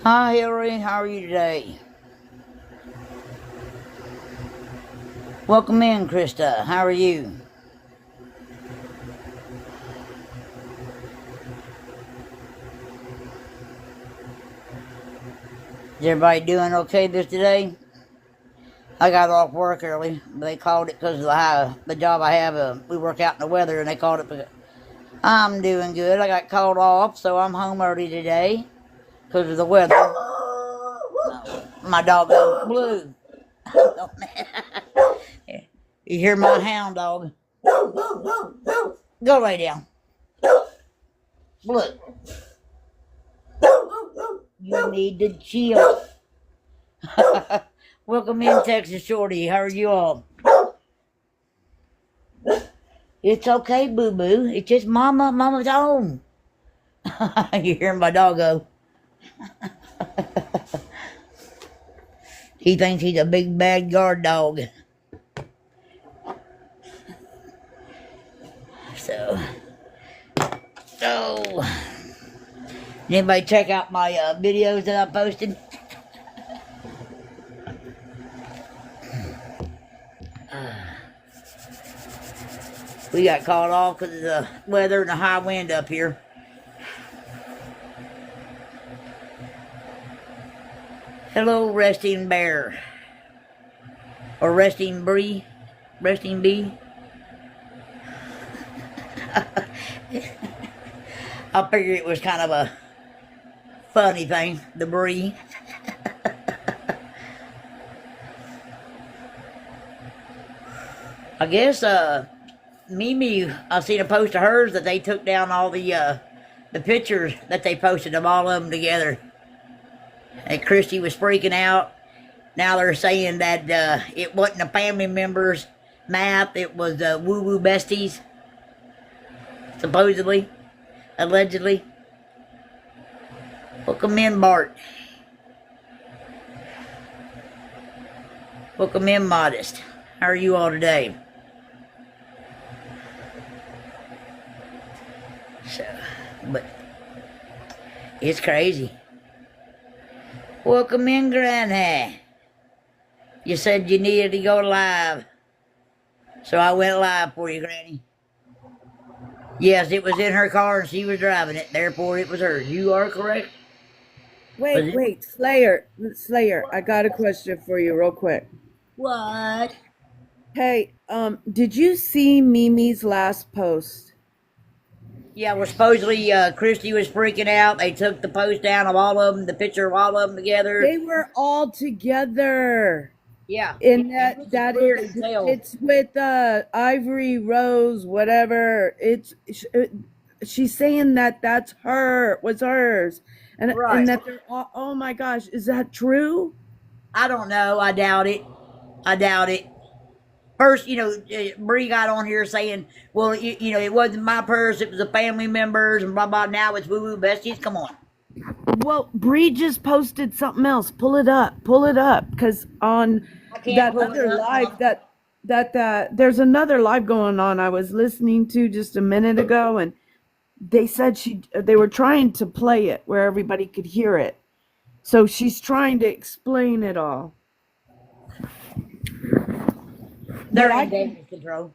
Hi, Hillary. How are you today? Welcome in, Krista. How are you? Is everybody doing okay this today? I got off work early. They called it because of the job I have. We work out in the weather, and they called it because I'm doing good. I got called off, so I'm home early today because of the weather. My dog goes blue. You hear my hound dog? Go lay down. Look. You need to chill. Welcome in, Texas Shorty. How are you all? It's okay, boo-boo. It's just Mama's home. You hear my dog go. He thinks he's a big bad guard dog. So, anybody check out my videos that I posted? We got called off because of the weather and the high wind up here. Hello, resting bear. Or resting bee. Resting bee. I figured it was kind of a funny thing, the brie. I guess Mimi, I've seen a post of hers that they took down all the pictures that they posted of all of them together. And Christy was freaking out. Now they're saying that it wasn't a family member's map, it was woo-woo besties. Supposedly. Allegedly. Welcome in, Bart. Welcome in, Modest. How are you all today? So, but it's crazy. Welcome in, Granny. You said you needed to go live, so I went live for you, Granny. Yes, it was in her car and she was driving it, therefore it was hers. You are correct. Wait, Slayer, I got a question for you real quick. What? Hey, did you see Mimi's last post? Yeah, well, supposedly Christy was freaking out. They took the post down of all of them, the picture of all of them together. They were all together. Yeah. And it's with Ivory Rose, whatever. She's saying that that's was hers, and Right. and that they're all. Oh my gosh, is that true? I don't know. I doubt it. First, Bree got on here saying, well, it wasn't my purse, it was a family member's, and blah, blah, now it's woo-woo besties. Come on. Well, Bree just posted something else. Pull it up, because on that other live, there's another live going on I was listening to just a minute ago, and they said they were trying to play it where everybody could hear it. So she's trying to explain it all. They're in damage control.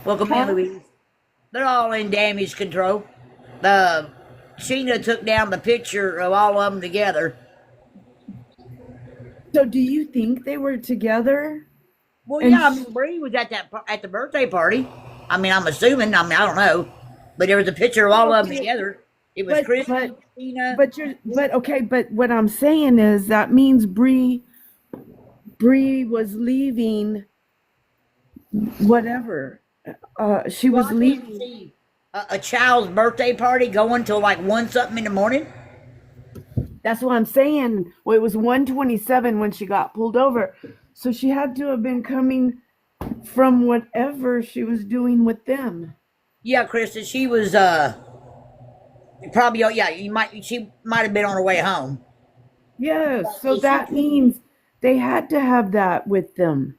Welcome in, Louise. They're all in damage control. Sheena took down the picture of all of them together. So do you think they were together? Well, yeah, I mean, Bree was at the birthday party. I mean, I'm assuming. I mean, I don't know, but there was a picture of all of them together. It was Chris, Sheena. But what I'm saying is that means Bree was leaving. Whatever. She was leaving a child's birthday party going till like 1 something in the morning. That's what I'm saying. Well, it was 1:27 when she got pulled over, so she had to have been coming from whatever she was doing with them. Yeah, Krista, she was probably. Yeah, she might have been on her way home. Yes, so that means they had to have that with them.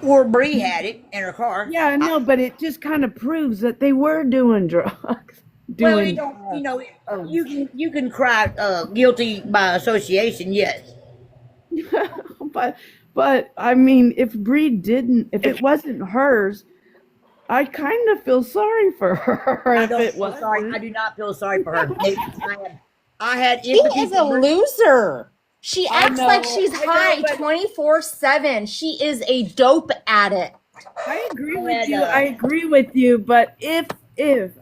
Or Bree had it in her car. Yeah, I know, but it just kind of proves that they were doing drugs. Well, you doing. don't, Uh, you can cry guilty by association, yes. but I mean, if Bree didn't, if it wasn't hers, I kind of feel sorry for her I if don't it feel sorry. I wasn't. do not feel sorry for her. I had She empathy is for a Bree. loser. She acts like she's I know, high but 24/7. She is a dope addict. I agree I with had you. I agree with you. But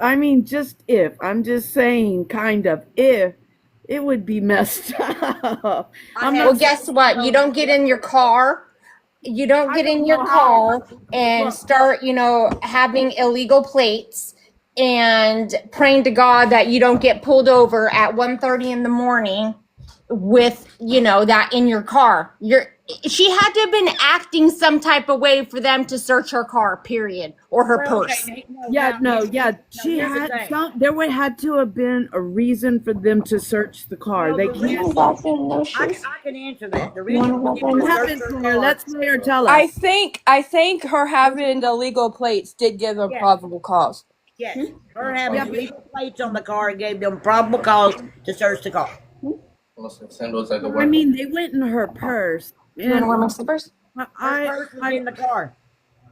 I mean, just if, I'm just saying, kind of, if it would be messed up. I I'm had Well, not saying, guess what? You don't get in your car. You don't I get in don't your know how. car and Look, start, having illegal plates and praying to God that you don't get pulled over at 1:30 in the morning with, that in your car. She had to have been acting some type of way for them to search her car, period, or her well, okay, purse. no, yeah, now, no, yeah. now She here's the had thing. some. There would had to have been a reason for them to search the car. Well, They the can't. reason I can answer that. The reason they What searched happened, her Claire? car, Let's let her tell I us. think I think her having the legal plates did give a yes, probable cause. yes, her Yeah, having but illegal plates on the car gave them probable cause to search the car. I mean, they went in her purse, You want to wear and my slippers? Her purse was in the car.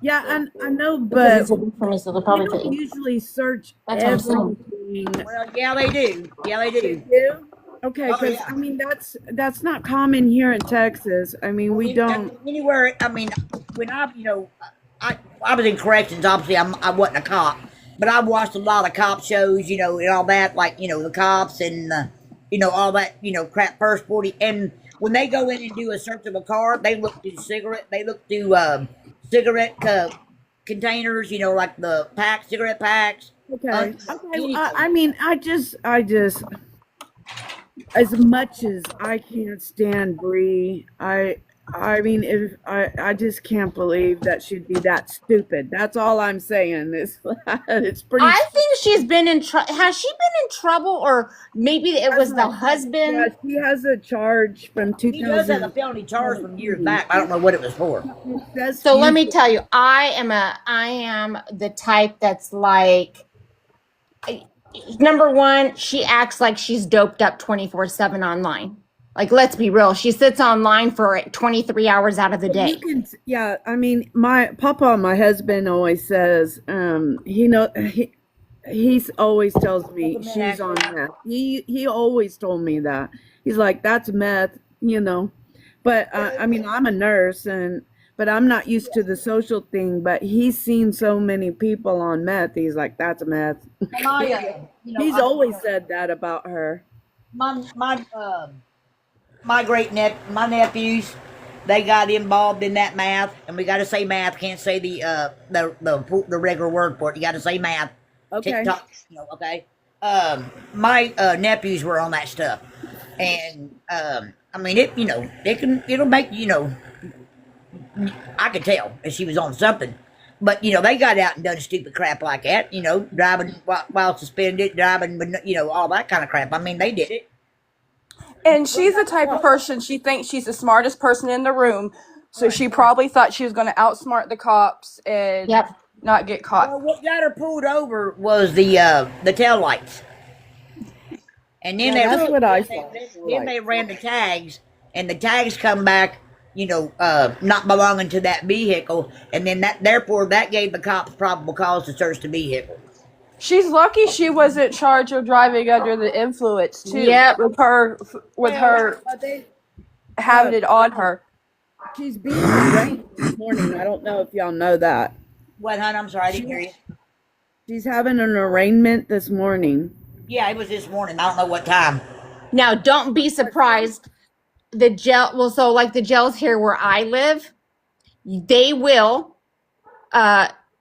yeah, and I know, Because but these are big for me, so they'll they probably fit don't you. usually search That's what I'm saying. everything. Well, yeah, they do. Yeah, they They do. do? Okay, Oh because yeah. I mean that's not common here in Texas. I mean, we I don't. mean, anywhere. I mean, when I was in corrections. Obviously, I wasn't a cop, but I watched a lot of cop shows, and all that, like the cops and all that, crap. First 40, and when they go in and do a search of a car, they look through They look through cigarette containers, like the cigarette packs, Okay, okay. I anything. mean, I just, as much as I can't stand Bree, I mean, if I just can't believe that she'd be that stupid. That's all I'm saying. It's pretty. I think she's been in trouble. Has she been in trouble? Or maybe it was the Yeah, husband? she has a charge from He does have a felony charge from years back. I don't know what it was for. It says So let me fugitive. tell you, I am the type that's like, number one, she acts like she's doped up 24/7 online. Like, let's be real. She sits online for 23 hours out of the You day. can, yeah. I mean, my husband always says, he's always tells me she's on meth. He always told me that. He's like, that's meth, But I mean, I'm a nurse, but I'm not used to the social thing. But he's seen so many people on meth. He's like, that's meth. My, He's always said that about her. my my my nephews, they got involved in that math, and we got to say math. Can't say the regular word for it. You got to say math. Okay. TikTok, okay. My nephews were on that stuff, and I mean it'll make I could tell that she was on something. But they got out and done stupid crap like that. Driving while suspended, driving, all that kind of crap. I mean, they did it. And she's the type of person, she thinks she's the smartest person in the room, so she probably thought she was going to outsmart the cops and Yep. not get caught. Well, what got her pulled over was the tail lights, and then That's what I saw. then they ran the tags, and the tags come back, not belonging to that vehicle, and then therefore that gave the cops probable cause to search the vehicle. She's lucky she wasn't charged of driving under the influence too. Yep. With her having it on her. She's being arraigned this morning. I don't know if y'all know that. What, hon? I'm sorry, I didn't hear you. She's having an arraignment this morning. Yeah, it was this morning. I don't know what time. Now, don't be surprised. The jails here where I live, they will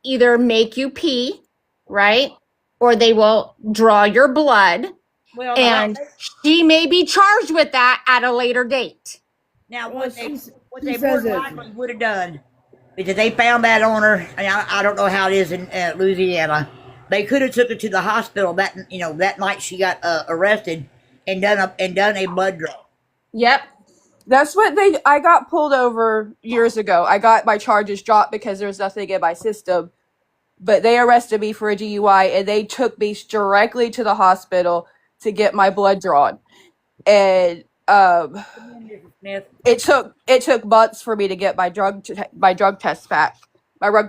either make you pee, right? Or they will draw your blood. Well, And she may be charged with that at a later date. now Well, what they she more says it. likely would have done, because they found that on her, and I don't know how it is in Louisiana. They could have took her to the hospital that night she got arrested and done a blood draw. Yep. That's what I got pulled over years ago. I got my charges dropped because there was nothing in my system. but they arrested me for a DUI and they took me directly to the hospital to get my blood drawn. And Smith. it took months for me to get my drug test back. Well,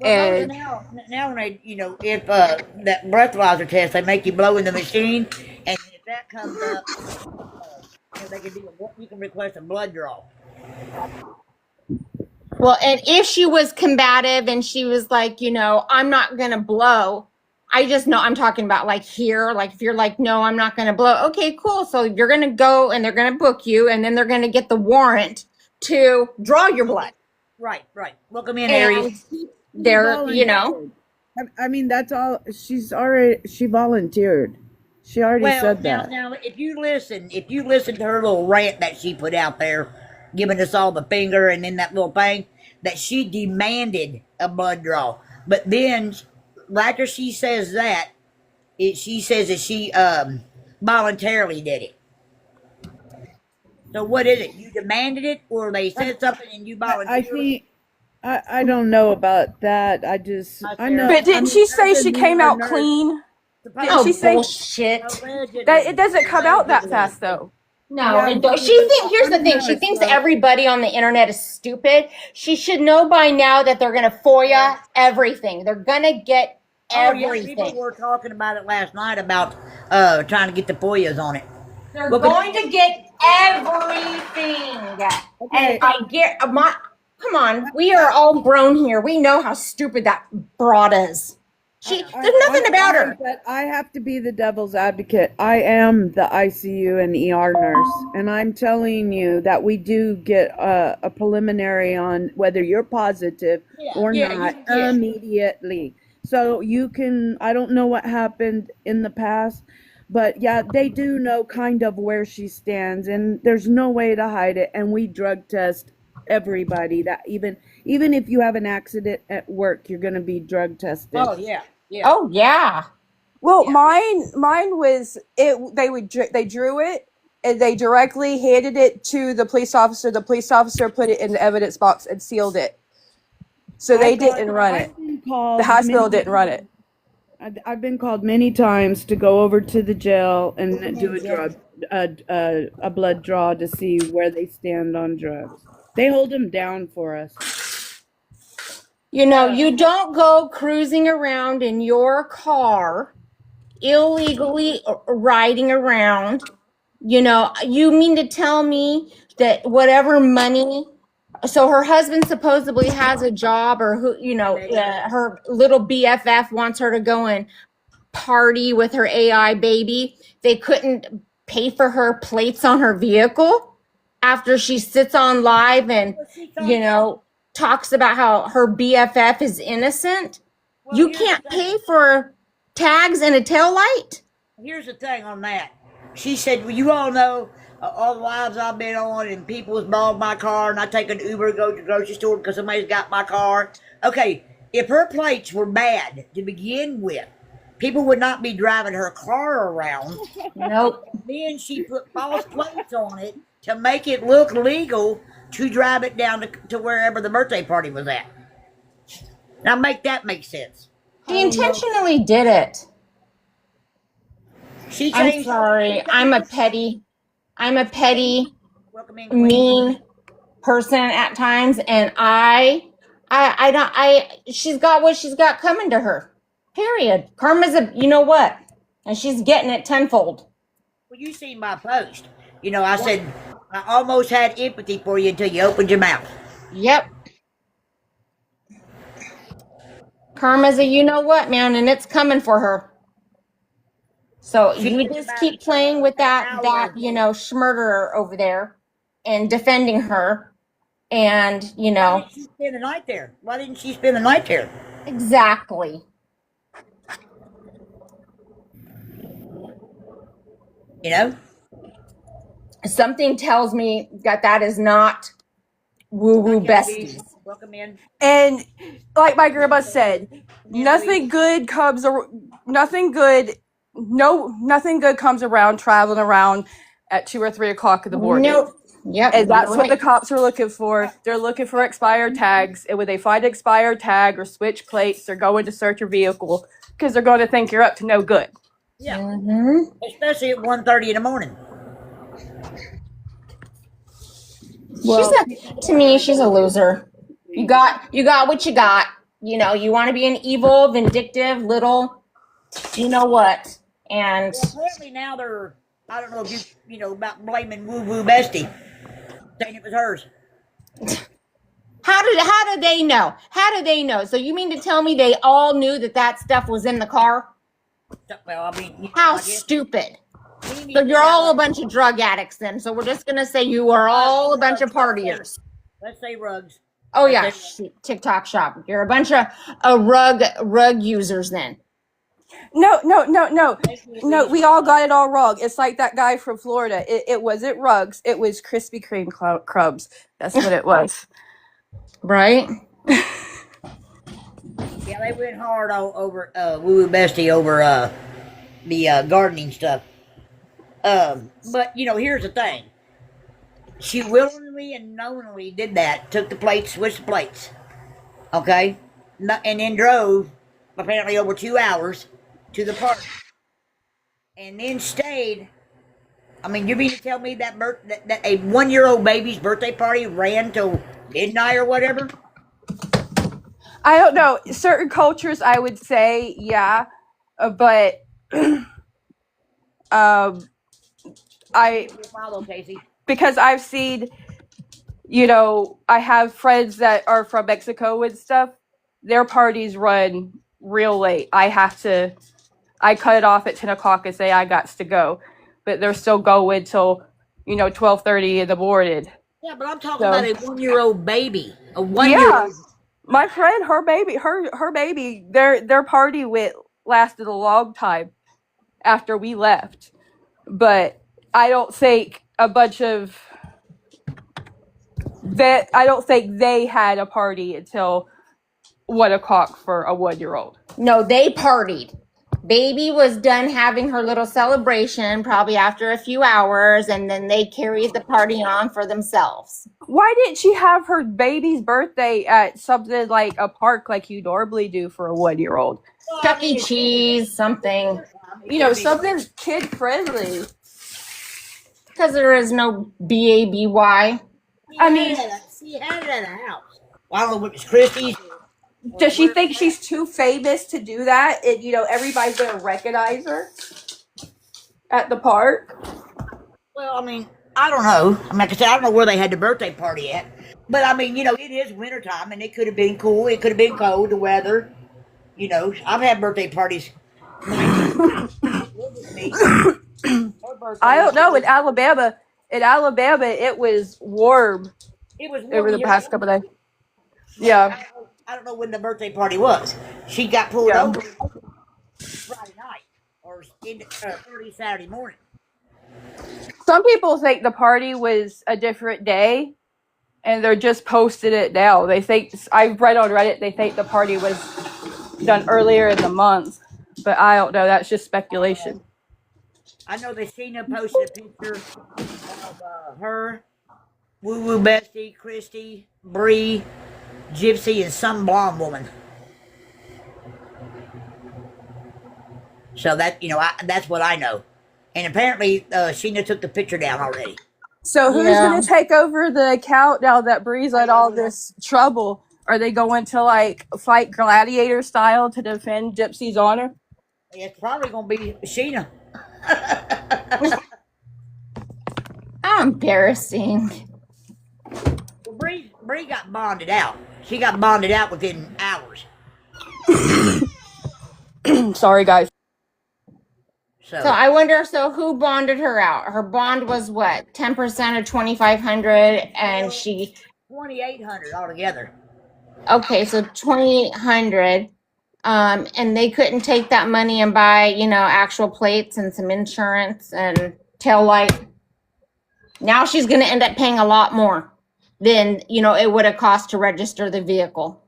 And now when they, if that breathalyzer test, they make you blow in the machine, and if that comes up, they can you can request a blood draw. Well, and if she was combative and she was like, I'm not going to blow, I just know I'm talking about like here, like if you're like, no, I'm not going to blow. Okay, cool. So you're going to go and they're going to book you and then they're going to get the warrant to draw your blood. Right. Welcome in, Aries. They're, I mean, that's all. She volunteered. She already said that. Now, if you listen to her little rant that she put out there, giving us all the finger, and then that little thing that she demanded a blood draw, but then after she says that, she says that she voluntarily did it. So what is it? You demanded it, or they said something and you voluntarily? I don't know about that. I know. But didn't she say she came out clean? Didn't she say bullshit. that it doesn't come out that fast though? No, here's the thing. She thinks everybody on the internet is stupid. She should know by now that they're going to FOIA everything. They're going to get everything. People were talking about it last night about trying to get the FOIAs on it. They're going to get everything. Okay. And I get come on, we are all grown here. We know how stupid that broad is. There's nothing about her. But I have to be the devil's advocate. I am the ICU and ER nurse, and I'm telling you that we do get a preliminary on whether you're positive or not immediately. So you can, I don't know what happened in the past, but yeah, they do know kind of where she stands, and there's no way to hide it. And we drug test everybody. That even if you have an accident at work, you're going to be drug tested. Oh yeah. Oh yeah. Well, mine was it. They drew it and they directly handed it to the police officer. The police officer put it in the evidence box and sealed it. So they didn't run it. The hospital didn't run it. I've been called many times to go over to the jail and do a blood draw to see where they stand on drugs. They hold them down for us. You don't go cruising around in your car, illegally riding around. You mean to tell me that whatever money, so her husband supposedly has a job, or her little BFF wants her to go and party with her AI baby. They couldn't pay for her plates on her vehicle after she sits on live and, talks about how her BFF is innocent. Well, you can't pay for tags and a tail light. Here's the thing on that. She said, well, you all know all the lives I've been on, and people has borrowed my car, and I take an Uber to go to the grocery store because somebody's got my car. Okay, if her plates were bad to begin with, people would not be driving her car around. Nope. Then she put false plates on it to make it look legal to drive it down to wherever the birthday party was at. Now make sense. She intentionally did it. I'm sorry. I'm a petty, mean person at times, and she's got what she's got coming to her. Period. Karma's and she's getting it tenfold. Well, you seen my post. I said, I almost had empathy for you until you opened your mouth. Yep. Karma's man, and it's coming for her. So you just keep playing with that schmurderer over there and defending her. And, Why didn't she spend the night there? Why didn't she spend the night there? Exactly. Something tells me that is not woo-woo besties. Welcome in. And like my grandma said, nothing good comes around traveling around at 2 or 3 o'clock in the morning. Yep. And that's you're what the right. cops are looking for. They're looking for expired tags. And when they find an expired tag or switch plates, they're going to search your vehicle because they're going to think you're up to no good. Yeah, Mm-hmm. especially at 1:30 in the morning. She's Well, a to me, she's a loser. You got what you got. You know, you want to be an evil, vindictive little you know what. And Well, apparently now they're, I don't know if you know, about blaming Woo Woo Bestie, saying it was hers. how did they know? How did they know? So you mean to tell me they all knew that that stuff was in the car? Well, I mean, How I guess stupid. Mimi So you're got all a like, bunch of drug addicts then. So we're just going to say you are all a bunch of partiers. let's say rugs. Oh Let's yeah, say, TikTok shop. You're a bunch of rug users then. No. No, we all got it all wrong. It's like that guy from Florida. It wasn't rugs. It was Krispy Kreme crumbs. That's what it was. Right? yeah, they went hard over Woo Woo Bestie over the gardening stuff. But you know, here's the thing. She willingly and knowingly did that. Took the plates, switched the plates. Okay? And then drove apparently over 2 hours to the park. And then stayed. I mean, you mean to tell me that a 1-year-old baby's birthday party ran till midnight or whatever? I don't know. Certain cultures, I would say, yeah, but I Follow, Casey. because I've seen, you know, I have friends that are from Mexico and stuff. Their parties run real late. I cut it off at 10 o'clock and say I got to go, but they're still going till 12:30 in the morning. Yeah, but I'm talking So about a 1-year-old baby. A 1-year-old. yeah, my friend, her baby, their party lasted a long time after we left, but I don't think I don't think they had a party until 1 o'clock for a 1-year-old. No, they partied. Baby was done having her little celebration probably after a few hours, and then they carried the party on for themselves. Why didn't she have her baby's birthday at something like a park like you normally do for a 1-year-old? Well, Chuck E. Cheese, something. Something kid friendly. Because there is no BABY. I mean, she had it at a house. Well, I don't know if it was Christie's. does she think she's too famous to do that? And everybody's gonna recognize her at the park. Well, I mean, I don't know. I mean, like I said, I don't know where they had the birthday party at. But I mean, it is wintertime, and it could have been cool. It could have been cold, the weather. I've had birthday parties. I don't know. In Alabama, it was warm It was over the warm past here. couple days. Yeah, I don't know when the birthday party was. She got pulled yeah. over Friday night or early Saturday morning. Some people think the party was a different day, and they're just posting it now. They think I've read on Reddit. They think the party was done earlier in the month, but I don't know. That's just speculation. I know that Sheena posted a picture of her, Woo Woo Bestie, Christy, Bree, Gypsy, and some blonde woman. So that that's what I know. And apparently, Sheena took the picture down already. So who's going to take over the account now that Bree's had all this trouble? Are they going to fight gladiator style to defend Gypsy's honor? It's probably going to be Sheena. How embarrassing. Well, Bree got bonded out. She got bonded out within hours. Sorry, guys. So I wonder, who bonded her out? Her bond was what? 10% of 2,500, and she 2,800 altogether. okay, so 2,800. And they couldn't take that money and buy, actual plates and some insurance and tail light. Now she's going to end up paying a lot more than, it would have cost to register the vehicle.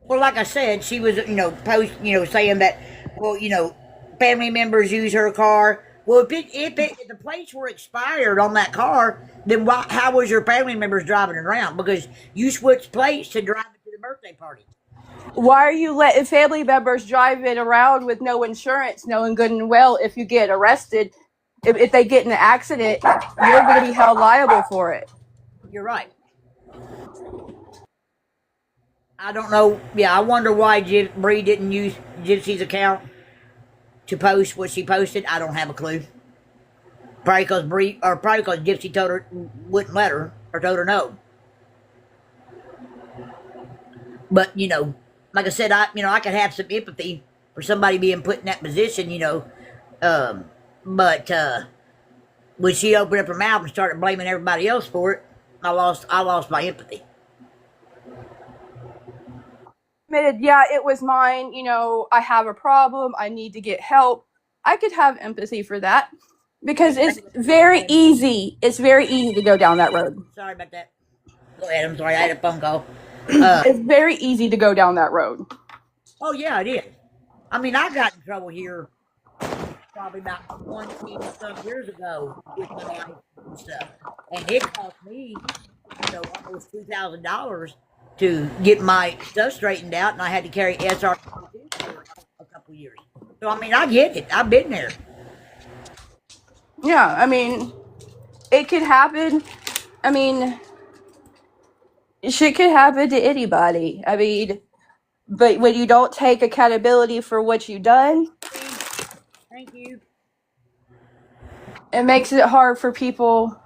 Well, like I said, she was, saying that, well, family members use her car. Well, if the plates were expired on that car, then how was your family members driving it around? Because you switched plates to drive it to the birthday party. Why are you letting family members drive it around with no insurance, knowing good and well if you get arrested, if they get in an accident, you're going to be held liable for it? You're right. I don't know. Yeah, I wonder why Bree didn't use Gypsy's account to post what she posted. I don't have a clue. Probably because Gypsy told her wouldn't let her or told her no. But like I said, I could have some empathy for somebody being put in that position. But when she opened up her mouth and started blaming everybody else for it, I lost my empathy. Admitted, yeah, it was mine. I have a problem. I need to get help. I could have empathy for that because it's very easy. It's very easy to go down that road. Sorry about that. Go ahead. I'm sorry. I had a phone call. It's very easy to go down that road. Oh yeah, it is. I mean, I got in trouble here probably about 20 some years ago with my life and stuff, and it cost me, almost $2,000 to get my stuff straightened out, and I had to carry SR for a couple years. So I mean, I get it. I've been there. Yeah, I mean, it could happen. I mean, shit could happen to anybody. I mean, but when you don't take accountability for what you've done, Thank you. It makes it hard for people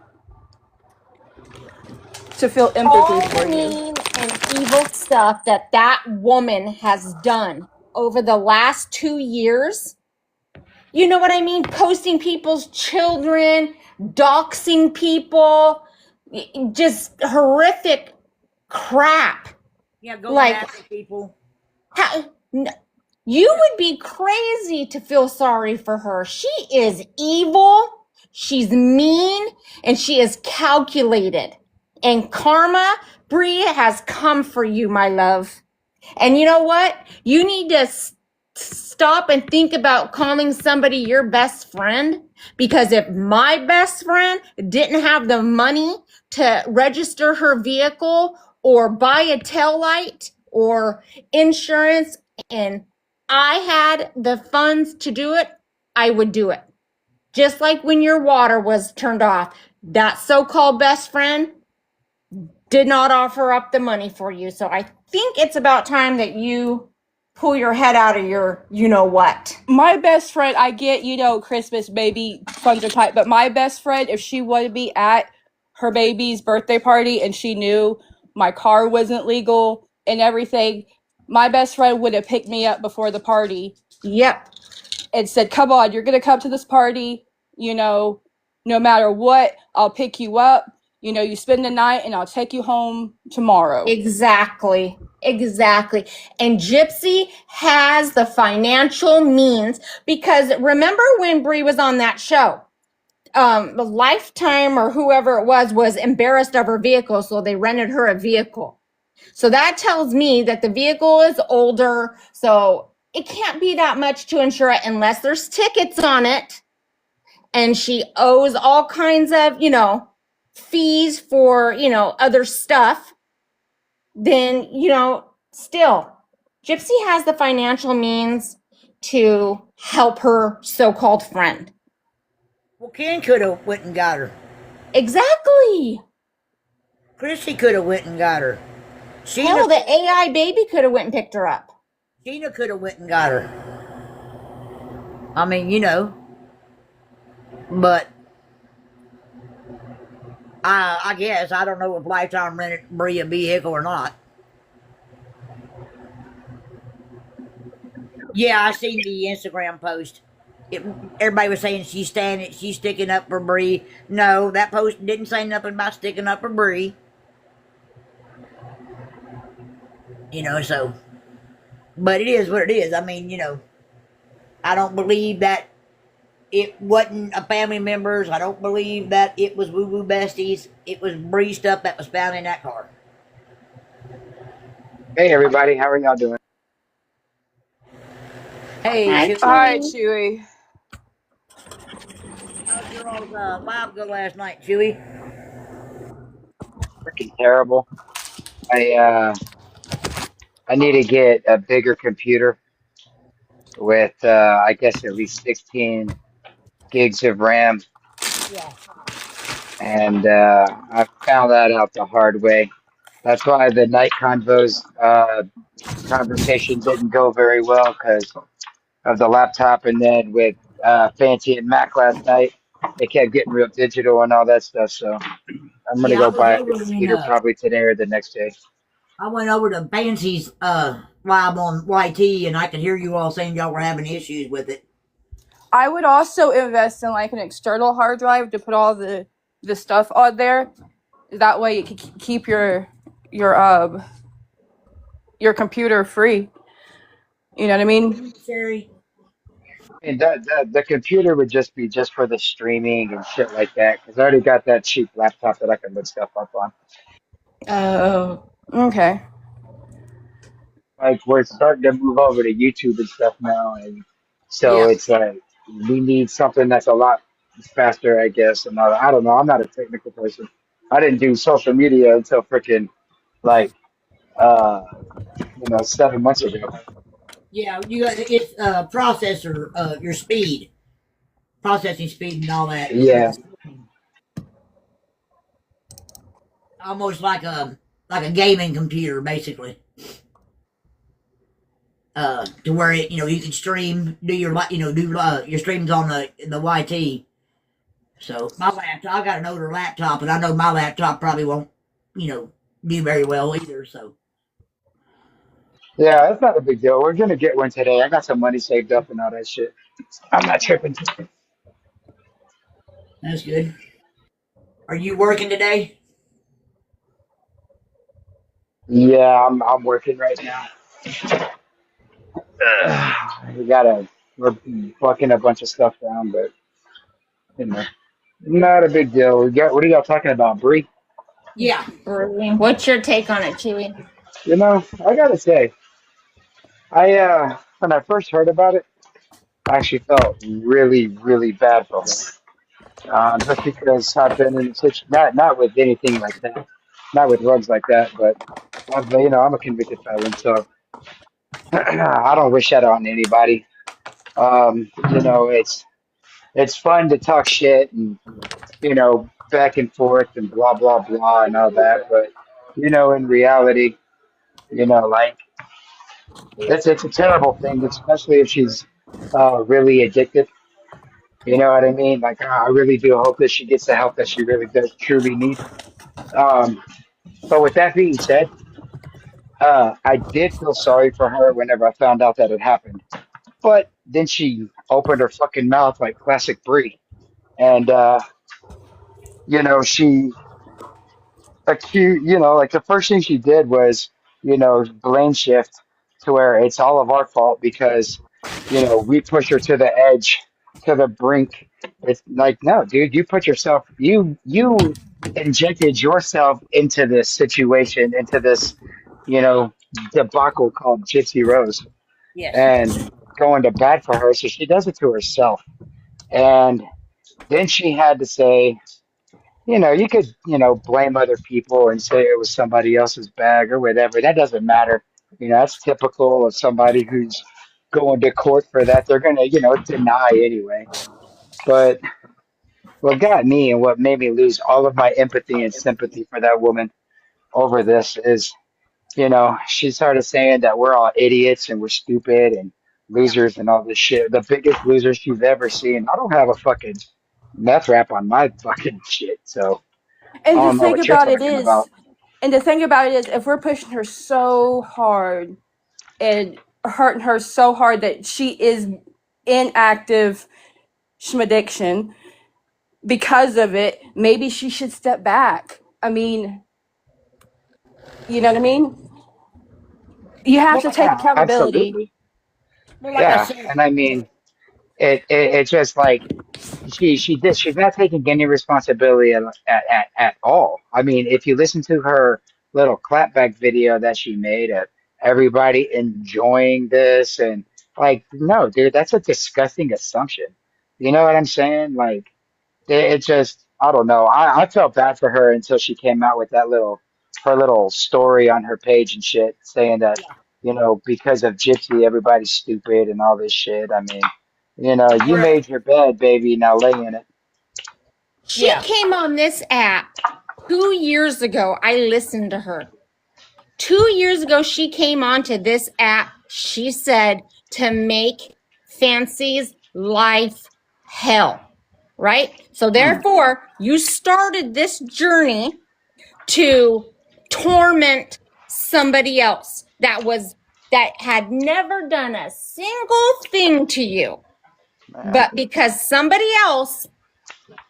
to feel All empathy for the you. mean and evil stuff that woman has done over the last 2 years. You know what I mean? Posting people's children, doxing people, just horrific crap. Yeah, going after people. You would be crazy to feel sorry for her. She is evil, she's mean, and she is calculated. And karma, Brie, has come for you, my love. And you know what? You need to stop and think about calling somebody your best friend, because if my best friend didn't have the money to register her vehicle or buy a tail light or insurance, and I had the funds to do it, I would do it. Just like when your water was turned off, that so-called best friend did not offer up the money for you. So I think it's about time that you pull your head out of your you-know-what. My best friend, I get, Christmas baby funds are tight, but my best friend, if she would be at her baby's birthday party and she knew my car wasn't legal and everything, my best friend would have picked me up before the party. Yep. And said, come on, you're going to come to this party, no matter what, I'll pick you up. You spend the night and I'll take you home tomorrow. Exactly. And Gypsy has the financial means, because remember when Brie was on that show? The Lifetime or whoever it was embarrassed of her vehicle, so they rented her a vehicle. So that tells me that the vehicle is older, so it can't be that much to insure it unless there's tickets on it. And she owes all kinds of, fees for, other stuff. Then, still, Gypsy has the financial means to help her so-called friend. Well, Ken could have went and got her. Exactly. Chrissy could have went and got her. Hell, the AI baby could have went and picked her up. Sheena could have went and got her. I mean, but I guess I don't know if Lifetime rented Brie a vehicle or not. Yeah, I seen the Instagram post. Everybody was saying she's sticking up for Brie. No, that post didn't say nothing about sticking up for Brie. So, but it is what it is. I mean, I don't believe that it wasn't a family members. I don't believe that it was Woo Woo Besties. It was Bree stuff that was found in that car. Hey everybody, how are y'all doing? Hey, Hi, Chewy. All right, Chewy. How's your old live go last night, Chewy? Freaking terrible. I uh I need to get a bigger computer with I guess at least 16 gigs of RAM, Yeah. and I found that out the hard way. That's why the night convos conversation didn't go very well because of the laptop, and then with Fancy and Mac last night, they kept getting real digital and all that stuff. So I'm gonna Yeah, go I was buy a new over in computer probably today or the next day. I went over to Fancy's live on YT, and I could hear you all saying y'all were having issues with it. I would also invest in like an external hard drive to put all the stuff on there. That way, you can keep your your computer free. You know what I mean? Sherry. And the computer would just be just for the streaming and shit like that because I already got that cheap laptop that I can look stuff up on. Oh, okay. Like we're starting to move over to YouTube and stuff now, and so Yeah. it's like we need something that's a lot faster, I guess. And I don't know. I'm not a technical person. I didn't do social media until freaking like uh 7 months ago. Yeah, you got it's processor, your speed, processing speed, and all that. Yeah, Almost like a gaming computer, basically. To where you can stream, do your do your streams on the YT. So my laptop, I got an older laptop, and I know my laptop probably won't do very well either. So yeah, that's not a big deal. We're gonna get one today. I got some money saved up and all that shit. I'm not tripping. that's good. Are you working today? Yeah, I'm working right now. We gotta we're fucking a bunch of stuff down, but you know, not a big deal. We got what are y'all talking about, Bree? Yeah. Brilliant. What's your take on it, Chewy? I gotta say, I when I first heard about it, I actually felt really, really bad for her. Just because I've been in such not with anything like that, not with drugs like that, but I'm a convicted felon, so I don't wish that on anybody. It's fun to talk shit and back and forth and blah blah blah and all that, but in reality, like it's a terrible thing, especially if she's really addicted. You know what I mean? Like, I really do hope that she gets the help that she really does truly need. Um, but with that being said, I did feel sorry for her whenever I found out that it happened. But then she opened her fucking mouth like classic Brie, and she accused, like the first thing she did was, blame shift to where it's all of our fault because, we push her to the edge, to the brink. It's like, no, dude, you injected yourself into this situation, into this, you know, debacle called Gypsy Rose Yes. and going to bat for her. So she does it to herself. And then she had to say, you could, blame other people and say it was somebody else's bag or whatever. That doesn't matter. That's typical of somebody who's going to court for that. They're going to, deny anyway. But what got me and what made me lose all of my empathy and sympathy for that woman over this is, she started saying that we're all idiots and we're stupid and Yeah. losers and all this shit. The biggest loser she's ever seen. I don't have a fucking meth rap on my fucking shit. So I And the don't know thing what you're about it talking is, about. if we're pushing her so hard and hurting her so hard that she is in active addiction because of it, maybe she should step back. I mean, you know what I mean? You have Well, to take yeah, accountability. absolutely. Well, like I Yeah, said, and I mean, it's just like she's not taking any responsibility at all. I mean, if you listen to her little clapback video that she made of everybody enjoying this and like, no, dude, that's a disgusting assumption. You know what I'm saying? Like, it just, I don't know. I felt bad for her until she came out with her little story on her page and shit, saying that, because of Gypsy, everybody's stupid and all this shit. I mean, you Right. made your bed, baby, now lay in it. She Yeah. came on this app 2 years ago. I listened to her. 2 years ago, she came onto this app. She said to make Fancy's life hell, right? So Mm, therefore, you started this journey to torment somebody else that had never done a single thing to you. man. But because somebody else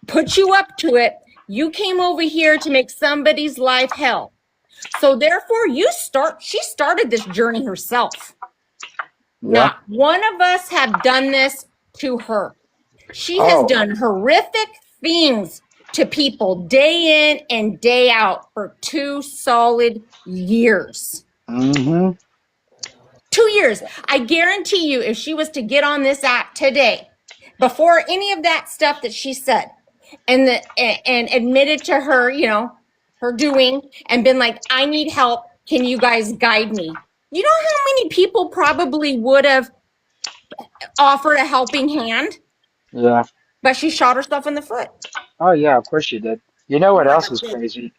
put you up to it, you came over here to make somebody's life hell. So therefore, she started this journey herself. Yeah. Not one of us have done this to her. She has Oh, done horrific things to people day in and day out for 2 solid years. mm-hmm. 2 years. I guarantee you, if she was to get on this app today, before any of that stuff that she said, and admitted to her, her doing, and been like, I need help. Can you guys guide me? You know how many people probably would have offered a helping hand, Yeah. but she shot herself in the foot. Oh, yeah, of course you did. You know what Like I else is said, crazy?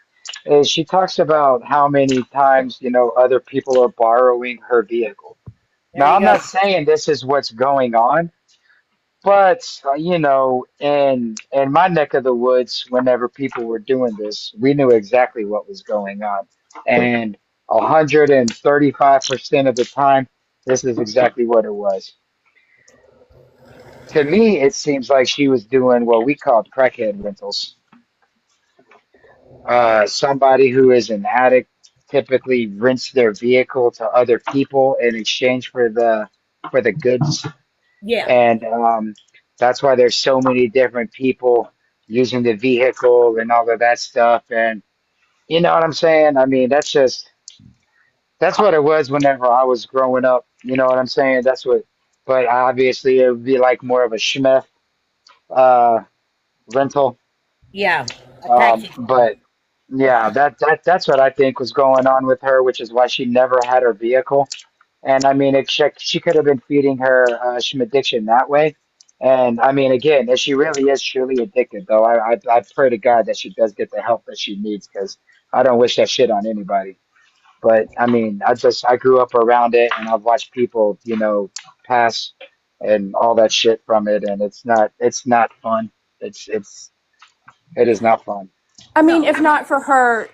Is she talks about how many times, other people are borrowing her vehicle. there Now, you I'm go. not saying this is what's going on, but in my neck of the woods, whenever people were doing this, we knew exactly what was going on, and 135% of the time, this is exactly what it was. To me, it seems like she was doing what we called crackhead rentals. Somebody who is an addict typically rents their vehicle to other people in exchange for the goods, Yeah. and that's why there's so many different people using the vehicle and all of that stuff. And you know what I'm saying? I mean, that's what it was whenever I was growing up. You know what I'm saying? But obviously it would be like more of a schmeth uh, rental. Yeah. A taxi cab. But yeah, that's what I think was going on with her, which is why she never had her vehicle. And I mean, she could have been feeding her addiction that way. And I mean, again, if she really is truly addicted, though, I pray to God that she does get the help that she needs, because I don't wish that shit on anybody. But I mean, I grew up around it, and I've watched people, pass and all that shit from it, and it's not fun. It is not fun. I mean, No. if not for her,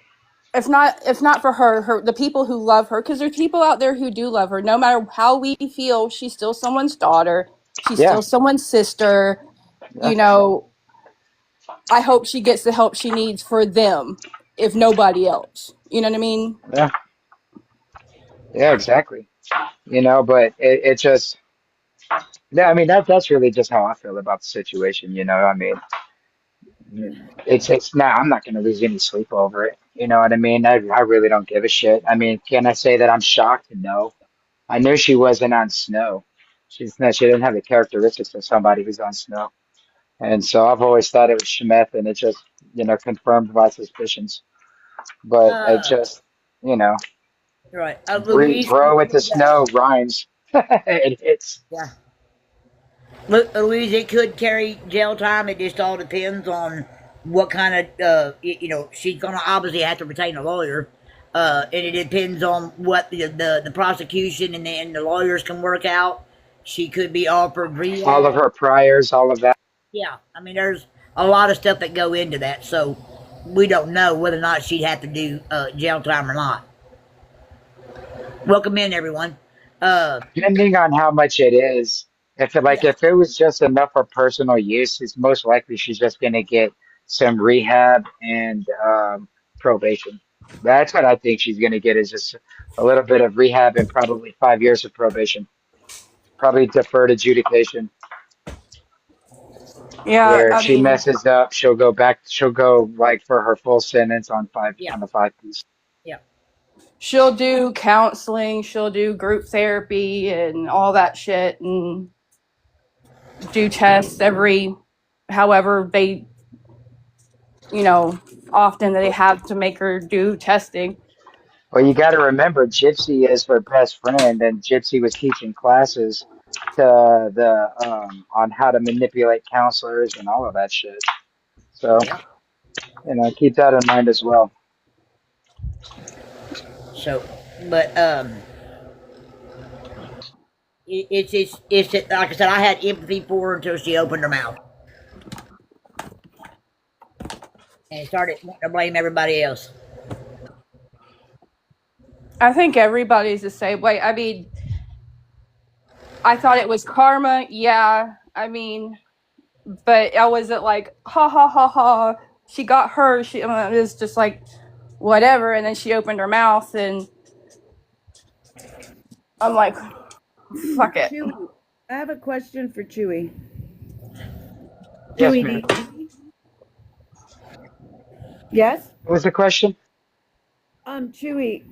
if not for her, the people who love her, because there's people out there who do love her. No matter how we feel, she's still someone's daughter. She's Yeah, still someone's sister. yeah, You know, I hope she gets the help she needs for them, if nobody else. You know what I mean? yeah, yeah, exactly. But it just, yeah, I mean, that's really just how I feel about the situation. I mean, it's not, I'm not going to lose any sleep over it. You know what I mean? I really don't give a shit. I mean, can I say that I'm shocked? No. I knew she wasn't on snow. She didn't have the characteristics of somebody who's on snow. And so I've always thought it was Shemeth, and it just, confirmed my suspicions. But it Uh, just, you know, right. Louise could bro with the carry, snow rhymes. It's, yeah. Louise, it could carry jail time. It just all depends on what kind of, she's going to obviously have to retain a lawyer. And it depends on what the prosecution and the lawyers can work out. She could be offered all of rehab. her priors, all of that. Yeah. I mean, there's a lot of stuff that go into that. So we don't know whether or not she'd have to do jail time or not. Welcome in, everyone. Uh, Depending on how much it is, yeah. if it was just enough for personal use, it's most likely she's just gonna get some rehab and probation. That's what I think she's gonna get, is just a little bit of rehab and probably 5 years of probation. Probably deferred adjudication, Yeah, where if I she mean, messes up, she'll go back. She'll go like for her full sentence Yeah. on the five piece. Yeah. she'll do counseling, she'll do group therapy and all that shit, and do tests every, however they often they have to make her do testing. Well, you got to remember, Gypsy is her best friend, and Gypsy was teaching classes to the on how to manipulate counselors and all of that shit. So, Yeah. keep that in mind as well. So, but it's like I said, I had empathy for her until she opened her mouth and started wanting to blame everybody else. I think everybody's the same way. I mean, I thought it was karma, yeah. I mean, but I wasn't like, ha ha ha ha. She got her. It was just like, whatever. And then she opened her mouth, and I'm like, fuck it. Chewy, I have a question for Chewy. Yes, Chewy, ma'am. yes? What was the question? Chewy,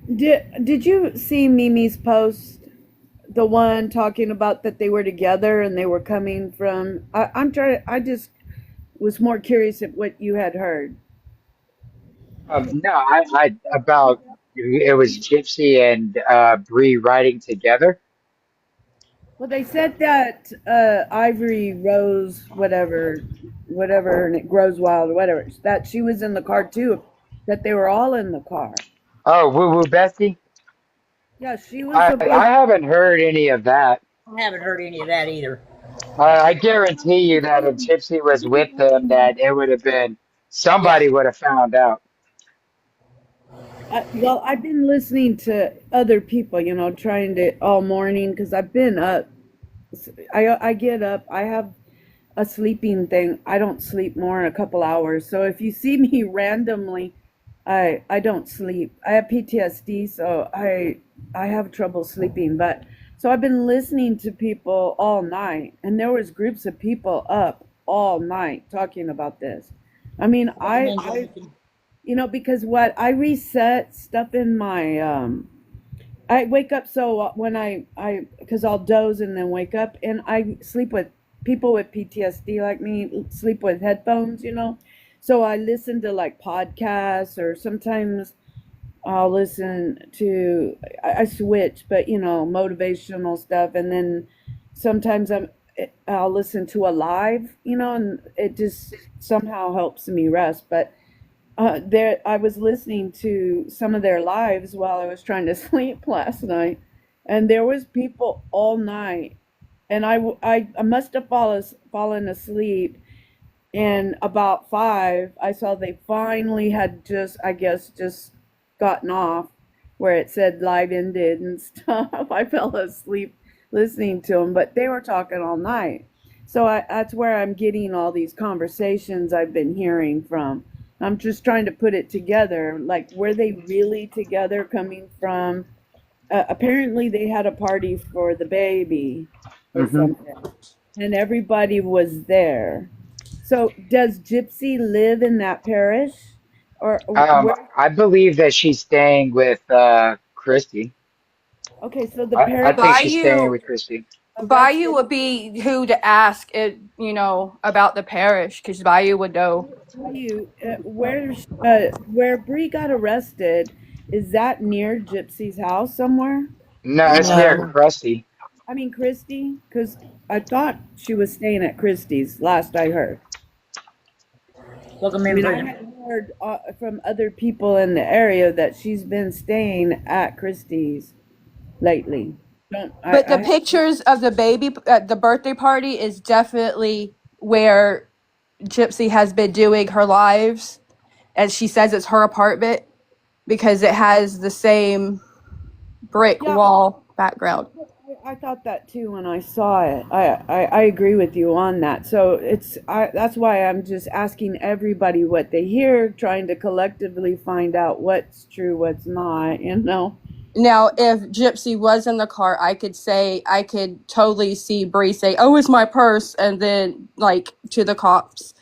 did you see Mimi's post? The one talking about that they were together and they were coming from. I just was more curious at what you had heard. No, I about it was Gypsy and Bree riding together. Well, they said that Ivory Rose, whatever, and it grows wild, whatever. That she was in the car too. That they were all in the car. Oh, Woo Woo Bessie. Yeah, she was I supposed. haven't heard any of that. I haven't heard any of that either. I guarantee you that if Gypsy was with them, that it would have been Yeah. somebody would have found out. Well, I've been listening to other people, trying to all morning because I've been up. I get up. I have a sleeping thing. I don't sleep more than a couple hours. So if you see me randomly, I don't sleep. I have PTSD, so I have trouble sleeping. But so I've been listening to people all night, and there was groups of people up all night talking about this. I mean, because what I reset stuff in my I wake up, so when because I'll doze and then wake up, and I sleep with people with PTSD like me, sleep with headphones. So I listen to like podcasts, or sometimes I'll listen to, I switch, but motivational stuff. And then sometimes I'll listen to a live, and it just somehow helps me rest. But I was listening to some of their lives while I was trying to sleep last night, and there was people all night, and I must have fallen asleep. And about 5, I saw they finally had just, I guess, just gotten off where it said live ended and stuff. I fell asleep listening to them, but they were talking all night. So that's where I'm getting all these conversations I've been hearing from. I'm just trying to put it together. Like, were they really together coming from? Apparently, they had a party for the baby or Hmm. something, and everybody was there. So, does Gypsy live in that parish, or where? I believe that she's staying with Christy. Okay, so the I parish think she's staying Bayou with Christy. Bayou arrested. would be who to ask it, about the parish, because Bayou would know. Tell you where Bree got arrested. Is that near Gypsy's house somewhere? No, it's near No. Krusty. I mean Christie, because I thought she was staying at Christie's last I heard. Welcome I in mean, I prison. had heard from other people in the area that she's been staying at Christie's lately. Don't But the I pictures of the baby at the birthday party is definitely where Gypsy has been doing her lives, and she says it's her apartment because it has the same brick Yeah, wall background. I thought that too when I saw it. I agree with you on that. So that's why I'm just asking everybody what they hear, trying to collectively find out what's true, what's not. Now, if Gypsy was in the car, I could totally see Bree say, "Oh, it's my purse," and then like to the cops,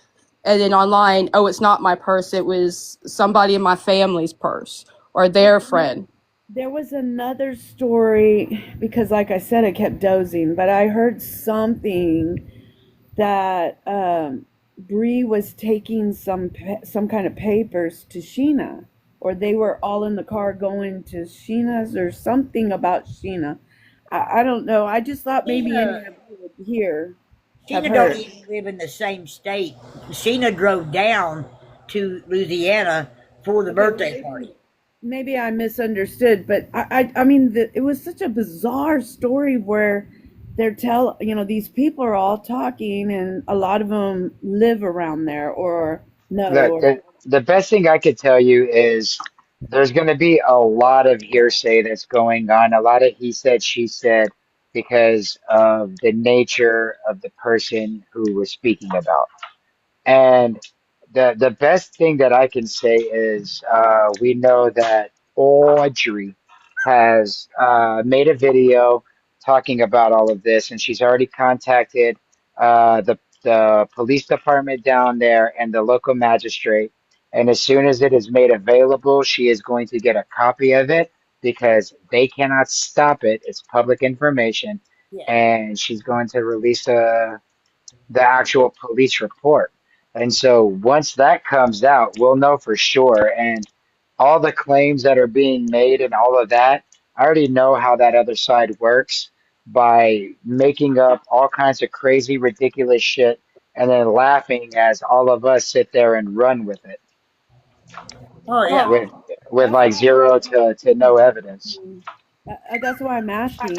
and then online, "Oh, it's not my purse. It was somebody in my family's purse or their friend." There was another story because, like I said, I kept dozing, but I heard something that Bree was taking some kind of papers to Sheena, or they were all in the car going to Sheena's or something about Sheena. I don't know. I just thought maybe any Sheena, of you would have Sheena don't heard. even live in the same state. Sheena drove down to Louisiana for the Okay, well birthday party. maybe I misunderstood, but I mean it was such a bizarre story where these people are all talking and a lot of them live around there or no Look, or the best thing I could tell you is there's going to be a lot of hearsay that's going on, a lot of he said, she said, because of the nature of the person who we're speaking about. And the best thing that I can say is we know that Audrey has made a video talking about all of this, and she's already contacted the police department down there and the local magistrate. And as soon as it is made available, she is going to get a copy of it because they cannot stop it. It's public information, Yeah. and she's going to release the actual police report. And so once that comes out, we'll know for sure. And all the claims that are being made and all of that, I already know how that other side works by making up all kinds of crazy, ridiculous shit and then laughing as all of us sit there and run with it Oh yeah. well with with that's like why zero to no evidence. that's why I'm asking.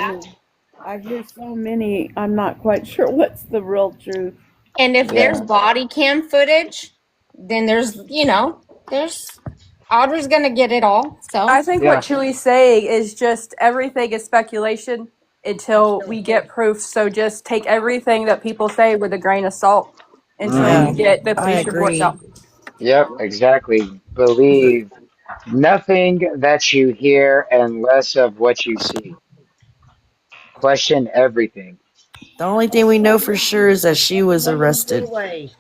I hear so many. I'm not quite sure what's the real truth. And if there's Yeah. body cam footage, then there's Audrey's gonna get it all. So I think what Yeah. Chewy's saying is just everything is speculation until Until we get proven. proof. So just take everything that people say with a grain of salt until Hmm. you Yeah, get the I police reports agree. out. Yep, exactly. Believe nothing that you hear and less of what you see. Question everything. The only thing we know for sure is that she was Somebody from arrested. Norway.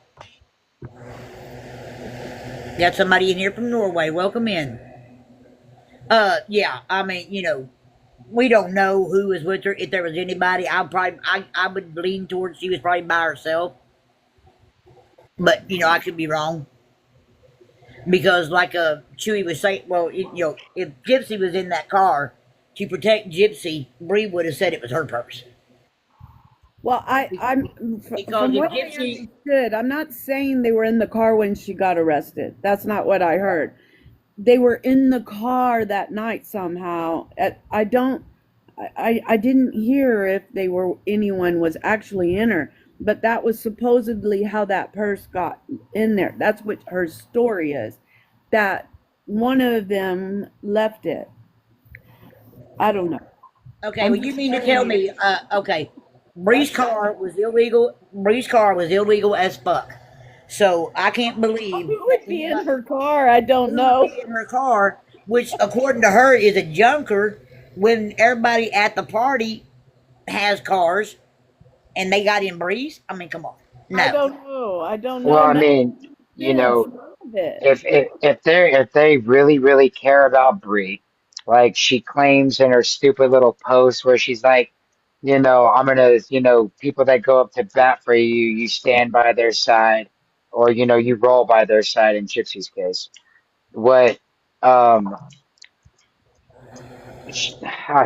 Got somebody in here from Norway. Welcome in. Yeah. I mean, we don't know who was with her. If there was anybody, I would lean towards she was probably by herself. But I could be wrong because, like Chewy was saying, well, if Gypsy was in that car to protect Gypsy, Bree would have said it was her purse. Well, Because from if what I Gypsy, understood, I'm not saying they were in the car when she got arrested. That's not what I heard. They were in the car that night somehow. I don't, I didn't hear if anyone was actually in her, but that was supposedly how that purse got in there. That's what her story is. That one of them left it. I don't know. okay, I'm well, you just mean to telling tell you. me, okay, Bree's That's car was illegal. Bree's car was illegal as fuck. So I can't believe who would be in anybody her car? I don't who would know. be in her car, which according to her is a junker, when everybody at the party has cars and they got in Breeze. I mean, come on, I no. don't know. I don't Well, know. I None of mean, you them know, drove it. if they really care about Bree, like she claims in her stupid little post where she's like, I'm gonna, people that go up to bat for you, you stand by their side, or you roll by their side in Gypsy's case. What um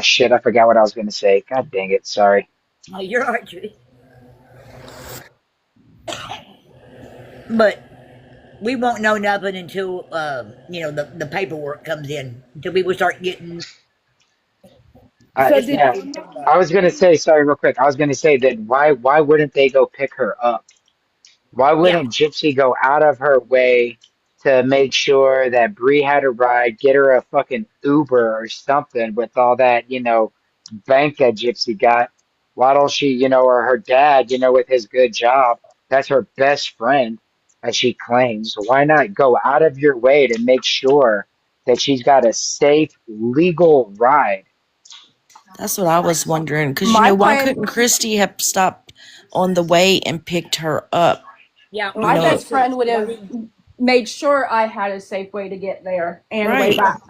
shit, I forgot what I was gonna say. God dang it, sorry. Oh, you're right, Judy. But we won't know nothing until the paperwork comes in. Until people start getting So did Yeah, paid from I was gonna say, sorry, real quick. I was gonna say that why wouldn't they go pick her up? Why yeah. wouldn't Gypsy go out of her way to make sure that Bree had a ride, get her a fucking Uber or something with all that, bank that Gypsy got? Why don't she, or her dad, with his good job, that's her best friend, as she claims. Why not go out of your way to make sure that she's got a safe, legal ride? That's what I was wondering. Because, My why plan, couldn't Christy have stopped on the way and picked her up? Yeah, You my know, best Gypsy. friend would Why have didn't made sure I had a safe way to get there and way right. back.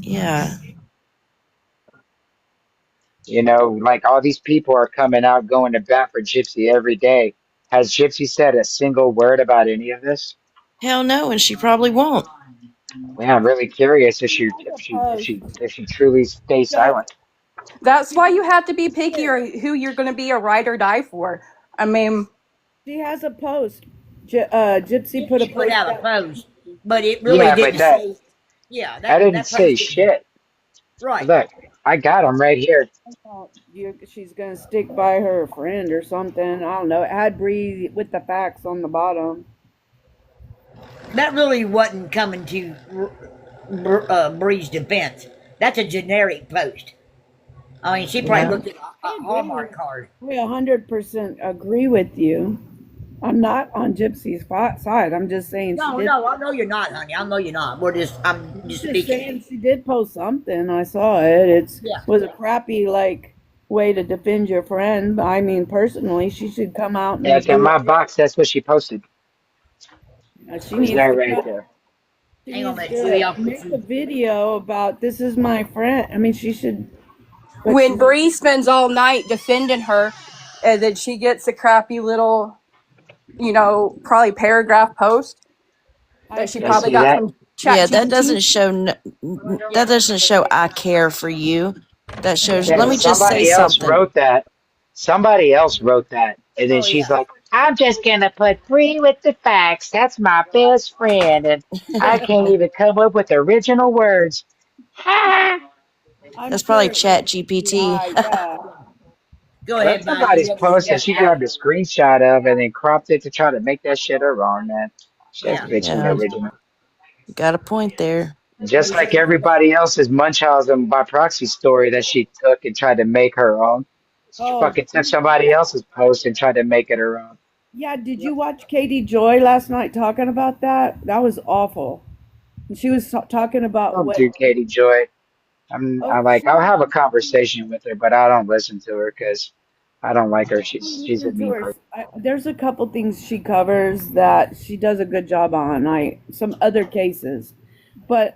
Yeah. You know, like all these people are coming out going to bat for Gypsy every day. Has Gypsy said a single word about any of this? Hell no, and she probably won't. Yeah, I'm really curious if she Has if a she if post. she if she truly stays So silent. That's why you have to be picky or who you're going to be a ride or die for. I mean, she has a post. Gypsy put a Gypsy put post out a out. post, but it really Yeah, but didn't that say. Yeah, I didn't that say post didn't. shit. Right. Look, I got him right here. She's gonna stick by her friend or something. I don't know. It had Bree with the facts on the bottom. That really wasn't coming to Bree's defense. That's a generic post. I mean, she probably Yeah. looked at I a agree. Hallmark card. I 100% agree with you. I'm not on Gypsy's side. I'm just saying she No, did. no, I know you're not, honey. I know you're not. I'm I'm just just speaking. saying she did post something. I saw it. It Yeah. was a crappy like way to defend your friend. I mean, personally, she should come out Yeah, and it's in do my it. box. That's what she posted. She Is needs that to right come. there? She Hang on a needs minute, Chewy. to I'll put make a some. video about this is my friend. I mean, she should, but when she's Bree spends all night defending her, and then she gets a crappy little, probably paragraph post I that she Yeah, agree. probably see got that? from Chat Yeah, that GPT. doesn't show that doesn't show I care for you. That shows, let Yeah, me just say somebody else something. wrote that. Somebody else wrote that. And then Oh she's yeah. like, I'm just going to put Bree with the facts. That's my best friend. And I can't even come up with original words. Ha! I'm That's probably sure it Chat was GPT. AI. Yeah. Go Well, that's ahead, Maggie. somebody's You ever post that got she out? grabbed a screenshot of and then cropped it to try to make that shit her own, man. That Yeah. bitch ain't Yeah, original. got a point there. Just like everybody else's Munchausen by proxy story that she took and tried to make her own. She Oh, fucking took somebody else's post and tried to make it her own. yeah. Did you watch Katie Joy last night talking about that? That was awful. And she was talking I about don't what. do Katie Joy. I Oh, like, I'll have a conversation with her, but I don't listen to her because I don't like her. She's a listen to mean her. person. There's a couple things she covers that she does a good job on. Some other cases, but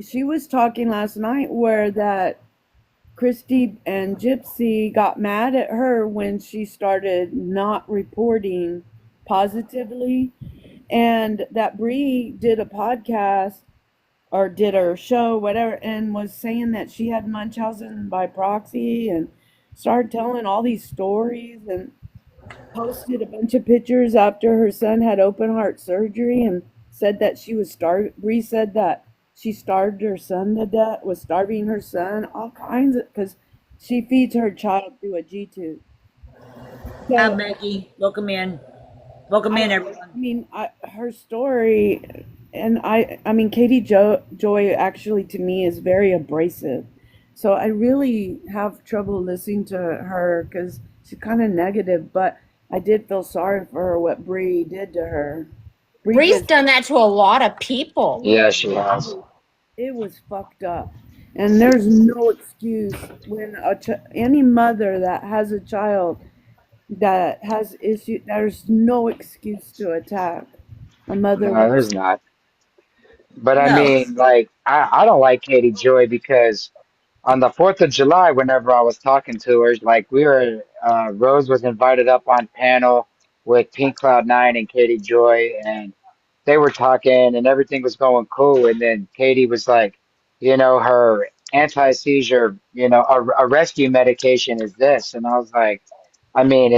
she was talking last night where that Christy and Gypsy got mad at her when she started not reporting positively, and that Bree did a podcast or did her show, whatever, and was saying that she had Munchausen by proxy and started telling all these stories and posted a bunch of pictures after her son had open heart surgery and said that she was starved. Bree said that she starved her son to death, was starving her son, all kinds of, because she feeds her child through a G tube. Hi, So Maggie. Welcome in. Welcome in, everyone. her story, and I mean, Joy actually to me is very abrasive. So I really have trouble listening to her because she's kind of negative, but I did feel sorry for her, what Bree did to her. Bree Bree's just, done that to a lot of people. Yeah, she has. it was fucked up. And there's no excuse when any mother that has a child that has issue, there's no excuse to attack a mother No, with there's not. But I No. mean, like, I don't like Katie Joy because on the 4th of July, whenever I was talking to her, like, Rose was invited up on panel with Pink Cloud Nine and Katie Joy, and they were talking and everything was going cool. And then Katie was like, her anti-seizure, a rescue medication is this. And I was like, I mean,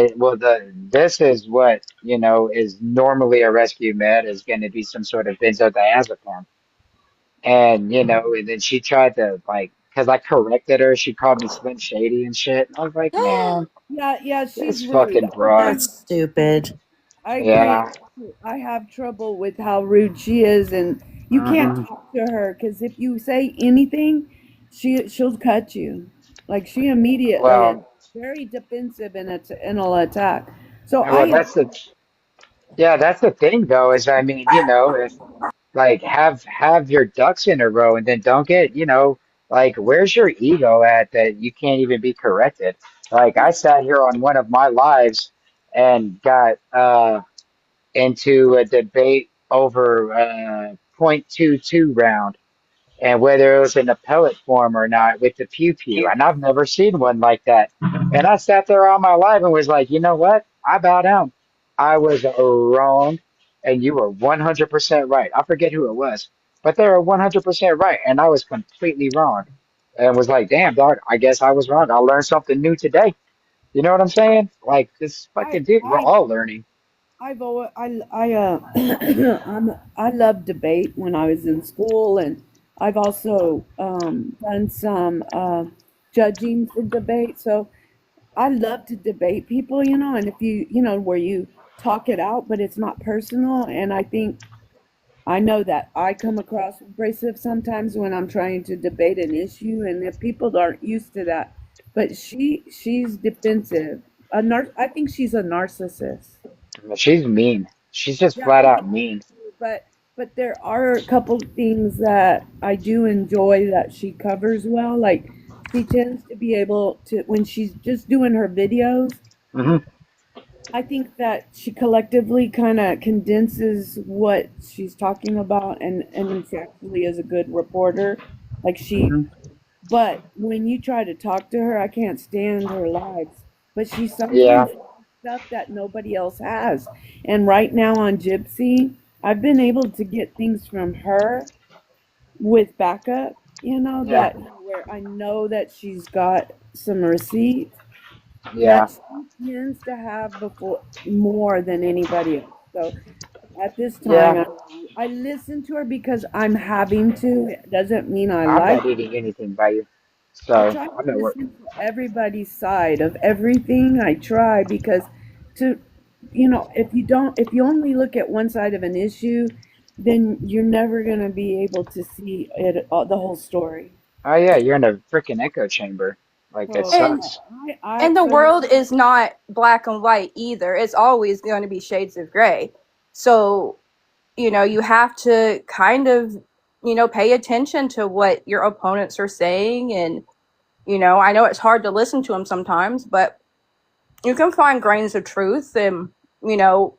this is what, is normally a rescue med is going to be some sort of benzodiazepine. And, and then she tried to like, cause I corrected her, she called me Slim Shady and shit. I was like, man, Yeah, yeah, she's this rude. fucking broad. That's stupid. I agree. Yeah. I have trouble with how rude she is, and you can't Hmm. talk to her because if you say anything, she'll cut you. Like she immediately is Well, very defensive and will attack. So well, I that's the thing though, is I mean, if like have your ducks in a row and then don't get, like where's your ego at that you can't even be corrected? Like I sat here on one of my lives and got into a debate over .22 round. and whether it was in a pellet form or not with the pew pew. And I've never seen one like that. And I sat there all my life and was like, you know what? I bow down. I was wrong, and you were 100% right. I forget who it was, but they were 100% right, and I was completely wrong. And was like, damn, dog, I guess I was wrong. I learned something new today. You know what I'm saying? Like, this I fucking dude, we're I all learning. I've always I loved debate when I was in school, and I've also done some judging for debate. So I love to debate people, and if where you talk it out, but it's not personal. And I know that I come across abrasive sometimes when I'm trying to debate an issue, and if people aren't used to that, but she's defensive. I think she's a narcissist. She's mean. She's just Yeah, flat I do out mean. too, but there are a couple of things that I do enjoy that she covers well. Like she tends to be able to when she's just doing her videos. Hmm. I think that she collectively kind of condenses what she's talking about, and she actually is a good reporter. Like Hmm. but when you try to talk to her, I can't stand her lives. But she Yeah, sometimes has stuff that nobody else has. And right now on Gypsy, I've been able to get things from her with backup, yeah, that where I know that she's got some receipts yeah, that she tends to have before more than anybody else. So at this time, yeah. I listen to her because I'm having to. It doesn't mean I I'm like. not eating anything by you, I so try to I'm at work. listen to everybody's side of everything. I try because to, if you only look at one side of an issue, then you're never going to be able to see the whole story. Oh yeah, you're in a freaking echo chamber. Like it So And sucks. I and the for world is not black and white either. It's always going to be shades of gray. So, you have to kind of, pay attention to what your opponents are saying. And, I know it's hard to listen to them sometimes, but you can find grains of truth and, you know,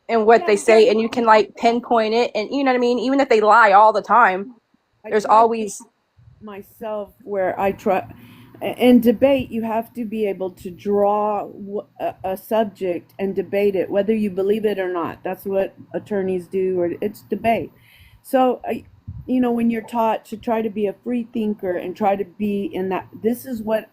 in what yeah, they say, and you can like pinpoint it. And you know what I mean? Even if they lie all the time, I there's try always, myself where I try in debate you have to be able to draw a subject and debate it whether you believe it or not. That's what attorneys do, or it's debate. So when you're taught to try to be a free thinker and try to be in that, this is what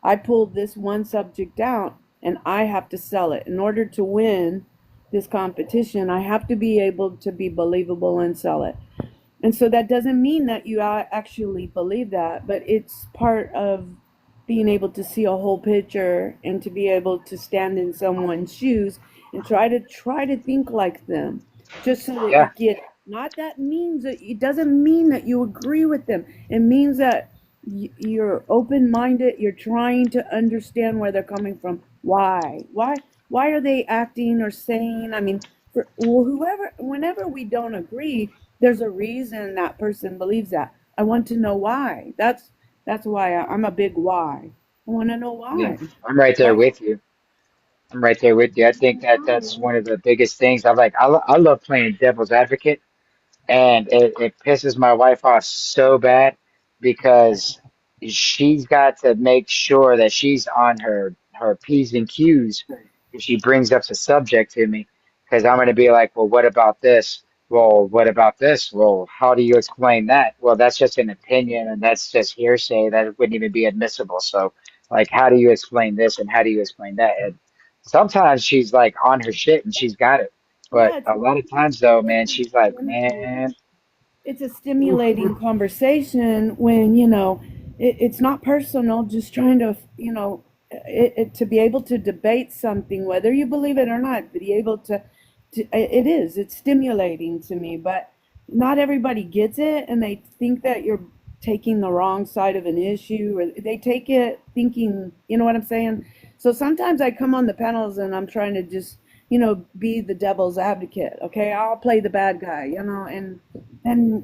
I pulled this one subject out and I have to sell it in order to win this competition. I have to be able to be believable and sell it. And so that doesn't mean that you actually believe that, but it's part of being able to see a whole picture and to be able to stand in someone's shoes and try to think like them, just so that you Yeah, get it. Not that means that it doesn't mean that you agree with them. It means that you're open-minded. You're trying to understand where they're coming from. Why are they acting or saying? I mean, whenever we don't agree, there's a reason that person believes that. I want to know why. That's why I'm a big why. I want to know yeah. why. I'm right there Why? with you. I'm right there with you. I think that that's one of the biggest things. I love playing devil's advocate. And it pisses my wife off so bad because she's got to make sure that she's on her P's and Q's if she brings up the subject to me. Because I'm going to be like, well, what about this? Well, what about this? Well, how do you explain that? Well, that's just an opinion and that's just hearsay. That wouldn't even be admissible. So, like, how do you explain this and how do you explain that? And sometimes she's like on her shit and she's got it. But Yeah, it's a lot of times, though, man, wonderful. she's like, Wonderful. man, It's a oof, stimulating conversation when it's not personal, just trying to to be able to debate something whether you believe it or not, be able it's stimulating to me, but not everybody gets it, and they think that you're taking the wrong side of an issue, or they take it thinking, you know what I'm saying. So sometimes I come on the panels and I'm trying to just be the devil's advocate. Okay, I'll play the bad guy, and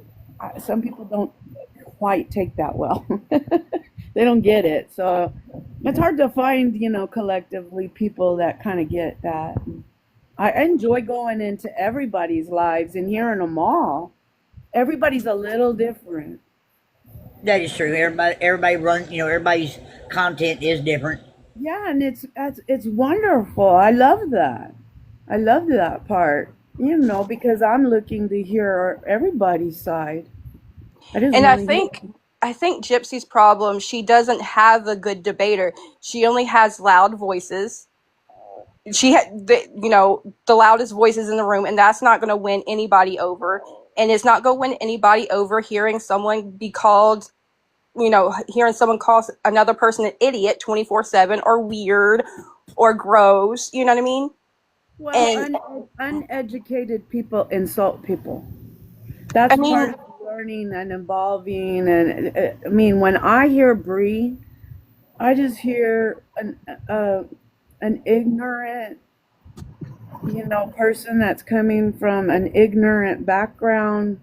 some people don't quite take that well. They don't get it. So it's hard to find, collectively people that kind of get that. I enjoy going into everybody's lives and hearing them all. everybody's a little different. That is true. Everybody run. Everybody's content is different. Yeah, and it's wonderful. I love that. I love that part. Because I'm looking to hear everybody's side. I just And I want to hear. think Gypsy's problem, she doesn't have a good debater. She only has loud voices. She had the loudest voices in the room, and that's not going to win anybody over. And it's not going to win anybody over hearing someone be called, hearing someone call another person an idiot 24/7 or weird or gross. You know what I mean? Well, And uneducated people insult people. I That's mean, part of learning and evolving. And I mean, when I hear Bree, I just hear an ignorant, person that's coming from an ignorant background.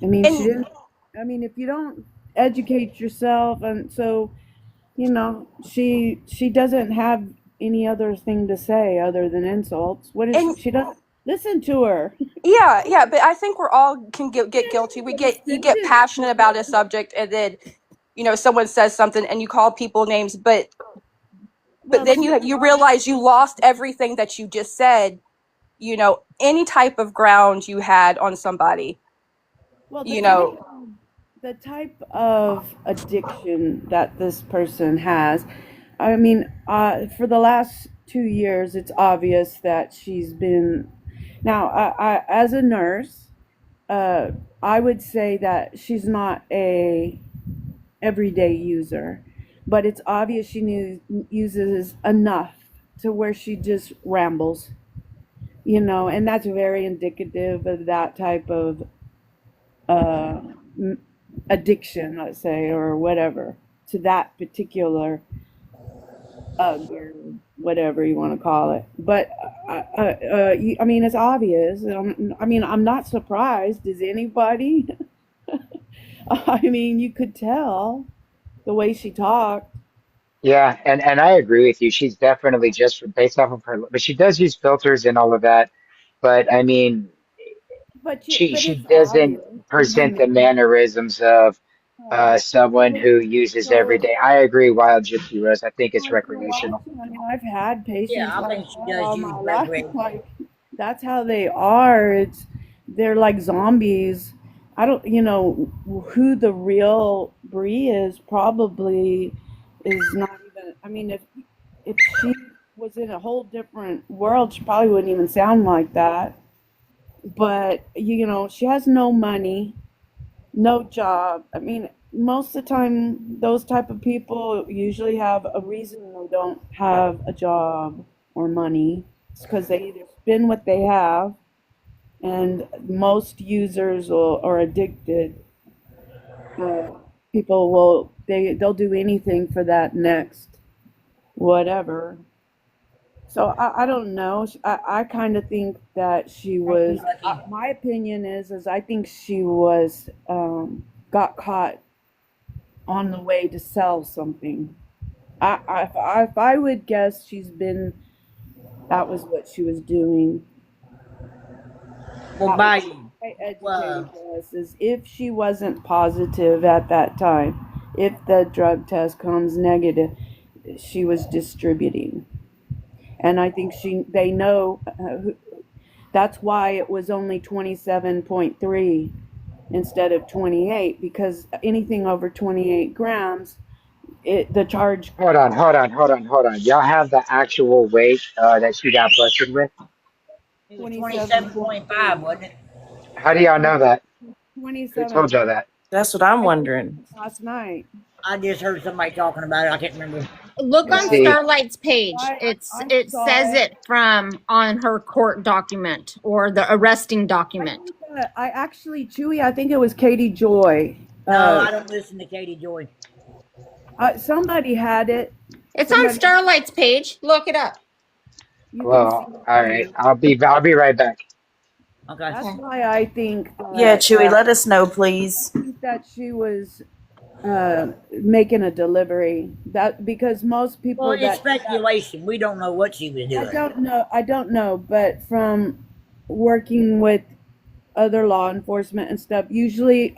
I mean, she and didn't. I mean, if you don't educate yourself, and so she doesn't have any other thing to say other than insults. What is and she doesn't listen to her. yeah, but I think we're all can get guilty. You get passionate about a subject, and then someone says something and you call people names, but Well, then you realize you lost everything that you just said. Any type of ground you had on somebody. well, You know, the type of addiction that this person has. I mean, for the last 2 years, it's obvious that she's been. Now, as a nurse, I would say that she's not a everyday user, but it's obvious she uses enough to where she just rambles, and that's very indicative of that type of uh, addiction, let's say, or whatever, to that particular or whatever you want to call it. But I mean, it's obvious. I mean, I'm not surprised. Is anybody? I mean, you could tell the way she talked. Yeah, and I agree with you. She's definitely just based off of her, but she does use filters and all of that. But I mean, But she it's doesn't obvious. I present the mean, mannerisms of someone so, who uses every so day. I agree, Wild Gypsy Rose. I think it's so if you're recreational. watching, I mean, I've had Yeah, patients I like think she that does all use my life. recreation. Like, that's how they are. They're like zombies. I don't, who the real Brie is probably is not even. I mean, if she was in a whole different world, she probably wouldn't even sound like that. But she has no money, no job. I mean, most of the time, those type of people usually have a reason they don't have a job or money. It's because they either spend what they have, and most users are addicted. Uh, People they'll do anything for that next whatever. So I don't know. I kind of think that she Ain't you was. lucky? My opinion is I think she was got caught on the way to sell something. If I would guess, that was what she was doing. Well, That was by my educated well, guess is if she wasn't positive at that time, if the drug test comes negative, she was distributing. And I think they know that's why it was only 27.3 instead of 28, because anything over 28 grams, the charge Hold on. Y'all have the actual weight that she got busted with? it was 27.5, 27.3. wasn't it? How do y'all know that? Who told y'all 27.3. that? That's what I'm I just wondering. last night. I just heard somebody talking about it. I can't remember. Look And on Yeah, see, Starlight's page. I It saw says it. it from on her court document or the arresting I document. think that I actually, Chewy, I think it was Katie Joy. No, I don't listen to Katie Joy. Somebody had it. It's on Somebody, Starlight's page. Look it up. you can see well, it all right. there. I'll be right back. Okay. That's Okay. why I think Yeah, that Chewy, let us know, please. she was making a delivery. That because most Well, people it's that speculation. We don't know what she was I doing. don't know, but from working with other law enforcement and stuff. Usually,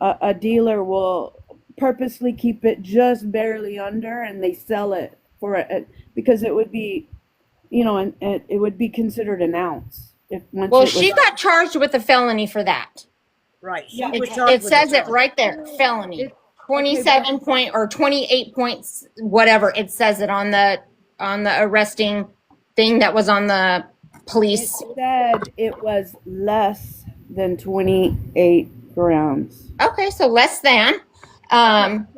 a dealer will purposely keep it just barely under, and they sell it for it because it would be, and it would be considered an ounce if once Well, it was. she got charged with a felony for that. Right. She Yeah, was It, charged it with a says it felony. right there, felony. It, okay, 27 point or 28 points, whatever. It says it on the arresting thing that was on the it police. said it was less than 28 grams. Okay, so less than.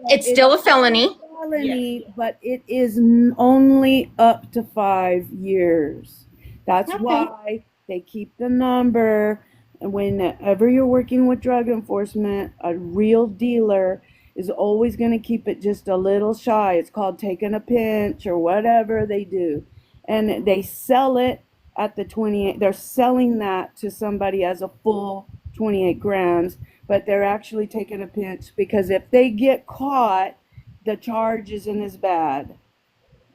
It's still a felony. Felony, but it is only up to 5 years. That's Okay. why they keep the number. And whenever you're working with drug enforcement, a real dealer is always going to keep it just a little shy. It's called taking a pinch or whatever they do. And they sell it at the 28. They're selling that to somebody as a full 28 grams, but they're actually taking a pinch because if they get caught, the charge isn't as bad.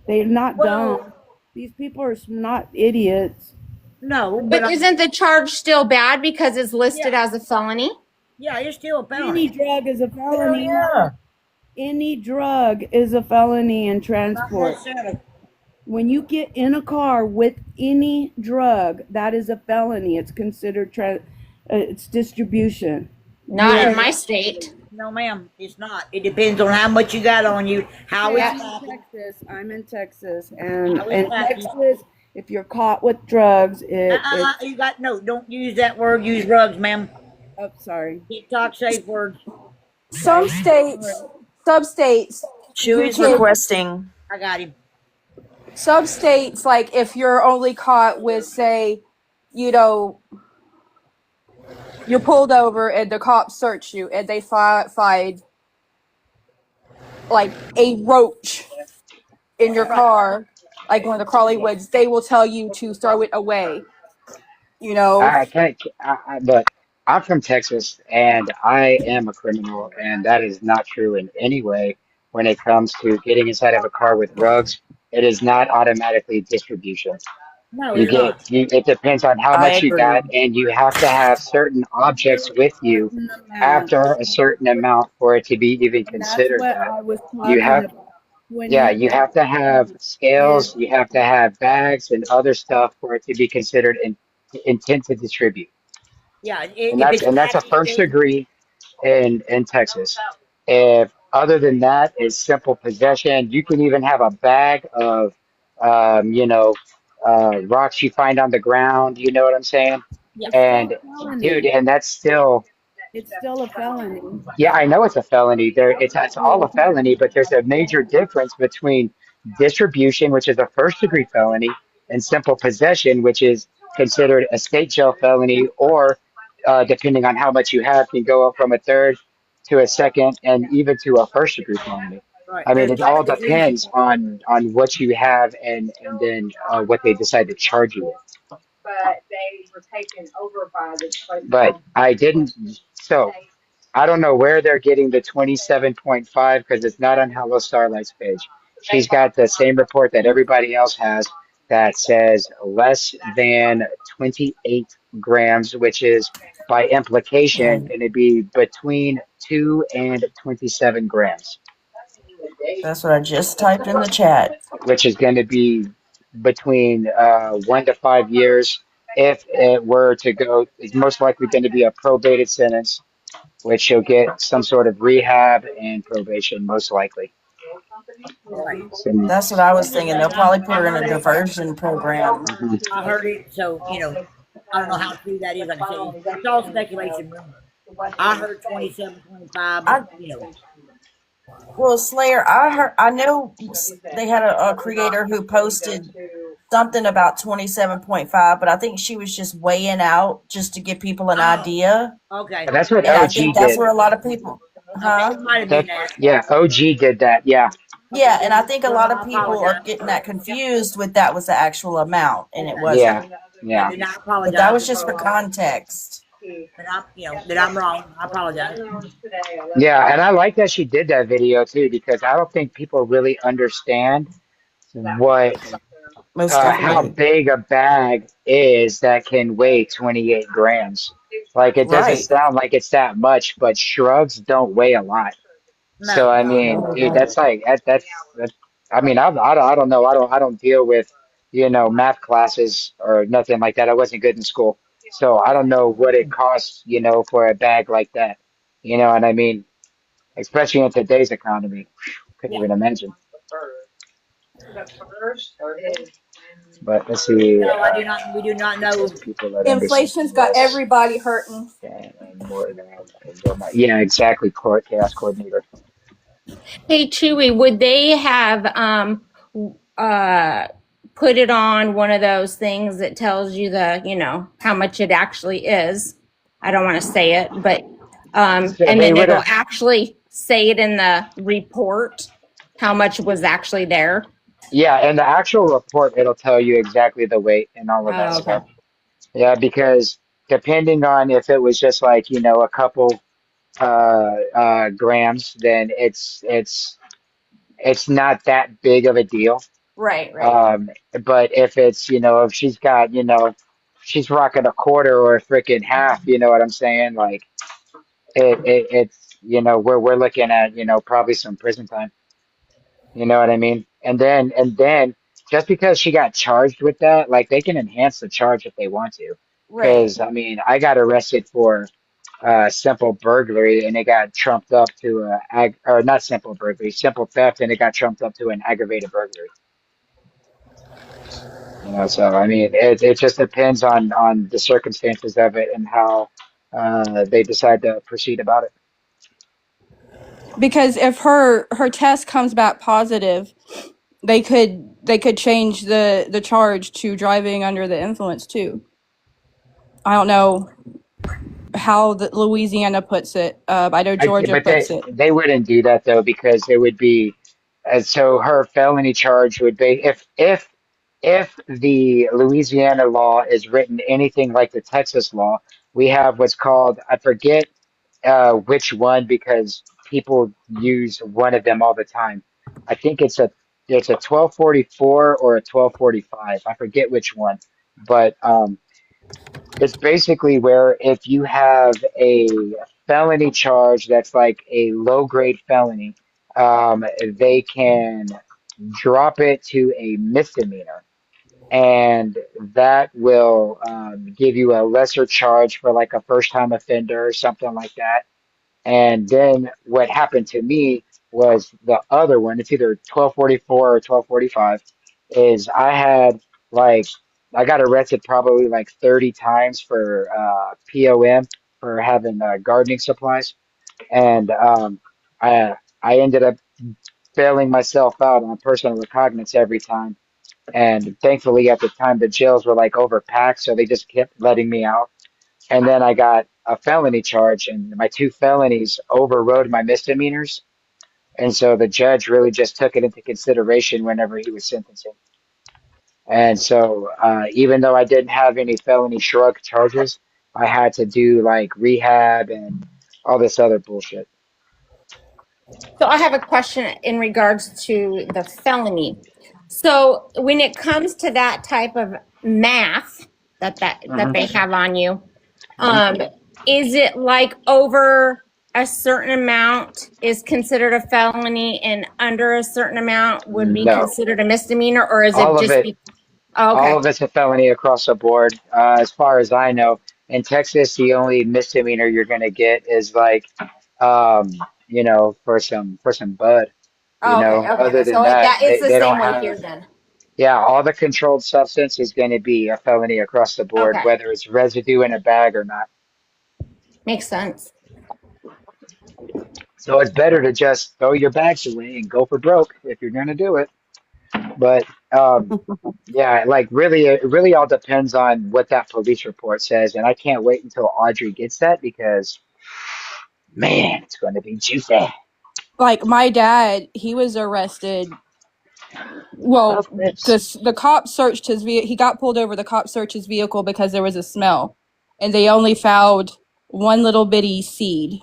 They're not dumb. These people are not idiots. No, But isn't the charge still bad because it's listed as a felony? yeah, it's still a Any felony. drug is a felony. Yeah. Any drug is a felony in Not transport. necessarily. When you get in a car with any drug, that is a felony. It's considered it's distribution. Not in my state. No, ma'am, it's not. It depends on how much you got on you, how I'm it's in packaged. Texas. I'm in Texas, and How in it's packaged. Texas, if you're caught with drugs, You got no. Don't use that word. Use drugs, ma'am. oh, sorry. TikTok safe words. Some states, Chewy's can- requesting. I got him. some states, like if you're only caught with, say, you're pulled over and the cops search you and they find like a roach in your car, like one of the crawly woods, they will tell you to throw it away. I can't, but I'm from Texas and I am a criminal, and that is not true in any way when it comes to getting inside of a car with drugs. It is not automatically distribution. No, You it's not. get, you, it depends on how I much you agree. got, and you have to have certain objects with you after a certain amount for it to be even And that's considered what that. I was You talking have, about. When yeah, you you have to have scales, you have to have bags and other stuff for it to be considered intent to distribute. Yeah, And if it's that's a first packaged, degree in Texas. If other than that is simple possession, you can even have a bag of, um, you know, rocks you find on the ground. You know what I'm saying? yeah. it's still And a dude, felony. and that's still, It's still a felony. yeah, I know it's a felony. It's all a felony, but there's a major difference between distribution, which is a first degree felony, and simple possession, which is considered a state jail felony, or depending on how much you have, can go up from a third to a second and even to a first degree felony. Right. I mean, There's it all different degrees. depends on what you have and then what they decide to charge you with. But I didn't. So I don't know where they're getting the 27.5 because it's not on Hello Starlight's page. She's got the same report that everybody else has that says less than 28 grams, which is by implication going to be between 2 and 27 grams, That's what I just typed in the chat. which is going to be between 1 to 5 years. If it were to go, it's most likely going to be a probated sentence, which you'll get some sort of rehab and probation, most likely. Right. So, That's what I was thinking. They'll probably put I her in heard a it. diversion program. mhm. I heard it. So I don't know how true that is. Like I said, it's all speculation. I heard 27, 25, I but Well, Slayer, I know they had a creator who posted something about 27.5, but I think she was just weighing out just to give people an idea. okay. That's what And I OG think that's did. where a lot of people, Okay, it might have been that. Yeah, OG did that. Yeah, Yeah, and I think a lot of I people are apologize. getting that confused with that was the actual amount, and it Okay. wasn't. yeah. Then I But apologize. that was just for context. That I'm wrong. I apologize. Yeah, and I like that she did that video too because I don't think people really understand what Most how definitely. big a bag is that can weigh 28 grams. Like it doesn't Right. sound like it's that much, but shrugs don't weigh a lot. So No, I no, mean, no, they Mhm. dude, don't. that's I mean, I don't know. I don't deal with, math classes or nothing like that. I wasn't good in school. So I don't know what it costs, for a bag like that. You know what I mean? Especially in today's economy. Couldn't Yeah. even imagine. But let's see, No, I do not. We do not know. people that understand Inflation's got this. everybody hurting. And more than yeah, exactly. Chaos coordinator. Hey, Chewy, would they have uh put it on one of those things that tells you how much it actually is? I don't want to say it, but So and they then would it'll have, actually say it in the report how much was actually there. yeah, in the actual report, it'll tell you exactly the weight and all of that Oh, okay. stuff. Yeah, because depending on if it was just like, a couple grams, then it's not that big of a deal. Right, right. Um, but if it's, if she's got, she's rocking a quarter or a freaking half, you know what I'm saying? Like it's, we're looking at, probably some prison time. You know what I mean? And then just because she got charged with that, like they can enhance the charge if they want to. Right. Because I mean, I got arrested for simple burglary, and it got trumped up to or not simple burglary, simple theft, and it got trumped up to an aggravated burglary. So I mean, it just depends on the circumstances of it and how they decide to proceed about it. Because if her test comes back positive, they could change the charge to driving under the influence too. I don't know how the Louisiana puts it. I know Georgia But puts it. they wouldn't do that though because it would be so her felony charge would be if the Louisiana law is written anything like the Texas law, we have what's called, I forget which one because people use one of them all the time. I think it's a 1244 or a 1245. I forget which one, but it's basically where if you have a felony charge that's like a low grade felony, they can drop it to a misdemeanor. And that will give you a lesser charge for like a first time offender or something like that. And then what happened to me was the other one. It's either 1244 or 1245. Is like I got arrested probably like 30 times for POM for having gardening supplies, and I ended up bailing myself out on personal recognizance every time. And thankfully, at the time, the jails were like overpacked, so they just kept letting me out. And then I got a felony charge, and my two felonies overrode my misdemeanors. And so the judge really just took it into consideration whenever he was sentencing. And so even though I didn't have any felony shrug charges, I had to do like rehab and all this other bullshit. So I have a question in regards to the felony. So when it comes to that type of math that Hmm. they have on you, Hmm. um, is it like over a certain amount is considered a felony and under a certain amount would be No, considered a misdemeanor, or is it all of just it, be? Oh, all okay. of it's a felony across the board. As far as I know, in Texas, the only misdemeanor you're gonna get is like, um, for some bud. Oh, okay. Okay. Other than So that, that it's the they don't same way here have. then. Yeah, all the controlled substance is going to be a felony across the board, Okay. whether it's residue in a bag or not. Makes sense. So it's better to just throw your bags away and go for broke if you're going to do it. But yeah, like really, it really all depends on what that police report says. And I can't wait until Audrey gets that because, man, it's going to be juicy. Like my dad, he was arrested. Well, Of this. the cop searched his vehicle. He got pulled over. The cop searched his vehicle because there was a smell, and they only found one little bitty seed,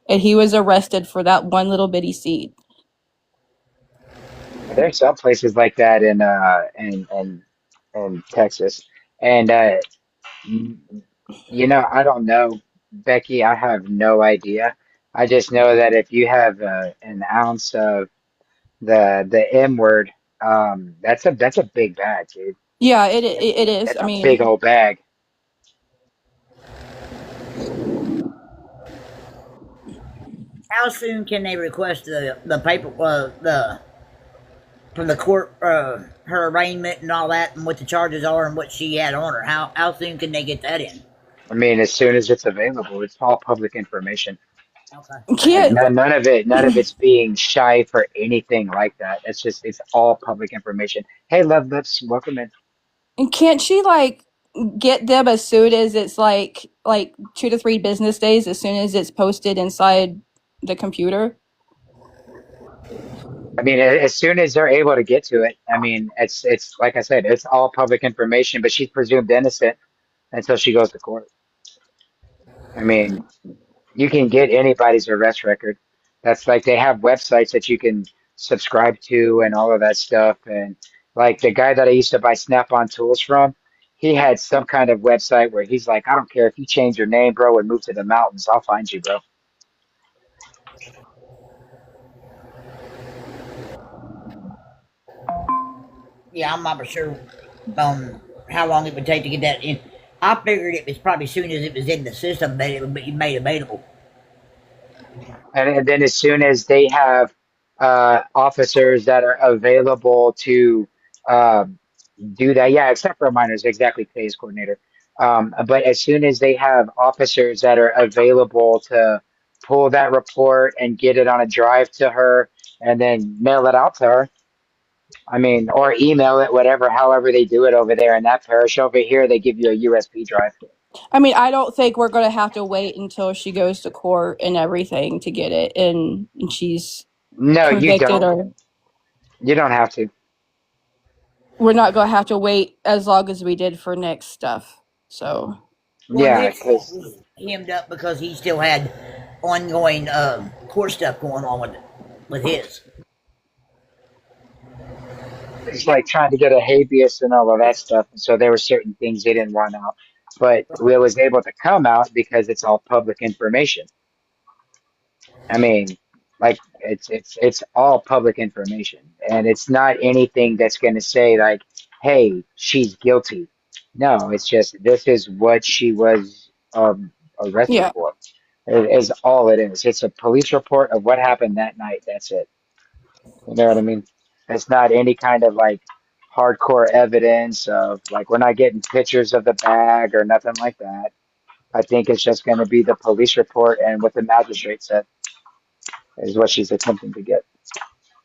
and he was arrested for that one little bitty seed. there's some places like that in Texas, and I don't know, Becky. I have no idea. I just know that if you have an ounce of the M word, that's a big bag, dude. Yeah, it is. That's I a big mean, old bag. How soon can they request the paper the from the court her arraignment and all that and what the charges are and what she had on her? How soon can they get that in? I mean, as soon as it's available, it's all public information. Okay. Like can't none of it's being shy for anything like that. It's all public information. Hey, love lips, welcome in. can't she like get them as soon as it's like 2 to 3 business days as soon as it's posted inside the computer? I mean, as soon as they're able to get to it, I mean, it's like I said, it's all public information. But she's presumed innocent until she goes to court. I mean, you can get anybody's arrest record. That's like they have websites that you can subscribe to and all of that stuff. And like the guy that I used to buy Snap-on tools from, he had some kind of website where he's like, I don't care if you change your name, bro, and move to the mountains, I'll find you, bro. Yeah, I'm not sure how long it would take to get that in. I figured it was probably as soon as it was in the system that it would be made available. And then as soon as they have officers that are available to um, do that, yeah, except for minors, exactly, today's coordinator. But as soon as they have officers that are available to pull that report and get it on a drive to her and then mail it out to her, I mean, or email it, whatever, however they do it over there in that parish. Over here, they give you a USB drive. I mean, I don't think we're going to have to wait until she goes to court and everything to get it and she's No, you convicted, don't. or You don't have to. we're not going to have to wait as long as we did for Nick's stuff. So, Well, Yeah, Nick because was hemmed up because he still had ongoing court stuff going on with his. it's like trying to get a habeas and all of that stuff. And so there were certain things they didn't want out, but it was able to come out because it's all public information. I mean, like it's all public information, and it's not anything that's going to say like, "Hey, she's guilty." No, it's just this is what she was arrested yeah. for. It is all it is. It's a police report of what happened that night. That's it. You know what I mean? It's not any kind of like hardcore evidence of like we're not getting pictures of the bag or nothing like that. I think it's just going to be the police report and what the magistrate said is what she's attempting to get,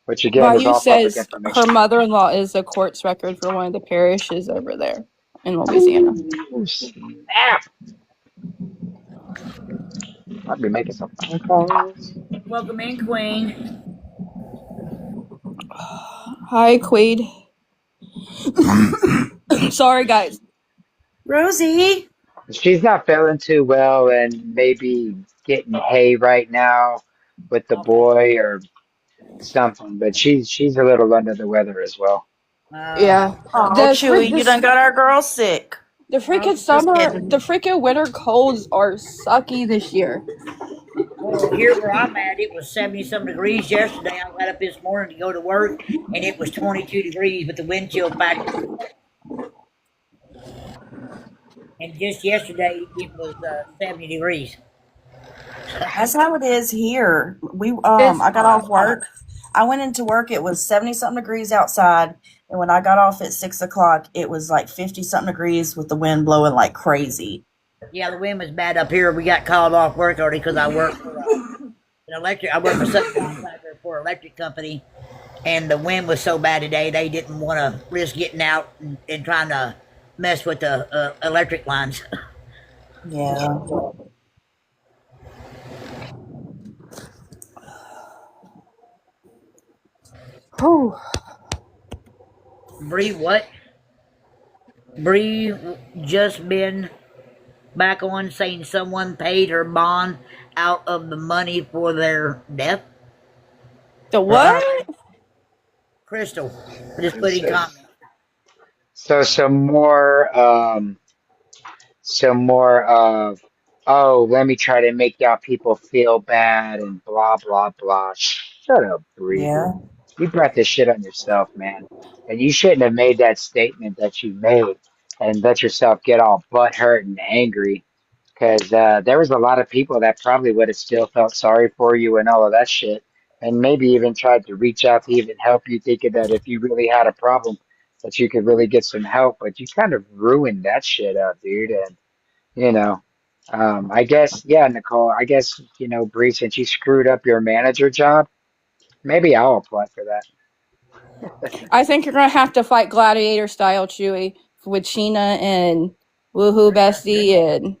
which again is Bayou all public says her information. mother-in-law is a court's record for one of the parishes over there in Louisiana. Ooh, snap! I'll be making some phone calls. Welcome in, Queen. Hi, Quaid. Sorry, guys. Rosie. She's not feeling too well and maybe getting hay right now with the Okay. boy or something, but she's a little under the weather as well. Yeah. Oh, The Chewy, you done this got our girl sick. the freaking Just summer, kidding. the freaking winter colds are sucky this year. Well, here where I'm at, it was 70 some degrees yesterday. I got up this morning to go to work, and it was 22 degrees, but the wind chill factor. And just yesterday, it was 70 degrees. That's how it is here. It's I got hot. off work. I went into work. It was 70 something degrees outside, and when I got off at 6 o'clock, it was like 50 something degrees with the wind blowing like crazy. Yeah, the wind was bad up here. We got called off work already because I work for an electric. I work for subcontractor for an electric company, and the wind was so bad today they didn't want to risk getting out and trying to mess with the electric lines. Yeah. Whew. Bree, what? Bree just been back on saying someone paid her bond out of the money for their death. The Uh-uh. what? Crystal. I just put in So, comment. so some more of, oh, let me try to make y'all people feel bad and blah blah blah. Shut up, Bree. Yeah. You brought this shit on yourself, man. And you shouldn't have made that statement that you made and let yourself get all butthurt and angry. Because there was a lot of people that probably would have still felt sorry for you and all of that shit. And maybe even tried to reach out to even help you, thinking that if you really had a problem, that you could really get some help. But you kind of ruined that shit up, dude. And, you know, I guess, yeah, Nicole, I guess, Bree, since you screwed up your manager job, maybe I'll apply for that. I think you're gonna have to fight gladiator style, Chewy, with Sheena and Woohoo Bestie and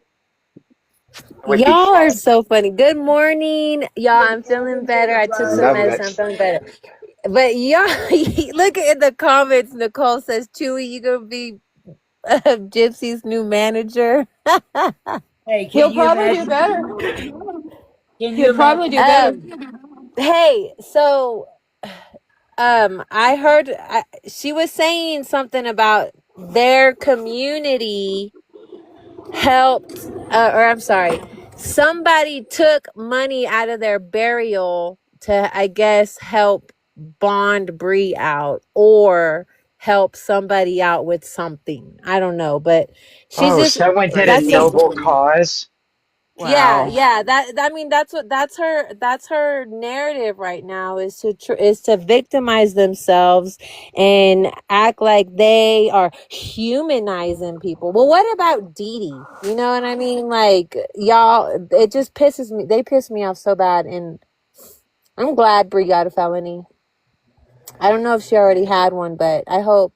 With each Y'all are so funny. Good morning. Y'all, I'm feeling better. I took some love medicine. I'm that. feeling better. But y'all, look at the comments. Nicole says, Chewy, you going to be Gypsy's new manager. Hey, can he'll you probably do imagine? better. Can you He'll probably do imagine? better. Hey, so I heard she was saying something about their community helped, or I'm sorry, somebody took money out of their burial to, I guess, help bond Bree out or help somebody out with something. I don't know, but she's Oh, just, someone did a that's just, noble cause. yeah, Wow. yeah. I mean, that's her narrative right now is is to victimize themselves and act like they are humanizing people. Well, what about Dee Dee? You know what I mean? Like, y'all, it just pisses me. They piss me off so bad, and I'm glad Brie got a felony. I don't know if she already had one, but I hope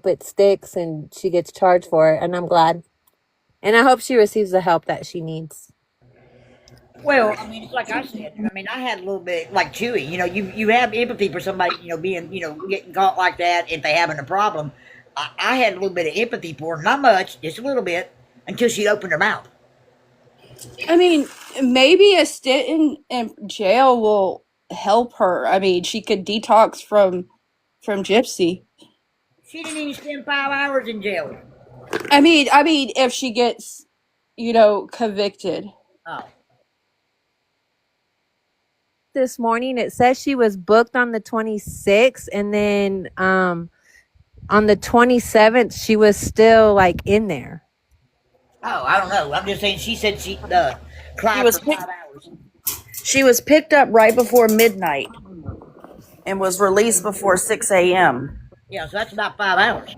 it sticks and she gets charged for it, and I'm glad. And I hope she receives the help that she needs. Well, I mean, it's like I said. I mean, I had a little bit like Chewy. You have empathy for somebody. Being getting caught like that if they having a problem. I had a little bit of empathy for her, not much, just a little bit, until she opened her mouth. I mean, maybe a stint in jail will help her. I mean, she could detox from Gypsy. She didn't even spend 5 hours in jail. I mean, if she gets, convicted. Oh, This morning it says she was booked on the 26th, and then on the 27th she was still like in there. oh, I don't know. I'm just saying. She said she She cried was for picked 5 hours. she was picked up right before midnight and was released before 6 a.m. Yeah, so that's about 5 hours.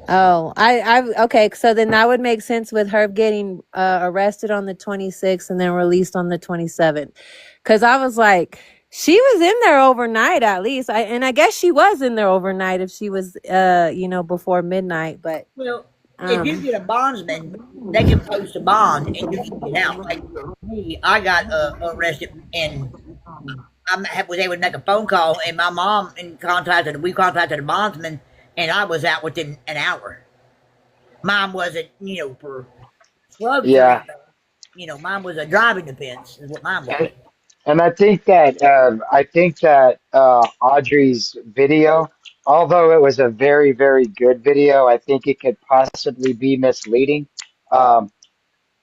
Oh, I okay, so then that would make sense with her getting arrested on the 26th and then released on the 27th. Cuz I was like, she was in there overnight at least. I guess she was in there overnight if she was before midnight, but Well, if you um get a bondsman, they can post a bond and you can get out. Like me, I got arrested and was able to make a phone call, and my mom we contacted a bondsman, and I was out within an hour. Mine wasn't, for slugs or Yeah. anything. Mine was a driving offense, is what mine was. And, and I think that Audrey's video, although it was a very, very good video, I think it could possibly be misleading. Um,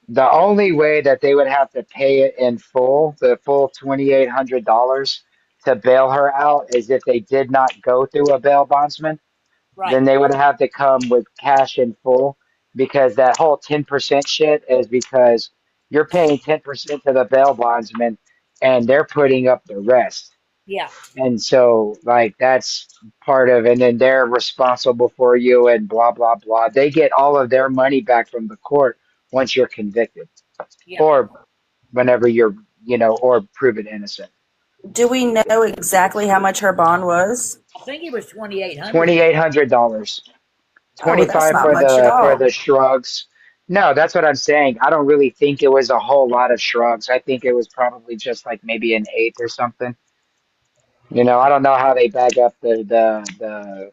the only way that they would have to pay it in full, the full $2,800 to bail her out, is if they did not go through a bail bondsman. Right. Then they would have to come with cash in full, because that whole 10% shit is because you're paying 10% to the bail bondsman and they're putting up the rest. Yeah. And so, like, that's part of, and then they're responsible for you and blah, blah, blah. They get all of their money back from the court once you're convicted Yeah. or whenever you're, or proven innocent. Do we know exactly how much her bond was? I think it was 2,800. $2,800. Oh, that's 25 not for much at the all. shrugs. No, that's what I'm saying. I don't really think it was a whole lot of shrugs. I think it was probably just like maybe an eighth or something. I don't know how they bag up the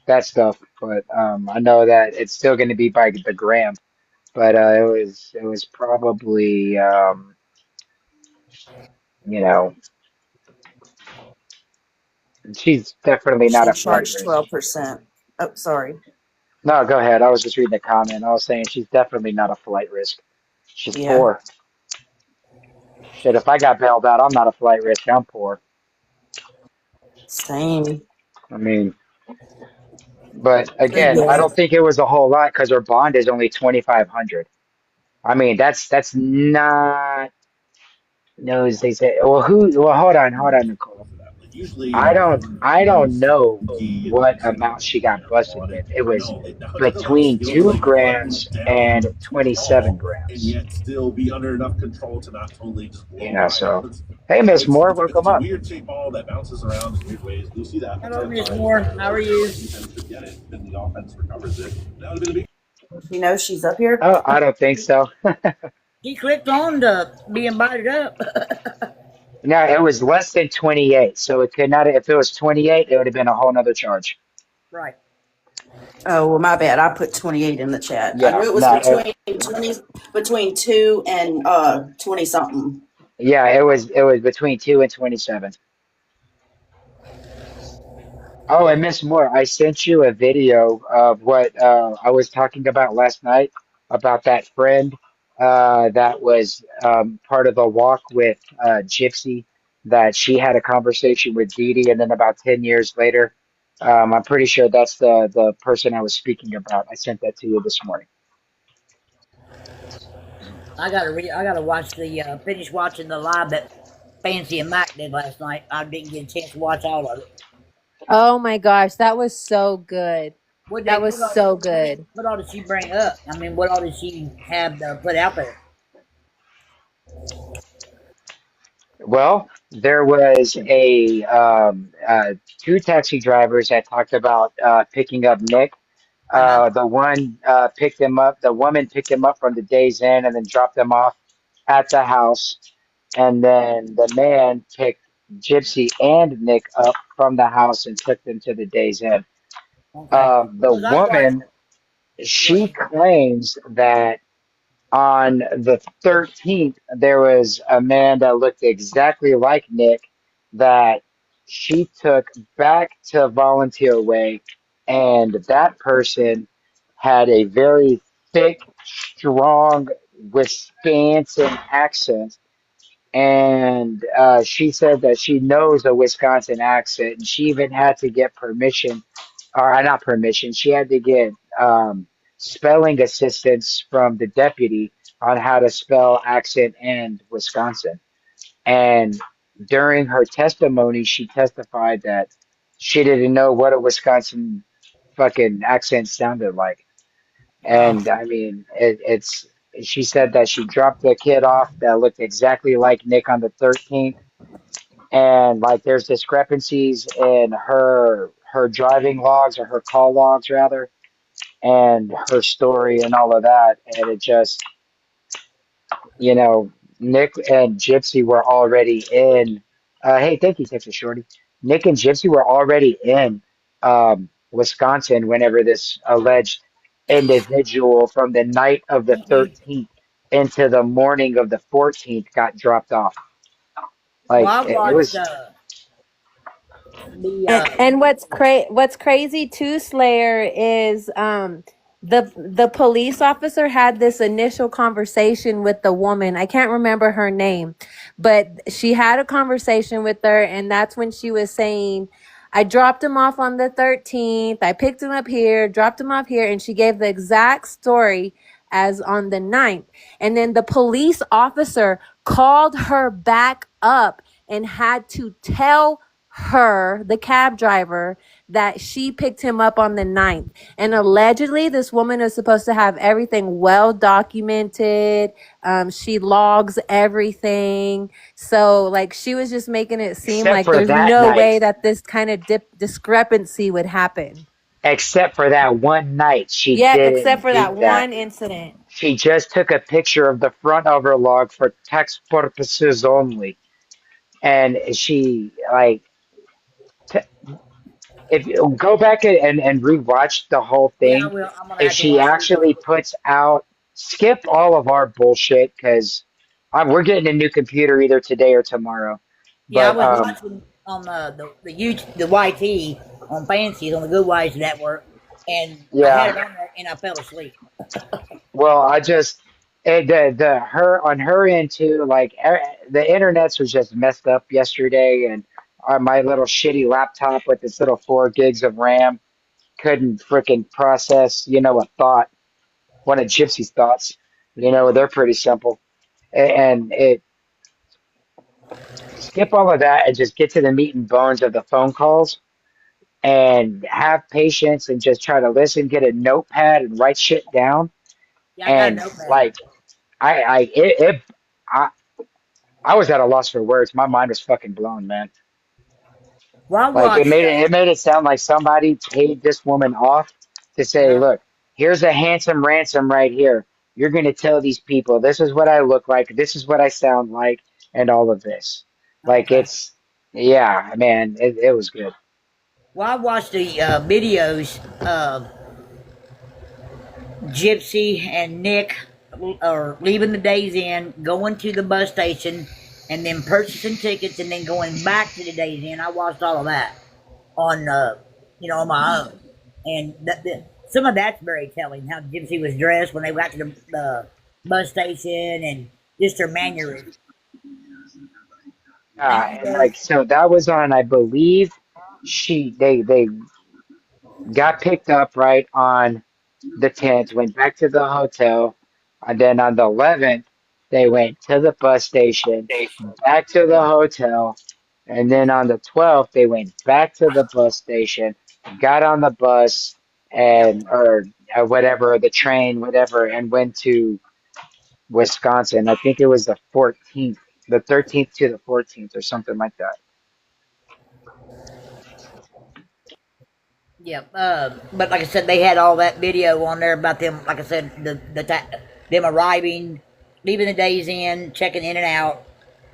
that stuff, but I know that it's still going to be by the gram. But it was probably you know She's definitely not She a flight charged risk. 12%. Oh, sorry. No, go ahead. I was just reading the comment. I was saying she's definitely not a flight risk. She's Yeah, poor. Shit, if I got bailed out, I'm not a flight risk. I'm poor. same. I mean, but But again, I yeah, don't think it was a whole lot because her bond is only 2,500. I mean, that's not no. As they say, well, who? Well, hold on, Nicole. I don't know what amount she got busted with. It was between 2 grams and 27 grams. So hey, Miss Moore, welcome up. Hello, Miss Moore. How are you? you know she's up here. Oh, I don't think so. She clicked on to be invited up. No, it was less than 28, so it could not. If it was 28, it would have been a whole nother charge. Right. Oh, well, my bad. I put 28 in the chat. I knew Yeah, it was no, between 2 and 20 something. yeah, it was between 2 and 27. Oh, and Miss Moore, I sent you a video of what I was talking about last night about that friend that was part of the walk with Gypsy, that she had a conversation with Dee Dee, and then about 10 years later, I'm pretty sure that's the person I was speaking about. I sent that to you this morning. I gotta watch the finish watching the live that Fancy and Mac did last night. I didn't get a chance to watch all of it. Oh my gosh, that was so good. What That they was so good. what all did she bring up? I mean, what all did she have to put out there? Well, there was two taxi drivers that talked about picking up Nick. Uh huh. The one picked him up. The woman picked him up from the day's end and then dropped him off at the house. And then the man picked Gypsy and Nick up from the house and took them to the day's end. Okay. The Cause I watched. woman, she claims that on the 13th, there was a man that looked exactly like Nick that she took back to Volunteer Way, and that person had a very thick, strong Wisconsin accent. And she said that she knows a Wisconsin accent, and she even had to get permission, or not permission, she had to get spelling assistance from the deputy on how to spell accent and Wisconsin. And during her testimony, she testified that she didn't know what a Wisconsin fucking accent sounded like. Wow. And I mean, it's. She said that she dropped the kid off that looked exactly like Nick on the 13th, and like there's discrepancies in her driving logs, or her call logs rather, and her story and all of that. And it just, you know, Nick and Gypsy were already in. Hey, thank you, Texas Shorty. Nick and Gypsy were already in Wisconsin whenever this alleged individual from the night of the 13th into the morning of the 14th got dropped off. Well, Like I it watched was the And what's crazy too, Slayer, is the police officer had this initial conversation with the woman. I can't remember her name, but she had a conversation with her, and that's when she was saying, I dropped him off on the 13th. I picked him up here, dropped him off here, and she gave the exact story as on the 9th. And then the police officer called her back up and had to tell her, the cab driver, that she picked him up on the 9th. And allegedly, this woman is supposed to have everything well documented. She logs everything. So, like, she was just making it seem except like for there's that no way night. that this kind of discrepancy would happen. Except for that one night, she Yep, except didn't for do that that. one incident. She just took a picture of the front of her log for tax purposes only. And she, like, t if you go back and rewatch the whole yeah, I thing, will. I'm gonna if have to she watch it. actually puts out, skip all of our bullshit, because we're getting a new computer either today or tomorrow. Yeah, I But was watching on the the YT on Fancies on the Good Wives Network, and I had Yeah. it on there and I fell asleep. Well, I just the her on her end too. Like the internets was just messed up yesterday, and my little shitty laptop with its little 4 gigs of RAM couldn't freaking process, a thought, one of Gypsy's thoughts. They're pretty simple, and it skip all of that and just get to the meat and bones of the phone calls and have patience and just try to listen, get a notepad and write shit down. Yeah, I got a And notepad. like I I was at a loss for words. My mind was fucking blown, man. Well, I Like it watched. made it sound like somebody paid this woman off to say, Uh, look, here's a handsome ransom right here. You're gonna tell these people this is what I look like, this is what I sound like, and all of this. Like okay. yeah, man, it was good. Well, I watched the videos of Gypsy and Nick are leaving the Days Inn, going to the bus station, and then purchasing tickets, and then going back to the Days Inn. I watched all of that on, on my own, and some of that's very telling. How Gypsy was dressed when they got to the bus station, and just her mannerism. And Yeah, he and goes, like so that was on, I believe they got picked up right on the 10th, went back to the hotel, and then on the 11th, they went to the bus station, back to the hotel, and then on the 12th, they went back to the bus station, got on the bus "Yep, and or whatever, the train, whatever, and went to Wisconsin. I think it was the 14th, the 13th to the 14th, or something like that. yep." But like I said, they had all that video on there about them. Like I said, them arriving, leaving the Days Inn, checking in and out,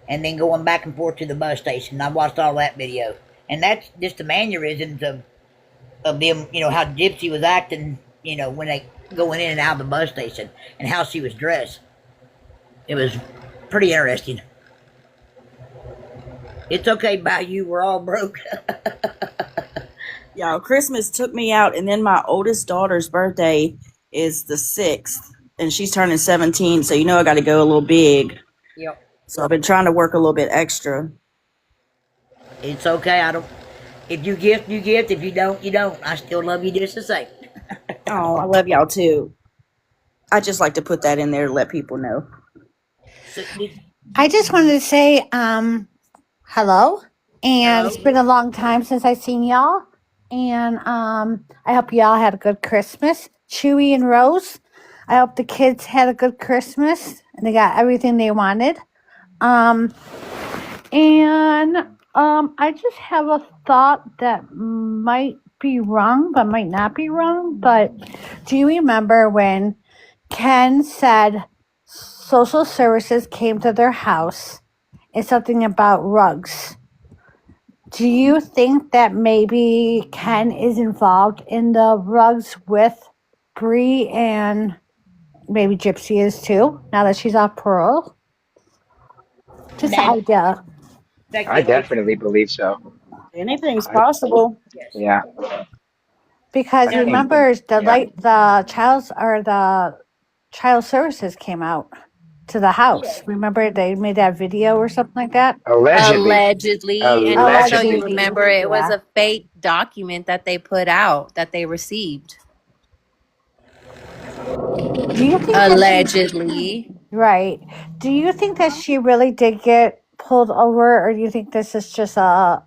and then going back and forth to the bus station. I watched all that video, and that's just the mannerisms of them. How Gypsy was acting. When they going in and out of the bus station, and how she was dressed. It was pretty interesting. It's okay, Bayou. We're all broke. Yeah, Christmas took me out, and then my oldest daughter's birthday is the 6th, and she's turning 17, so I got to go a little big. Yep. So I've been trying to work a little bit extra. It's okay. I don't. If you gift, you gift. If you don't, you don't. I still love you just the same. Oh, I love y'all too. I just like to put that in there to let people know. So, I just wanted to say hello, and it's hello. been a long time since I've seen y'all. And I hope y'all had a good Christmas. Chewy and Rose, I hope the kids had a good Christmas and they got everything they wanted. Um, and I just have a thought that might be wrong, but might not be wrong. But do you remember when Ken said social services came to their house and something about rugs? Do you think that maybe Ken is involved in the rugs with Bree and maybe Gypsy is too, now that she's off parole? Just an That idea. I speculation. definitely believe so. Anything's I possible. Yes. Yeah, Because I Now, think remember yeah. the child services came out to the yeah. house. Remember they made that video or something like that? Allegedly, Allegedly. And also, you allegedly. Allegedly. remember it was Yeah. a fake document that they put out that they received. Do you think that she Allegedly. right? Do you think that she really did get pulled over, or do you think this is just a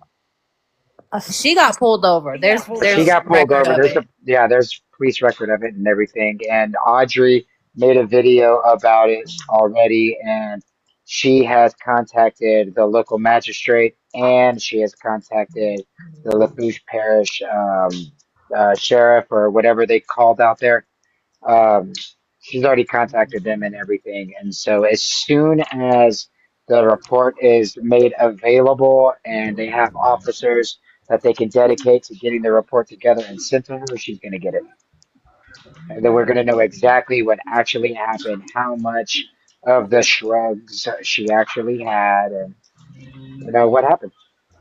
She got pulled over. He got pulled She There's over. got pulled record over. of it. There's police record of it and everything. And Audrey made a video about it already, and she has contacted the local magistrate and she has contacted the Lafourche Parish sheriff or whatever they called out there. Um, she's already contacted them and everything. And so as soon as the report is made available and they have officers that they can dedicate to getting the report together and sent to her, she's going to get it. And then we're going to know exactly what actually happened, how much of the shrugs she actually had, and what happened.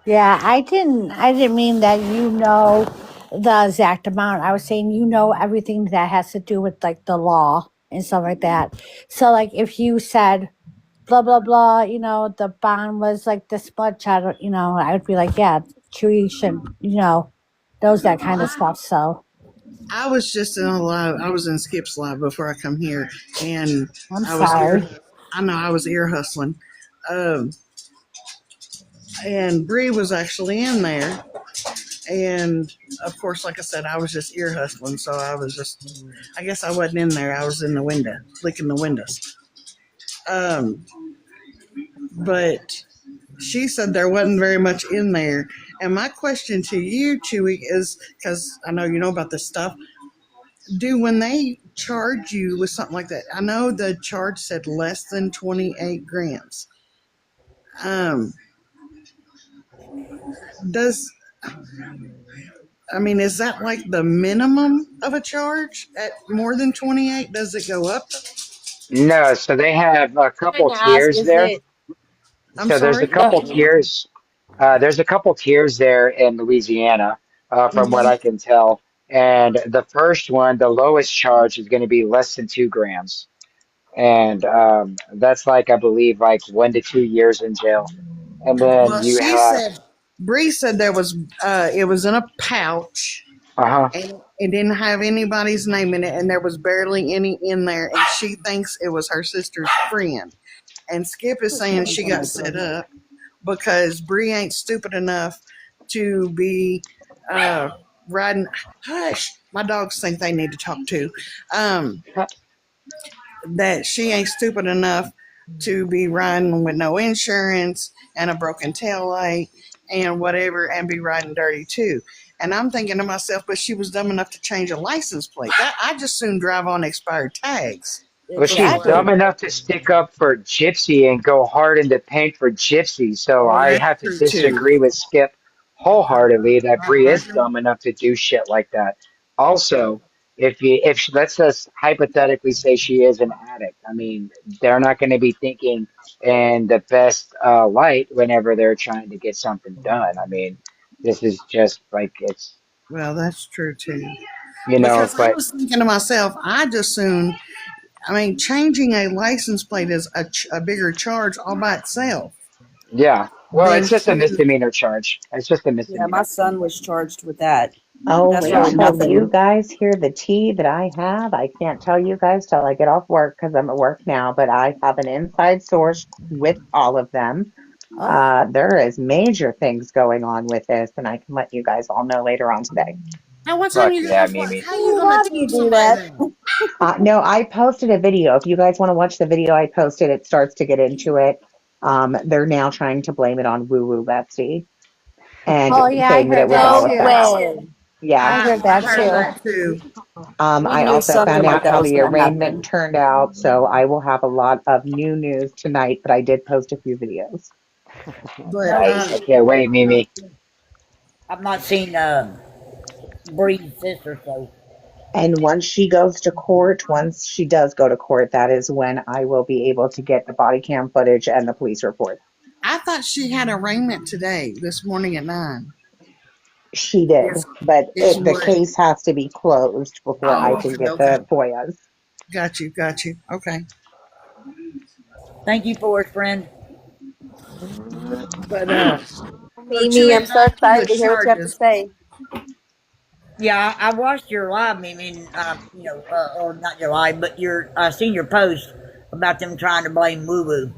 Yeah, I didn't mean that you know the exact amount. I was saying you know everything that has to do with like the law and stuff like that. So like if you said blah blah blah, the bond was like this much, I don't, I would be like, yeah, Chewy should, knows that kind of stuff. So I was just in a live. I was in Skip's live before I come here, and I'm I was ear. sorry. I know I was ear hustling, um, and Bree was actually in there, and of course, like I said, I was just ear hustling, so I was just. I guess I wasn't in there. I was in the window, licking the windows. Um, but she said there wasn't very much in there. And my question to you, Chewy, is because I know you know about this stuff. Do when they charge you with something like that? I know the charge said less than 28 grams. Um, does is that like the minimum of a charge at more than 28? Does it go up? No, so they have a Trying couple to ask, tiers is there. it I'm So there's a sorry. couple tiers. There's a couple tiers there in Louisiana, from what Hmm. I can tell. And the first one, the lowest charge is going to be less than 2 grams, and that's like I believe like 1 to 2 years in jail. And then Well, you she have, said, Bree said it was in a pouch uh-huh. and it didn't have anybody's name in it, and there was barely any in there, and she thinks it was her sister's friend. And Skip is saying she got set up because Bree ain't stupid enough to be uh, riding. Hush, my dogs think they need to talk too. Um, that she ain't stupid enough to be riding with no insurance and a broken tail light and whatever and be riding dirty too. And I'm thinking to myself, but she was dumb enough to change a license plate. I just soon drive on expired tags. Well, she's dumb Exactly. enough to stick up for Gypsy and go hard in the paint for Gypsy. So Well, I that's have to true too. disagree with Skip wholeheartedly that Bree is dumb enough to do shit like that. Also, let's just hypothetically say she is an addict. I mean, they're not going to be thinking in the best light whenever they're trying to get something done. I mean, this is just like Well, that's true too. Because I but was thinking to myself, I just soon, changing a license plate is a bigger charge all by itself yeah. Well, than it's just a to. misdemeanor charge. It's just a Yeah, my misdemeanor. son was charged with that. Oh, That's wait Yeah. really till you nothing. guys hear the tea that I have. I can't tell you guys till I get off work because I'm at work now, but I have an inside source with all of them. Oh, There is major things going on with this, and I can let you guys all know later on today. Now, what time Fuck you get yeah, off work? Mimi. How you Oh, gonna how do you tell do somebody that? that? No, I posted a video. If you guys want to watch the video I posted, it starts to get into it. They're now trying to blame it on Woo Woo Betsy and oh yeah, I saying that it heard was that all No of too. her. way. Yeah. I heard I that heard too. that too. We I knew also something found like out that how was the going to arraignment happen. turned out, so I will have a lot of new news tonight, but I did post a few videos. But Nice. I can't wait, Mimi. I've not seen Bree's sister, so And once she goes to court, once she does go to court, that is when I will be able to get the body cam footage and the police report. I thought she had arraignment today, this morning at 9. She did, Is but is the what? case has to be closed before I Oh, can okay, get okay. the FOIAs. Got you, got you. Okay. thank you for it, friend. But Mimi, I'm Chewy, so back to the excited to hear what you have to charges. say. Yeah, I watched your live, Mimi, or not your live, but I seen your post about them trying to blame Woo Woo.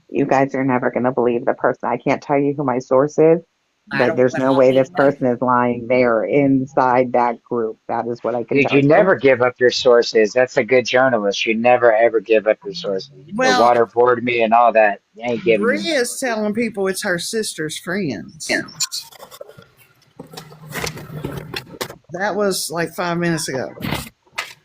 You guys are never going to believe the person. I can't tell you who my source is, I but don't there's plan no on way this being there. person is lying. They are inside that group. That is what I can Dude, tell you you. never give up your sources. That's a good journalist. You never ever give up your sources. The Well, waterboard me and all that. You ain't giving Bree them up. is telling people it's her sister's friends. That was like 5 minutes ago.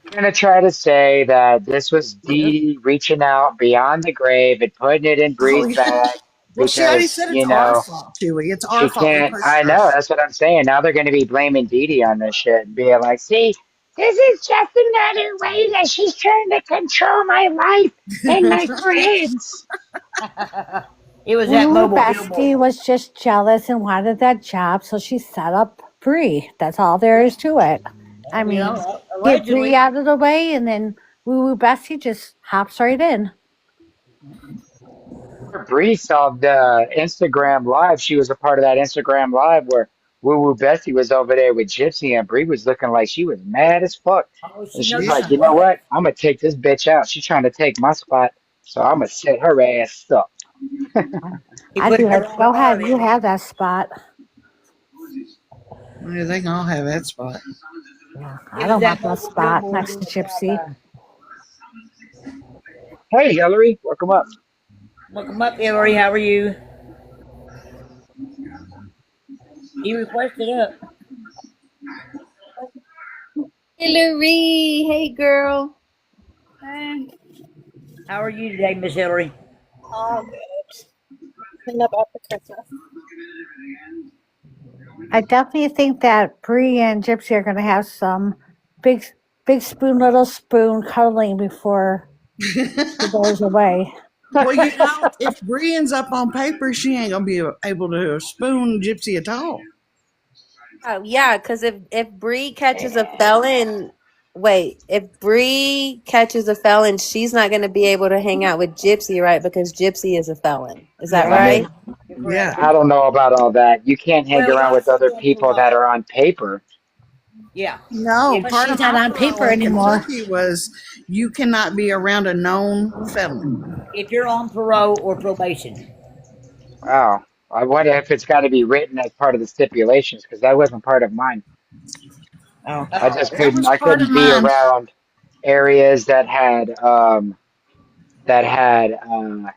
I'm gonna try to say that this was Dee Dee reaching out beyond the grave and putting it in Oh Bree's yeah. bag Well, she already because, said it's our fault, Chewy. It's our she fault we can't. pushed I her. know, that's what I'm saying. Now they're gonna be blaming Dee Dee on this shit and being like, see, this is just another way that she's trying to control my life and my friends. It was Woo that Woo mobile Bestie billboard. was just jealous and wanted that job, so she set up Bree. That's all there is to it. I You mean, know, get Bree allegedly. out of the way, and then Woo Woo Bestie just hops right in. Bree saw the Instagram live. She was a part of that Instagram live where Woo Woo Bessie was over there with Gypsy, and Bree was looking like she was mad as fuck. Oh, And she she's knows like, she Yeah. you know was. what? I'm gonna take this bitch out. She's trying to take my spot, so I'm gonna set her ass up. He I'd put be that like, on go guard ahead, in you her. have that spot. Yeah, they can all have that spot. Yeah, It I was don't that want that mobile spot billboard next to doing the Gypsy. drive-by. Hey, Hillary, welcome up. Welcome up, Hillary. How are you? He requested up. Hillary, hey girl. Hey. How are you today, Miss Hillary? All good. Clean up after Christmas. I definitely think that Bree and Gypsy are going to have some big, big spoon, little spoon cuddling before she goes away. Well, you know, if Brienne's up on paper, she ain't gonna be able to spoon Gypsy at all. Oh yeah, because if Bree catches a felon, wait, if Bree catches a felon, she's not going to be able to hang out with Gypsy, right? Because Gypsy is a felon. Is that Yeah, I right? mean, You're correct. yeah. I don't know about all that. You can't hang Well, around while with she's other on people that parole. are on paper. Yeah. No, If But part she's of she's my not on on parole paper in parole, anymore. Kentucky was you cannot be around a known felon. if you're on parole or probation. Wow. I wonder if it's got to be written as part of the stipulations because that wasn't part of mine. Oh, I Oh, just that couldn't. was I part of couldn't be mine. around areas that had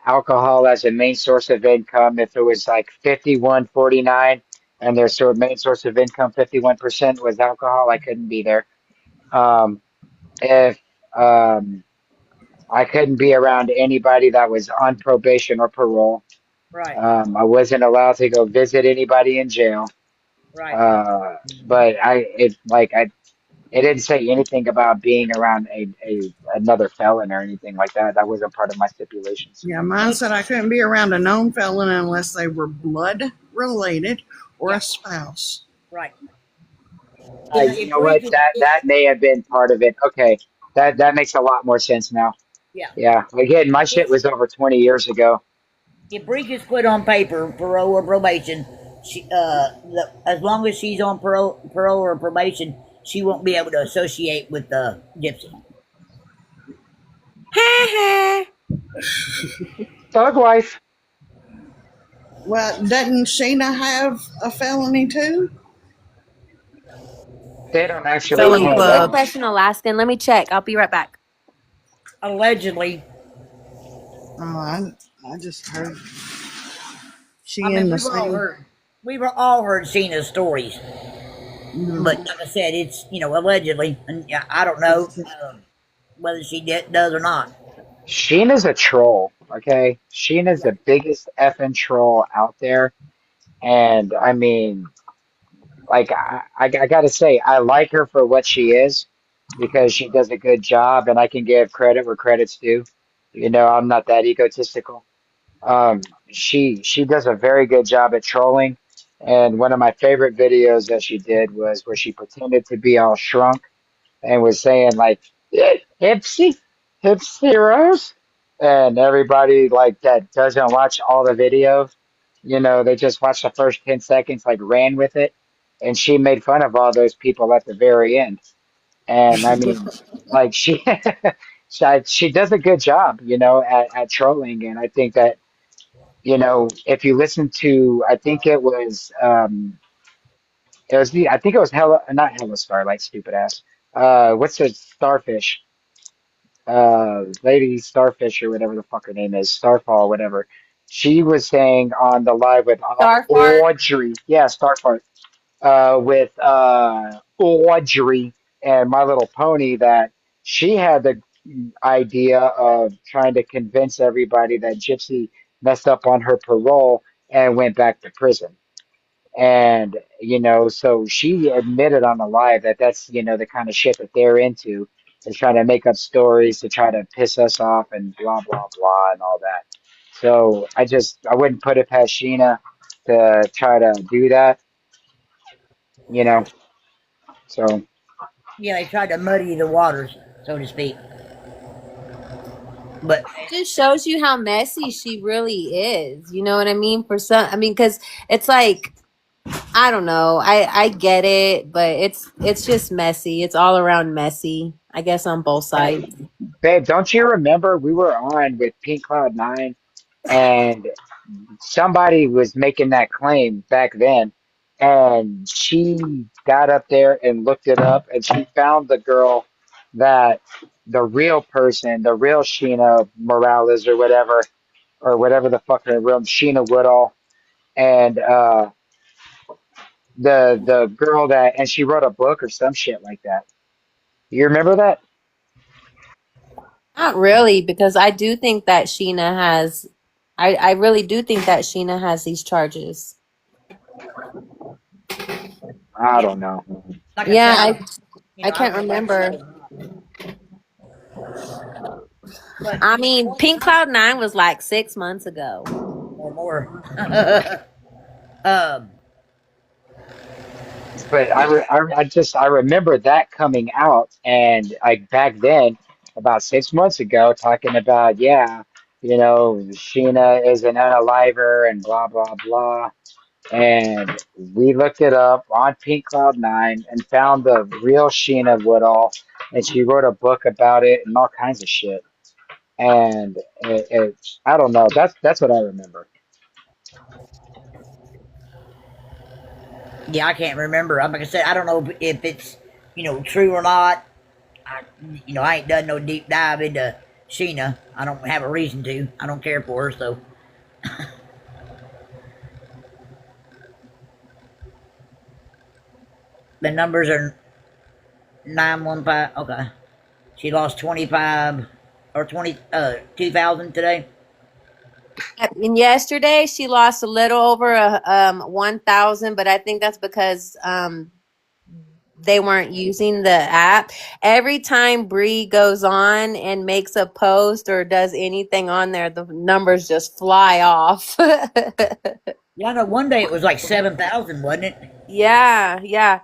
alcohol as a main source of income. If it was like 51-49 and their sort of main source of income 51% was alcohol, I couldn't be there. If um, I couldn't be around anybody that was on probation or parole. right, I wasn't allowed to go visit anybody in jail. right. Uh, but it didn't say anything about being around a another felon or anything like that. That wasn't part of my stipulations. Yeah, mine Well, said I couldn't be around a known felon unless they were blood related or yeah, a spouse. right. You If know Bree what? could, That may have been part of it. Okay, that makes a lot more sense now. yeah. Yeah. Again, my shit If, was over 20 years ago. if Bree gets put on paper, parole or probation, as long as she's on parole or probation, she won't be able to associate with the Gypsy. Thug life. Well, doesn't Sheena have a felony too? They don't actually Wait, Felon hang good Club. out. question, Alaskan. Let me check. I'll be right back. Allegedly. Oh, I just heard I she mean, in the same. we've all heard Cena's stories, but Mm, like I said, it's allegedly, and yeah, I don't know whether she does or not. Sheena's a troll. Okay, Sheena's Yeah, the biggest effing troll out there, and I mean, like I gotta say, I like her for what she is because she does a good job, and I can give credit where credit's due. You know, I'm not that egotistical. Um, she does a very good job at trolling, and one of my favorite videos that she did was where she pretended to be all shrunk and was saying like Hipsy, Hipsy Rose, and everybody like that doesn't watch all the video, you know, they just watch the first 10 seconds, like ran with it, and she made fun of all those people at the very end. And I mean, like she does a good job, you know, at trolling, and I think that you know if you listen to, I think I think it was Hella, not Hella Starlight, stupid ass. What's the starfish? Lady Starfish or whatever the fuck her name is, Starfall, whatever. She was saying on the live with Starfart. Audrey, yeah, Starfall, with Audrey and My Little Pony that she had the idea of trying to convince everybody that Gypsy messed up on her parole and went back to prison. And, you know, so she admitted on the live that that's, you know, the kind of shit that they're into is trying to make up stories to try to piss us off and blah, blah, blah, and all that. So I wouldn't put it past Sheena to try to do that, you know. So Yeah, they tried to muddy the waters, so to speak. But Just shows you how messy she really is. You know what I mean? For some, I mean, because it's like I don't know. I get it, but it's just messy. It's all around messy. I guess on both sides. babe, don't you remember we were on with Pink Cloud 9 and somebody was making that claim back then, and she got up there and looked it up, and she found the girl that the real person, the real Sheena Morales or whatever the fuck her real Sheena Woodall, and the girl that, and she wrote a book or some shit like that. You remember that? Not really, because I do think that Sheena has. I really do think that Sheena has these charges. I yeah, don't know. like I Yeah, said, I I can't don't know if she remember. does or not. But I mean, Pink Cloud 9 was like 6 months ago. or more. um, But I remember that coming out, and like back then, about 6 months ago, talking about, yeah, Sheena is an unaliver and blah blah blah. And we looked it up on Pink Cloud 9 and found the real Sheena Woodall, and she wrote a book about it and all kinds of shit. And I don't know. That's what I remember. yeah, I can't remember. Like I said, I don't know if it's true or not. I ain't done no deep dive into Sheena. I don't have a reason to. I don't care for her, so the numbers are 915. Okay, she lost 25 or 2,000 today. And yesterday she lost a little over 1,000, but I think that's because they weren't using the app. Every time Bree goes on and makes a post or does anything on there, the numbers just fly off. Yeah, I know one day it was like 7,000, wasn't it? Yeah, yeah.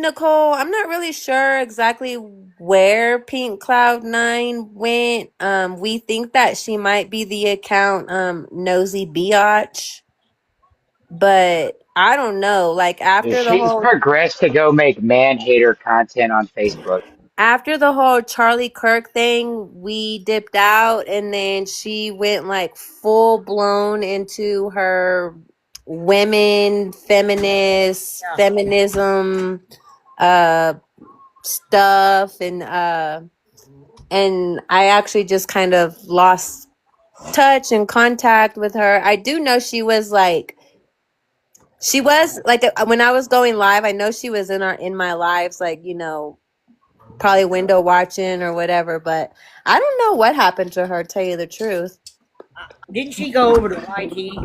Nicole, I'm not really sure exactly where Pink Cloud 9 went. We think that she might be the account Nosy Biatch, but I don't know. Like She's progressed to go make man hater content on Facebook. after the whole Charlie Kirk thing, we dipped out and then she went like full blown into her women, feminist, Yeah. feminism uh stuff and I actually just kind of lost touch and contact with her. I do know she was like when I was going live, I know she was in my lives, like, probably window watching or whatever, but I don't know what happened to her, tell you the truth. Didn't she go over to YT?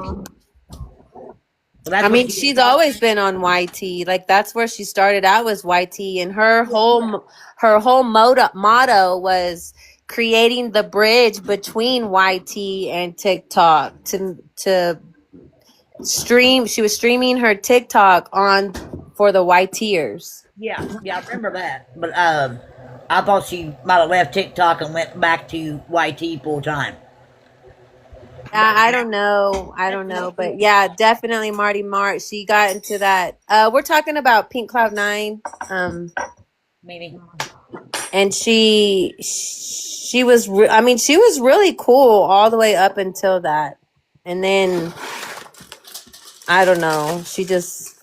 Well, that's I what mean, she she's always been on YT. Like that's where she started out, was YT, and her whole motto was creating the bridge between YT and TikTok to stream. She was streaming her TikTok on for the YTers. Yeah, I remember that. But I thought she might have left TikTok and went back to YT full time. I don't know. I don't know. But yeah, definitely Marty Mart. She got into that. We're talking about Pink Cloud 9. Maybe. And she was she was really cool all the way up until that. And then I don't know. She just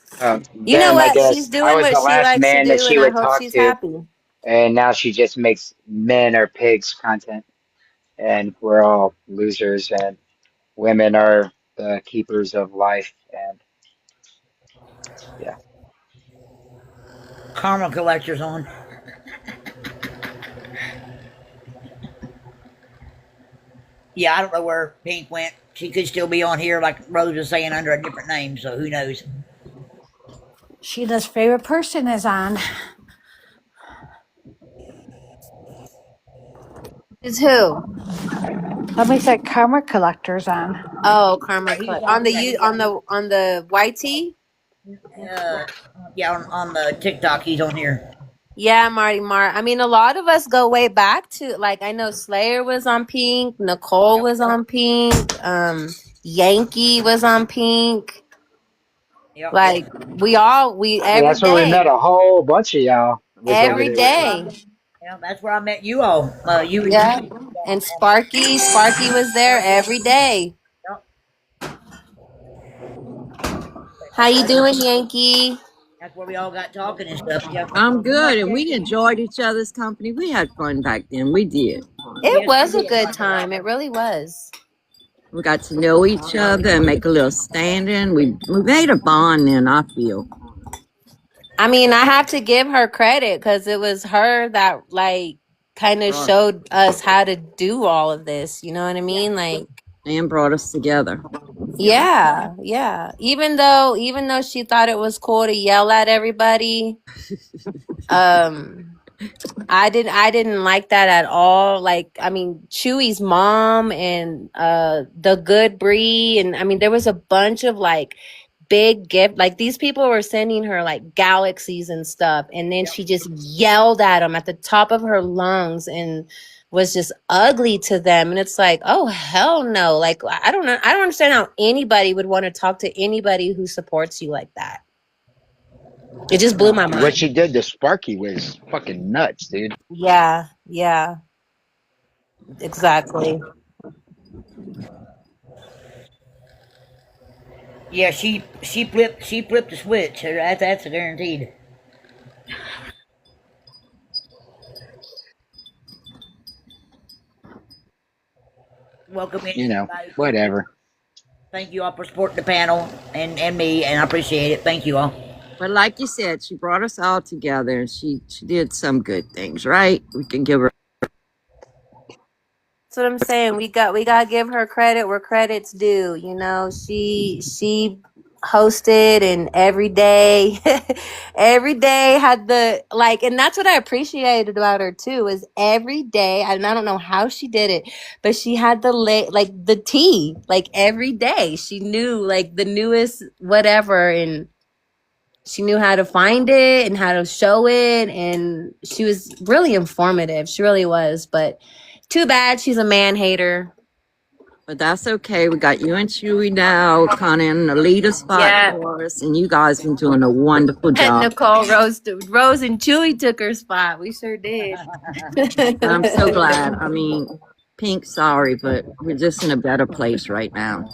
you know Then I what? She's guess I doing was what the she last likes to man that do she and I would hope talk she's to, happy. and now she just makes men or pigs content, and we're all losers, and women are the keepers of life, and yeah. Karma collector's on. Yeah, I don't know where Pink went. She could still be on here, like Rose was saying, under a different name, so who knows? Sheila's favorite person is on. Is who? Somebody said karma collector's on. Oh, Karma He's Club on on the there. on the YT. Yeah, on the TikTok, he's on here. Yeah, Marty Mart. I mean, a lot of us go way back to, like, I know Slayer was on Pink, Nicole was on Pink, Yankee was on Pink. Yep. Like, we Yeah, every that's where we met day, a whole bunch of y'all. Was over every there. day. Yeah, that's where I met you all. You and Yeah. Judy. And Sparky was there every day. Yep. How you doing, Yankee? That's where we all got talking and stuff. Yep. I'm good, and we enjoyed each other's company. We had fun back then. We did. It Yes, we was a did. good time. It really was. We got to know each other and make a little stand-in. We made a bond then, I feel. I mean, I have to give her credit because it was her that, like, kind of showed us how to do all of this. You know what I mean? Like, And brought us together. yeah, yeah. Even though she thought it was cool to yell at everybody, I didn't like that at all. Like, I mean, Chewy's mom and the good Bree, and I mean, there was a bunch of like big gift. Like, these people were sending her like galaxies and stuff, and then she just yelled at them at the top of her lungs and was just ugly to them. And it's like, oh hell no! Like, I don't know. I don't understand how anybody would want to talk to anybody who supports you like that. It just blew my mind. What she did to Sparky was fucking nuts, dude. Yeah, yeah, exactly. Yeah, she flipped the switch. That's a guaranteed. Welcome in. You know, everybody. whatever. Thank you all for supporting the panel and me, and I appreciate it. Thank you all. But like you said, she brought us all together, and she did some good things, right? We can give her. That's what I'm saying. We gotta give her credit where credit's due. You know, she hosted, and every day every day had the, like, and that's what I appreciated about her too, is every day, and I don't know how she did it, but she had like the tea, like every day. She knew like the newest whatever, and she knew how to find it and how to show it, and she was really informative. She really was. But too bad she's a man hater. But that's okay. We got you and Chewy now kind of in the leader spot for us, and you guys been doing a wonderful job. Nicole Rose and Chewy took her spot. We sure did. I'm so glad. I mean, Pink, sorry, but we're just in a better place right now.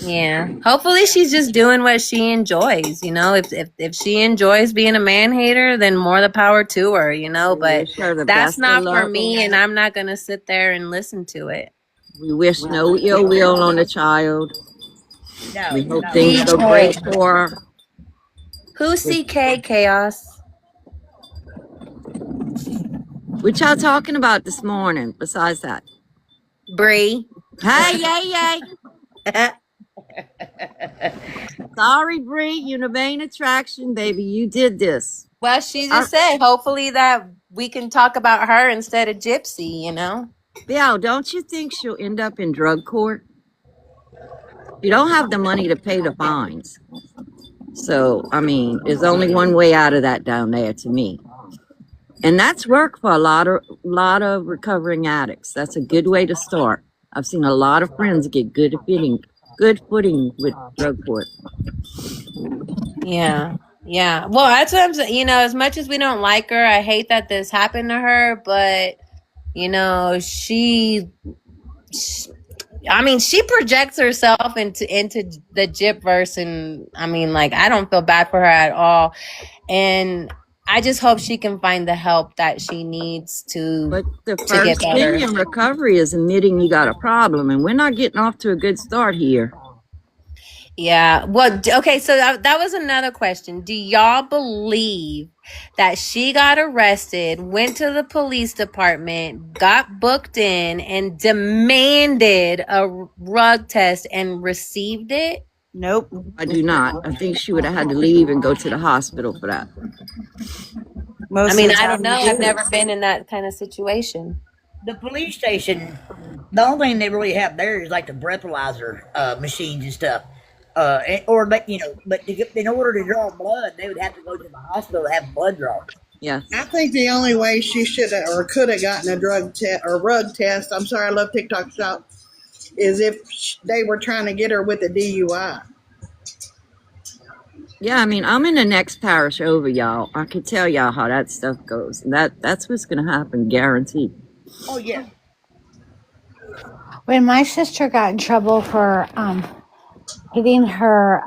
Yeah. Hopefully she's just doing what she enjoys, you know. If she enjoys being a man hater, then more the power to her, you know. But that's not for me, and I'm not gonna sit there and listen to it. We wish no ill will on the child. No, we hope things go great for her. Who's CK Chaos? What y'all talking about this morning besides that? Bree. Hey, yay. Sorry, Bree, you're the main attraction, baby. You did this. Well, she just said hopefully that we can talk about her instead of Gypsy, you know? Bill, don't you think she'll end up in drug court? You don't have the money to pay the fines. So, I mean, there's only one way out of that down there to me. And that's work for a lot of recovering addicts. That's a good way to start. I've seen a lot of friends get good footing with drug court. Yeah. Yeah. Well, that's what I'm saying. You know, as much as we don't like her, I hate that this happened to her, but you know, she projects herself into the Gypverse, and I mean, like, I don't feel bad for her at all. And I just hope she can find the help that she needs to. But the first thing in recovery is admitting you got a problem, and we're not getting off to a good start here. Yeah. Well, okay. So that was another question. Do y'all believe that she got arrested, went to the police department, got booked in, and demanded a drug test and received it? Nope. I do not. I think she would have had to leave and go to the hospital for that. I mean, I don't know. I've never been in that kind of situation. The police station, the only thing they really have there is like the breathalyzer machines and stuff. Or but in order to draw blood, they would have to go to the hospital to have blood drawn. Yes. I think the only way she should have or could have gotten a drug test or rug test, I'm sorry, I love TikTok shop, is if they were trying to get her with a DUI. Yeah, I mean, I'm in the next parish over, y'all. I can tell y'all how that stuff goes. And that's what's going to happen, guaranteed. Oh yeah. When my sister got in trouble for hitting her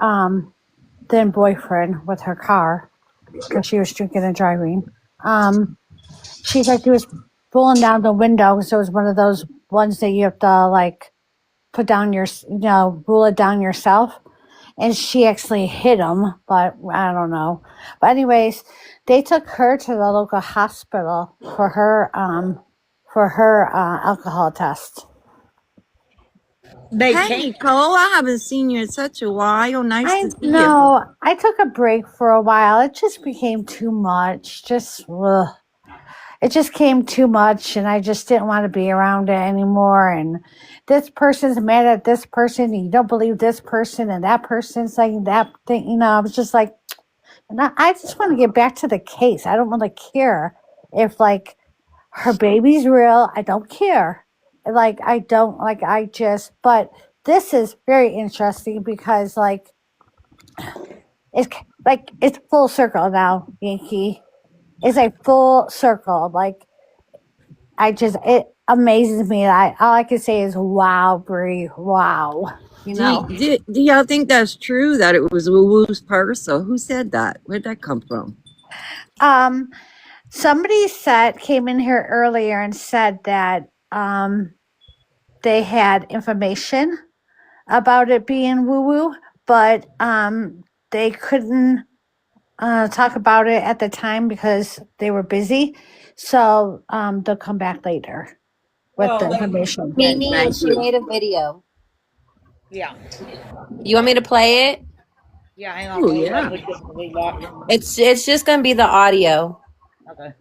then boyfriend with her car because she was drinking and driving, she said he was pulling down the window because it was one of those ones that you have to like put down your, rule it down yourself. And she actually hit him, but I don't know. But anyways, they took her to the local hospital for her alcohol test. Hey, Nicole, I haven't seen you in such a while. Nice to see you. No, I took a break for a while. It just became too much. It just came too much, and I just didn't want to be around it anymore. And this person's mad at this person, and you don't believe this person, and that person's saying that thing. I was just like, I just want to get back to the case. I don't want to care if like her baby's real. I don't care. But this is very interesting because it's full circle now, Yankee. It's a full circle. It amazes me. All I can say is, wow, Brie, wow. Do y'all think that's true, that it was Woo Woo's purse? Or who said that? Where'd that come from? Somebody came in here earlier and said that they had information about it being Woo Woo, but they couldn't talk about it at the time because they were busy. So they'll come back later with the information. Mimi, she made a video. Yeah. You want me to play it? Yeah, hang on. Oh, yeah. It's just gonna be the audio. Okay.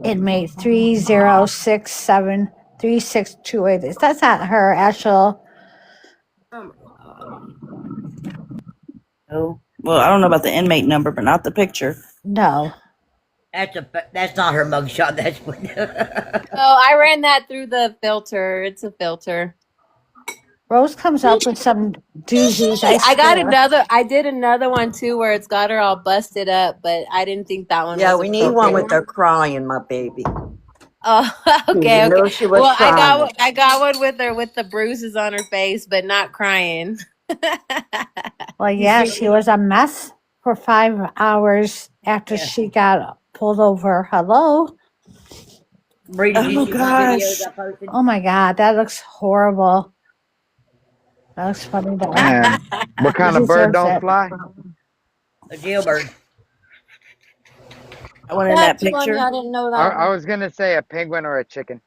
Inmate 30673628. That's not her actual. Oh, well, I don't know about the inmate number, but not the picture. No. That's not her mugshot. That's what. Oh, I ran that through the filter. It's a filter. Rose comes up with some doozies. I did another one too where it's got her all busted up, but I didn't think that one Yeah, was we need one with her crying, my baby. Oh, okay. You know she was Well, crying. I got one with her with the bruises on her face, but not crying. Well, yeah, she was a mess for 5 hours after she got pulled over. Hello? Bree, did you see my videos I posted? Oh my God, that looks horrible. That looks funny. Man, what kind of bird don't fly? A jailbird. I wanted that picture. Funny, I didn't know that. I was gonna say a penguin or a chicken.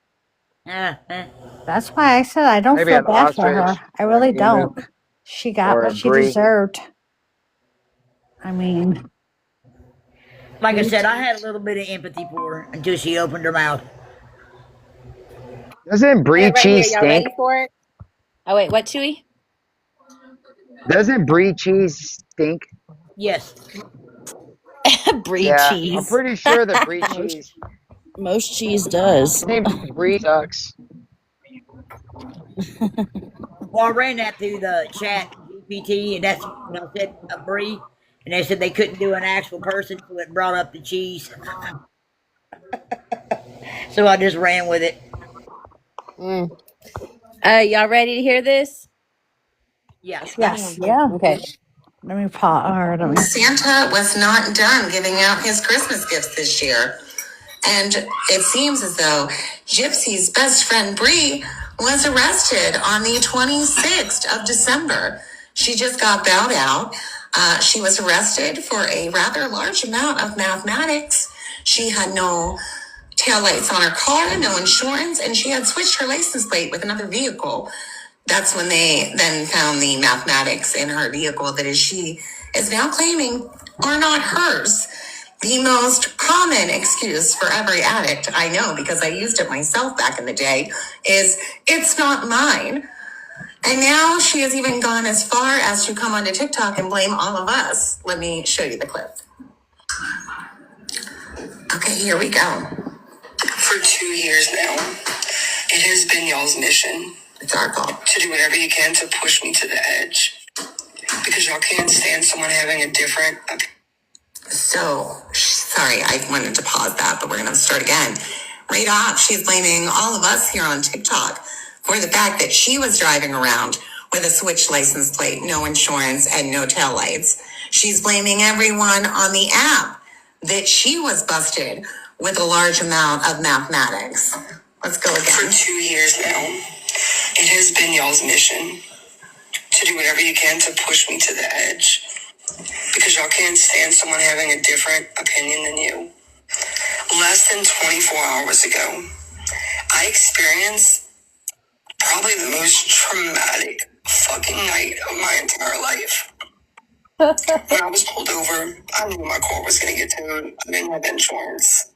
That's why I said I don't Maybe feel an bad for her. ostrich I really or an emu don't. She got or what a she brie. deserved. I mean, Like I said, I had a little bit of empathy for her until she opened her mouth. Doesn't brie Right here, cheese y'all stink? ready for it? Oh wait, what, Chewy? Doesn't brie cheese stink? Yes. Brie Yeah, cheese. I'm pretty sure the brie cheese. Most cheese does. I think brie sucks. Well, I ran that through the chat GPT, and that's when I said a brie, and they said they couldn't do an actual person, so it brought up the cheese. So I just ran with it. Y'all ready to hear this? Yes. yeah. Okay. Let me pause. Santa was not done giving out his Christmas gifts this year. And it seems as though Gypsy's best friend Bree was arrested on the 26th of December. She just got bailed out. She was arrested for a rather large amount of mathematics. She had no taillights on her car, no insurance, and she had switched her license plate with another vehicle. That's when they then found the mathematics in her vehicle that she is now claiming are not hers. The most common excuse for every addict, I know because I used it myself back in the day, is it's not mine. And now she has even gone as far as to come onto TikTok and blame all of us. Let me show you the clip. Okay, here we go. For 2 years now, it has been y'all's mission. It's our fault. To do whatever you can to push me to the edge. Because y'all can't stand someone having a different opinion. So, sorry, I wanted to pause that, but we're going to start again. Right off, she's blaming all of us here on TikTok for the fact that she was driving around with a switch license plate, no insurance, and no taillights. She's blaming everyone on the app that she was busted with a large amount of mathematics. Let's go again. For 2 years now, it has been y'all's mission to do whatever you can to push me to the edge. Because y'all can't stand someone having a different opinion than you. Less than 24 hours ago, I experienced probably the most traumatic fucking night of my entire life. When I was pulled over, I knew my car was going to get towed. I didn't have insurance.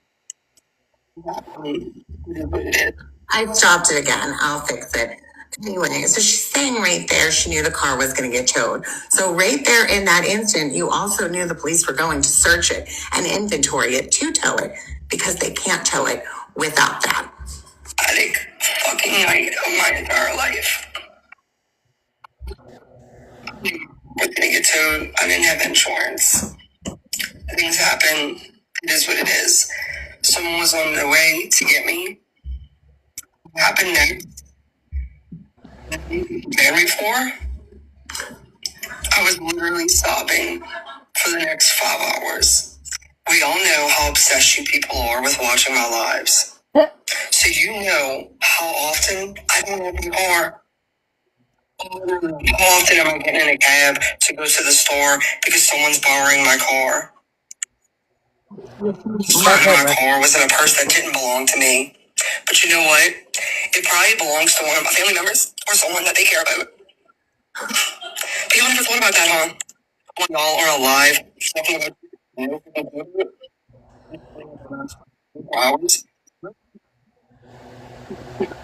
I stopped it again. I'll fix it. Anyway, so she's saying right there she knew the car was going to get towed. So right there in that instant, you also knew the police were going to search it and inventory it to tow it because they can't tow it without that. I think fucking night of my entire life. I was going to get towed. I didn't have insurance. Things happen. It is what it is. Someone was on their way to get me. What happened next? Very for? I was literally sobbing for the next 5 hours. We all know how obsessed you people are with watching my lives. So you know how often I don't have a car. How often am I getting in a cab to go to the store because someone's borrowing my car? My car was in a purse that didn't belong to me. But you know what? It probably belongs to one of my family members or someone that they care about. But y'all never thought about that, huh? When y'all are alive, talking about hours,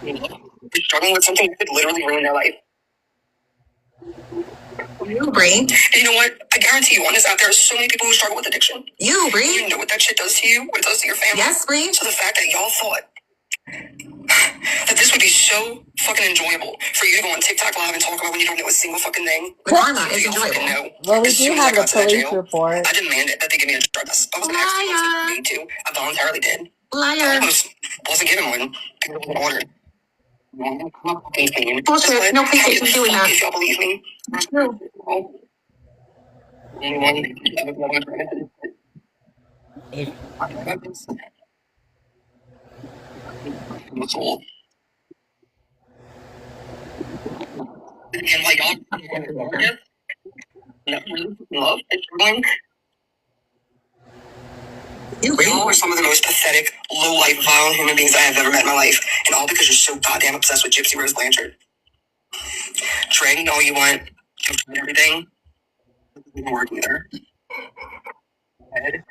you're struggling with something that could literally ruin their life. You, Bree. And you know what? I guarantee you, on this out there are so many people who struggle with addiction. You, Bree. You know what that shit does to you? What it does to your family? Yes, Bree. So the fact that y'all thought that this would be so fucking enjoyable for you to go on TikTok live and talk about when you don't know a single fucking thing. The karma is enjoyable. Well, we do have a police report. I demanded that they give me a drug test. I was going to ask me to. I voluntarily did. Liar. I almost wasn't given one because it was ordered. Bullshit. No place you doing that. If y'all believe me. That's true. And like y'all love and struggling. You are some of the most pathetic, low-life, vile human beings I have ever met in my life. And all because you're so goddamn obsessed with Gypsy Rose Blanchard. Dragging all you want. You've tried everything. It doesn't work either. Head.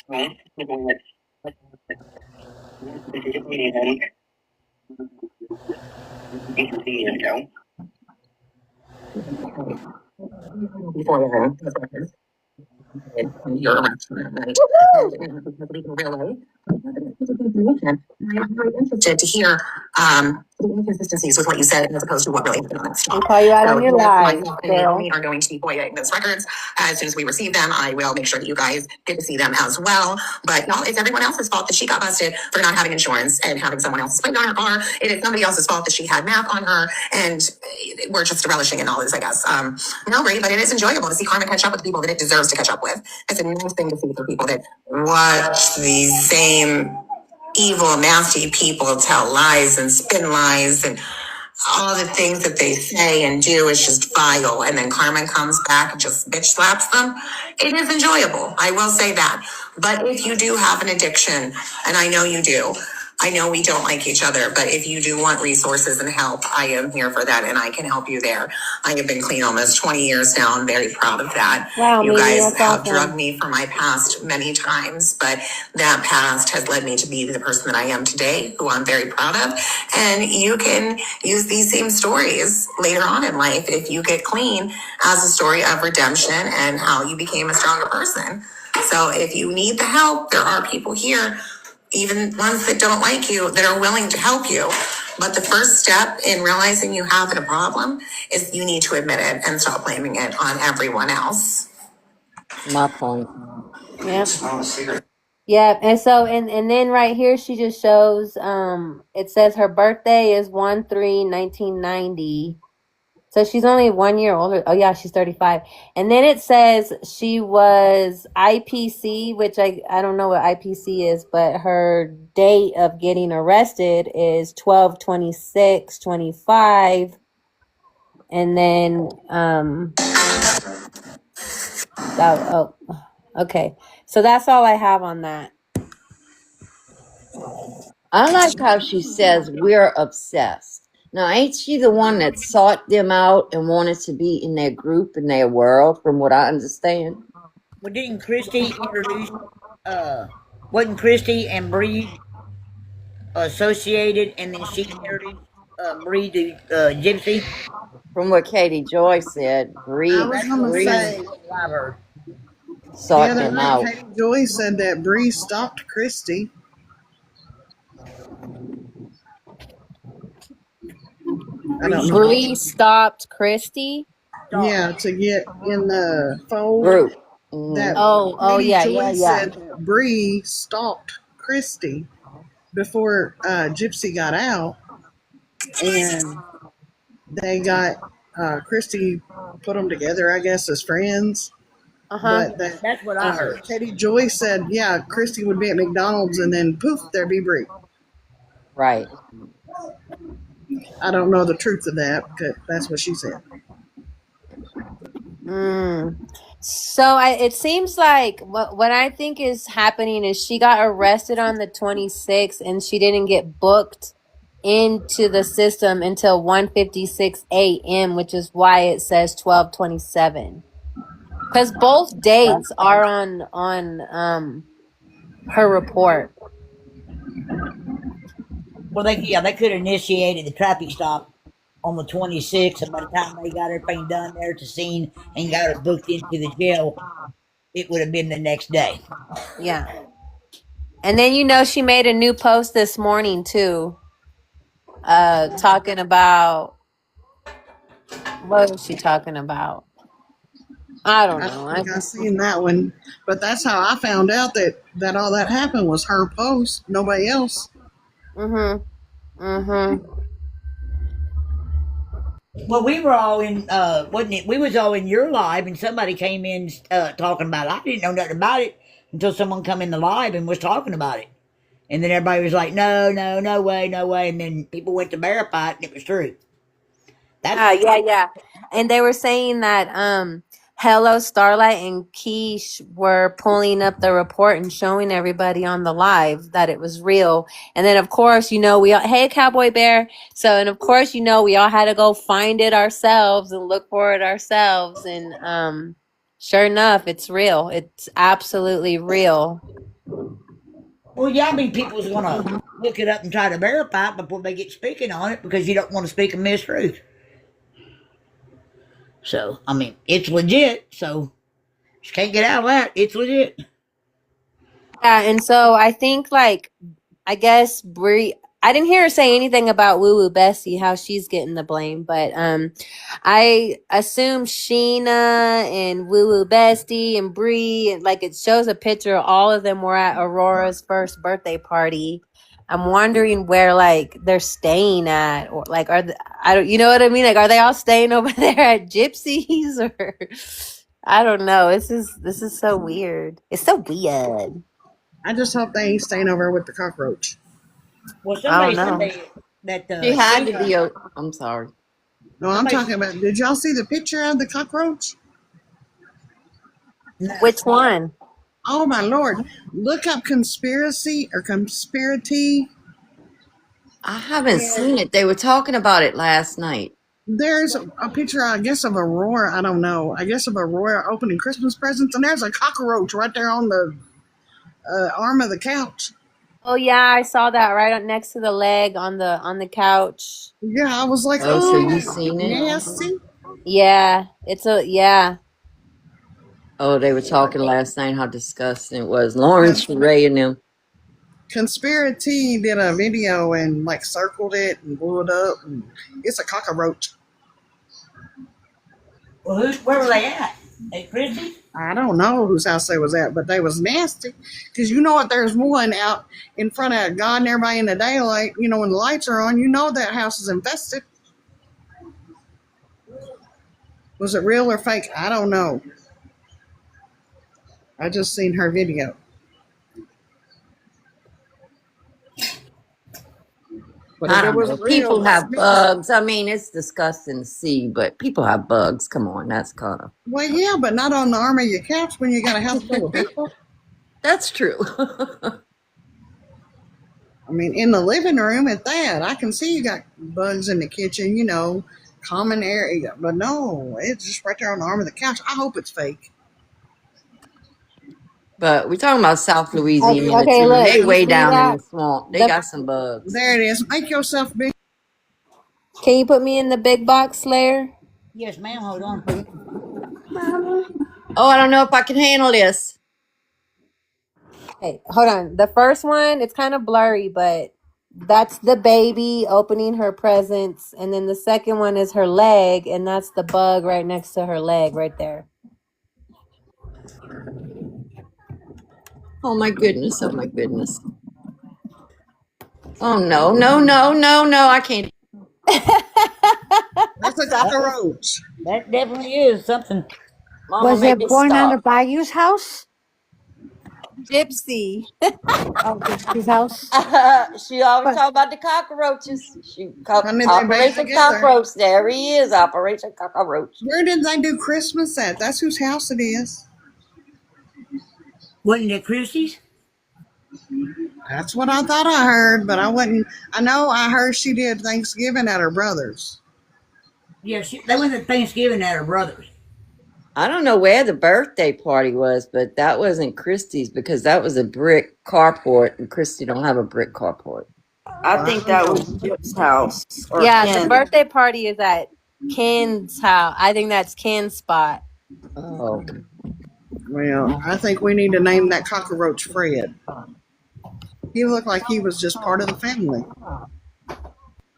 Right? Before you're a restaurant, right? Really? I'm very interested to hear the inconsistencies with what you said as opposed to what really happened on that We'll stop. call you out So on your live, myself and girl. Naomi are going to be FOIAing those records. As soon as we receive them, I will make sure that you guys get to see them as well. But no, it's everyone else's fault that she got busted for not having insurance and having someone else's plate on her car. It is somebody else's fault that she had math on her, and we're just relishing in all this, I guess. No, Bree, but it is enjoyable to see karma catch up with the people that it deserves to catch up with. It's a nice thing to see for people that watch these same evil, nasty people tell lies and spin lies, and all the things that they say and do is just vile. And then Carmen comes back and just bitch slaps them. It is enjoyable. I will say that. But if you do have an addiction, and I know you do, I know we don't like each other, but if you do want resources and help, I am here for that and I can help you there. I have been clean almost 20 years now. I'm very proud of that. Wow, You Mimi, guys that's have awesome. drugged me from my past many times, but that past has led me to be the person that I am today, who I'm very proud of. And you can use these same stories later on in life if you get clean as a story of redemption and how you became a stronger person. So if you need the help, there are people here, even ones that don't like you, that are willing to help you. But the first step in realizing you have a problem is you need to admit it and stop blaming it on everyone else. My point. Yep. Yep. And so and then right here she just shows it says her birthday is 1/3/1990. So she's only 1 year older. Oh yeah, she's 35. And then it says she was IPC, which I don't know what IPC is, but her date of getting arrested is 12/26/25. And then okay. So that's all I have on that. I like how she says we're obsessed. Now, ain't she the one that sought them out and wanted to be in their group, in their world, from what I understand? Well, didn't Christy introduce? Wasn't Christy and Bree associated, and then she introduced Bree to Gypsy? From what Katie Joy said, I Bree, was That's going to what Bree say I've heard. the sought other them night, out. Katie Joy said that Bree stalked Christy. I don't know. Bree stopped Christy. Yeah, to get in the fold. Group. That Oh Katie yeah, Joy yeah. said that Bree stalked Christy before Gypsy got out, and they got Christy put them together, I guess, as friends. Uh-huh. But that That's what I heard. Katie Joy said, yeah, Christy would be at McDonald's, and then poof, there'd be Bree. Right. I don't know the truth of that, but that's what she said. So it seems like what I think is happening is she got arrested on the 26th and she didn't get booked into the system until 1:56 a.m., which is why it says 12/27. Because both dates are on her report. Well, they could have initiated the traffic stop on the 26th, and by the time they got everything done there at the scene and got her booked into the jail, it would have been the next day. Yeah. And then she made a new post this morning too. Talking about what was she talking about? I don't I know. don't think I seen that one, but that's how I found out that all that happened was her post, nobody else. Well, we were all in, wasn't it? We was all in your live, and somebody came in talking about it. I didn't know nothing about it until someone come in the live and was talking about it. And then everybody was like, no way, no way. And then people went to verify it, and it was true. yeah. And they were saying that Hello, Starlight, and Keish were pulling up the report and showing everybody on the live that it was real. And then, of course, we all, hey, Cowboy Bear. So, and of course, we all had to go find it ourselves and look for it ourselves. And sure enough, it's real. It's absolutely real. Well, yeah, I mean, people's going to look it up and try to verify it before they get speaking on it because you don't want to speak a mistruth. So, I mean, it's legit, so just can't get out of that. It's legit. Yeah, and so I think, I guess Brie, I didn't hear her say anything about Woo Woo Bessie, how she's getting the blame, but I assume Sheena and Woo Woo Bestie and Brie, it shows a picture of all of them were at Aurora's first birthday party. I'm wondering where they're staying at, or are they, I don't, you know what I mean? Are they all staying over there at Gypsy's, or I don't know. This is so weird. It's so weird. I just hope they ain't staying over with the cockroach. Well, somebody said that She had to be. I'm sorry. No, I'm talking about. Did y'all see the picture of the cockroach? Which one? Oh my lord! Look up conspiracy or conspiracy I haven't And seen it. They were talking about it last night. there's a picture, I guess, of Aurora. I don't know. I guess of Aurora opening Christmas presents, and there's a cockroach right there on the arm of the couch. Oh yeah, I saw that right up next to the leg on the couch. Yeah, I was like, Oh, so you oh, seen it? nasty. Yeah, it's a yeah. Oh, they were talking last night how disgusting it was. Lawrence Ray and them. Conspiracy did a video and like circled it and blew it up. And it's a cockroach. Well, where were they at? At Christie's? I don't know whose house they was at, but they was nasty. Because you know what? There's one out in front of God and everybody in the daylight. You know, when the lights are on, you know that house is infested. Was it real or fake? I don't know. I just seen her video. But I if it don't was know. real, People have bugs. I mean, it's disgusting to see, but people have bugs. Come on, that's kind of. well, yeah, but not on the arm of your couch when you got a house full of people. That's true. I mean, in the living room at that, I can see you got bugs in the kitchen, you know, common area. But no, it's just right there on the arm of the couch. I hope it's fake. But we're talking about South Louisiana Okay, too. look, They you way see down in that? the swamp. They The, got some bugs. There it is. Make yourself big. can you put me in the big box, Slayer? Yes, ma'am. Hold on. Oh, I don't know if I can handle this. Hey, hold on. The first one, it's kind of blurry, but that's the baby opening her presents, and then the second one is her leg, and that's the bug right next to her leg, right there. Oh my goodness. Oh my goodness. Oh no, no, no, no, no. I can't. That's a cockroach. That definitely is something. Mama, Was make it it born under stop. Bayou's house? Gypsy. Oh, Gypsy's house. She always But talk about the cockroaches. Honey, they band Operation together. Cockroach. There he is, Operation Cockroach. Where did they do Christmas at? That's whose house it is. Wasn't it Christie's? That's what I thought I heard, but I wasn't. I know I heard she did Thanksgiving at her brother's. Yeah, they went to Thanksgiving at her brother's. I don't know where the birthday party was, but that wasn't Christie's because that was a brick carport, and Christie don't have a brick carport. I think that was Jim's house or Yeah, the Ken. birthday party is at Ken's house. I think that's Ken's spot. Oh, Well, I think we need to name that cockroach Fred. He looked like he was just part of the family.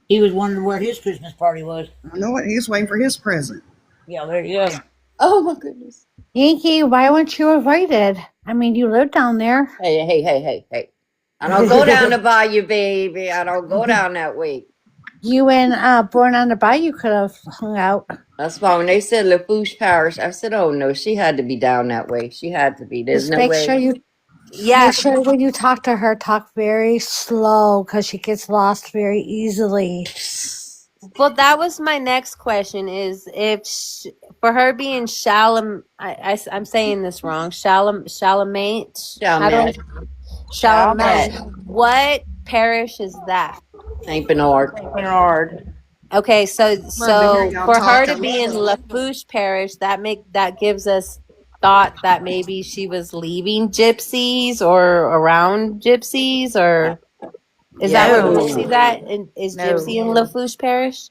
He was wondering where his Christmas party was. I know it. He's waiting for his present. Yeah, there you go. oh my goodness. Yankee, why weren't you invited? I mean, you live down there. Hey, hey, hey, hey, hey. I don't go down the bayou, baby. I don't go down that way. You and Born on the Bayou could have hung out. That's why when they said Lafourche Parish, I said, oh no, she had to be down that way. She had to be. There's Just no make way. sure you Yeah, make sure when you talk to her, talk very slow because she gets lost very easily. well, that was my next question is if for her being I'm saying this wrong. Shalamate? How do I? Shalamate. What parish is that? St. Bernard. Bernard. Okay, so y'all for her to talking. be in Lafourche Parish, that gives us thought that maybe she was leaving gypsies or around gypsies, or is that where No. Gypsy's at? Is No. Gypsy in Lafourche Parish?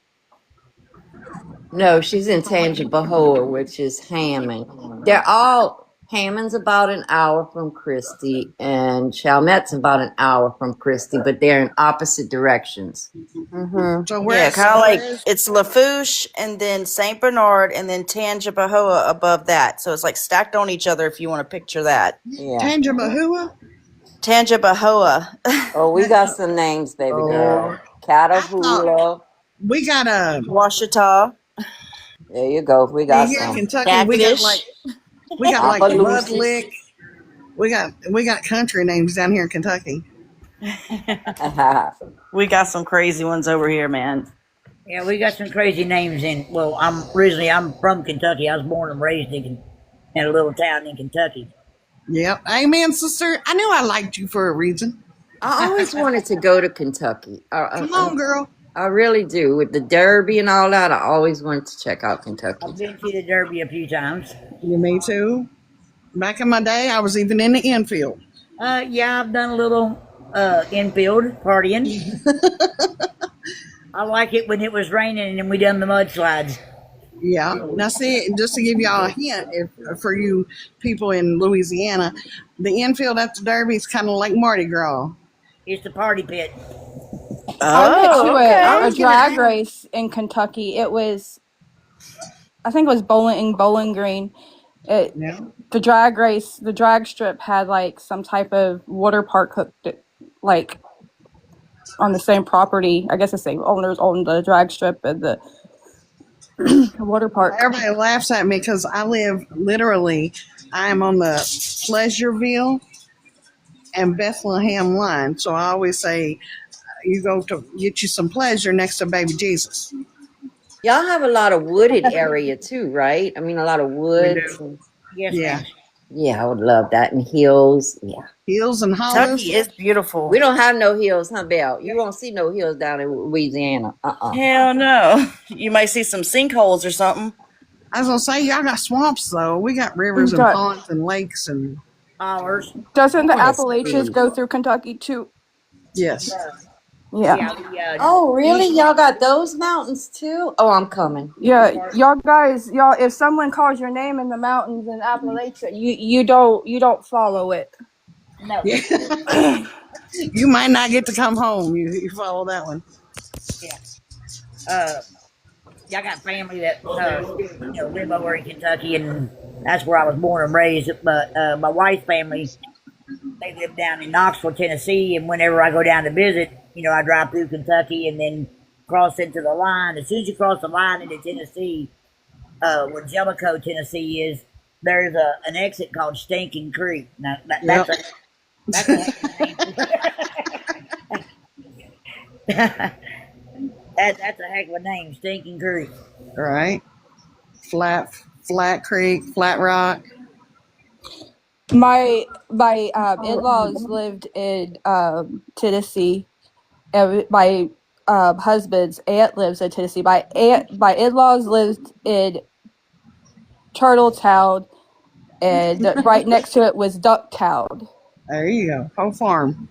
No, she's in Tangipahoa, which is Hammond. They're all Hammond's about an hour from Christie, and Chalmette's about an hour from Christie, but they're in opposite directions. Mm-hmm. So Yeah, where's kind of like it's Lafourche and then St. Bernard and then Tangipahoa above that. So it's like stacked on each other if you want to picture that. Yeah. Tangipahoa? Tangipahoa. Oh, we got some names, baby girl. Catahoula. We got Washita. There you go. We got here in some. Kentucky. We got like Appaloosa. Ludlick. We got country names down here in Kentucky. We got some crazy ones over here, man. Yeah, we got some crazy names in. Well, I'm from Kentucky. I was born and raised in a little town in Kentucky. Yep. Amen, sister. I knew I liked you for a reason. I always wanted to go to Kentucky. Come on, girl. I really do. With the Derby and all that, I always wanted to check out Kentucky. I've been to the Derby a few times. Yeah, me too. Back in my day, I was even in the infield. Yeah, I've done a little infield partying. I like it when it was raining and we done the mudslides. Yeah. Now, see, just to give y'all a hint, if for you people in Louisiana, the infield at the Derby is kind of like Mardi Gras. It's the party pit. I went to okay. a drag race in Kentucky. It was, I think it was Bowling Green. Yeah. The drag race, the drag strip had like some type of water park hooked like on the same property. I guess the same owners owned the drag strip and the water park. Everybody laughs at me because I am on the Pleasureville and Bethlehem line. So I always say, you go to get you some pleasure next to baby Jesus. Y'all have a lot of wooded area too, right? I mean, a lot of woods. And, Yes, Yeah. ma'am. yeah, I would love that. And hills. Yeah. Hills and hollows. Kentucky is beautiful. We don't have no hills, huh, Belle? You won't see no hills down in Louisiana. Hell no. You might see some sinkholes or something. I was gonna say y'all got swamps though. We got rivers and Got- ponds and lakes and Ours. Doesn't the Oh, that's Appalachians pretty. go through Kentucky too? yes. Yeah. Yeah, Oh, really? Y'all got those mountains too? Oh, I'm coming. Yeah, y'all, if someone calls your name in the mountains in Appalachia, you don't follow it. no. Yeah. You might not get to come home. You follow that one. Yeah, I got family that still live over in Kentucky, and that's where I was born and raised. But my wife's family, they live down in Knoxville, Tennessee, and whenever I go down to visit, I drive through Kentucky and then cross into the line. As soon as you cross the line into Tennessee, where Jellicoe, Tennessee is, there's an exit called Stinking Creek. Now Yep. that's a heck of a name. That's a heck of a name, Stinking Creek. Right. Flat Creek, Flat Rock. My in-laws lived in Tennessee, and my husband's aunt lives in Tennessee. My in-laws lived in Turtletown, and right next to it was Ducktown. There you go. Whole farm.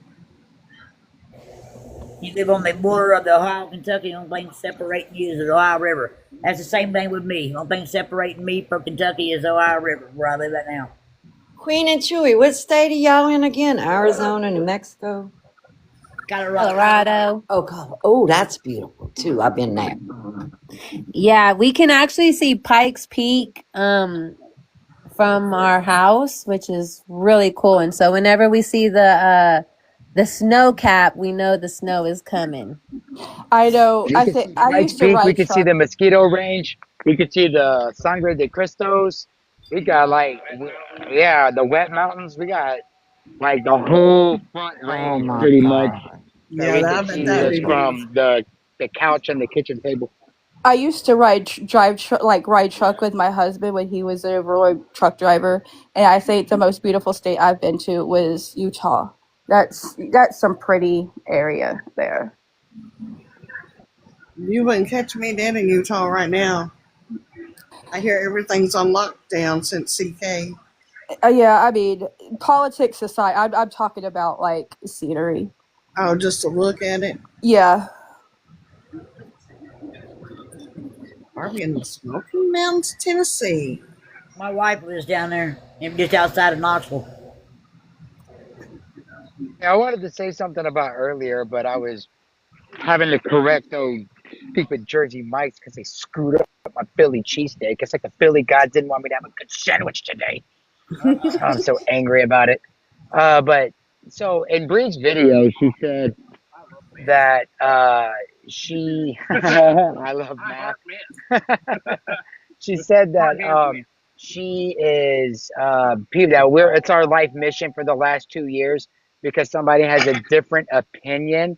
You live on the border of the Ohio, Kentucky. The only thing separating you is the Ohio River. That's the same thing with me. The only thing separating me from Kentucky is the Ohio River, where I live at now. Queen and Chewy, what state are y'all in again? Arizona, New Mexico? Colorado. Oh, that's beautiful too. I've been there. Yeah, we can actually see Pikes Peak from our house, which is really cool. And so whenever we see the snow cap, we know the snow is coming. I know. You I can think see I Pikes used to Peak. We ride can see truck. the mosquito range. We can see the Sangre de Cristos. We got the wet mountains. We got like the whole front Oh range my pretty much. God. So Yeah, we I can bet see that'd this be beautiful. from the couch and the kitchen table. I used to ride truck with my husband when he was a road truck driver, and I think the most beautiful state I've been to was Utah. That's some pretty area there. You wouldn't catch me dead in Utah right now. I hear everything's on lockdown since CK. Yeah, I mean, politics aside, I'm talking about like scenery. Oh, just to look at it. Yeah, Are we in the Smoky Mountains, Tennessee? My wife lives down there, just outside of Knoxville. Yeah, I wanted to say something about earlier, but I was having to correct those stupid Jersey Mikes because they screwed up my Philly cheesesteak. It's like the Philly God didn't want me to have a good sandwich today. So I'm so angry about it. But so in Bree's video, she said that she I love math. She said that she is people that it's our life mission for the last 2 years because somebody has a different opinion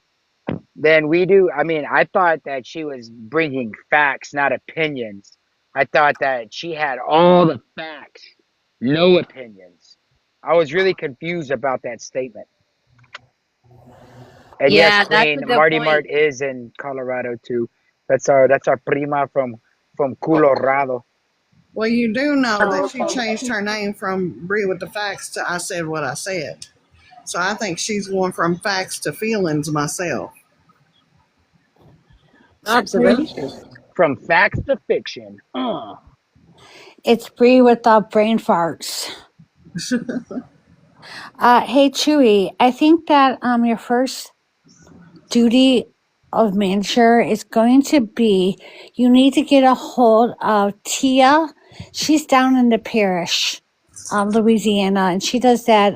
than we do. I mean, I thought that she was bringing facts, not opinions. I thought that she had all the facts, no opinions. I was really confused about that statement. And yes, Yeah, that's Queen, a good Marty point. Mart is in Colorado too. That's our prima from Colorado. Well, you do know that she changed her name from Bree with the Facts to I Said What I Said. So I think she's going from facts to feelings myself. Observation. From facts to fiction. It's Bree without brain farts. Hey, Chewy, I think that your first duty of manager is going to be you need to get a hold of Tia. She's down in the parish, Louisiana, and she does that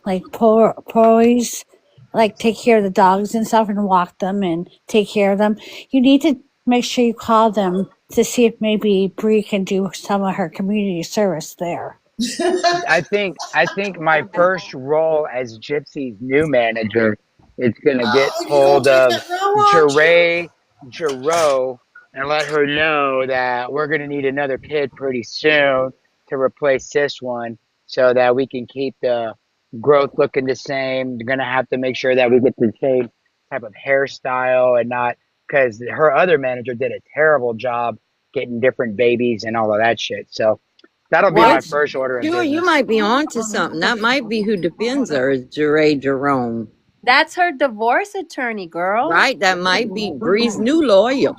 like poise, like take care of the dogs and stuff and walk them and take care of them. You need to make sure you call them to see if maybe Bree can do some of her community service there. I think my first role as Gypsy's new manager is gonna get Oh, you gonna hold take of that role, aren't you? Jeray Jarreau and let her know that we're gonna need another kid pretty soon to replace this one so that we can keep the growth looking the same. We're gonna have to make sure that we get the same type of hairstyle and not because her other manager did a terrible job getting different babies and all of that shit. So that'll be my What? first order of Sure, you business. might be onto something. That might be who defends her is Jeray Jerome. That's her divorce attorney, girl. Right? That might be Bree's new lawyer.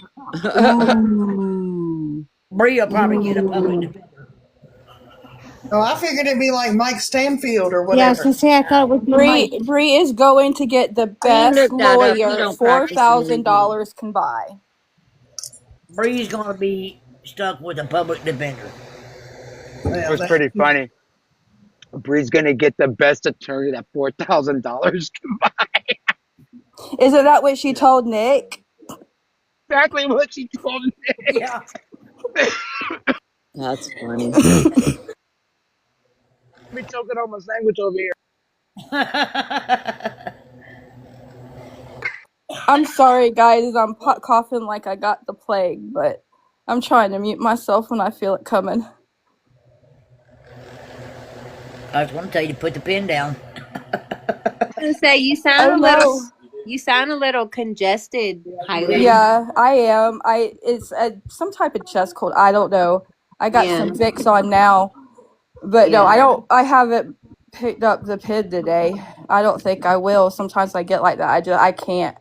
Ooh. Bree will probably get a public Ooh. defender. Oh, I figured it'd be like Mike Stanfield or Yeah, I was whatever. gonna say I thought it would be Mike. Bree is going to get the He best looked that up. He lawyer don't practice in Louisiana. $4,000 can buy. Bree's gonna be stuck with a public defender. It Well, was pretty funny. Bree's gonna get the best attorney that $4,000 can buy. Isn't that what she told Nick? Exactly what she told me. Yeah. That's funny. Me choking on my sandwich over here. I'm sorry, guys. I'm coughing like I got the plague, but I'm trying to mute myself when I feel it coming. I was gonna tell you to put the pen down. To say you Oh no. sound a little congested, Hylie. Yeah, I am. It's some type of chest cold. I don't know. I got Yeah. some Vicks on now, but no, Yeah. I don't. I haven't picked up the pen today. I don't think I will. Sometimes I get like that. I can't.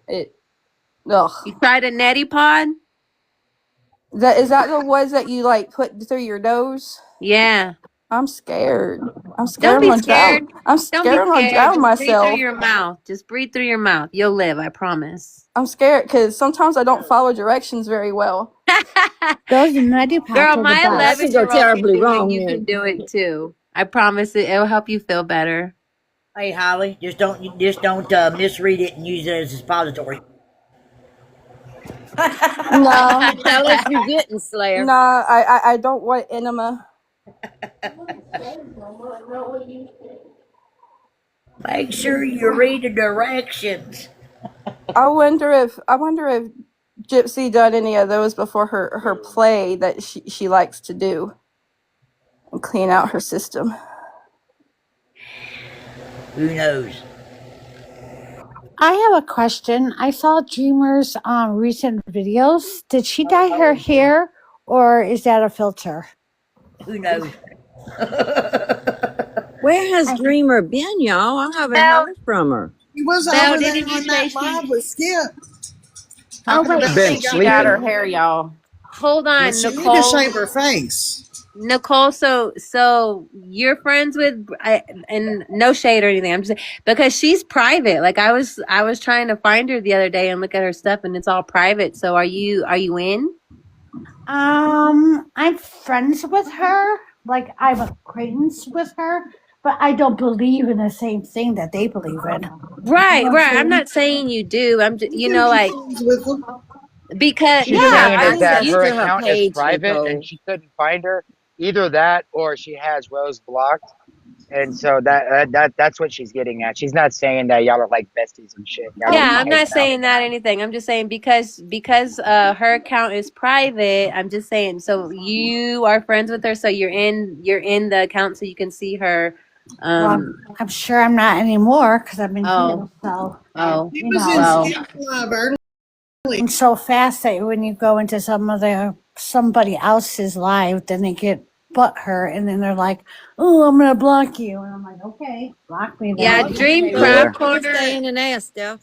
Ugh. You tried a neti pod? Is that the ones that you like put through your nose? Yeah. I'm scared. I'm Don't scared. I'm be gonna drown. scared. I'm Don't be scared. I'm gonna scared. drown Just breathe through myself. your mouth. Just breathe through your mouth. You'll live, I promise. I'm scared because sometimes I don't follow directions very well. Those nutty pods Girl, are the my That best. could go 11-year-old can terribly do it. wrong You can then. do it too. I promise it'll help you feel better. Hey, Holly, just don't misread it and use it as a suppository. No, Tell us you're getting Slayer. no, I don't want enema. Make sure you read the directions. I wonder if Gypsy done any of those before her play that she likes to do and clean out her system. Who knows? I have a question. I saw Dreamer's recent videos. Did she dye her hair or is that a filter? Who knows? Where has Dreamer been, y'all? I haven't heard from her. He was Belle, over there didn't you on say that live with Skip. Oh, Talking wait. about Been she got She got her sleeping. hair, y'all. Hold Well, on, she need to Nicole. shave her face. Nicole, so you're friends with and no shade or anything. I'm just because she's private. Like I was trying to find her the other day and look at her stuff and it's all private. So are you in? I'm friends with her. Like I'm acquaintance with her, but I don't believe in the same thing that they believe in. You know Right. what I'm I'm saying? not saying you do. I'm just, You can be friends with them. because She's You yeah, can saying is I ask her. that just You her to her account is page, private and Nicole. she couldn't find her. Either that or she has Rose blocked. And so that's what she's getting at. She's not saying that y'all are like besties and shit. Y'all Oh just yeah, no. I'm hanging not out. saying that anything. I'm just saying because her account is private. I'm just saying so you are friends with her, so you're in the account so you can see her Well, I'm sure I'm not anymore because I've been Oh, here. So, He you was in know, well, Skip Live early. I'm so fast that when you go into somebody else's live, then they get butthurt and then they're like, "Oh, I'm gonna block you," and I'm like, "Okay, block me then." yeah, Well, you Dream stay where Yeah. Crab you Corner, stay in an ass, Steph.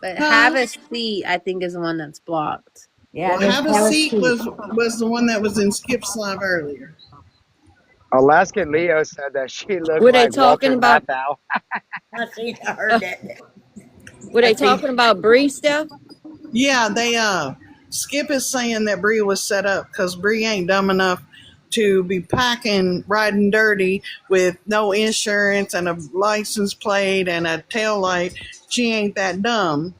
but Have Huh? a Seat, I think, is the one that's blocked. Yeah, Well, there's Have a have a Seat seat. was the one that was in Skip's Live earlier. Alaskan Leo said that she looked Were they like talking Walter about? Matthau. I heard that. Were I they see. talking about Bree, Steph? Yeah, they Skip is saying that Bree was set up because Bree ain't dumb enough to be packing, riding dirty with no insurance and a license plate and a tail light. She ain't that dumb.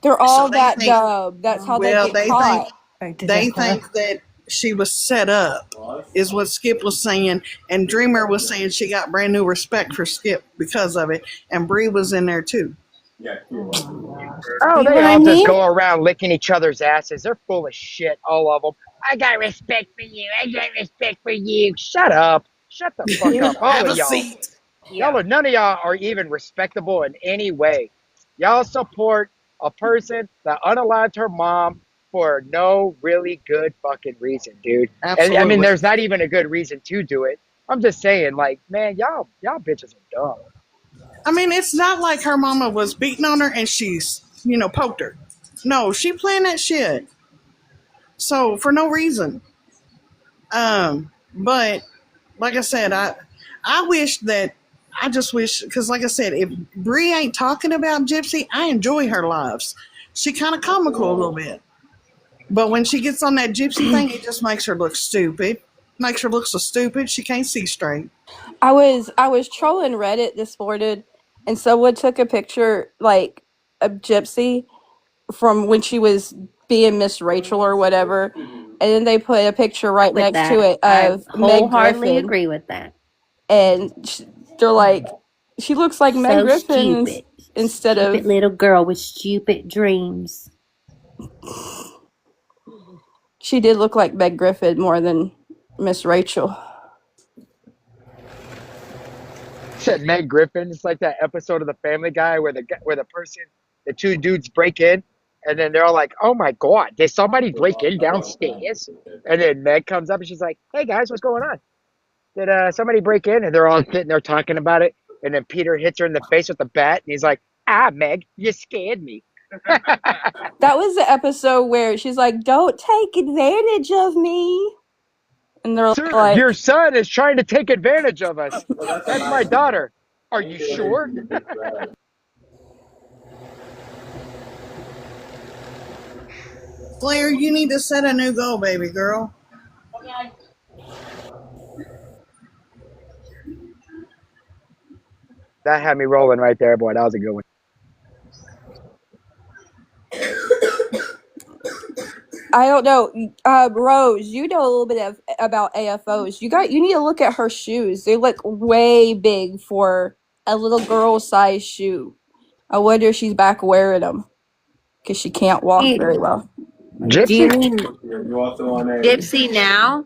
They're So all they that think, dumb. That's how they well, get caught. I did they that for think that she was set up, is what Skip was saying. And Dreamer was saying she got brand new respect for Skip because of it. And Bree was in there too. Oh, You know they what I all just mean? go around licking each other's asses. They're full of shit, all of them. I got respect for you. I got respect for you. Shut up. Shut the fuck up, all Have of a y'all. seat. None of y'all are even respectable in any way. Y'all support a person that unalived her mom for no really good fucking reason, dude. And I mean, Absolutely. there's not even a good reason to do it. I'm just saying, like, man, y'all bitches are dumb. I mean, it's not like her mama was beating on her and she's, poked her. No, she planned that shit. So for no reason. But like I said, I wish that I just wish because like I said, if Bree ain't talking about Gypsy, I enjoy her lives. She kind of comical a little bit, but when she gets on that Gypsy thing, it just makes her look stupid. Makes her look so stupid she can't see straight. I was trolling Reddit this morning, and someone took a picture like of Gypsy from when she was being Miss Rachel or whatever, and then they put a picture right With next to that, it I of Meg wholeheartedly Griffin, agree with that. and they're like, she looks like Meg So Griffin stupid. instead Stupid of little girl with stupid dreams. she did look like Meg Griffin more than Miss Rachel. Said Meg Griffin. It's like that episode of The Family Guy where the two dudes break in, and then they're all like, "Oh my god, did somebody break in downstairs?" And then Meg comes up and she's like, "Hey guys, what's going on? Did somebody break in?" And they're all sitting there talking about it, and then Peter hits her in the face with a bat, and he's like, "Ah, Meg, you scared me." That was the episode where she's like, "Don't take advantage of me," and they're Sir, your like, son is trying to take advantage of us. That's my daughter. Are you sure? Claire, you need to set a new goal, baby girl. That had me rolling right there, boy. That was a good one. I don't know. Rose, you know a little bit about AFOs. You need to look at her shoes. They look way big for a little girl size shoe. I wonder if she's back wearing them because she can't walk very well. Do you Gypsy? mean Gypsy now?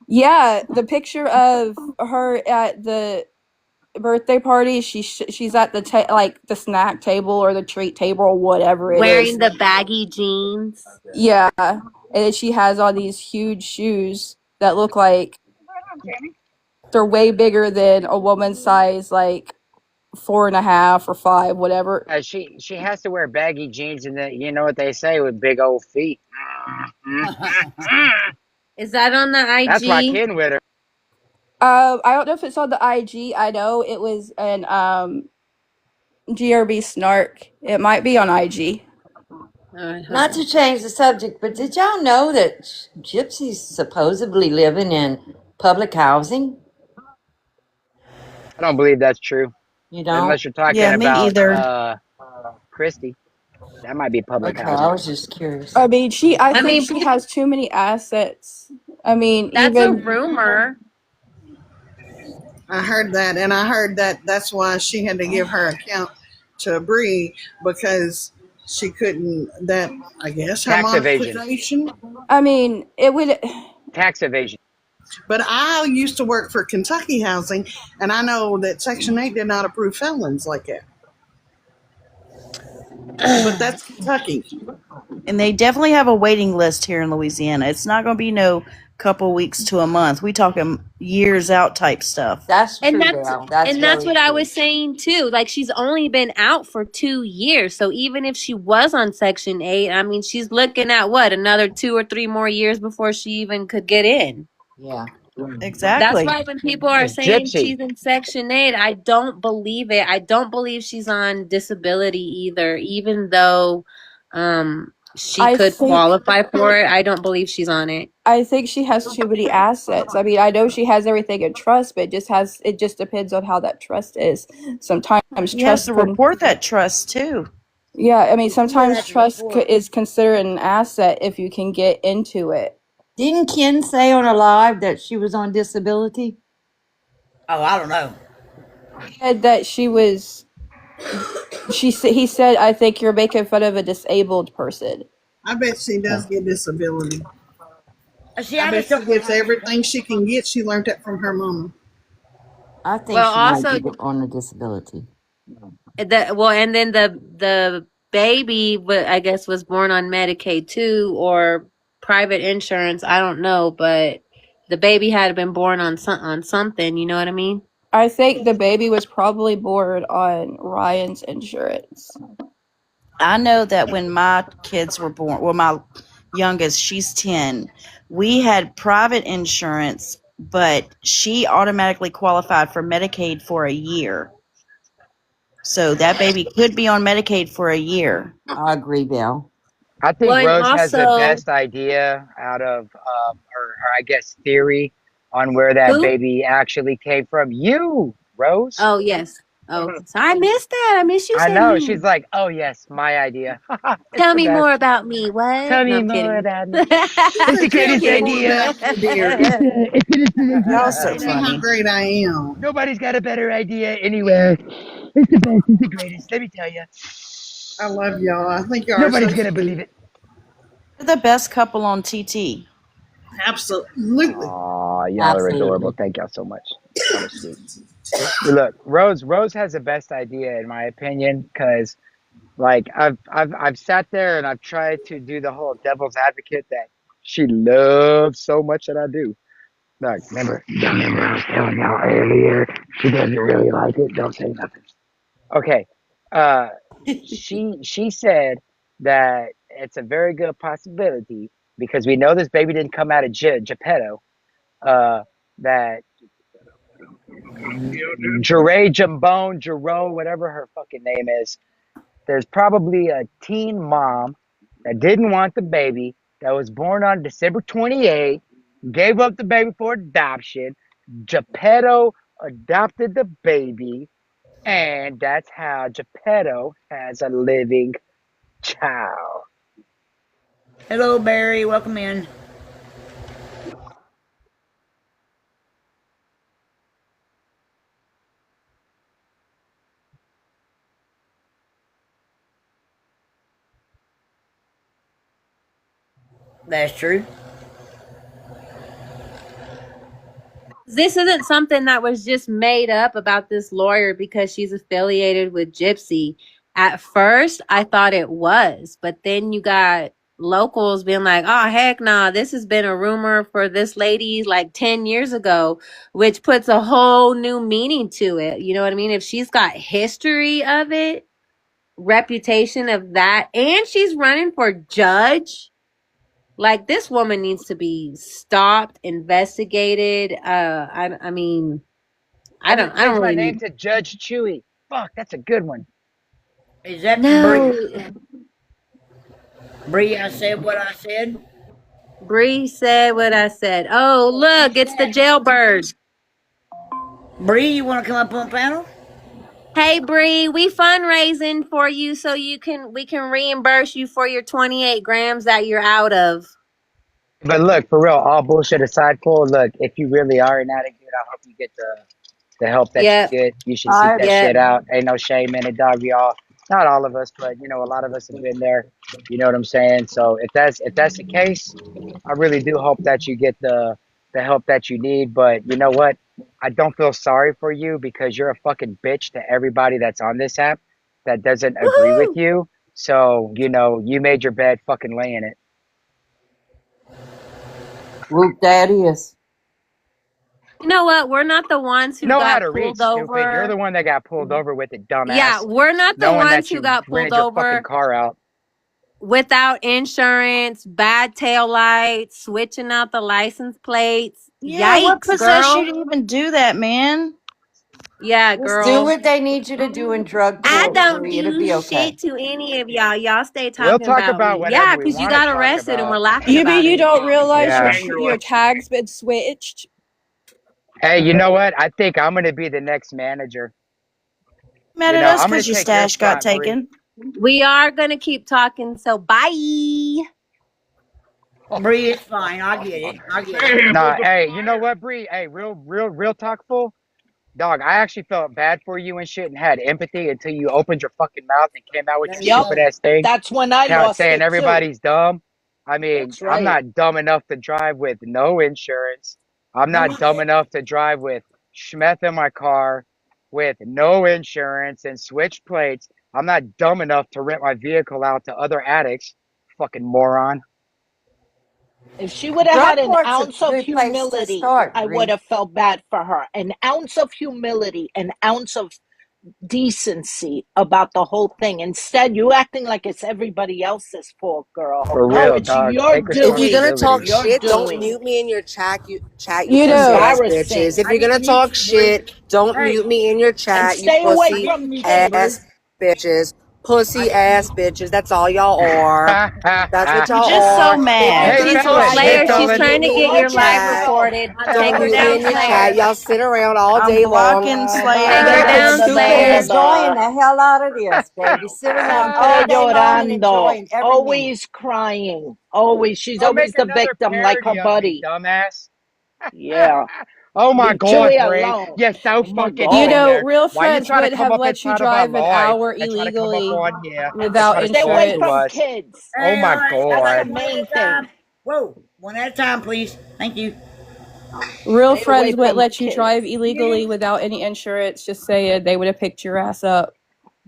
Yeah, the picture of her at the birthday party, she's at the like the snack table or the treat table or whatever it is. Wearing the baggy jeans? Yeah, and then she has all these huge shoes that look like they're way bigger than a woman's size, like 4.5 or 5, whatever. She has to wear baggy jeans, and then you know what they say with big old feet. Is that on the That's why I IG? can with her. I don't know if it's on the IG. I know it was an GRB Snark. It might be on IG. Not to change the subject, but did y'all know that gypsies supposedly living in public housing? I don't believe that's true. You don't? Unless you're talking Yeah, me about either. Christy. That might be public Okay, I housing. was just curious. I mean, I think mean, she has too many assets. I mean, that's a even rumor. I heard that, and I heard that that's why she had to give her account to Bree because she couldn't. I guess her Tax evasion. monetization. I mean, it would. Tax evasion. But I used to work for Kentucky Housing, and I know that Section 8 did not approve felons like that. But that's Kentucky. And they definitely have a waiting list here in Louisiana. It's not going to be no couple weeks to a month. We talking years out type stuff. That's And true, that's Dale. That's and that's very what I true. was saying too. Like she's only been out for 2 years. So even if she was on Section 8, I mean she's looking at what, another 2 or 3 more years before she even could get in. Yeah. That's Exactly. why when people are Hey, saying Gypsy. she's in Section 8, I don't believe it. I don't believe she's on disability either, even though she I could think qualify for it. I don't believe she's on it. I think she has too many assets. I mean, I know she has everything in trust, but it just depends on how that trust is. Sometimes She has to trust can report that trust too. yeah, I mean, You sometimes have to trust report. is considered an asset if you can get into it. Didn't Ken say on a live that she was on disability? Oh, I don't know. Said that he said, I think you're making fun of a disabled person. I bet she does get disability. See, I I bet just she don't know gets how many. everything she can get. She learned that from her mama. I think Well, she might also be on a disability. and then the baby, I guess, was born on Medicaid too, or private insurance. I don't know, but the baby had been born on something. You know what I mean? I think the baby was probably born on Ryan's insurance. I know that when my kids were born, well, my youngest, she's 10, we had private insurance, but she automatically qualified for Medicaid for a year. So that baby could be on Medicaid for a year. I agree, Bill. I Well, think and Rose has the also best idea out of her, I guess, theory on where that who? baby actually came from. You, Rose. Oh yes. Oh, so I missed that. I miss you I said know. me. She's like, oh, yes, my idea. It's Tell the me best. more about me. What? Tell No, me I'm more kidding. about me. It's I'm the Tell greatest me kidding. more idea. about me, dear. It's the greatest Y'all Tell so me how idea. funny. great I am. Nobody's got a better idea anywhere. It's the best. It's the greatest. Let me tell you. I love y'all. I think y'all are so Nobody's going to believe sweet. it. They're the best couple on TT. Absolutely. Oh, y'all are adorable. Absolutely. Thank y'all so much. Y'all are sweet. But look, Rose has the best idea in my opinion, because like I've sat there and I've tried to do the whole devil's advocate that she loves so much that I do. Like, remember I was telling y'all earlier, she doesn't really like it. Don't say nothing. Okay. Uh, she said that it's a very good possibility because we know this baby didn't come out of Geppetto. That Jeray Jambone, Jerome, whatever her fucking name is, there's probably a teen mom that didn't want the baby, that was born on December 28th, gave up the baby for adoption. Geppetto adopted the baby, and that's how Geppetto has a living child. Hello, Barry. Welcome in. That's true. This isn't something that was just made up about this lawyer because she's affiliated with Gypsy. At first, I thought it was, but then you got locals being like, oh, heck nah, this has been a rumor for this lady like 10 years ago, which puts a whole new meaning to it. You know what I mean? If she's got history of it, reputation of that, and she's running for judge, like this woman needs to be stopped, investigated. I mean, I'm gonna I change don't my really name need. to Judge Chewy. Fuck, that's a good one. Is that No, Bree? I said what I said. Bree said what I said. Oh, look, it's the jailbird. Bree, you want to come up on panel? Hey, Bree, we fundraising for you so we can reimburse you for your 28 grams that you're out of. But look, for real, all bullshit aside, Cole, look, if you really are an addict, dude, I hope you get the help that you Yep, get. You should seek I that yep. shit out. Ain't no shame in it, dog. We all, not all of us, but you know, a lot of us have been there. You know what I'm saying? So if that's the case, I really do hope that you get the help that you need. But you know what? I don't feel sorry for you because you're a fucking bitch to everybody that's on this app that doesn't agree with Woohoo! you. So, you made your bed, fucking lay in it. Whoop, that is. You know what? We're not the ones You who know how got to read, pulled stupid. You're over. the one that got pulled over with it, Yeah, dumbass. we're not the Knowing ones that who you got pulled rented your fucking over car out. without insurance, bad tail lights, switching out the license plates. Yeah, what Yikes, possessed you girl. to even do that, man? Yeah, Just do girl. what they need you to do in drug I court, don't Bree. It'll do be okay. shit to any of y'all. Y'all stay We'll talking talk about about me. whatever Yeah, we because you want to got talk arrested and we're about. laughing You mean about you it. don't realize Yeah. your tag's been switched? Hey, you know what? I think I'm going to be the next manager. Mad at us I'm going because to your take your stash got spot, Bree. taken. We are going to keep talking, so bye. Bree, it's fine. I get it. I get it. Nah, hey, you know what, Bree? Hey, real talk, fool. Dog, I actually felt bad for you and shit and had empathy until you opened your fucking mouth and came out with There your you Yep. stupid go. ass thing, That's when I lost saying it too. everybody's dumb. I mean, That's I'm right. not dumb enough to drive with no insurance. I'm No not dumb shit. enough to drive with schmeth in my car with no insurance and switch plates. I'm not dumb enough to rent my vehicle out to other addicts. Fucking moron. If she would have Drug had an court's a ounce of good place to humility, start, I would Bree. have felt bad for her. An ounce of humility, an ounce of decency about the whole thing. Instead, you acting like it's everybody else's fault, girl. For No, real, it's dog. your Take If you're doing. gonna responsibility. talk Your shit, don't doing. mute me in your chat. You chat, you It's You pussy know, ass bitches. embarrassing. If I you're gonna didn't mute talk you, Bree. shit, don't Hey, mute me in your And chat. You stay away I pussy from didn't mute you, Bree. ass bitches. I Pussy didn't ass mute you. bitches. That's all y'all are. That's what You y'all just so are. If you're mad. Hey, gonna She's talk felon. Hey, Slayer. shit, She's don't felon. mute trying to me get in your your Watch live chat. yourself. recorded. I Take Don't told her her mute to me down, in your shut up. chat. Slayer. Y'all sit around all I'm day long. blocking Take her Slayer. down, Stupid Slayer. enjoying the hell out of this, baby. Sit around Oh, all day long and llorando. enjoying every minute. Always crying. Always. She's Don't make always the another victim, like her parody of me, buddy. dumbass. Yeah. Oh my Leave God, Chewie Bray. alone. You're so Oh my fucking you God. know, ignorant. real Why you friends trying to would come have up let you inside of our drive an life hour and try to come up illegally on here and without try to Stay talk away to insurance. from us? kids. Oh Hey, all my right. That's All the right. God. One main at a time. thing. Whoa. One at a time, please. Thank you. Real Stay away friends would from let you drive kids. illegally without any insurance. Just saying, they would have picked your ass up.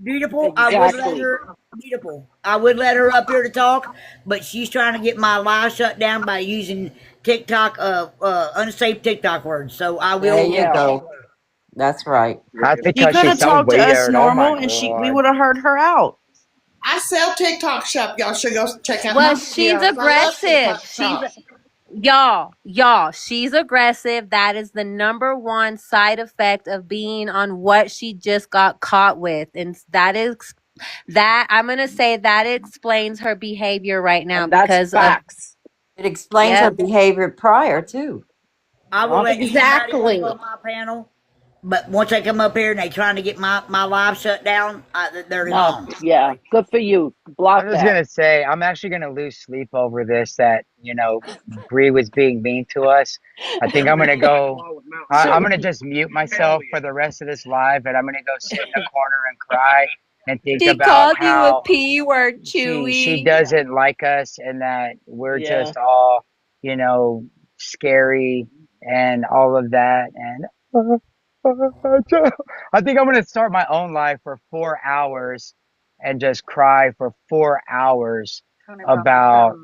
Beautiful. I would let Exactly. her. Beautiful. I would let her up here to talk, but she's trying to get my live shut down by using TikTok, unsafe TikTok words. So I There will you talk Yeah. to go. That's right. That's You because could she's have so talked to us weird. Oh my normal and we God. would have heard her out. I sell TikTok shop. Y'all should go check out Well, my she's videos. I love aggressive. TikTok She's shop. y'all, she's aggressive. That is the number one side effect of being on what she just got caught with. And that I'm going to say that explains her behavior right now And that's because of facts. It explains her yep. behavior prior, too. I will Yep. let anybody else Exactly. on my panel, but once they come up here and they trying to get my live shut down, they're No, gone. yeah. Good for you. I'm Block just that. gonna say I'm actually gonna lose sleep over this. That Bree was being mean to us. I think I'm gonna go. I'm So gonna just mute myself for the rest of this live, and I'm gonna go sit in a corner and cry and think She about called you a how P word, she Chewy. doesn't like us and that we're yeah. just all you know scary and all of that. And I think I'm gonna start my own live for 4 hours and just cry for 4 hours about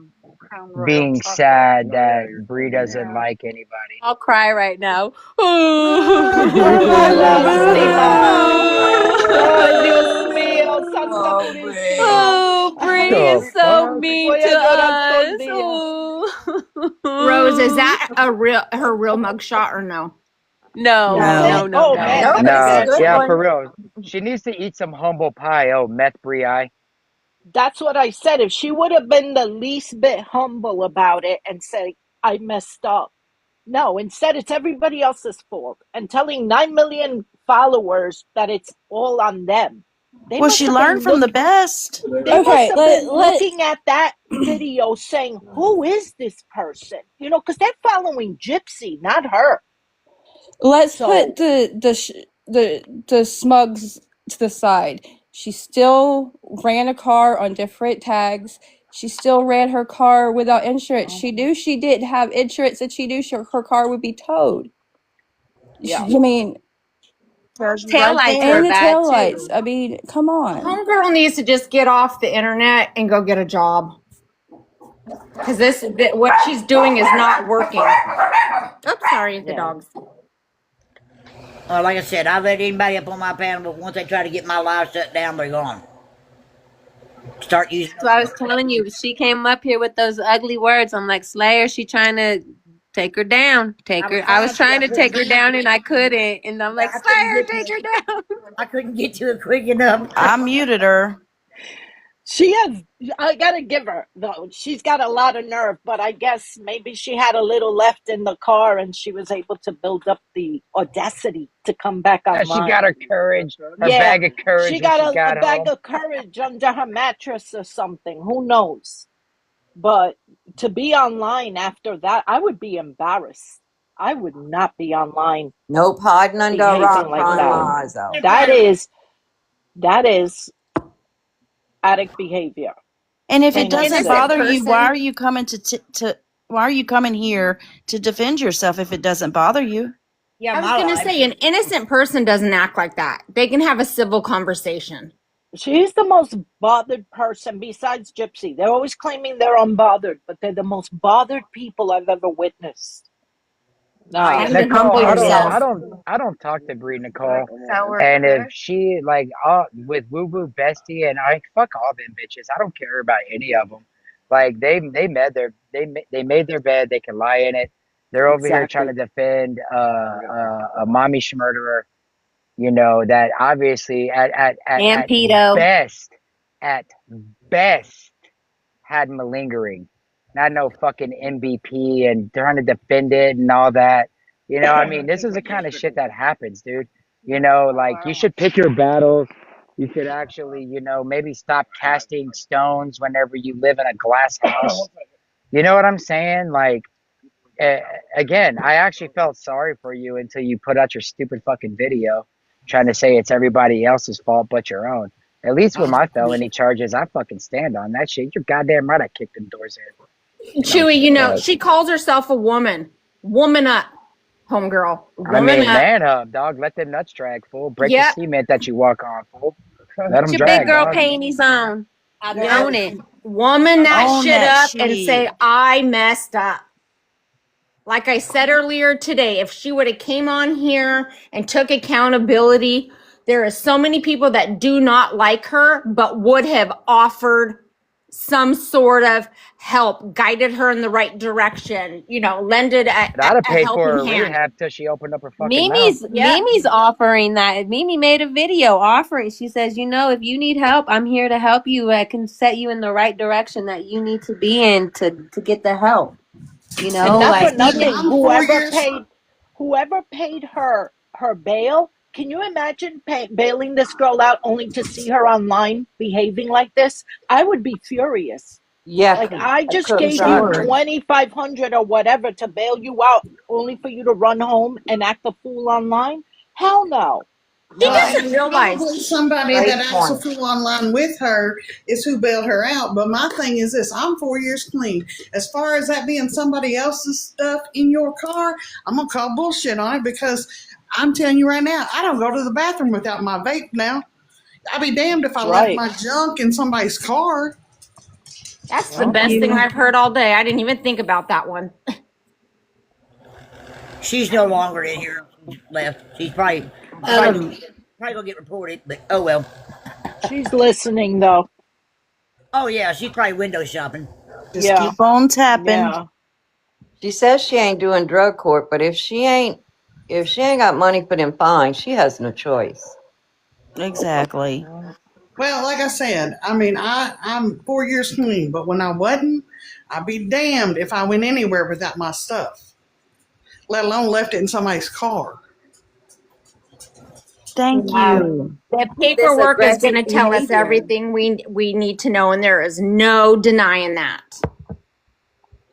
being sad that Bree doesn't like anybody. I'll cry right now. Ay, lástima. Ay, Dios mío, Santa Purísima. Oh, Bree The is so fuck? mean Voy to a llorar todo el us. día. Rose, is Oh. that her real mugshot or no? No, Is No. it? no, no, Oh man, no. Nope, that makes it's a No, good sense. yeah, one. for real. She needs to eat some humble pie. Oh, meth Bree. That's what I said. If she would have been the least bit humble about it and say, I messed up. No, instead it's everybody else's fault. And telling 9 million followers that it's all on them. They Well, must she have learned been from the best. they must Okay, have been let looking at that video saying, who is this person? Because they're following Gypsy, not her. let's put So the smugs to the side. She still ran a car on different tags. She still ran her car without insurance. She knew she didn't have insurance, and she knew her car would be towed. Yeah. I mean, Taillights are and the bad taillights. too. I mean, come on. Homegirl needs to just get off the internet and go get a job. Because what she's doing is not working. Oops, sorry, the Yeah. dogs. Well, like I said, I let anybody up on my panel, but once they try to get my live shut down, they're gone. Start using. So I was telling you, she came up here with those ugly words. I'm like, Slayer, she trying to take her down. I was trying to take her down and I couldn't. And I'm like, Slayer, take her down. I couldn't get to it quick enough. I muted her. She has, I gotta give her, though. She's got a lot of nerve, but I guess maybe she had a little left in the car and she was able to build up the audacity to come back online. She got her courage, her bag of courage. She got when a bag of courage under her mattress or something. Who knows? But to be online after that, I would be embarrassed. I would not be online. Nope, hiding under a rock like crying that. my eyes out. That is addict behavior. And if it Plain and doesn't simple. bother you, why are you coming why are you coming here to defend yourself if it doesn't bother you? Yeah, I was going to say, an innocent person doesn't act like that. They can have a civil conversation. She's the most bothered person besides Gypsy. They're always claiming they're unbothered, but they're the most bothered people I've ever witnessed. Nicole, I don't talk to Bree Nicole. And if she like with Woo Woo Bestie and I fuck all them bitches. I don't care about any of them. Like they made their bed. They can lie in it. They're over here trying to defend a mommy murderer. You know that obviously at best had malingering. Not no fucking MVP and trying to defend it and all that. You know, I mean, this is the kind of shit that happens, dude. You know, like you should pick your battles. You should actually, you know, maybe stop casting stones whenever you live in a glass house. You know what I'm saying? Like, again, I actually felt sorry for you until you put out your stupid fucking video trying to say it's everybody else's fault but your own. At least with my felony charges, I fucking stand on that shit. You're goddamn right I kicked them doors in. Chewy, you know, she calls herself a woman. Woman up, homegirl. I mean, man up, dog. Let them nuts drag, fool. Break the cement that you walk on, fool. Let them Put your drag, big girl dog. panties on. Own it. Woman that Own shit that up and shit. say, I messed up. Like I said earlier today, if she would have came on here and took accountability, there are so many people that do not like her, but would have offered some sort of help, guided her in the right direction, you know, lended a I'd have paid for her helping hand. rehab till she opened up her fucking Mimi's mouth. Mimi's offering that. Mimi made a video offering. She says, you know, if you need help, I'm here to help you. I can set you in the right direction that you need to be in to get the help. You know, and not like for nothing. Whoever paid her bail. Can you imagine bailing this girl out only to see her online behaving like this? I would be furious. Yeah, like I just gave you $2,500 or whatever to bail you out, only for you to run home and act a fool online. Hell no. She doesn't realize Probably somebody that acts a fool online with her is who bailed her out. But my thing is this: I'm 4 years clean. As far as that being somebody else's stuff in your car, I'm gonna call bullshit on it because I'm telling you right now, I don't go to the bathroom without my vape now. I'd be damned if I left my junk in somebody's car. That's the best thing I've heard all day. I didn't even think about that one. She's no longer in here. She's left. She's probably gonna get reported, but oh well. She's listening though. Oh yeah, she's probably window shopping. Just keep on tapping. Yeah. She says she ain't doing drug court, but if she ain't got money for them fines, she has no choice. Exactly. Well, like I said, I mean, I'm 4 years clean, but when I wasn't, I'd be damned if I went anywhere without my stuff, let alone left it in somebody's car. Thank you. The paperwork is going to tell us everything we need to know, and there is no denying that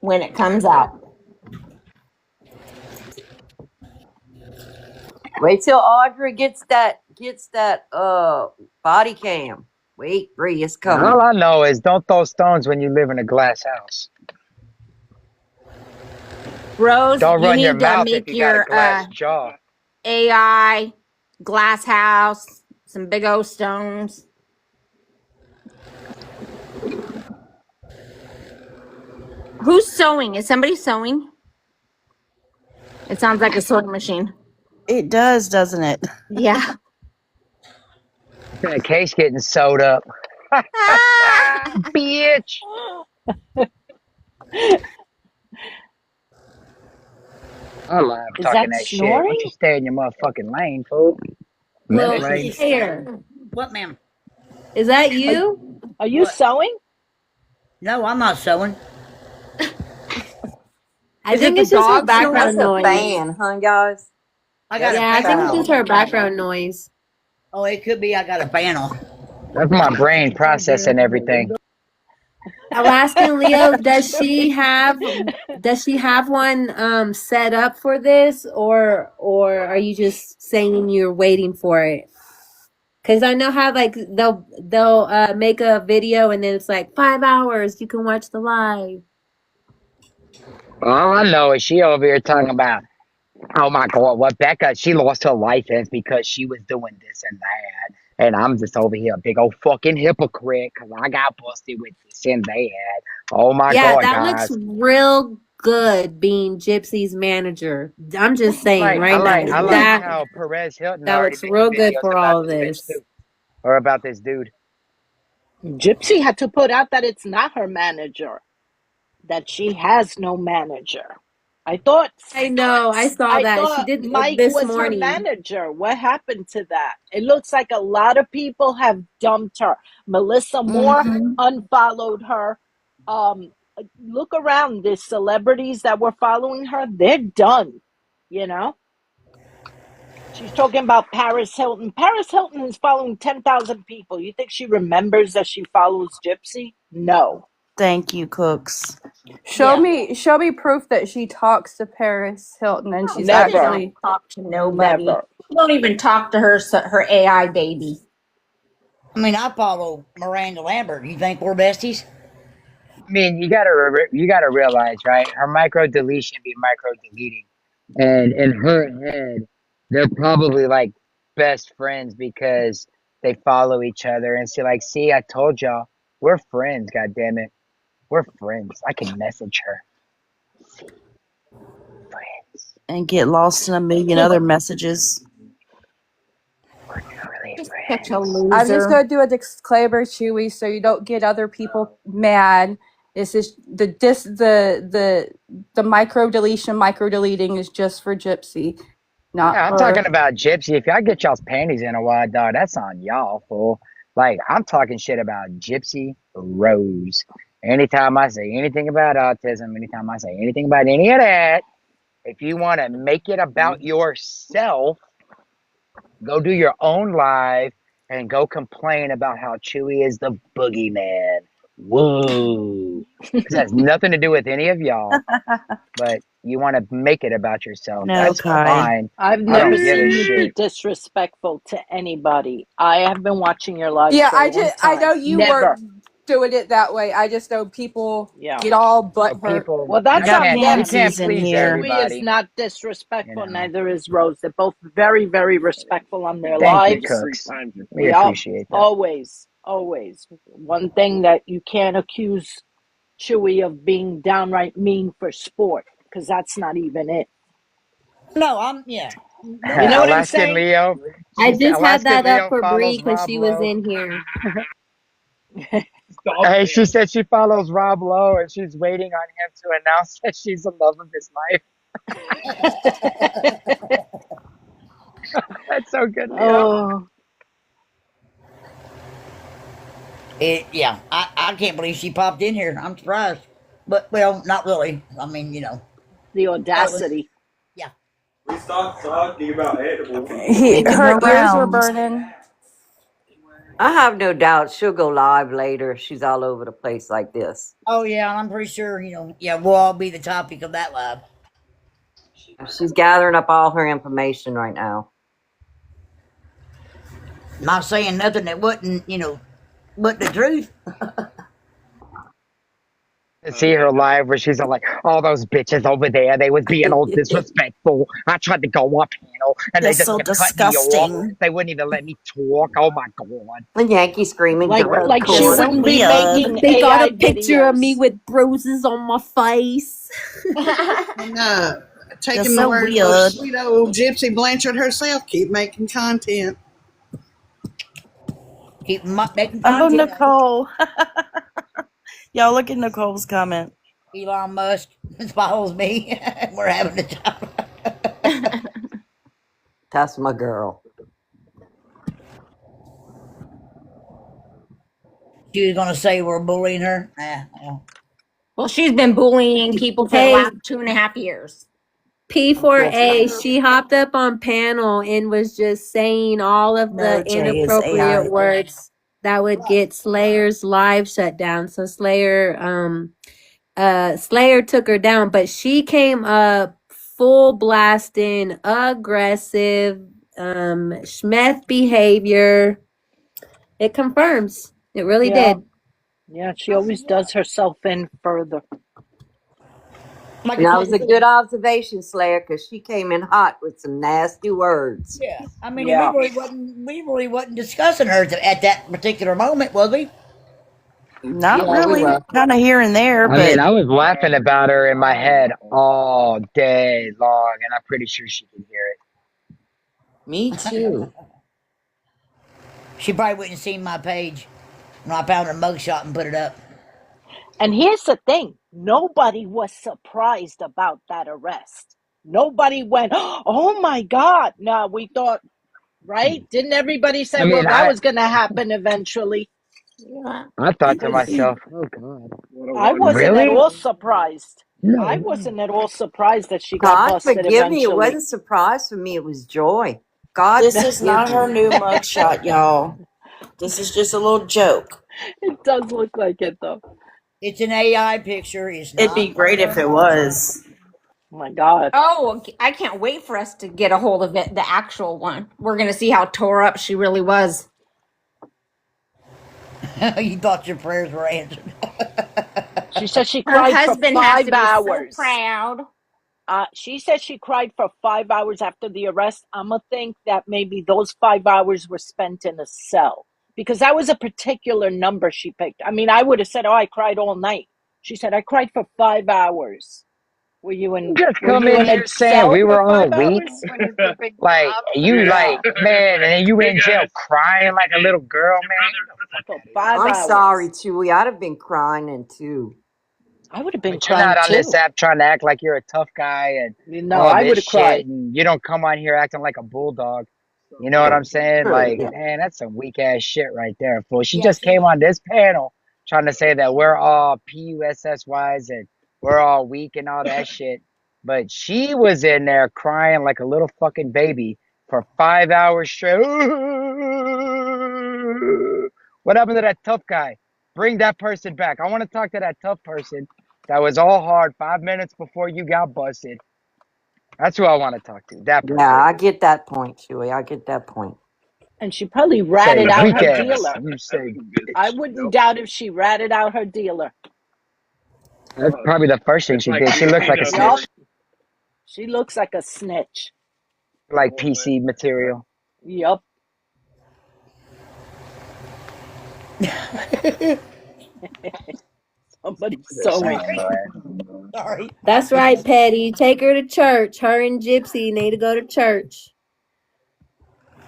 when it comes out. Wait till Audrey gets that body cam. Wait, Bree, it's And coming. all I know is don't throw stones when you live in a glass house. Rose, Don't you run your need to mouth if make you got a your glass jaw. AI glass house, some big old stones. Who's sewing? Is somebody sewing? It sounds like a sewing machine. It does, doesn't it? Yeah. That case getting sewed up. Bitch. I love Is talking that that shit. Why don't snoring? you stay in your motherfucking lane, fool? Minute Well, lane. it's Claire, what, ma'am? is that Are, you? are you What? sewing? No, I'm not sewing. I Is it think the it's just her dog That's background sewing? a noise. fan, huh, guys? I got That's a Yeah, a I fan think it's on. just fan. her background noise. Oh, it could be. I got a fan on. That's my brain processing everything. I was asking Leo, does she have one set up for this, or are you just saying you're waiting for it? Because I know how like they'll make a video and then it's like 5 hours you can watch the live. All I know is she over here talking about, oh my God, well, Becca, she lost her license because she was doing this and that. And I'm just over here, a big old fucking hypocrite, because I got busted with this and that. Oh my Yeah, God, that looks guys. real good being Gypsy's manager. I'm just saying I right now like that how Perez Hilton that already looks making real good videos for about all of this bitch this. too. Or about this dude. Gypsy had to put out that it's not her manager, that she has no manager. I thought I know, I saw I that. She thought did it Mike this was her morning. manager. What happened to that? It looks like a lot of people have dumped her. Melissa Moore Mm-hmm. unfollowed her. Um, Look around. The celebrities that were following her, they're done. You know, she's talking about Paris Hilton. Paris Hilton is following 10,000 people. You think she remembers that she follows Gypsy? No, Thank you, Cooks. Show Yeah. me proof that she talks to Paris Hilton and Oh, she's Gypsy don't actually talk to nobody. never. She don't even talk to her AI baby. I mean, I follow Miranda Lambert. You think we're besties? I mean, you gotta realize, right? Her micro deletion be micro deleting. And in her head, they're probably like best friends because they follow each other. And she like, see, I told y'all, we're friends, God damn it. We're friends. I can message her. Friends. and get lost in a million other messages. We're not really Just such a friends. I'm just loser. gonna do a disclaimer, Chewy, so you don't get other people mad. This is the micro deleting is just for Gypsy, not Yeah, I'm for. talking about Gypsy. If y'all get y'all's panties in a wad, dog, that's on y'all, fool. Like, I'm talking shit about Gypsy Rose. Anytime I say anything about autism, anytime I say anything about any of that, if you want to make it about yourself, go do your own live and go complain about how Chewy is the boogeyman. Woo. This has nothing to do with any of y'all, but you want to make it about yourself. No, That's Kai. fine. I've I never don't give a seen you be shit. disrespectful to anybody. I have been watching your lives Yeah, for a long I time. know you Never. weren't doing it that way. I just know people Yeah. get all Well, butthurt. people, Well, that's on you them. can't Pansies in please here. Chewy is everybody, not you disrespectful, know. neither is Rose. They're both very, very respectful on their Thank you, lives. Cooks. We Yup. appreciate that. Always. Always. One thing that you can't accuse Chewy of being downright mean for sport, because that's not even it. No, yeah. You know what Nobody. I'm Alaskan saying? Leo. I She said just had Alaskan that up Leo for Bree follows because Rob she was Lowe. in here. Hey, she said she follows Rob Lowe and she's waiting on him to announce that she's the love of his life. That's so good, Leo. Oh, Yeah, I can't believe she popped in here. I'm surprised. But, well, not really. I mean, the that was, audacity. yeah. He, Making her her ears were rounds. burning. I have no doubt she'll go live later if she's all over the place like this. Oh, yeah, I'm pretty sure, yeah, we'll all be the topic of that live. She's gathering up all her information right now. Not saying nothing that wouldn't, But the truth, To see her live where she's all like, all those bitches over there, they was being all disrespectful. I tried to go up panel and they That's just so kept cutting me off. disgusting. They wouldn't even let me talk. Oh my god. And Yankee screaming drug Like she That's court. so wouldn't be weird. making They got a AI picture of me videos. with bruises on my face. And That's taking the so words of weird. sweet old Gypsy Blanchard herself, keep making content. keep making Oh, content. Nicole. Y'all look at Nicole's comment. Elon Musk follows me. We're having a time. That's my girl. She was gonna say we're bullying her. Well, she's been bullying people for the Hey, last 2.5 years. Yes, she P4A, is. she hopped up on panel and was just saying all of the No, Jay is inappropriate AI. words that would get Slayer's live shut down. So Slayer took her down, but she came up full blasting, aggressive, schmeth behavior. It confirms. It really Yeah. did. Yeah, she always does herself in further. Like And I that told was a you, good observation, Slayer, because she came in hot with some nasty words. yeah. I mean, Yeah. we really wasn't discussing her at that particular moment, was we? Not Yeah, we really. were. Kind of here and there, I mean, but I was laughing about her in my head all day long, and I'm pretty sure she could hear it. Me too. She probably wouldn't have seen my page when I found her mugshot and put it up. And here's the thing, nobody was surprised about that arrest. Nobody went, oh my God. No, we thought, right? Didn't everybody say, I well, mean, that was going to happen eventually? Yeah. I thought to Because myself, oh god, I wasn't at really? all surprised. I No. wasn't at all surprised that she got God busted forgive me. It eventually. wasn't a surprise for me. It was joy. God this is forgive not her me. new mugshot, y'all. This is just a little joke. It does look like it, though. It's an AI picture. It's It'd not be great if her it mugshot. was. Oh my God. Oh, I can't wait for us to get a hold of it, the actual one. We're going to see how tore up she really was. You thought your prayers were answered. She said she Her cried for husband has to 5 be so hours. proud. She said she cried for 5 hours after the arrest. I'm going to think that maybe those 5 hours were spent in a cell because that was a particular number she picked. I mean, I would have said, oh, I cried all night. She said, I cried for 5 hours. Were you in Just were come you in in a here saying cell we for were all 5 weak. hours? Like you, Yeah, like man, and then you in jail crying like a little girl, man. for 5 I'm sorry, hours. Chewy. I'd have been crying and too. I would have been But you're not crying on this too. app trying to act like you're a tough guy and No, all I this would have shit, cried. and you don't come on here acting like a bulldog. You know what I'm saying? True, Like, yeah. man, that's some weak ass shit right there, fool. She Yeah, just came on this panel trying to say that we're all PUSSYs and we're all weak and all that shit. But she was in there crying like a little fucking baby for 5 hours straight. What happened to that tough guy? Bring that person back. I want to talk to that tough person that was all hard 5 minutes before you got busted. That's who I want to talk to. That Yeah, person. I get that point, Chewy. I get that point. And she probably Say ratted out weak her ass. dealer. You say I bitch. wouldn't doubt if she ratted out her dealer. That's probably the first thing she did. She looks like a Yup. snitch, She looks like a snitch. like PC material. Yup. Somebody's sewing. Sorry. That's right, Petty. Take her to church. Her and Gypsy need to go to church.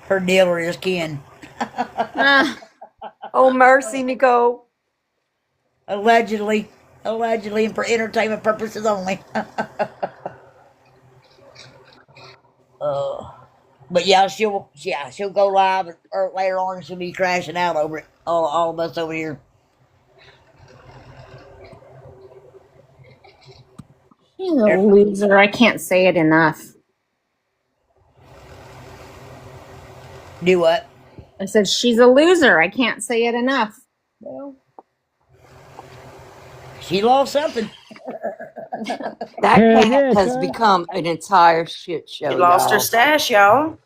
Her dealer is Ken. Oh, mercy, Nicole. Allegedly, and for entertainment purposes only. But yeah, she'll go live or later on. She'll be crashing out over it. All of us over here. She's a loser. I can't say it enough. Do what? I said she's a loser. I can't say it enough. Well, she lost something. That Hell cat yeah, has son. become an entire shit She show, lost her y'all. stash, y'all.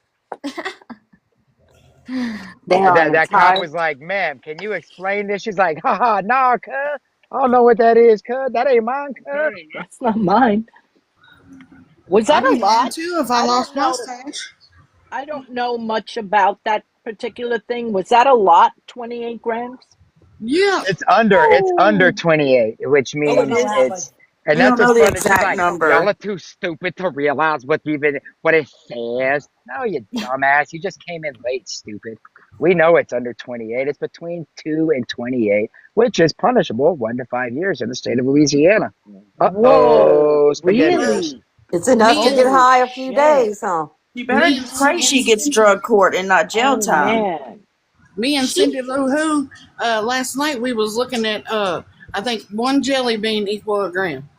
They And are an that cop entire. was like, "Ma'am, can you explain this?" She's like, "Haha, nah, cuz. I don't know what that is, cuz. That ain't mine, cuz." That's not mine. Was I'd that a be mad lot? too if I I lost don't my know. stash. I don't know much about that particular thing. Was that a lot? 28 grams? Yeah. It's under Oh, 28, which I It don't means know how is. much. and We that's don't what's know the funny. She's exact like, y'all number. are too stupid to realize what it says. No, you dumbass. You just came in late, stupid. We know it's under 28. It's between 2 and 28, which is punishable 1 to 5 years in the state of Louisiana. whoa, Uh-oh, Well, SpaghettiOs. Really? It's enough me to and get Holy high a few shit. days, huh? You better me and pray she gets drug court and not jail Oh, time. man. me and She Cindy Lou Who, last night we was looking at I think one jelly bean equal a gram.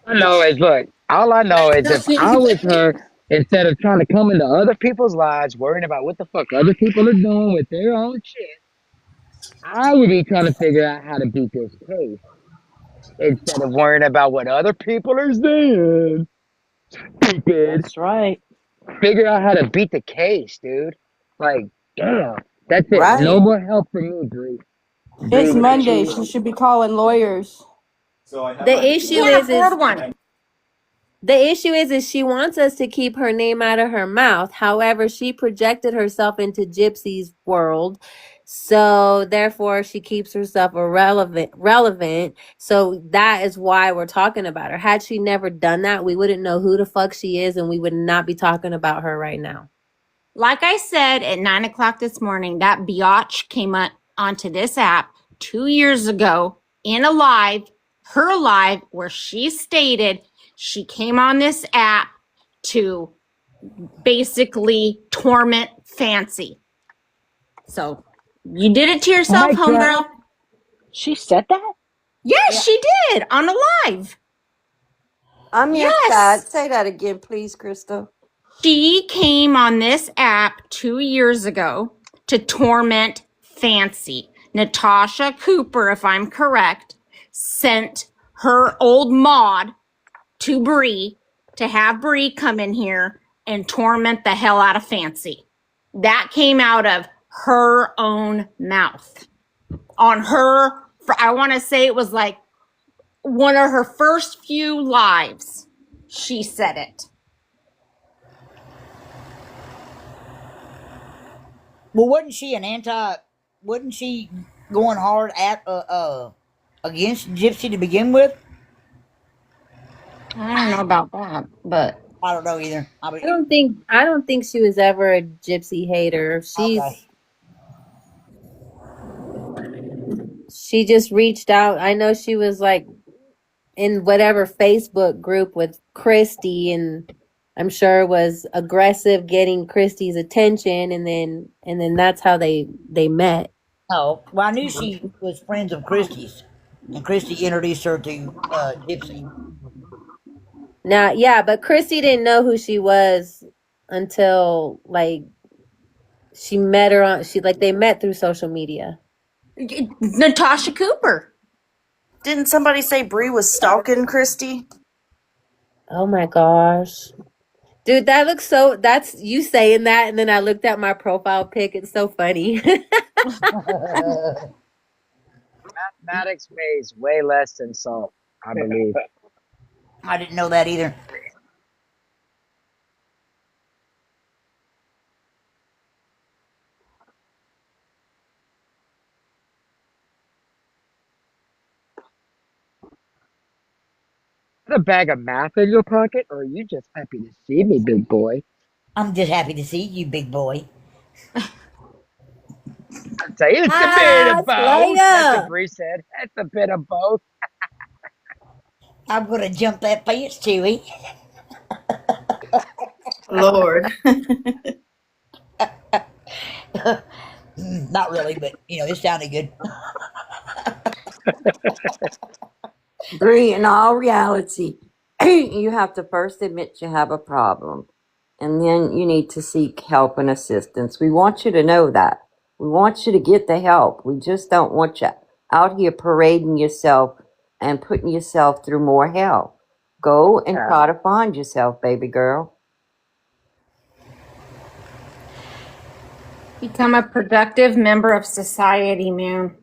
I know is look, all I know is if That's I was anything. her, instead of trying to come into other people's lives, worrying about what the fuck other people are doing with their own shit, I would be trying to figure out how to beat this case instead of worrying about what other people are saying. Stupid. That's right. Figure out how to beat the case, dude. Like, damn. That's it. No Right. more help from me, Bree. It's Bree, look at Monday. you. She should be calling lawyers. The you issue can't is afford one. the issue is she wants us to keep her name out of her mouth. However, she projected herself into Gypsy's world. So therefore she keeps herself relevant. So that is why we're talking about her. Had she never done that, we wouldn't know who the fuck she is and we would not be talking about her right now. Like I said at 9 o'clock this morning, that biatch came onto this app 2 years ago in a live, her live, where she stated she came on this app to basically torment Fancy. So you did it to yourself, Mic drop. homegirl. She said that? Yes, Yeah. she did on a live. I missed Yes. that. Say that again, please, Crystal. She came on this app 2 years ago to torment Fancy. Natasha Cooper, if I'm correct, sent her old mod to Bree to have Bree come in here and torment the hell out of Fancy. That came out of her own mouth. On her, I want to say it was like one of her first few lives, she said it. Well, wasn't she going hard at against Gypsy to begin with? I don't know about that, but I don't know either. I don't think she was ever a Gypsy hater. Okay. She just reached out. I know she was like in whatever Facebook group with Christy and I'm sure was aggressive getting Christy's attention and then that's how they met. Oh, well, I knew she was friends of Christy's, and Christy introduced her to Gypsy. Now, yeah, but Christy didn't know who she was until like she met her on they met through social media. Natasha Cooper. Didn't somebody say Bree was stalking Christy? Oh my gosh. Dude, that's you saying that and then I looked at my profile pic. It's so funny. Mathematics weighs way less than salt, I believe. I didn't know that either. A bag of math in your pocket, or are you just happy to see me, big boy? I'm just happy to see you, big boy. I'd say it's a bit of both. That's what Slayer. Bree said. It's a bit of both. I'm gonna jump that fence, Chewy. Lord. Not really, but it sounded good. Bree, in all reality, you have to first admit you have a problem. And then you need to seek help and assistance. We want you to know that. We want you to get the help. We just don't want you out here parading yourself and putting yourself through more hell. Go and try to find yourself, baby girl. Become a productive member of society, man.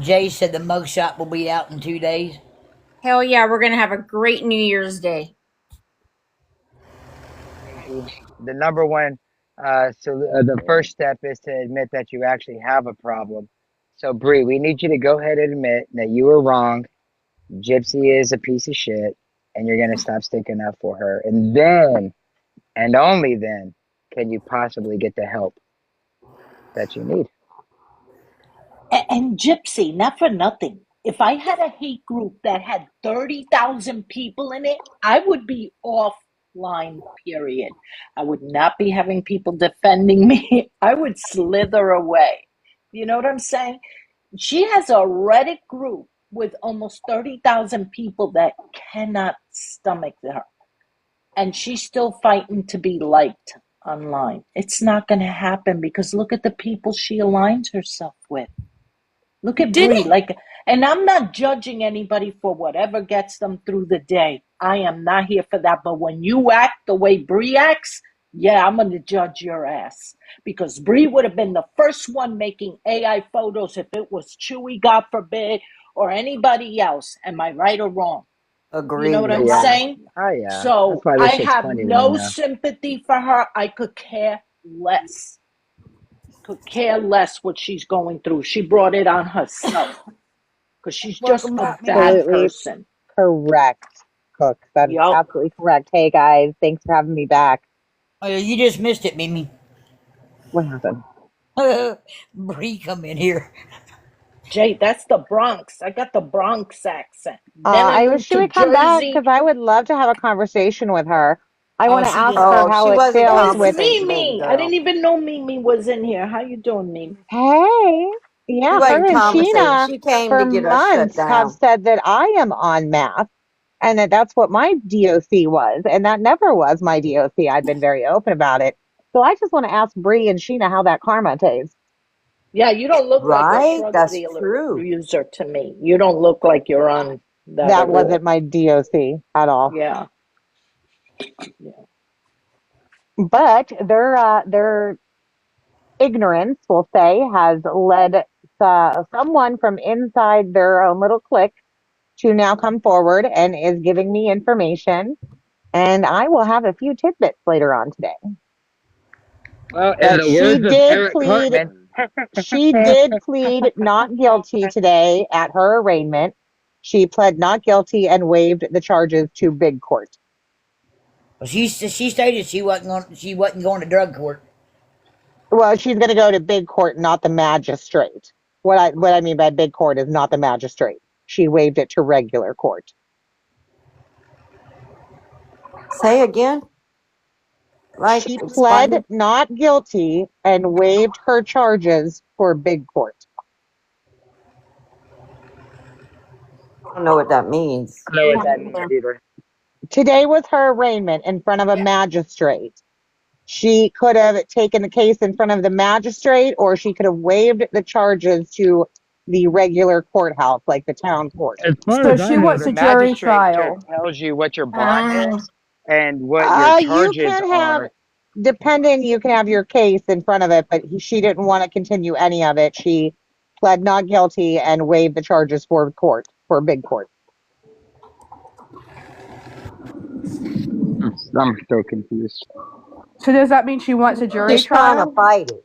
Jay said the mugshot will be out in 2 days. Hell yeah, we're gonna have a great New Year's Day. Crazy. The number one, the first step is to admit that you actually have a problem. So, Bree, we need you to go ahead and admit that you were wrong. Gypsy is a piece of shit, and you're gonna stop sticking up for her. And then, and only then, can you possibly get the help that you need. And Gypsy, not for nothing. If I had a hate group that had 30,000 people in it, I would be offline, period. I would not be having people defending me. I would slither away. You know what I'm saying? She has a Reddit group with almost 30,000 people that cannot stomach her. And she's still fighting to be liked online. It's not going to happen because look at the people she aligns herself with. Look at Bree, and I'm not judging anybody for whatever gets them through the day. I am not here for that. But when you act the way Bree acts, yeah, I'm going to judge your ass. Because Bree would have been the first one making AI photos if it was Chewy, God forbid, or anybody else. Am I right or wrong? You know what Agreed. I'm Yeah. saying? Oh yeah. That's So why I this shit's have funny to me no now. sympathy for her. I could care less. Could care less what she's going through. She brought it on herself because she's just Welcome a back, Mimi. bad Absolutely person. correct, Cook. That is Yup. absolutely correct. Hey guys, thanks for having me back. Oh, you just missed it, Mimi. What happened? Bree, come in here. Jay, that's the Bronx. I got the Bronx accent. Then I I wish moved she to would come back Jersey. because I would love to have a conversation with her. I Oh, want to she ask just. her Oh, how she it wasn't Oh, feels it's with. conversating, baby Mimi. I girl. didn't even know Mimi was in here. How you doing, Mimi? Hey, She yeah, her wasn't and conversating. Sheena She came for to get us shut months have down. said that I am on math and that that's what my DOC was, and that never was my DOC. I've been very open about it. So I just want to ask Bree and Sheena how that karma tastes. Yeah, you don't look like a Right? drug That's dealer true. user to me. You don't look like you're on that That at wasn't all. my DOC at all. Yeah. Yeah. But their ignorance, we'll say, has led someone from inside their own little clique to now come forward and is giving me information. And I will have a few tidbits later on today. Well, in But the words of Eric Cartman, she did plead not guilty today at her arraignment. She pled not guilty and waived the charges to big court. Well, she stated she wasn't going to drug court. Well, she's going to go to big court, not the magistrate. What I mean by big court is not the magistrate. She waived it to regular court. Say again. Like, She explain. pled not guilty and waived her charges for big court. I don't know what that means. I don't know what that means either. Today was her arraignment in front of a magistrate. She could have taken the case in front of the magistrate, or she could have waived the charges to the regular courthouse, like the town court. As far So as I she know, wants the a jury magistrate just trial. tells you what your bond is and what your You charges can have, are. depending, you can have your case in front of it, but she didn't want to continue any of it. She pled not guilty and waived the charges for court, for big court. I'm so confused. So does that mean she wants a jury She's trying to trial? fight it.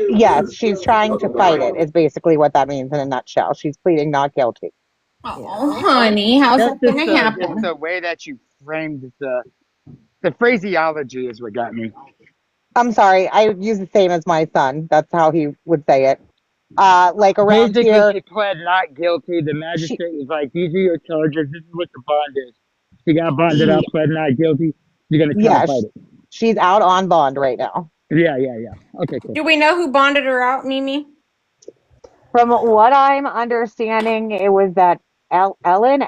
Yes, she's trying to fight it, is basically what that means in a nutshell. She's pleading not guilty. Yeah. Oh, honey, how's That's that gonna just happen? the way that you framed the phraseology is what got me. I'm sorry, I use the same as my son. That's how he would say it. Like around Basically, here, she pled not guilty. The she, magistrate was like, "These are your charges. This is what your bond is." She got bonded up, he, pled not guilty. You're gonna try to fight yes, it. she's out on bond right now. Yeah. Okay, cool. Do we know who bonded her out, Mimi? From what I'm understanding, it was that Ellen,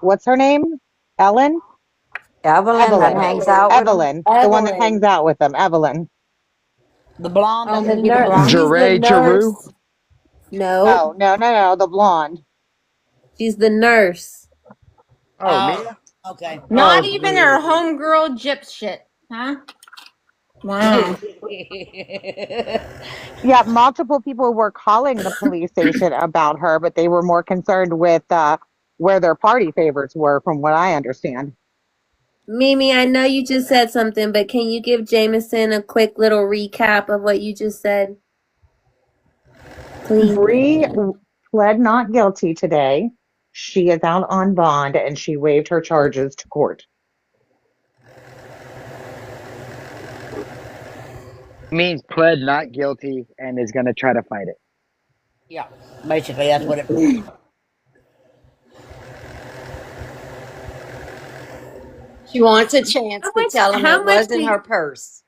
what's her name? Ellen? Evelyn that Evelyn. hangs out with them. Evelyn, the one that hangs out with them. Evelyn. The blonde Oh, that The lives with the nurse. blonde. She's the Jeray Jeru. nurse. No, No, the blonde. she's the nurse. Oh, Oh, Mia. Okay. Not Oh, even her boo. homegirl gyp shit, huh? Wow. Yeah, multiple people were calling the police station about her, but they were more concerned with where their party favorites were, from what I understand. Mimi, I know you just said something, but can you give Jameson a quick little recap of what you just said, please? Bree pled not guilty today. She is out on bond and she waived her charges to court. Means pled not guilty and is going to try to fight it. Yeah, basically that's what it means. She wants a chance to tell him it wasn't her purse.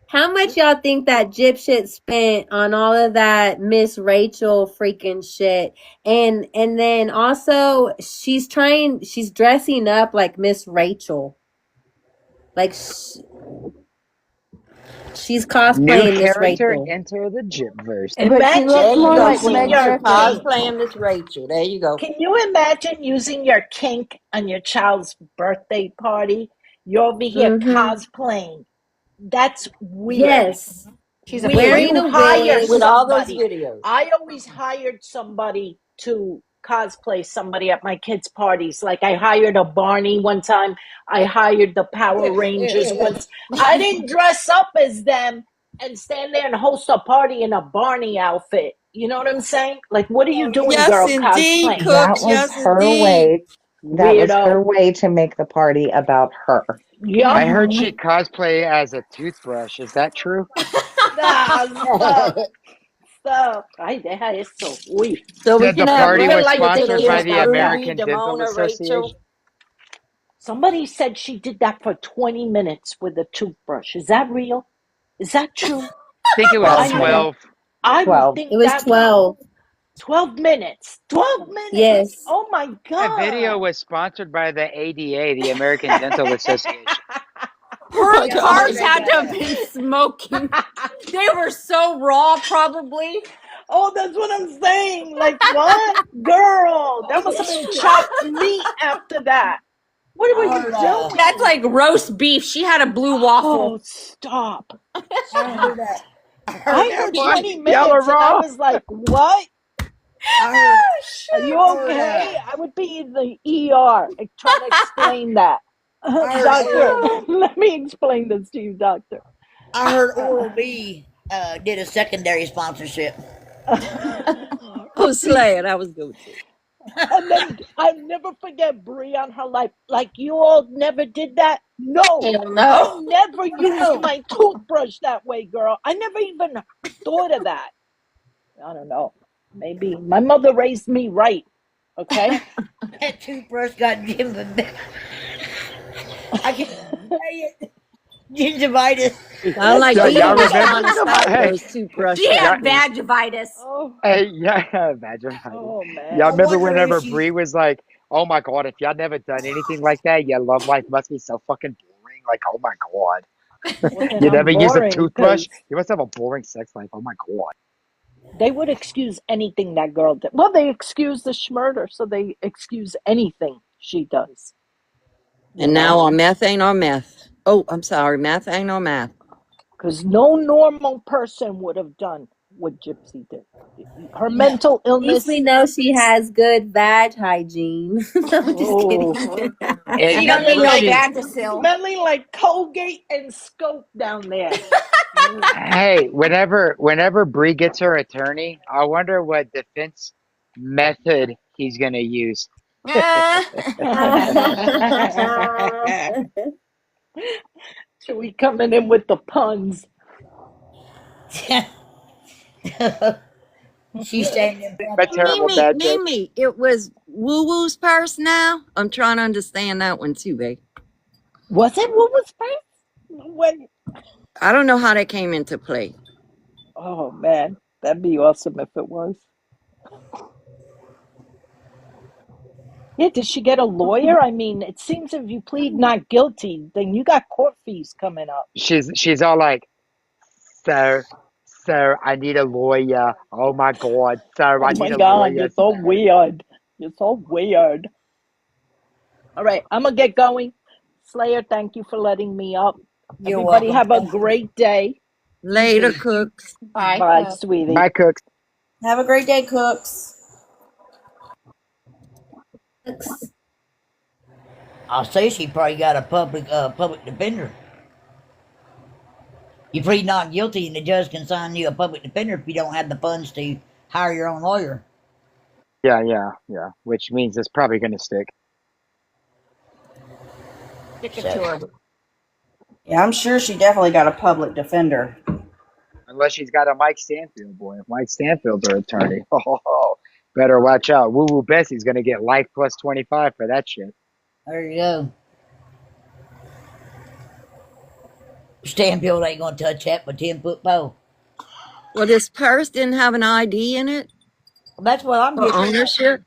How much y'all think that Gypshit spent on all of that Miss Rachel freaking shit? And then also she's dressing up like Miss Rachel. Like she's New cosplaying Miss character, Rachel. enter the Gypverse. But she looks There Imagine you more go. like She's using Meg your kink. cosplaying Miss Rachel. There you go. Can you imagine using your kink on your child's birthday party? You're over here Mm-hmm. cosplaying. That's weird. Yes. She's a Weird. freak. Wearing You a hire wig. With all those somebody. videos. I always hired somebody to cosplay somebody at my kids' parties. Like I hired a Barney one time. I hired the Power Rangers once. I didn't dress up as them and stand there and host a party in a Barney outfit. You know what I'm saying? Like, what are you doing, Yes, girl, indeed, cosplaying? That Cooks. was Yes, her indeed. way. That was her Weirdo. way to make the party about her. I Yup. heard she cosplay as a toothbrush. Is that true? Nah, stop. Stop. Ay, deja eso. Uy. So we Said can the I have don't party feel was like Rachel to sponsored thinking by kiss the about that. Ruby, American Dental Demona, Rachel. Association. Somebody said she did that for 20 minutes with a toothbrush. Is that real? Is that true? I think it was I 12 never, minutes. 12. I would 12. It think was that would, 12. 12 minutes. 12 minutes. Yes. Oh my That video God. was sponsored by the ADA, the American Dental Association. Oh Her my Yeah, I heard parts gosh. that had to too. have been smoking. They were so raw, probably. Oh, that's what I'm saying. Like, what? Girl, that must have been chopped meat after that. What were I you heard That's doing? like roast beef. She had a blue waffle. Oh, stop. I heard Stop. that I heard I that heard What? she 20 Y'all are minutes and I raw? was like, what? I heard Are you I heard okay? I would be in the ER trying to explain that. I heard Doctor, Oral let me explain this to you, doctor. I heard Oral B did a secondary sponsorship. Oh, Slayer, that was good too. And then I'll never forget Brie on her life. Like, you all never did that? No, Hell I no. never used No. my toothbrush that way, girl. I never even thought of that. I don't know. Maybe my mother raised me right. Okay. That toothbrush got Jim. I can't say it. Gingivitis. Sound like Y'all Didi was remember? trying to start Hey, those toothbrush She had y'all, factories. vagivitis. Oh, yeah, imagine. oh Y'all I man. remember wonder if whenever she's. Bree was like, "Oh my god, if y'all never done anything like that, your love life must be so fucking boring." Like, oh my god, Well, then you I'm never use a boring toothbrush. because You must have a boring sex life. Oh my god. they would excuse anything that girl did. Well, they excuse the schmurder, so they excuse anything she does. You And know, now on meth ain't on meth. Oh, I'm sorry, meth ain't on meth. because no normal person would have done what Gypsy did. Her No. mental At least we illness. know she has good vag hygiene. No, I'm just kidding. Oh, She don't need smelling no like Vagisil. Colgate and Scope down there. Mm. Hey, whenever Bree gets her attorney, I wonder what defense method he's gonna use. So we coming in with the puns. She's standing in front A of you. terrible Mimi, dad joke. Mimi, it was Woo Woo's purse now? I'm trying to understand that one too, babe. Was it what was first? When? I don't know how that came into play. Oh man, that'd be awesome if it was. Yeah, did she get a lawyer? I mean, it seems if you plead not guilty, then you got court fees coming up. She's all like, "Sir, sir, I need a lawyer. Oh my god, sir, Oh I my need a God, lawyer, you're so sir." weird. You're so weird. All right, I'm gonna get going. Slayer, thank you for letting me up. You're Everybody welcome. have a great day. You Later, too. cooks. Bye. Bye, sweetie. Bye, Cooks. Have a great day, cooks. I'll say she probably got a public defender. You plead not guilty, and the judge can sign you a public defender if you don't have the funds to hire your own lawyer. Yeah. Which means it's probably going to stick. Stick it to So, her. Yeah, I'm sure she definitely got a public defender. Unless she's got a Mike Stanfield, boy. If Mike Stanfield's her attorney, better watch out. Woo Woo Bessie's going to get life plus 25 for that shit. there you go. Stanfield ain't gonna touch that with 10-foot pole. Well, this purse didn't have an ID in it That's what I'm for getting. ownership,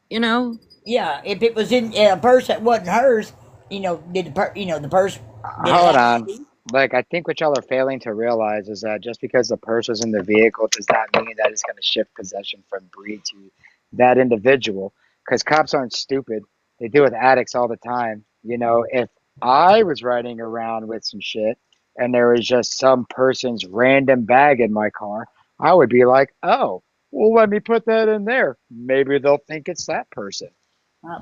you know? Yeah, if it was in a purse that wasn't hers, did the purse did it Hold have on. ID? Like, I think what y'all are failing to realize is that just because the purse was in the vehicle does not mean that it's going to shift possession from Bree to that individual. Because cops aren't stupid. They deal with addicts all the time. If I was riding around with some shit and there was just some person's random bag in my car, I would be like, oh, well, let me put that in there. Maybe they'll think it's that person.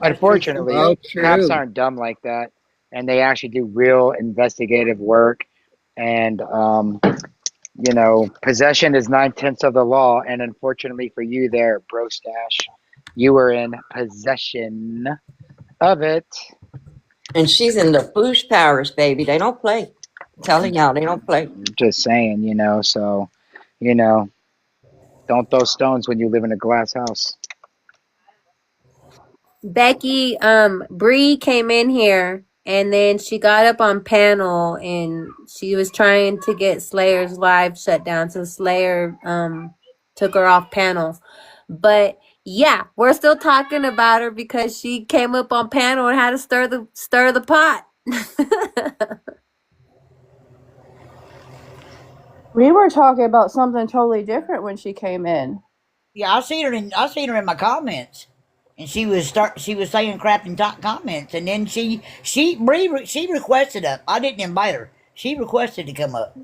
That's true too. Unfortunately, Oh, cops true. aren't dumb like that, and they actually do real investigative work. And possession is 9/10 of the law. And unfortunately for you, there, Bro Stash, you were in possession of it. And she's in the Boosh Parish, baby. They don't play. I'm telling y'all, they don't play. Just saying, So, you know, don't throw stones when you live in a glass house. Becky, Bree came in here and then she got up on panel and she was trying to get Slayer's live shut down. So Slayer took her off panel. But yeah, we're still talking about her because she came up on panel and had to stir the pot. We were talking about something totally different when she came in. Yeah, I seen her in my comments, and she was saying crap in top comments, and then she requested up. I didn't invite her. She requested to come up,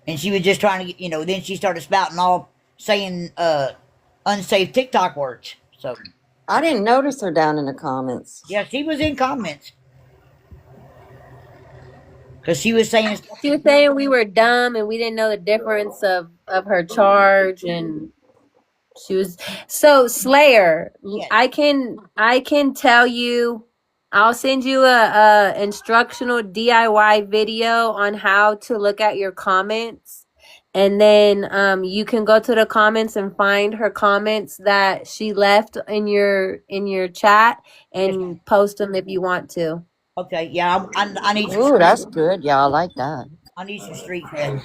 and she was just trying to get Then she started spouting off, saying unsafe TikTok words. So I didn't notice her down in the comments. yeah, she was in comments because she was saying She was saying we were dumb and we didn't know the difference of her charge, and she was so Slayer. yes. I can tell you. I'll send you a instructional DIY video on how to look at your comments, and then you can go to the comments and find her comments that she left in your chat and post them if you want to. Okay, yeah, I need some Ooh, street. that's good. Yeah, I like that. I need some street cred.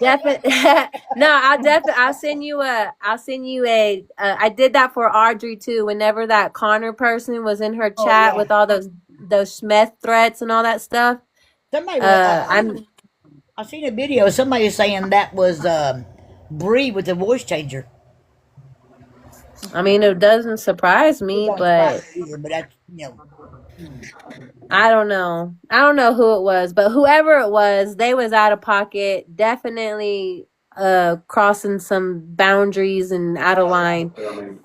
Definitely. No, I'll send you a I did that for Audrey too. Whenever that Connor person was in her Oh chat yeah, with all those Smith threats and all that stuff. somebody. I I'm seen a video. Somebody saying that was Bree with the voice changer. I mean, it doesn't surprise It me, don't surprise but me either, but that's I don't know. I don't know who it was, but whoever it was, they was out of pocket, definitely crossing some boundaries and out of line.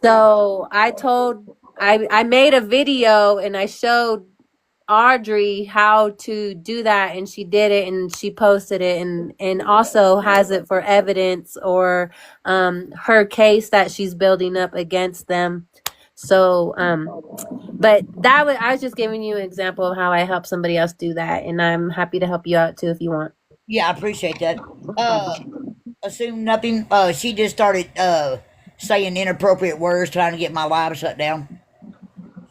So I made a video and I showed Audrey how to do that, and she did it and she posted it and also has it for evidence or her case that she's building up against them. So but I was just giving you an example of how I help somebody else do that, and I'm happy to help you out too if you want. yeah. I appreciate that. Assume nothing. She just started saying inappropriate words, trying to get my live shut down.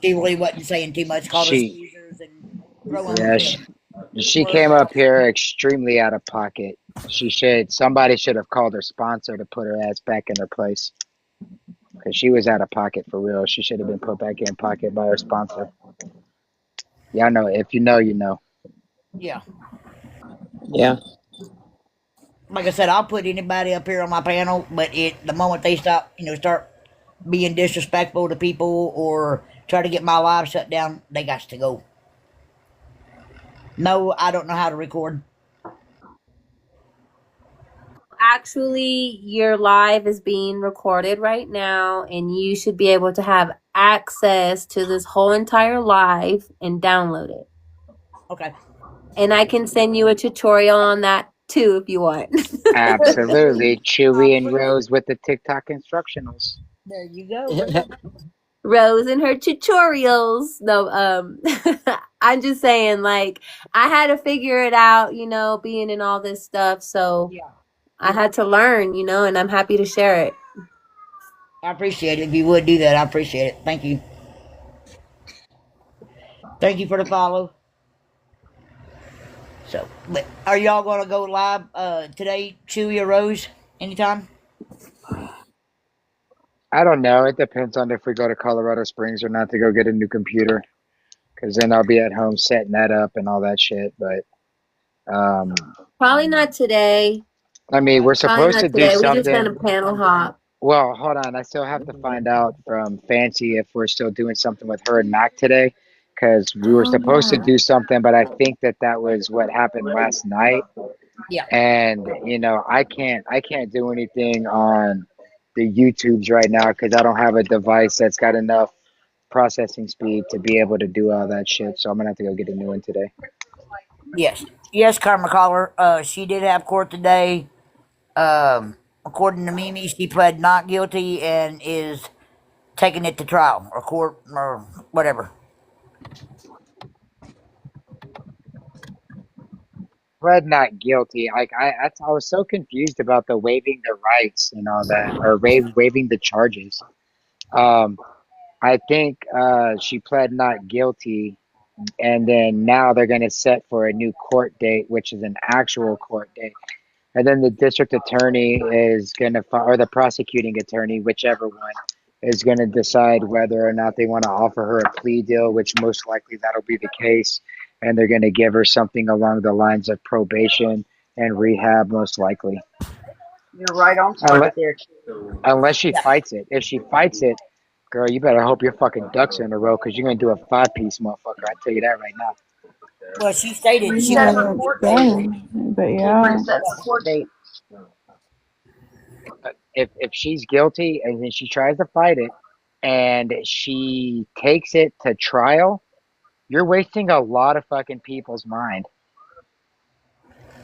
She really wasn't saying too much. Called us She, losers and throwing yeah, she words came out. up here extremely out of pocket. Somebody should have called her sponsor to put her ass back in her place. Because she was out of pocket for real. She should have been put back in pocket by her sponsor. Y'all know, if you know, you know. Yeah. Yeah. Like I said, I'll put anybody up here on my panel, but the moment they start being disrespectful to people or try to get my live shut down, they got to go. No, I don't know how to record. Actually, your live is being recorded right now, and you should be able to have access to this whole entire live and download it. Okay. And I can send you a tutorial on that too if you want. Absolutely. Chewy and Rose with the TikTok instructionals. There you go. Rose and her tutorials. No, I'm just saying, like, I had to figure it out, being in all this stuff. So Yeah. I had to learn, and I'm happy to share it. I appreciate it. If you would do that, I appreciate it. Thank you. Thank you for the follow. So, are y'all going to go live today, Chewy or Rose? Anytime? I don't know. It depends on if we go to Colorado Springs or not to go get a new computer. Because then I'll be at home setting that up and all that shit. But, Probably not today. I mean, we're Probably supposed to not do today. We just something. done a panel hop. Well, hold on. I still have to find out from Fancy if we're still doing something with her and Mac today. Because we were Oh, supposed to yeah. do something, but I think that was what happened last night. Yeah. And I can't do anything on the YouTubes right now because I don't have a device that's got enough processing speed to be able to do all that shit. So I'm gonna have to go get a new one today. Yes. Yes, Karma Caller. She did have court today. According to Mimi, she pled not guilty and is taking it to trial or court or whatever. Pled not guilty. I was so confused about the waiving the rights and all that, or waiving the charges. Um, I think she pled not guilty, and then now they're gonna set for a new court date, which is an actual court date. And then the district attorney is gonna, or the prosecuting attorney, whichever one, is gonna decide whether or not they want to offer her a plea deal, which most likely that'll be the case. And they're gonna give her something along the lines of probation and rehab, most likely. You're right on Unless, target there. unless she Yeah. fights it. If she fights it, girl, you better hope your fucking ducks are in a row because you're gonna do a 5-piece, motherfucker. I tell you that right now. Well, she stated she Set wanted her to Yeah, be court it's date. paid. been, but Keep her yeah. to set her court date. If she's guilty and then she tries to fight it and she takes it to trial, you're wasting a lot of fucking people's mind.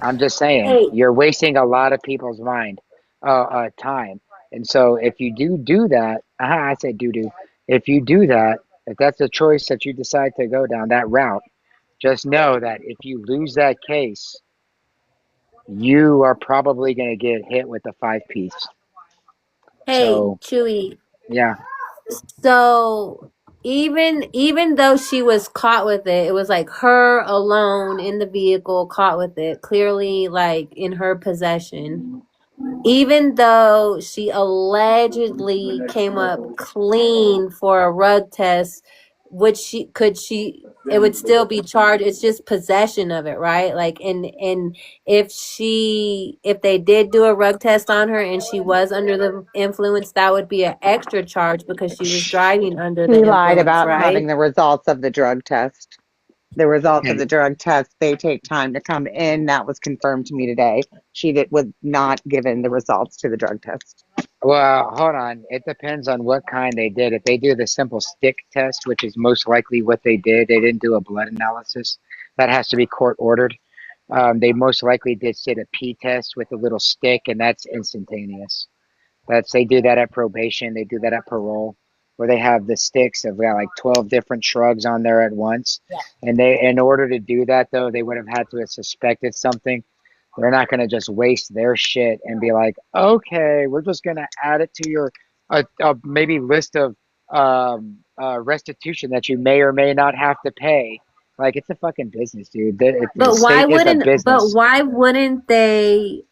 I'm just saying, Hey, you're wasting a lot of people's time. And so if you do that, I said do. If you do that, if that's a choice that you decide to go down that route, just know that if you lose that case, you are probably going to get hit with a 5-piece. hey, So, Chewy. yeah. So even though she was caught with it, it was like her alone in the vehicle, caught with it, clearly like in her possession. Even though she allegedly came up clean for a rug test, which she it would still be charged. It's just possession of it, right? Like, and if they did do a rug test on her and she was under the influence, that would be an extra charge because she was driving under She the lied influence, about right? having the results of the drug test. The results of the drug test, they take time to come in. That was confirmed to me today. Was not given the results to the drug test. Well, hold on. It depends on what kind they did. If they do the simple stick test, which is most likely what they didn't do a blood analysis. That has to be court ordered. They most likely did a P test with a little stick, and that's instantaneous. They do that at probation. They do that at parole, where they have the sticks of like 12 different shrugs on there at once. Yeah. And in order to do that, though, they would have had to have suspected something. They're not going to just waste their shit and be like, okay, we're just going to add it to your maybe list of restitution that you may or may not have to pay. Like, it's a fucking business, dude. The state is a But business. why wouldn't they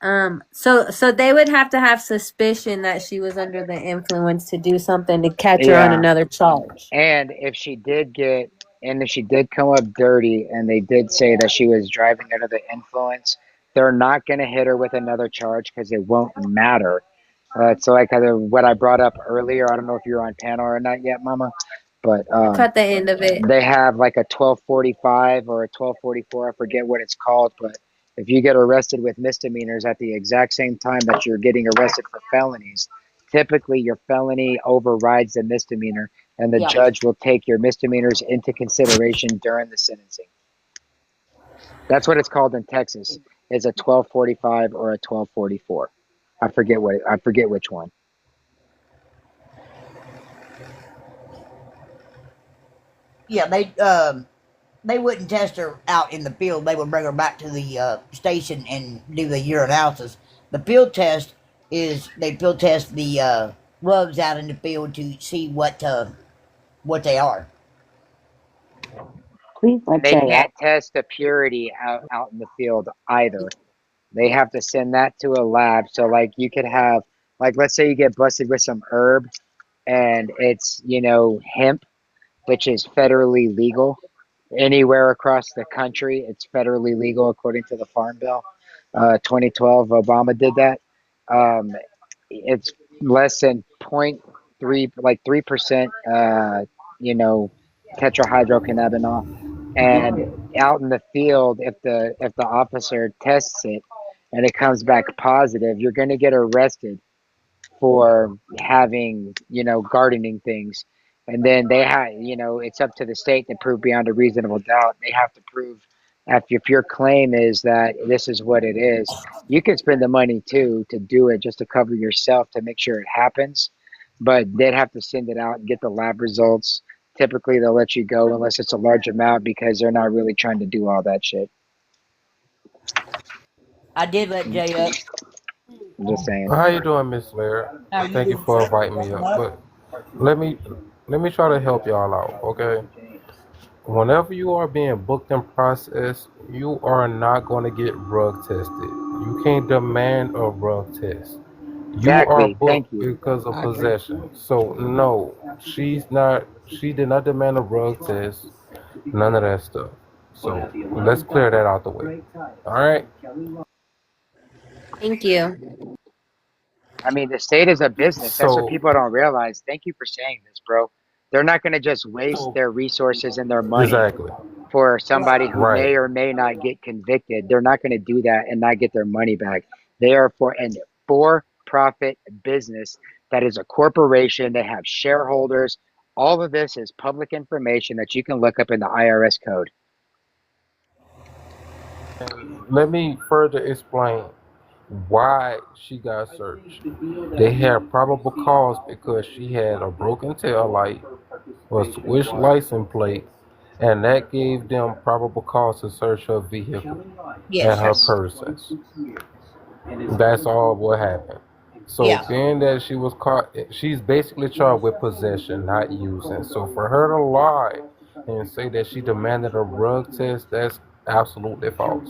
so they would have to have suspicion that she was under the influence to do something to catch her on Yeah. another charge. And if she did come up dirty and they did say that she was driving under the influence, they're not going to hit her with another charge because it won't matter. So like what I brought up earlier, I don't know if you're on panel or not yet, Mama, But I caught the end of it. they have like a 1245 or a 1244. I forget what it's called, but if you get arrested with misdemeanors at the exact same time that you're getting arrested for felonies, typically your felony overrides the misdemeanor, and the Yeah. judge will take your misdemeanors into consideration during the sentencing. That's what it's called in Texas. Is a 1245 or a 1244. I forget which one. Yeah, they wouldn't test her out in the field. They would bring her back to the station and do the urinalysis. The field test is they field test the rugs out in the field to see what they are. Please And let they Jay up. can't test the purity out in the field either. They have to send that to a lab. So like you could have, like, let's say you get busted with some herb and it's, hemp, which is federally legal anywhere across the country. It's federally legal according to the Farm Bill. 2012, Obama did that. Um, it's less than point 0.3, like 3%, tetrahydrocannabinol. And out in the field, if the officer tests it and it comes back positive, you're going to get arrested for having, gardening things. And then they have, it's up to the state to prove beyond a reasonable doubt. They have to prove if your claim is that this is what it is, you can spend the money too to do it just to cover yourself to make sure it happens. But they'd have to send it out and get the lab results. Typically, they'll let you go unless it's a large amount because they're not really trying to do all that shit. I did let Jay up. I'm just saying. How you doing, Miss Lair? How are you Thank you doing, for sir? inviting me up. But let me let me try to help y'all out, okay? Whenever you are being booked and processed, you are not going to get drug tested. You can't demand a drug test. You are Exactly. Thank booked you. because of I agree. possession. So no, she did not demand a drug test. None of that stuff. So let's clear that out the way. All right. Thank you. I mean, the state is a business. That's what So people don't realize. Thank you for saying this, bro. They're not going to just waste so their resources and their money exactly. for somebody who Right. may or may not get convicted. They're not going to do that and not get their money back. They are for a for-profit business that is a corporation. They have shareholders. All of this is public information that you can look up in the IRS code. And let me further explain why she got searched. They had probable cause because she had a broken tail light, a switched license plate, and that gave them probable cause to search her vehicle and Yes. her person. That's all what happened. So Yeah. being that she was caught, she's basically charged with possession, not using. So for her to lie and say that she demanded a drug test, that's absolutely false.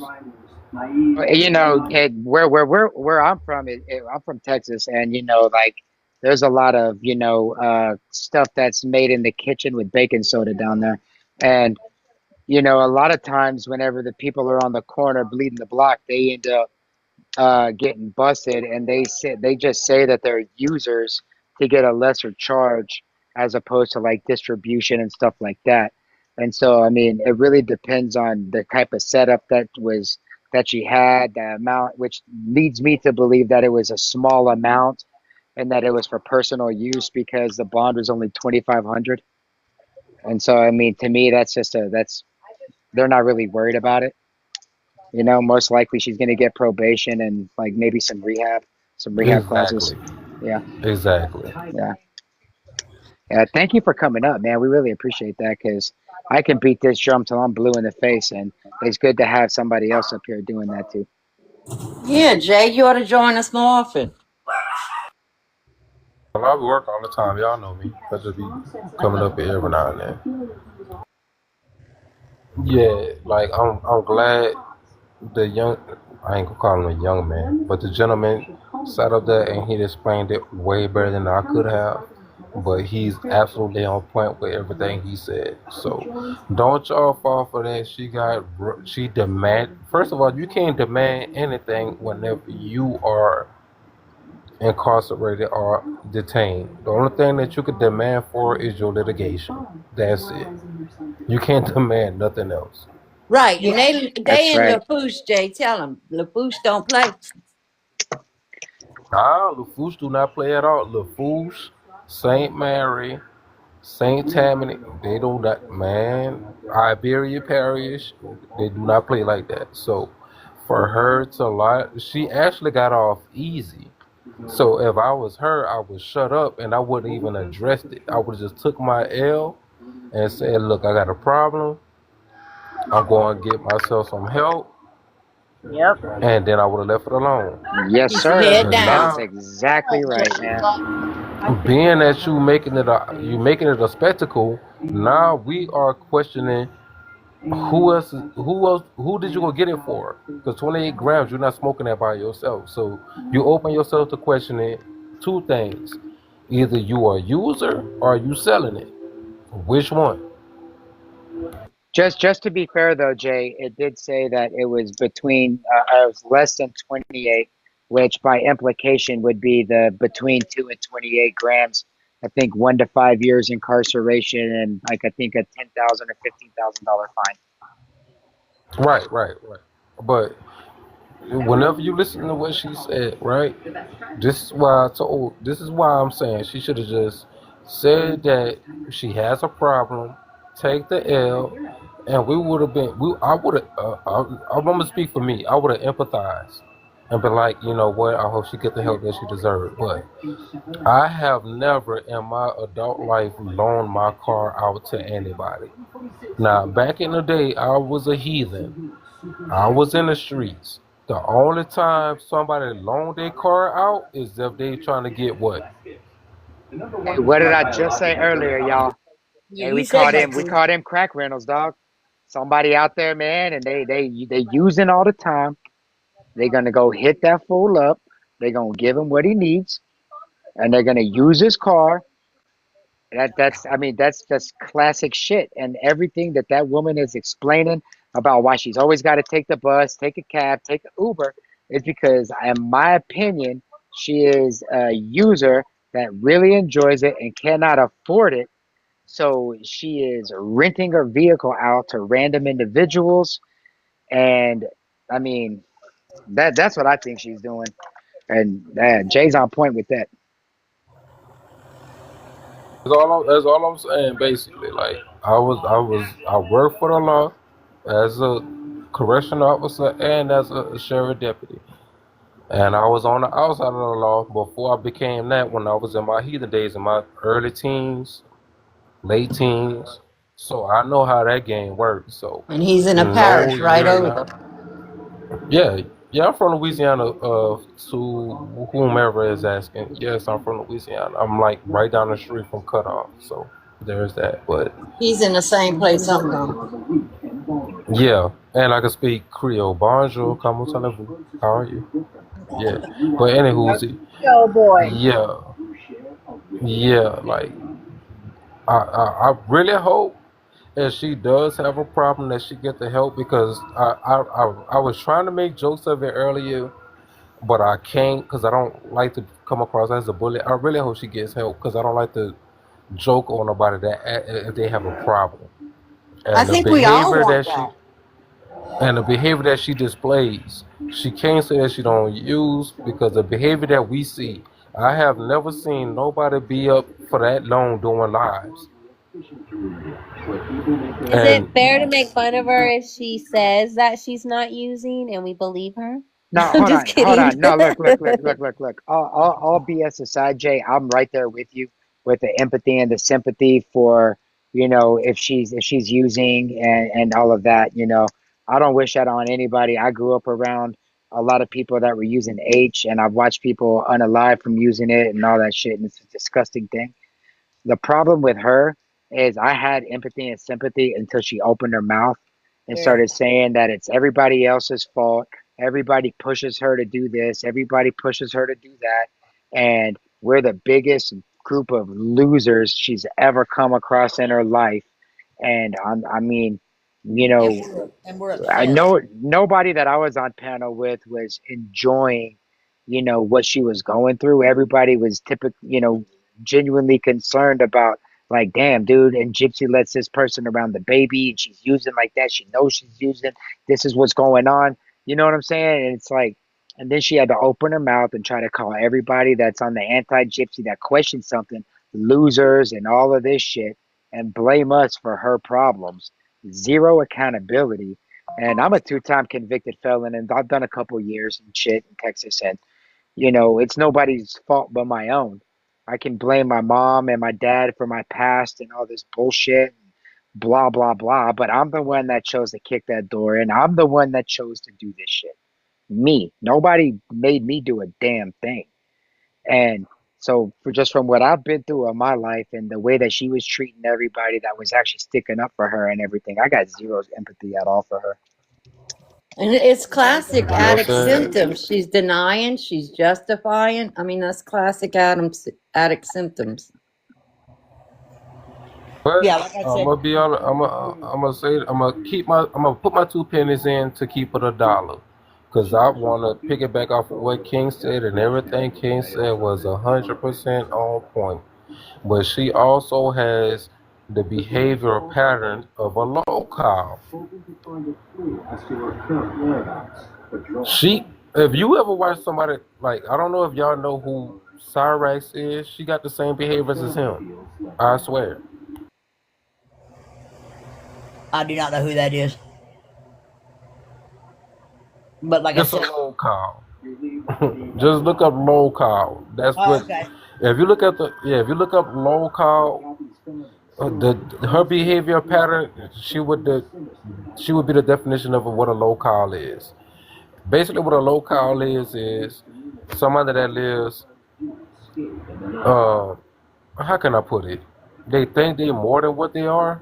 Where I'm from, I'm from Texas, and like there's a lot of stuff that's made in the kitchen with baking soda down there, and a lot of times whenever the people are on the corner bleeding the block, they end up getting busted, and they just say that they're users to get a lesser charge as opposed to like distribution and stuff like that. And so, I mean, it really depends on the type of setup that she had, the amount, which leads me to believe that it was a small amount and that it was for personal use because the bond was only 2,500. And so, I mean, to me, that's they're not really worried about it. Most likely she's going to get probation and like maybe some rehab classes. Exactly. Yeah, Exactly. yeah, yeah. Thank you for coming up, man. We really appreciate that because I can beat this drum till I'm blue in the face, and it's good to have somebody else up here doing that too. Yeah, Jay, you ought to join us more often. Well, I work all the time. Y'all know me. I just be coming up here every now and then. Yeah, like I'm glad the young, I ain't gonna call him a young man, but the gentleman sat up there and he explained it way better than I could have. But he's absolutely on point with everything he said. So don't y'all fall for that. She demand. First of all, you can't demand anything whenever you are incarcerated or detained. The only thing that you could demand for is your litigation. That's it. You can't demand nothing else. Right, and Yeah. they That's in right. LaFouche, Jay. Tell them LaFouche don't play. Ah, LaFouche do not play at all. LaFouche, St. Mary, St. Tammany, they do not, man. Iberia Parish, they do not play like that. So for her to lie, she actually got off easy. So if I was her, I would shut up and I wouldn't even address it. I would just took my L and said, "Look, I got a problem. I'm going to get myself some help," Yep. and then I would have left it alone. Yes, Keep your sir. head And down. That's now, exactly right, man. being that you making it a spectacle, now we are questioning who did you go get it for? Because 28 grams, you're not smoking that by yourself. So you open yourself to questioning two things: either you are a user or are you selling it. Which one? Just to be fair though, Jay, it did say that it was between it was less than 28, which by implication would be the between 2 and 28 grams. I think 1 to 5 years incarceration and like I think a $10,000 or $15,000 Right. But whenever you listen to what she said, right? This is why I'm saying she should have just said that she has a problem, take the L, and we would have been. I would have. I'm gonna speak for me. I would have empathized and been like, you know what? I hope she get the help that she deserves. But I have never in my adult life loaned my car out to anybody. Now, back in the day, I was a heathen. I was in the streets. The only time somebody loaned their car out is if they trying to get what? fine. Hey, what did I just say earlier, y'all? Hey, You said that we too. caught him crack rentals, dog. Somebody out there, man, and they using all the time. They're gonna go hit that fool up. They're gonna give him what he needs, and they're gonna use his car. That's I mean that's classic shit. And everything that that woman is explaining about why she's always got to take the bus, take a cab, take an Uber is because, in my opinion, she is a user that really enjoys it and cannot afford it. So she is renting her vehicle out to random individuals, and I mean that's what I think she's doing. And Jay's on point with that. That's all I'm saying. Basically, like I work for the law as a correctional officer and as a sheriff deputy. And I was on the outside of the law before I became that when I was in my heathen days, in my early teens, late teens. So I know how that game works. So And he's in a no, parish right you're over. not. Yeah, yeah, I'm from Louisiana. To whomever is asking, yes, I'm from Louisiana. I'm like right down the street from Cutoff. So there's that. But He's in the same place I'm going. yeah, and I can speak Creole. Bonjour, comment allez-vous? How are you? Yeah, but anywho, Yo, boy. yeah, yeah, like I really hope if she does have a problem that she get the help because I was trying to make jokes of it earlier, but I can't because I don't like to come across as a bully. I really hope she gets help because I don't like to joke on nobody that if they have a problem I and the think we all behavior want that she that. and the behavior that she displays. She can't say that she don't use because the behavior that we see. I have never seen nobody be up for that long doing lives. Is it And fair to make fun of her if she says that she's not using and we believe her? No, I'm hold just on, hold kidding. on. No, look. All BS aside, Jay, I'm right there with you with the empathy and the sympathy for, if she's using and all of that. I don't wish that on anybody. I grew up around a lot of people that were using H, and I've watched people unalive from using it and all that shit, and it's a disgusting thing. The problem with her is I had empathy and sympathy until she opened her mouth and Yeah. started saying that it's everybody else's fault. Everybody pushes her to do this. Everybody pushes her to do that. And we're the biggest group of losers she's ever come across in her life. And I mean, you And know, we're I upset. know nobody that I was on panel with was enjoying, what she was going through. Everybody was genuinely concerned about, like, damn, dude, and Gypsy lets this person around the baby and she's using like that. She knows she's using. This is what's going on. You know what I'm saying? And it's like, and then she had to open her mouth and try to call everybody that's on the anti-Gypsy that questioned something losers and all of this shit and blame us for her problems. Zero accountability. And I'm a two-time convicted felon, and I've done a couple years and shit in Texas, and it's nobody's fault but my own. I can blame my mom and my dad for my past and all this bullshit, blah, blah, blah. But I'm the one that chose to kick that door in. I'm the one that chose to do this shit. Me. Nobody made me do a damn thing. And so, from what I've been through in my life and the way that she was treating everybody that was actually sticking up for her and everything, I got zero empathy at all for her. And it's classic You know what addict I'm saying? symptoms. She's denying, she's justifying. I mean, that's classic addict symptoms. But Yeah, like I I'm said, gonna be on. I'm gonna put my 2 pennies in to keep it $1, cause I wanna pick it back off of what King said, and everything King said was 100% on point. But she also has the behavioral pattern of a local. If you ever watch somebody, like, I don't know if y'all know who Cyrax is, she got the same behaviors as him. I swear. I do not know who that is. But like I It's a said, local. Just look up local. That's oh, what. okay. If you look up local, her behavior pattern, she would be the definition of what a local is. Basically, what a local is somebody that lives. Uh, how can I put it? They think they're more than what they are,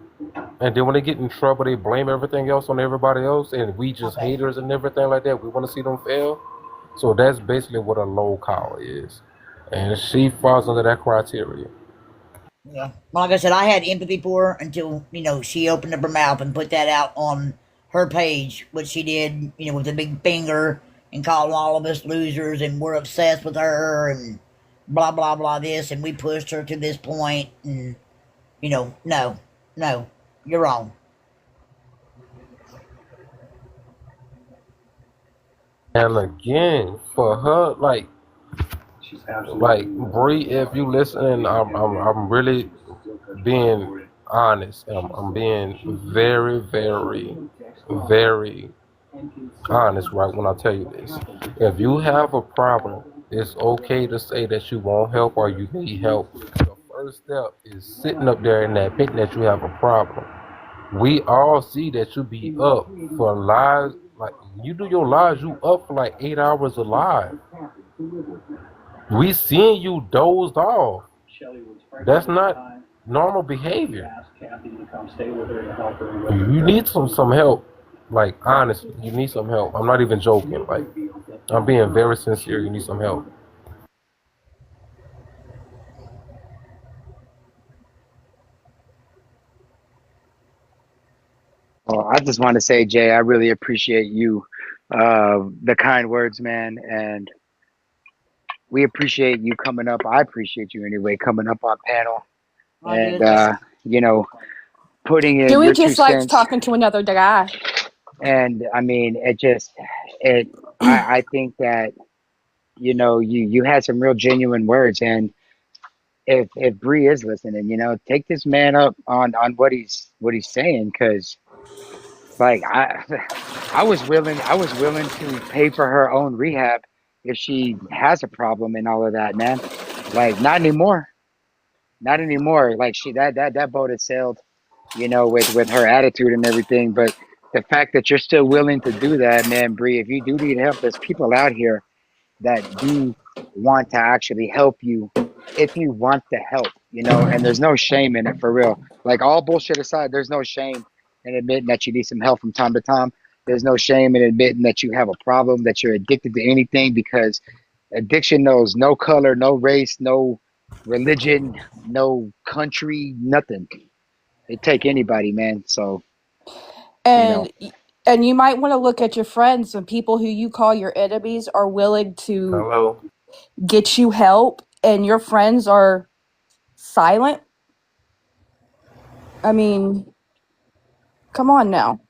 and then when they get in trouble, they blame everything else on everybody else, and we just Okay. haters and everything like that. We want to see them fail. So that's basically what a local is, and she falls under that criteria. Yeah. Well, like I said, I had empathy for her until, she opened up her mouth and put that out on her page, which she did, with a big finger and calling all of us losers and we're obsessed with her and blah, blah, blah, this. And we pushed her to this point. And, no, you're wrong. And again, for her, like Bree, if you listening, I'm really being honest. I'm being very, very, very honest, right, when I tell you this. If you have a problem, it's okay to say that you want help or you need help. The first step is sitting up there and admitting that you have a problem. We all see that you be up for lives. Like, you do your lives, you up for like 8 hours alive. We seeing you dozed off. That's not normal behavior. You need some help. Like, honestly, you need some help. I'm not even joking. Like, I'm being very sincere. You need some help. Well, I just want to say, Jay, I really appreciate you, the kind words, man, and we appreciate you coming up. I appreciate you anyway coming up on panel I and did. you know putting in Dewey your two just likes cents. talking to another guy. And I mean, it. I think that you had some real genuine words, and if Bree is listening, take this man up on what he's saying, because like I was willing to pay for her own rehab if she has a problem and all of that, man. Like, not anymore. Not anymore. Like, that boat has sailed, with her attitude and everything. But the fact that you're still willing to do that, man, Bree, if you do need help, there's people out here that do want to actually help you if you want the help, and there's no shame in it, for real. Like, all bullshit aside, there's no shame in admitting that you need some help from time to time. There's no shame in admitting that you have a problem, that you're addicted to anything, because addiction knows no color, no race, no religion, no country, nothing. It take anybody, man. So, you know. And And you might want to look at your friends. Some people who you call your enemies are willing to Hello. get you help, and your friends are silent. I mean, come on now.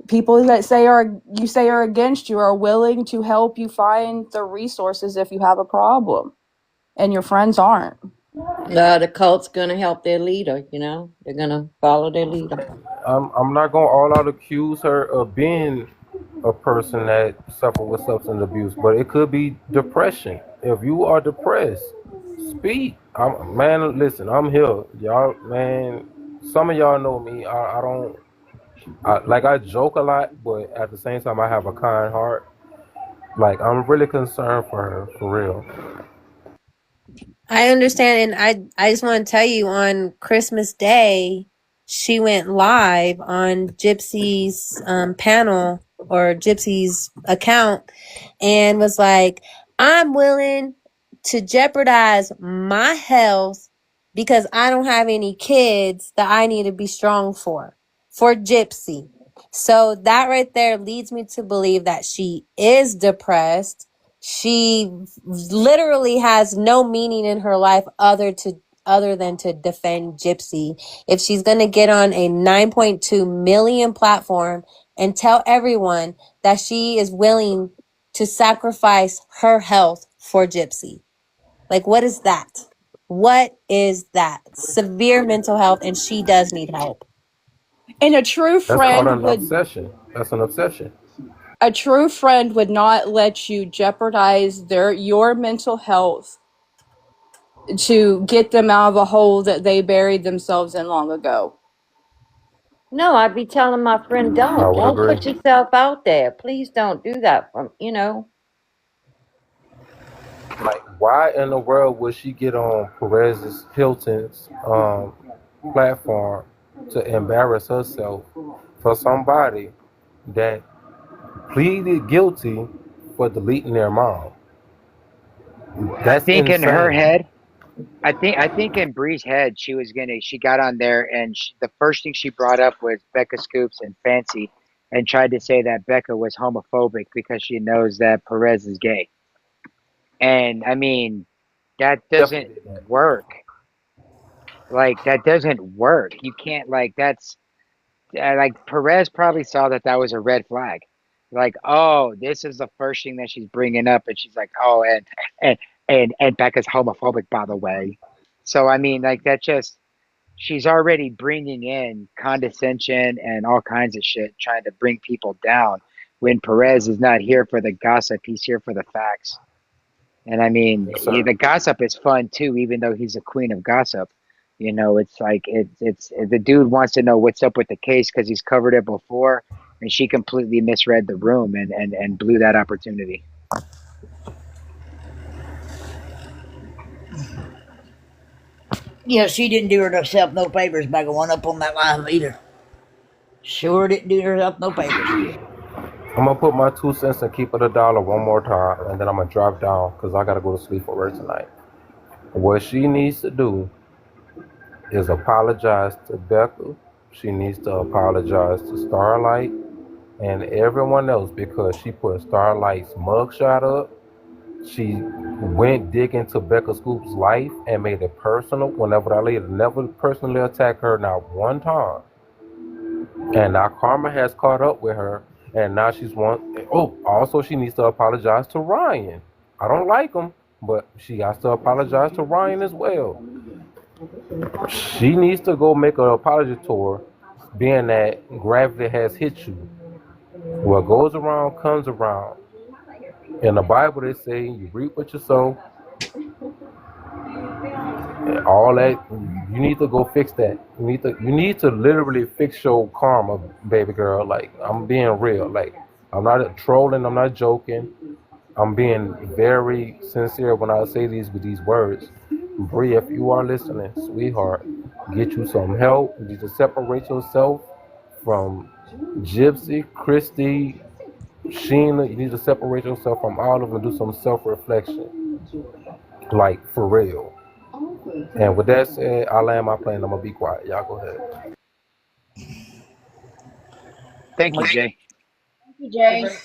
People that say are against you are willing to help you find the resources if you have a problem, and your friends aren't. The cult's gonna help their leader. They're gonna follow their leader. I'm not gonna all out accuse her of being a person that suffered with substance abuse, but it could be depression. If you are depressed, speak. Man, listen, I'm here, y'all. Man, some of y'all know me. I don't like I joke a lot, but at the same time, I have a kind heart. Like I'm really concerned for her, for real. I understand, and I just want to tell you, on Christmas Day, she went live on Gypsy's panel or Gypsy's account and was like, "I'm willing to jeopardize my health because I don't have any kids that I need to be strong for Gypsy." So that right there leads me to believe that she is depressed. She literally has no meaning in her life other than to defend Gypsy. If she's going to get on a 9.2 million platform and tell everyone that she is willing to sacrifice her health for Gypsy. Like, what is that? What is that? Severe mental health, and she does need help. And a true That's called friend an would obsession. That's an obsession. not let you jeopardize your mental health to get them out of a hole that they buried themselves in long ago. No, I'd be telling my friend, I would don't agree. put yourself out there. Please don't do that. Like, why in the world would she get on Perez's Hilton's platform to embarrass herself for somebody that pleaded guilty for deleting their mom? I That's think in her insane. head, I think in Bree's head, she got on there and the first thing she brought up was Becca Scoops and Fancy, and tried to say that Becca was homophobic because she knows that Perez is gay. And I mean, that doesn't Definitely did that. work. Like that doesn't work. You can't like that's like Perez probably saw that that was a red flag. Like, oh, this is the first thing that she's bringing up, and she's like, oh, and and Becca's homophobic, by the way. So I mean, like that just she's already bringing in condescension and all kinds of shit, trying to bring people down. When Perez is not here for the gossip, he's here for the facts. And I mean, Yes, sir. the gossip is fun too, even though he's a queen of gossip. It's like it's the dude wants to know what's up with the case because he's covered it before, and she completely misread the room and blew that opportunity. Yeah, she didn't do herself no favors by going up on that live either. Sure didn't do herself no favors. I'm gonna put my 2 cents and keep it a dollar one more time, and then I'm gonna drop down because I gotta go to sleep for work tonight. What she needs to do is apologize to Becca. She needs to apologize to Starlight and everyone else because she put Starlight's mugshot up. She went digging into Becca Scoop's life and made it personal whenever that lady never personally attacked her not one time. And now karma has caught up with her, and now she's one. Oh, also she needs to apologize to Ryan. I don't like him, but she has to apologize to Ryan as well. She needs to go make an apology tour, being that gravity has hit you. What goes around comes around. In the Bible, they say you reap what you sow, and all that. You need to go fix that. You need to literally fix your karma, baby girl. Like I'm being real. Like I'm not trolling. I'm not joking. I'm being very sincere when I say these with these words. Bree, if you are listening, sweetheart, get you some help. You need to separate yourself from Gypsy, Christy, Sheena. You need to separate yourself from all of them and do some self-reflection. Like, for real. And with that said, I land my plane. I'm going to be quiet. Y'all go ahead. Thank you, What- Jay. You're very,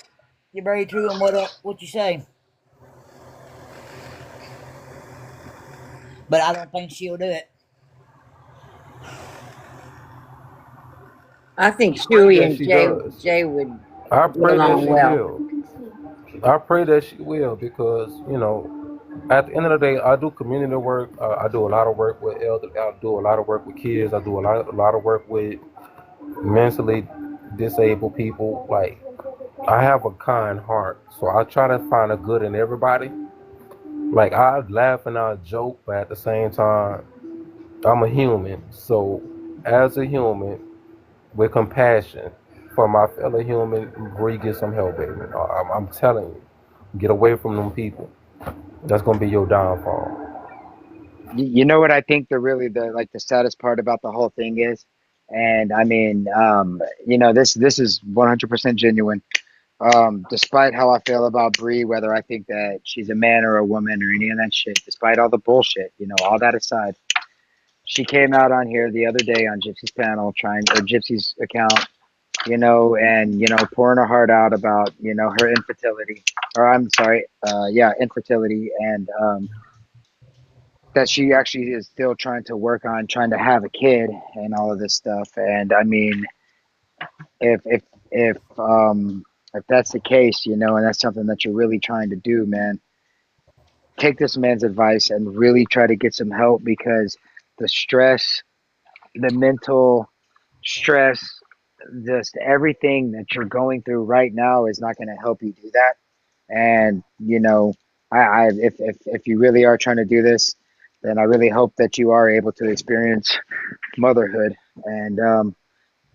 you're very true in what you say. But I don't think she'll do it. I think I pray Shuey that and she does. Jay would I get pray that along she well. will. I pray that she will because at the end of the day, I do community work. I do a lot of work with elder. I do a lot of work with kids. I do a lot of work with mentally disabled people. Like I have a kind heart, so I try to find a good in everybody. Like I laugh and I joke, but at the same time, I'm a human. So as a human with compassion for my fellow human, Bree, get some help, baby. I'm telling you, get away from them people. That's gonna be your downfall. You know what I think the saddest part about the whole thing is, and I mean, this is 100% genuine. Despite how I feel about Bree, whether I think that she's a man or a woman or any of that shit, despite all the bullshit, all that aside, she came out on here the other day on Gypsy's panel, or Gypsy's account, and pouring her heart out about her infertility, or I'm sorry, yeah, infertility, and that she actually is still trying to work on trying to have a kid and all of this stuff. And I mean, if if if if that's the case, and that's something that you're really trying to do, man, take this man's advice and really try to get some help because the stress, the mental stress, just everything that you're going through right now is not going to help you do that. And if you really are trying to do this, then I really hope that you are able to experience motherhood. And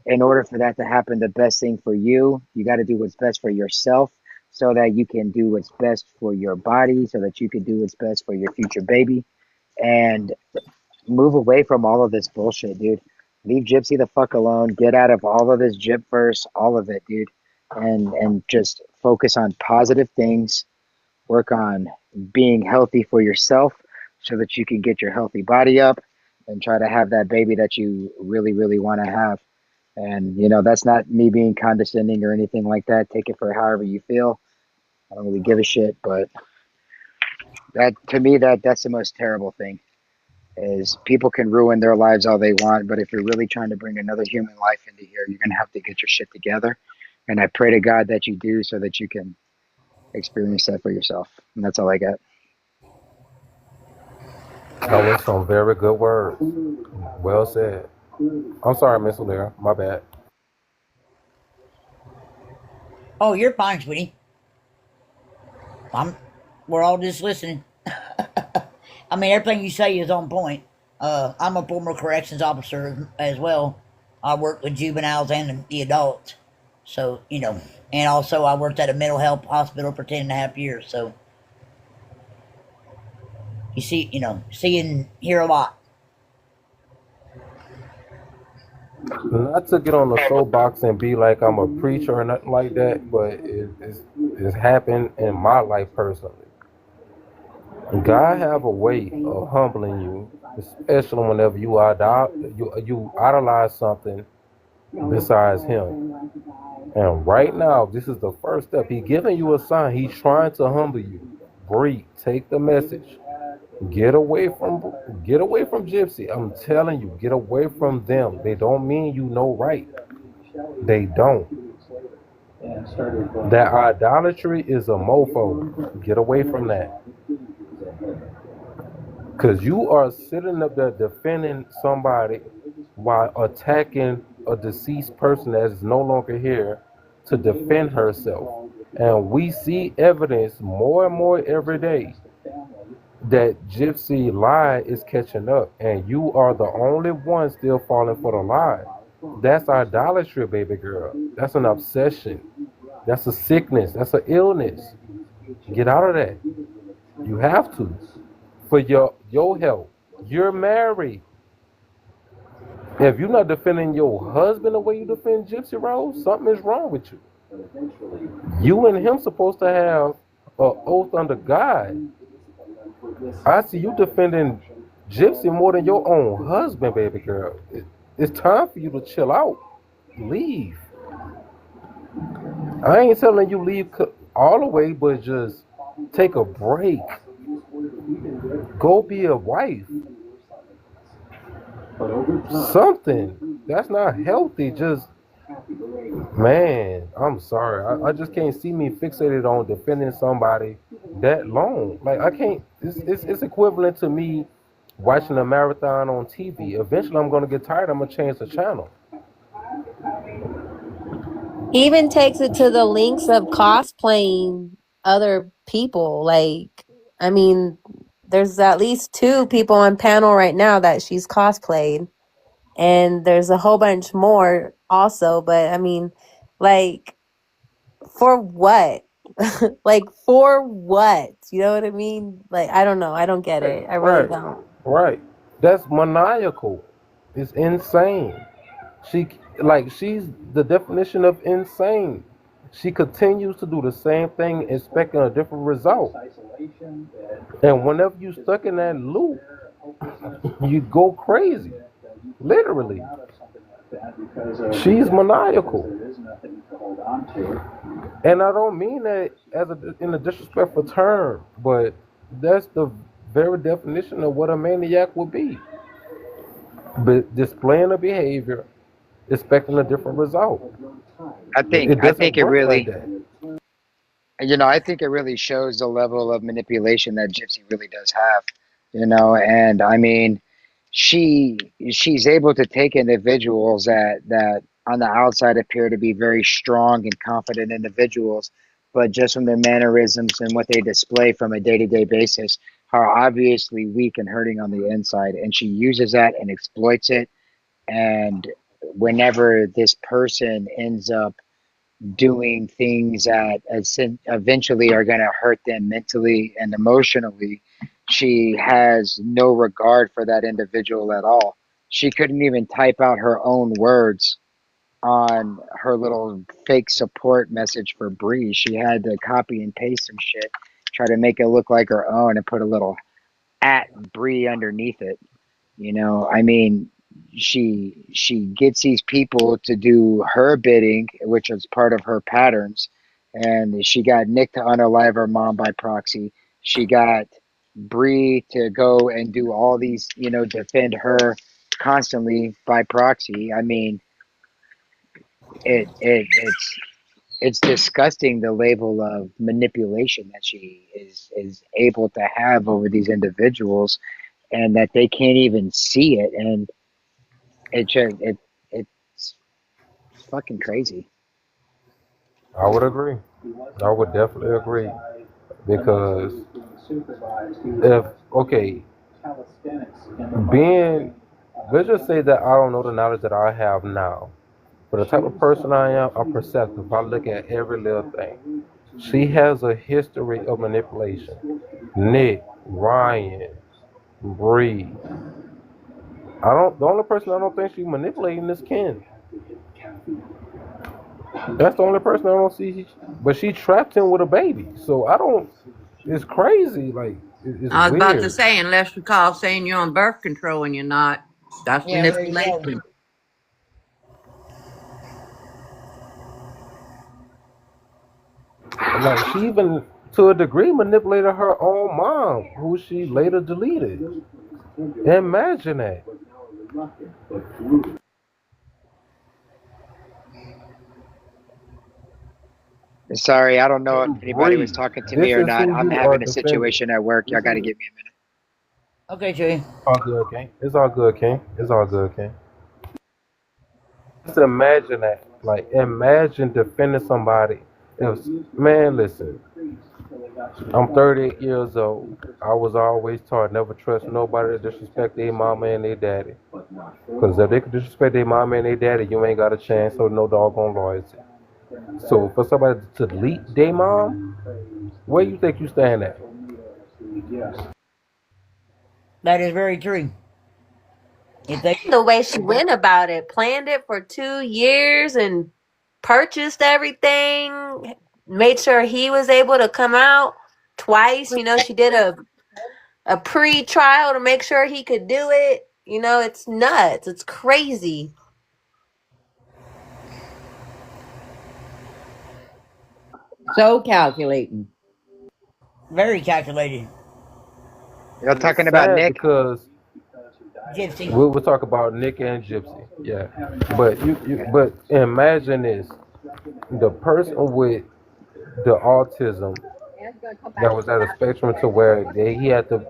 in order for that to happen, the best thing for you, you got to do what's best for yourself so that you can do what's best for your body, so that you can do what's best for your future baby. And move away from all of this bullshit, dude. Leave Gypsy the fuck alone. Get out of all of this gyp verse, all of it, dude. And just focus on positive things. Work on being healthy for yourself so that you can get your healthy body up and try to have that baby that you really, really want to have. And that's not me being condescending or anything like that. Take it for however you feel. I don't really give a shit, but that to me that's the most terrible thing is people can ruin their lives all they want, but if you're really trying to bring another human life into here, you're going to have to get your shit together. And I pray to God that you do so that you can experience that for yourself. And that's all I got. That was some very good words. Well said. I'm sorry, Miss O'Leary. My bad. Oh, you're fine, sweetie. We're all just listening. I mean, everything you say is on point. I'm a former corrections officer as well. I work with juveniles and the adults. So, and also I worked at a mental health hospital for 10.5 years. So, you see and hear a lot. Not to get on the soapbox and be like I'm a preacher or nothing like that, but it's happened in my life personally. God have a way of humbling you, especially whenever you idolize something besides Him. And right now, this is the first step. He giving you a sign. He's trying to humble you. Breathe. Take the message. Get away from Gypsy. I'm telling you, get away from them. They don't mean you know right. They don't. That idolatry is a mofo. Get away from that. Because you are sitting up there defending somebody while attacking a deceased person that is no longer here to defend herself. And we see evidence more and more every day that Gypsy lie is catching up, and you are the only one still falling for the lie. That's idolatry, baby girl. That's an obsession. That's a sickness. That's an illness. Get out of that. You have to. For your health. You're married. If you're not defending your husband the way you defend Gypsy Rose, something is wrong with you. You and him supposed to have an oath under God. I see you defending Gypsy more than your own husband, baby girl. It's time for you to chill out. Leave. I ain't telling you leave all the way, but just take a break. Go be a wife. Something. That's not healthy. Just, man, I'm sorry. I just can't see me fixated on defending somebody that long. Like, I can't. It's equivalent to me watching a marathon on TV. Eventually, I'm going to get tired. I'm going to change the channel. He even takes it to the links of cosplaying other people. Like, I mean, there's at least 2 people on panel right now that she's cosplayed, and there's a whole bunch more also. But I mean, like, for what? Like, for what? You know what I mean? Like, I don't know. I don't get it. I really Right, don't. right. That's maniacal. It's insane. She she's the definition of insane. She continues to do the same thing, expecting a different result. And whenever you stuck in that loop, you go crazy. Literally. She's maniacal. And I don't mean that in a disrespectful term, but that's the very definition of what a maniac would be. But displaying a behavior, expecting a different result. It I doesn't think it work like really, that. I think it really shows the level of manipulation that Gypsy really does have, and I mean, she she's able to take individuals that on the outside appear to be very strong and confident individuals, but just from their mannerisms and what they display from a day-to-day basis are obviously weak and hurting on the inside, and she uses that and exploits it. And whenever this person ends up doing things that eventually are going to hurt them mentally and emotionally, she has no regard for that individual at all. She couldn't even type out her own words on her little fake support message for Bree. She had to copy and paste some shit, try to make it look like her own, and put a little at Bree underneath it. I mean, she gets these people to do her bidding, which is part of her patterns. And she got Nick to unalive her mom by proxy. She got Bree to go and do all these, defend her constantly by proxy. I mean, it's disgusting the level of manipulation that she is able to have over these individuals, and that they can't even see it. And it's fucking crazy. I would agree. I would definitely agree. Because if, okay, being, let's just say that I don't know the knowledge that I have now. For the type of person I am, I'm perceptive. I look at every little thing. She has a history of manipulation. Nick, Ryan, Bree. The only person I don't think she's manipulating is Ken. That's the only person I don't see. But she trapped him with a baby. So I don't, it's crazy. Like, it's I was about to weird. say, unless you call saying you're on birth control and you're not, that's Yeah, there you go. manipulation. Like, she even, to a degree, manipulated her own mom, who she later deleted. Imagine that. Sorry, I don't know if anybody was Bree, talking to me this or is not. who I'm you are having a defending. situation at work. Y'all got to give me a minute. Okay, Chewy. All good, King. It's all good, King. It's all good, King. Just imagine that. Like, imagine defending somebody. If, man, listen. I'm 38 years old. I was always taught never trust nobody to disrespect their mama and their daddy. Because if they could disrespect their mama and their daddy, you ain't got a chance of no doggone loyalty. So for somebody to delete their mom, where you think you stand at? That is very true. If they The way she went about it, planned it for 2 years and purchased everything, made sure he was able to come out twice. She did a pre-trial to make sure he could do it. It's nuts. It's crazy. So calculating. Very calculated. You're And it's talking about sad Nick? because Gypsy. we'll talk about Nick and Gypsy. Yeah. But but imagine this. The person with the autism that was at a spectrum to where he had to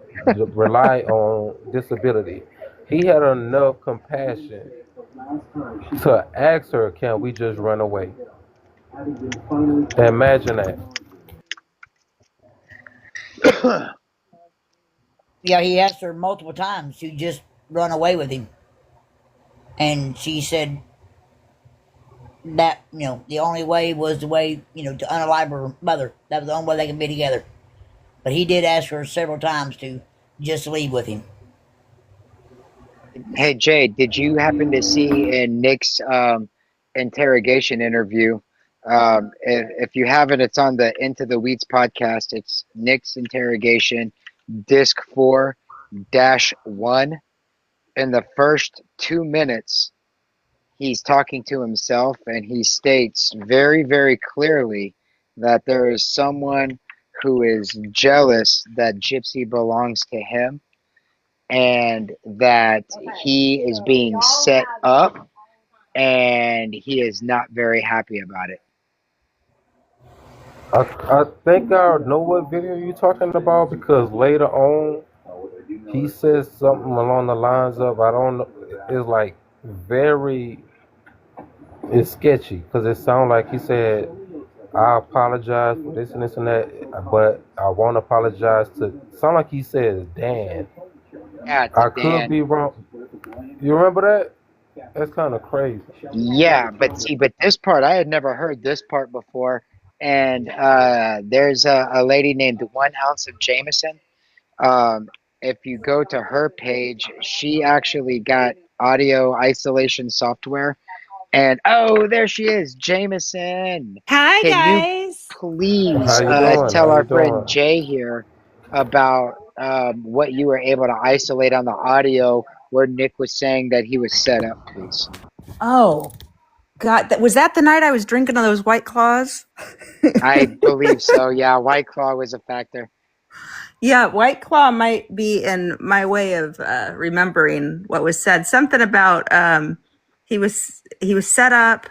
rely on disability. He had enough compassion to ask her, "Can we just run away?" Imagine that. Yeah, he asked her multiple times to just run away with him. And she said that, the only way was the way, to unalive her mother. That was the only way they could be together. But he did ask her several times to just leave with him. Hey Jay, did you happen to see in Nick's interrogation interview? If you haven't, it's on the Into the Weeds podcast. It's Nick's interrogation, disc 4-1. In the first 2 minutes, he's talking to himself, and he states very, very clearly that there is someone who is jealous that Gypsy belongs to him, and that he is being set up, and he is not very happy about it. I think I know what video you're talking about because later on he says something along the lines of I don't know. It's like very it's sketchy because it sounds like he said I apologize for this and this and that, but I won't apologize to. Sound like he says Dan. Yeah, to I could Dan. be wrong. You remember that? That's kind of crazy. Yeah, but this part, I had never heard this part before. And there's a lady named 1 ounce of Jameson. Um, if you go to her page, she actually got audio isolation software. And oh, there she is, Jameson. Hi Can you guys. How please you doing? tell How our you friend doing? Jay here about what you were able to isolate on the audio where Nick was saying that he was set up, please? Oh God, was that the night I was drinking all those White Claws? I believe so. Yeah, White Claw was a factor. Yeah, White Claw might be in my way of remembering what was said. Something about he was set up,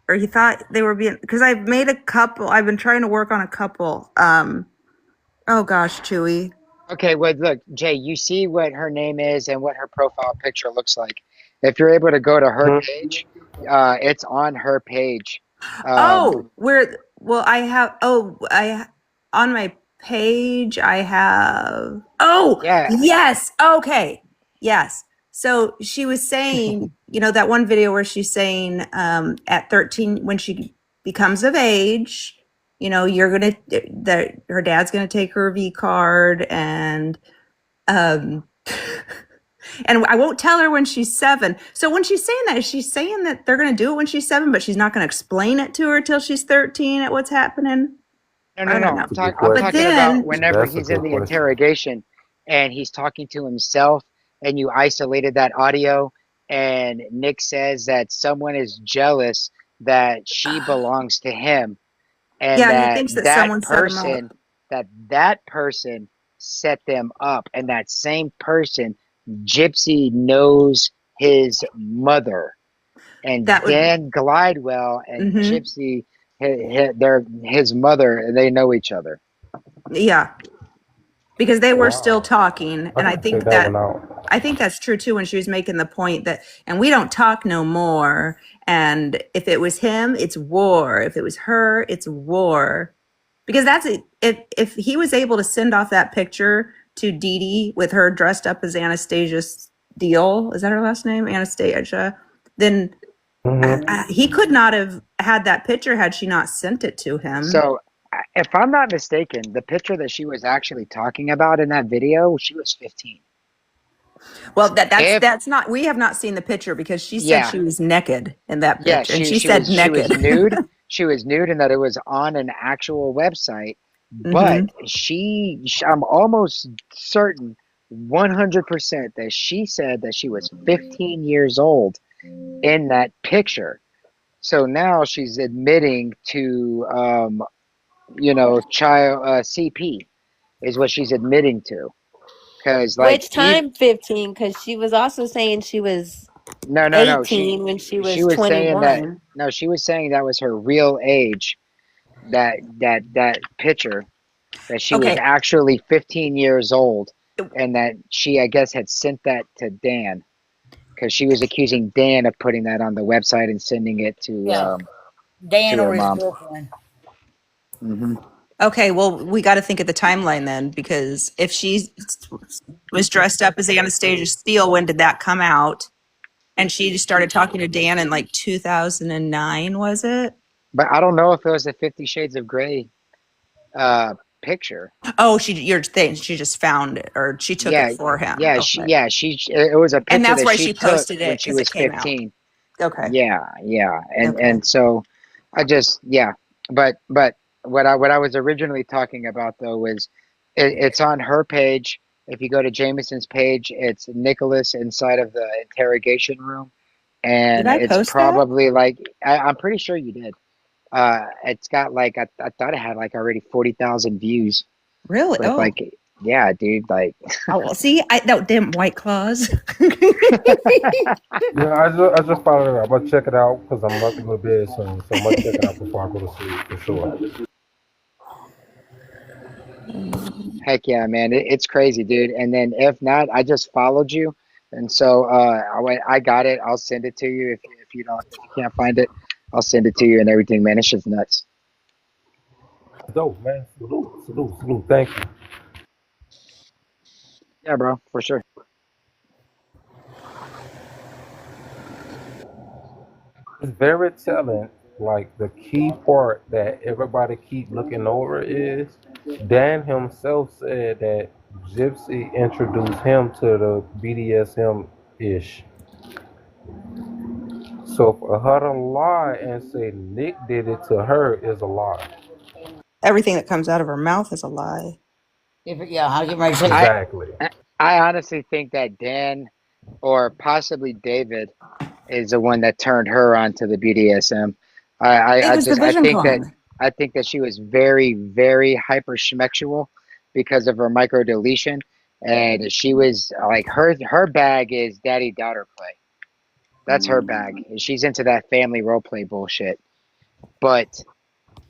or he thought they were being, because I've made a couple. I've been trying to work on a couple. Oh gosh, Chewy. Okay, well, look, Jay, you see what her name is and what her profile picture looks like. If you're able to go to her page, it's on her page. Oh, I have, on my page, I have, oh, Yeah. yes. Okay. Yes. So she was saying, that one video where she's saying, at 13, when she becomes of age, her dad's going to take her V card and, and I won't tell her when she's 7. So when she's saying that, is she saying that they're going to do it when she's 7, but she's not going to explain it to her till she's 13 at what's happening? No, I don't know. I'm But talking about then, whenever That's a he's in good the question. interrogation and he's talking to himself and you isolated that audio and Nick says that someone is jealous that she belongs to him and yeah, he that thinks that that someone set him up. person that person set them up, and that same person, Gypsy, knows his mother, and That would, Dan Glidewell and mm-hmm. Gypsy, they're his mother, and they know each other. Yeah, because they were still Wow. talking, and I I can check think that one out. that's true too. When she was making the point that, and we don't talk no more. And if it was him, it's war. If it was her, it's war. Because that's it. If he was able to send off that picture to Dee Dee with her dressed up as Anastasia Steele, is that her last name, Anastasia? Then he could not have had that picture had she not sent it to him. So, if I'm not mistaken, the picture that she was actually talking about in that video, she was 15. Well, that's not. We have not seen the picture because she said she was naked in that Yeah, picture, and she said she was naked. nude. She was nude, and that it was on an actual website. But I'm almost certain, 100% that she said that she was 15 years old in that picture. So now she's admitting to, child CP is what she's admitting to. Because like Which time 15? Because she was also saying she was no, 18 when she she was was saying that 21. no, she was saying that was her real age. That picture that she was Okay. actually 15 years old, and that she I guess had sent that to Dan because she was accusing Dan of putting that on the website and sending it Yeah, to Dan her or his mom. girlfriend. Hmm. Okay, well, we got to think of the timeline then, because if she was dressed up as Anastasia Steele, when did that come out? And she started talking to Dan in like 2009, was it? But I don't know if it was a 50 Shades of Grey uh, picture. Oh, you're saying she just found it, or she took it Yeah, for him. Okay. it was a And picture that's that why she she took posted when it, she because it was came out. 15. Okay. Yeah, Okay. and so I just but what I was originally talking about though was it's on her page. If you go to Jameson's page, it's Nicholas inside of the interrogation room, Did and I it's post that? probably like I'm pretty sure you did. It's got like I thought it had like already 40,000 views Really? with Oh. like yeah, dude, like Oh, well, see, that damn White Claws. Yeah, I just followed it. I'm gonna check it out because I'm about to go to bed soon, so I'm gonna check it out before I go to sleep for sure. heck yeah, man. It's crazy, dude. And then if not, I just followed you. And so I got it. I'll send it to you if you can't find it, I'll send it to you and everything, man. It's just nuts. Dope, man. Salute, salute, salute. Thank you. Yeah, bro, for sure. It's very telling. Like the key part that everybody keep looking over is Dan himself said that Gypsy introduced him to the BDSM ish. So for her to lie and say Nick did it to her is a lie. Everything that comes out of her mouth is a lie. Yeah, I'll get ready to say. I Exactly. I honestly think that Dan or possibly David is the one that turned her on to the BDSM. It was the vision quality. I think that she was very, very hyper schmexual because of her micro deletion. And she was like her bag is daddy daughter play. That's her bag. She's into that family role play bullshit. But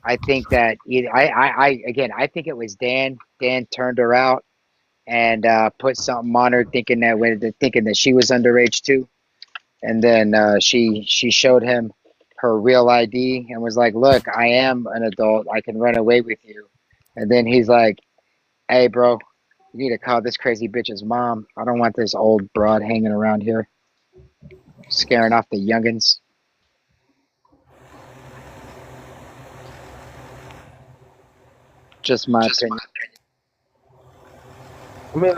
I think that again, I think it was Dan. Dan turned her out and put something on her, thinking that she was underage too. And then she showed him her real ID and was like, "Look, I am an adult. I can run away with you." And then he's like, "Hey, bro, you need to call this crazy bitch's mom. I don't want this old broad hanging around here, scaring off the youngins." Just my opinion. I mean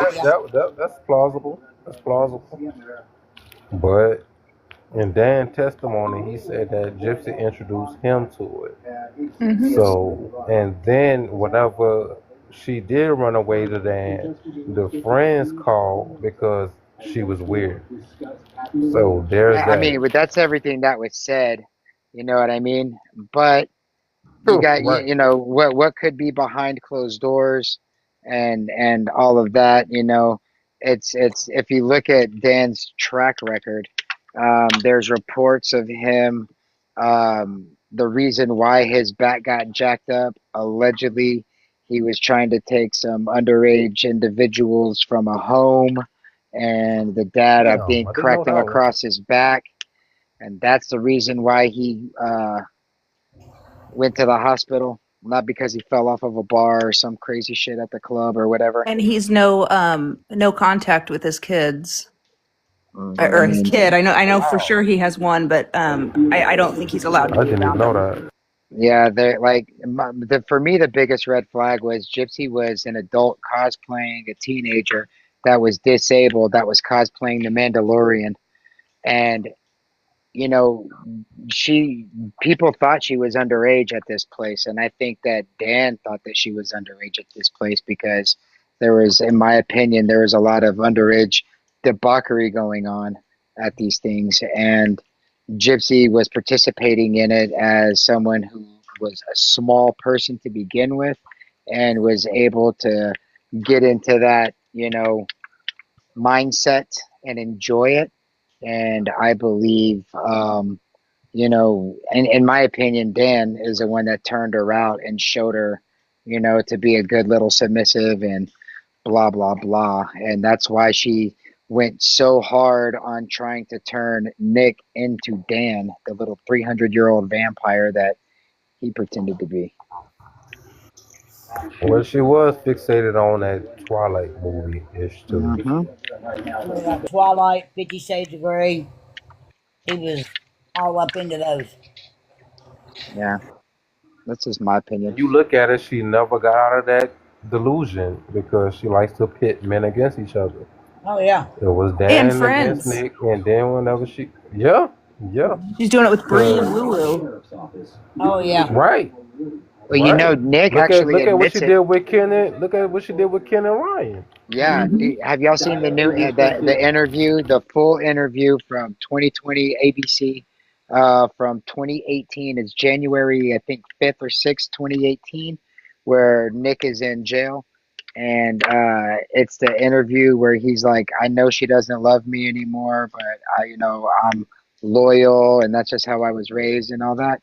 that's plausible. That's plausible. But in Dan's testimony, he said that Gypsy introduced him to it. So, and then whenever she did run away to Dan, the friends called because she was weird. So there's I mean, that. but that's everything that was said. You know what I mean? But you True, got right. what could be behind closed doors and all of that, it's if you look at Dan's track record, there's reports of him, the reason why his back got jacked up, allegedly he was trying to take some underage individuals from a home, and the dad I Damn, think I didn't know cracked him that one. across his back, and that's the reason why he went to the hospital, not because he fell off of a bar or some crazy shit at the club or whatever. And he's no contact with his kids I or his mean, kid. I know for Wow. sure he has one, but I don't think he's allowed to I be didn't even around know them. that. yeah, they're like for me the biggest red flag was Gypsy was an adult cosplaying a teenager that was disabled that was cosplaying the Mandalorian, and you know she people thought she was underage at this place, and I think that Dan thought that she was underage at this place because there was, in my opinion, there was a lot of underage debauchery going on at these things, and Gypsy was participating in it as someone who was a small person to begin with and was able to get into that, mindset and enjoy it. And I believe, in my opinion, Dan is the one that turned her out and showed her, to be a good little submissive and blah, blah, blah. And that's why she went so hard on trying to turn Nick into Dan, the little 300-year-old vampire that he pretended to be. Well, she was fixated on that Twilight movie ish too. Hmm. Like Twilight, 50 Shades of Grey. He was all up into those. Yeah, that's just my opinion. And you look at it, she never got out of that delusion because she likes to pit men against each other. Oh, yeah. It was And Dan against Friends. Nick, and then whenever yeah, yeah, She's doing it with Bree and 'cause- Lulu. Oh, yeah. right, Well, right. Nick Look actually at what admits she it. did with Ken. Look at what she did with Ken and Ryan. Yeah, have y'all seen the new the interview, the full interview from 2020 ABC, from 2018? It's January, I think 5th or 6th, 2018, where Nick is in jail, and it's the interview where he's like, "I know she doesn't love me anymore, but I'm loyal, and that's just how I was raised, and all that."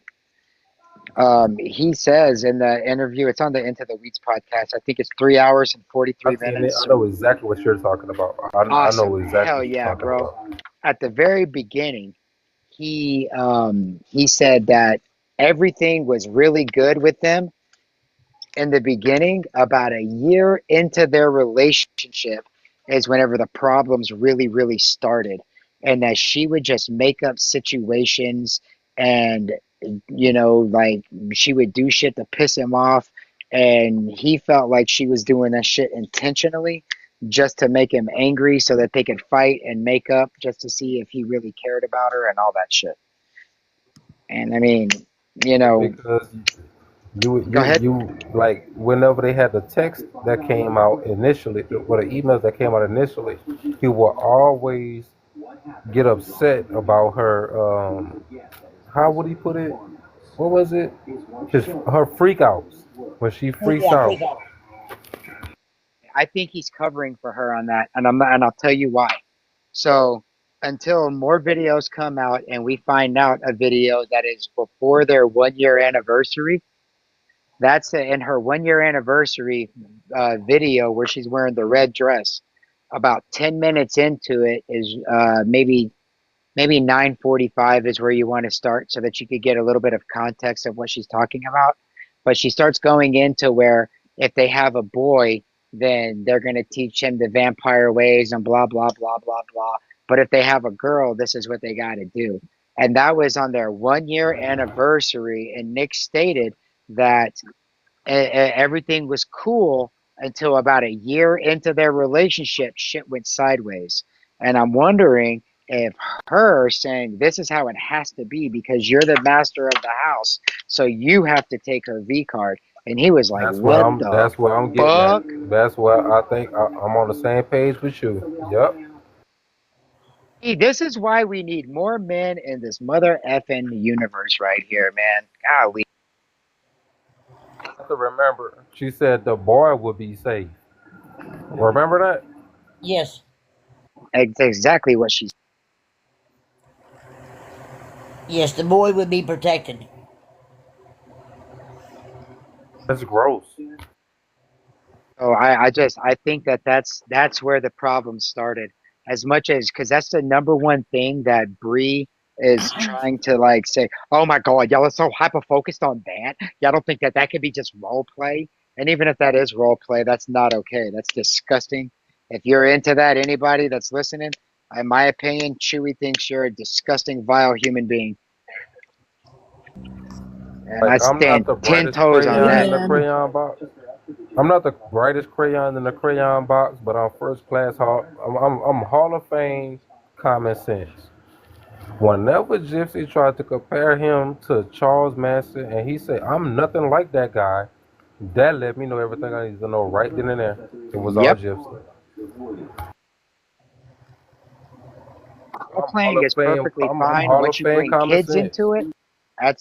He says in the interview, it's on the Into the Weeds podcast. I think it's 3 hours and 43 I've seen it. I minutes. know exactly what you're talking about. I know Awesome. exactly Hell what you're yeah, talking bro. about. At the very beginning, he said that everything was really good with them in the beginning. About a year into their relationship is whenever the problems really, really started. And that she would just make up situations and, like she would do shit to piss him off. And he felt like she was doing that shit intentionally just to make him angry so that they could fight and make up just to see if he really cared about her and all that shit. And I mean, you know, Because you go you ahead. you like whenever they had the text that came out initially, or the emails that came out initially, he will always get upset about her. How would he put it? What was it? Her freak outs when she freaks Yeah, out. freak out. I think he's covering for her on that, and I'll tell you why. So until more videos come out and we find out a video that is before their 1 year anniversary, that's in her 1 year anniversary video where she's wearing the red dress. About 10 minutes into it is maybe 9:45 is where you want to start so that you could get a little bit of context of what she's talking about. But she starts going into where if they have a boy, then they're going to teach him the vampire ways and blah, blah, blah, blah, blah. But if they have a girl, this is what they got to do. And that was on their 1 year anniversary. And Nick stated that everything was cool until about a year into their relationship, shit went sideways. And I'm wondering if her saying this is how it has to be because you're the master of the house, so you have to take her V card. And he was like, That's what "What I'm. the That's what I'm getting at. fuck?" That's what I think. I'm on the same page with you. Yep. Hey, this is why we need more men in this mother effing universe right here, man. Golly, You have to remember. She said the boy would be safe. Remember that? Yes. it's exactly what she's. Yes, the boy would be protected. That's gross. Oh, I think that that's where the problem started. As much as because that's the number one thing that Bree is trying to like say. Oh my God, y'all are so hyper focused on that. Y'all don't think that that could be just role play. And even if that is role play, that's not okay. That's disgusting. If you're into that, anybody that's listening, in my opinion, Chewy thinks you're a disgusting, vile human being, and Like I I'm not stand the 10 brightest toes on crayon that. in the Amen. crayon box. I'm not the brightest crayon in the crayon box, but I'm first class hall. I'm Hall of Fame common sense. Whenever Gypsy tried to compare him to Charles Manson, and he said, "I'm nothing like that guy," that let me know everything I need to know right then and there. It was all Yep. Gypsy. role playing is perfectly I'm fine. Hall Once of you Fame bring common kids sense. into it,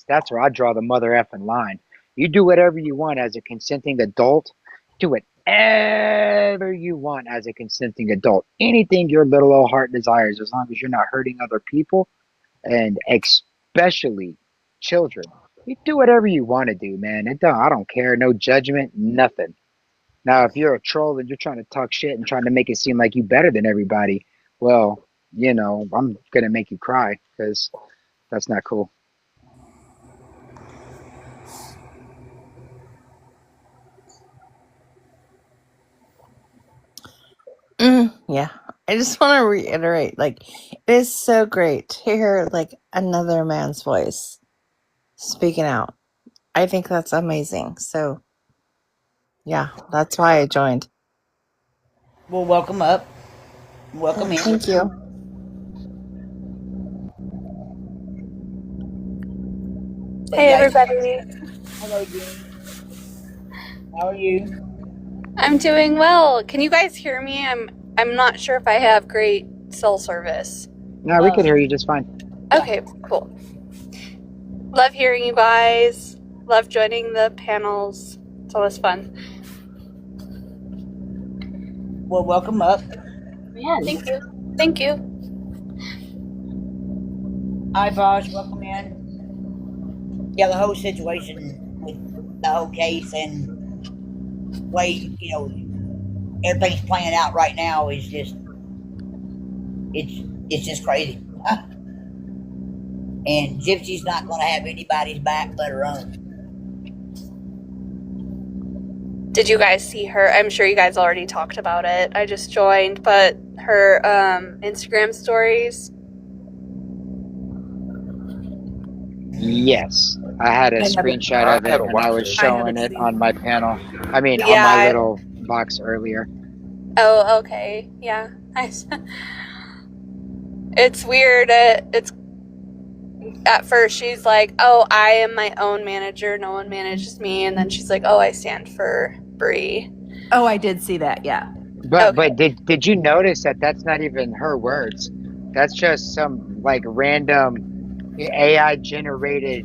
that's where I draw the mother effing line. You do whatever you want as a consenting adult. Do whatever you want as a consenting adult. Anything your little old heart desires, as long as you're not hurting other people and especially children. You do whatever you want to do, man. I don't care. No judgment, nothing. Now, if you're a troll and you're trying to talk shit and trying to make it seem like you better than everybody, well, I'm gonna make you cry because that's not cool. Yeah. I just want to reiterate, like, it is so great to hear, like, another man's voice speaking out. I think that's amazing. So, yeah, that's why I joined. Well, welcome up. Welcome in. Thank you. Hey everybody. Hello, Jenny. How are you? I'm doing well. Can you guys hear me? I'm not sure if I have great cell service. No, we can hear you just fine. Okay, cool. Love hearing you guys. Love joining the panels. It's always fun. Well, welcome up. Thank you. Thank you. Hi, Bosh. Welcome in. Yeah, the whole situation with the whole case and way, everything's playing out right now is just, it's just crazy. And Gypsy's not going to have anybody's back but her own. Did you guys see her? I'm sure you guys already talked about it. I just joined, but her Instagram stories. Yes, I had a screenshot of it and I was showing it on my panel. I mean, on my little box earlier. Oh, okay. Yeah. It's weird. It's at first she's like, "Oh, I am my own manager. No one manages me." And then she's like, "Oh, I stand for Bree." Oh, I did see that. Yeah. But did you notice that that's not even her words? That's just some like random AI generated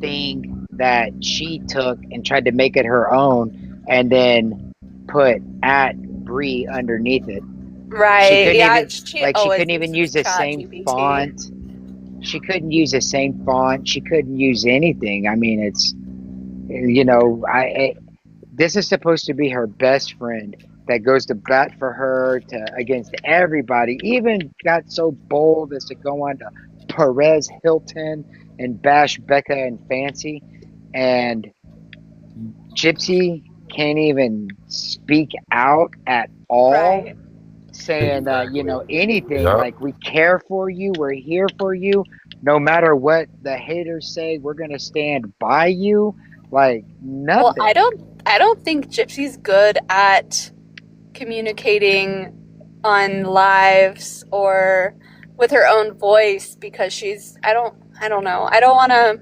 thing that she took and tried to make it her own and then put at Bree underneath it. Right. She couldn't Yeah. even she couldn't even use the same font. She couldn't use the same font. She couldn't use anything. I mean, it's this is supposed to be her best friend that goes to bat for her against everybody. Even got so bold as to go on to Perez Hilton and bash Becca and Fancy, and Gypsy can't even speak out at all, saying that anything Yep. like we care for you, we're here for you, no matter what the haters say, we're gonna stand by you. Like nothing. Well, I don't think Gypsy's good at communicating on lives or with her own voice because I don't know. I don't want to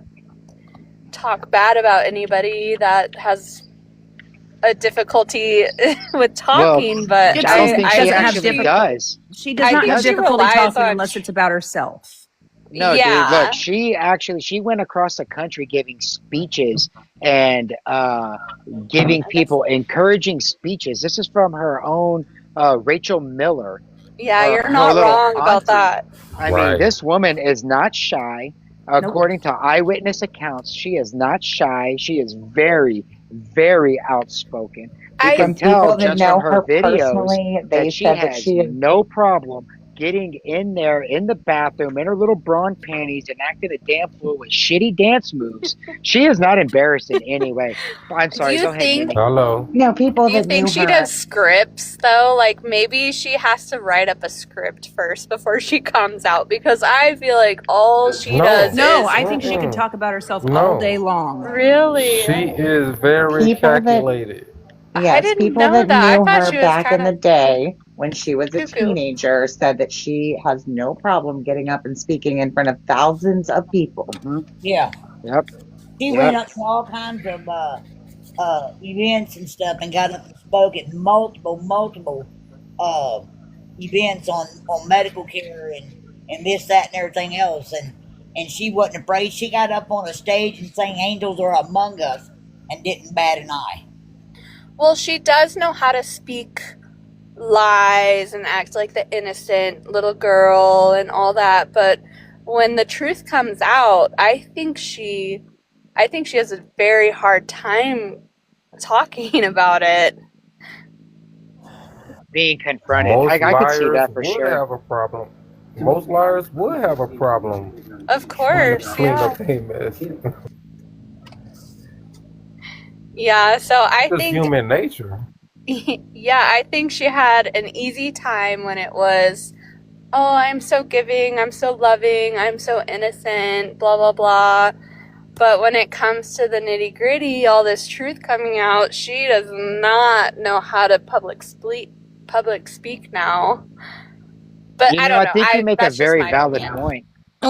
talk bad about anybody that has a difficulty with talking, but I don't think she actually does. She does not have difficulty talking unless it's about herself. No, dude, look, she went across the country giving speeches and giving people encouraging speeches. This is from her own Rachel Miller. Yeah, you're not wrong about that. I mean, this woman is not shy. According to eyewitness accounts, she is not shy. She is very, very outspoken. You can tell just from her videos that she has no problem getting in there in the bathroom in her little brawn panties and acting a damn fool with shitty dance moves. She is not embarrassed in any way. I'm sorry, go ahead, Minnie. Hello. No, people Do you that think knew she her. does scripts though? Like maybe she has to write up a script first before she comes out because I feel like all she does is I think she can talk about herself all day long. Really? She is very calculated. Yes, people that knew her back in kinda the day when she was a teenager said that she has no problem getting up and speaking in front of thousands of people. Yeah. Yep. She went up to all kinds of events and stuff and got up and spoke at multiple events on medical care and and this, that, and everything else. And she wasn't afraid. She got up on a stage and sang "Angels Are Among Us" and didn't bat an eye. Well, she does know how to speak lies and act like the innocent little girl and all that, but when the truth comes out, I think she has a very hard time talking about it. Being confronted. Most I could see liars that for would sure. have a problem. Most liars would have a problem Of trying to course, clean yeah. up their mess. Yeah, so I It's think human nature. yeah, I think she had an easy time when it was, oh, I'm so giving, I'm so loving, I'm so innocent, blah, blah, blah. But when it comes to the nitty gritty, all this truth coming out, she does not know how to public speak now. But I don't I know. think you make a That's just very my valid opinion. point.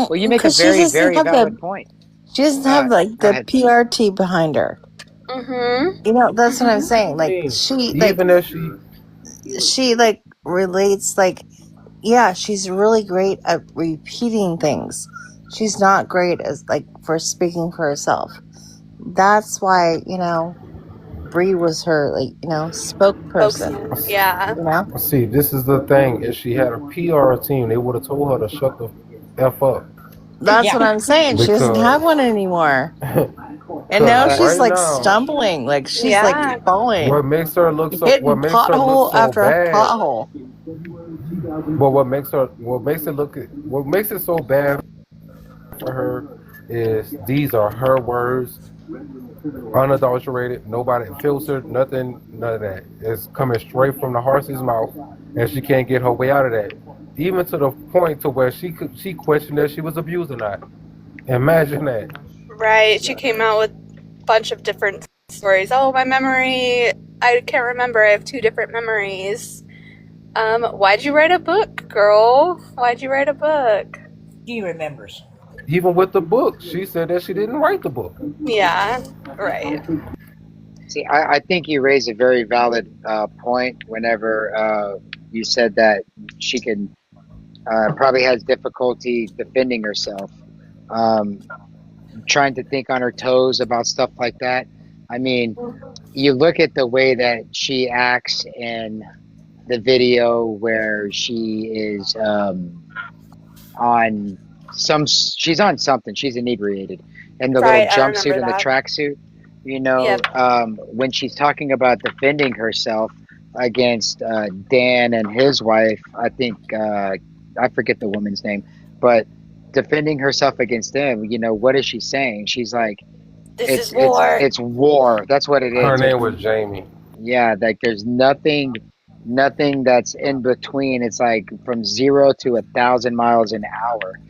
Well, you make a Because she very, doesn't very have valid the point. she doesn't have like Go the ahead. PRT behind her. Mm-hmm. You know, that's what I'm saying. I Like mean, she even if like relates like yeah, she's really great at repeating things. She's not great as like for speaking for herself. That's why, Bree was her like, spokesperson. Spokesman. Yeah. You know? see, this is the thing. If she had a PR team, they would have told her to shut the f up. That's Yeah. what I'm saying. She doesn't have Because one anymore. And now cause she's right like now, stumbling, like she's like Yeah. falling, what hitting makes her look pothole so after bad, pothole. but what makes it so bad for her is these are her words, unadulterated, nobody filtered, nothing, none of that. It's coming straight from the horse's mouth, and she can't get her way out of that. Even to the point to where she questioned if she was abused or not. Imagine that. Right. She came out with a bunch of different stories. Oh, my memory, I can't remember. I have two different memories. Why'd you write a book, girl? Why'd you write a book? She remembers. Even with the book, she said that she didn't write the book. Yeah. Right. See, I think you raise a very valid point whenever you said that she can probably has difficulty defending herself, um, trying to think on her toes about stuff like that. I mean, you look at the way that she acts in the video where she is on she's on something, she's inebriated, and the little Right. I jumpsuit remember and the that. tracksuit, Yep. when she's talking about defending herself against Dan and his wife, I think I forget the woman's name, but defending herself against them, what is she saying? She's like, This is war. it's war, that's what it Her is. name was Jamie. Yeah, like there's nothing that's in between. It's like from 0 to 1,000 miles an hour.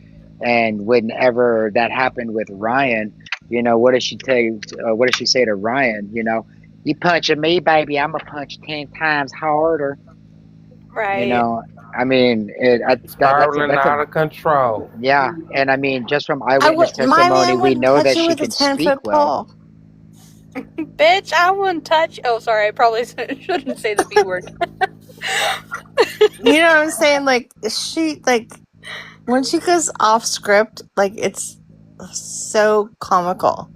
And whenever that happened with Ryan, what does she tell you? What does she say to Ryan? You punching me, baby, I'm gonna punch 10 times harder. Right. I mean, Spiraling that's a out of control. yeah. And I mean, just from I eyewitness would my testimony, man we wouldn't know touch that you she with a can 10-foot speak well. pole. Bitch, I wouldn't touch. Oh, sorry. I probably shouldn't say the B word. You know what I'm saying? Like she like when she goes off script, like it's so comical.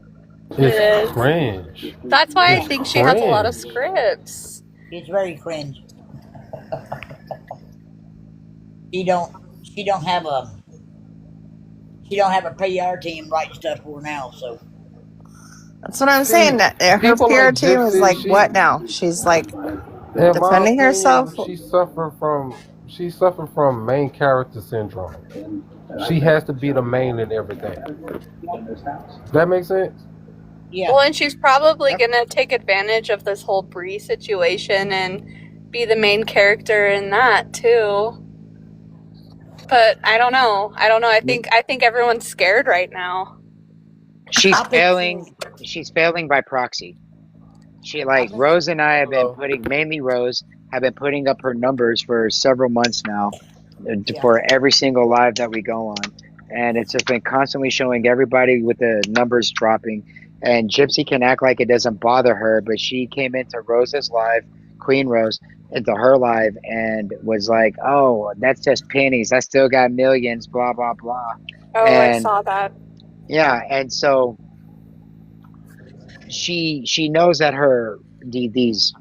It It's is. cringe. That's why I It's think she has a lot of cringe. scripts. It's very cringe. She don't. She don't have a. She don't have a PR team writing stuff for her now. So That's what I'm See, saying. Her people PR like team is Gypsy, like what now? She's like in my defending opinion, herself. she suffered from main character syndrome. She has to be the main in everything. That makes sense? yeah. Well, and she's probably gonna take advantage of this whole Bree situation and be the main character in that too. But I don't know. I think everyone's scared right now. She's I think failing. so. She's failing by proxy. She I like think Rose and I have been Hello. putting mainly Rose have been putting up her numbers for several months now yeah. for every single live that we go on, and it's just been constantly showing everybody with the numbers dropping. And Gypsy can act like it doesn't bother her, but she came into Rose's live Queen Rose into her live and was like, "Oh, that's just pennies. I still got millions, blah blah blah." Oh, I And saw that. yeah, and so she knows that these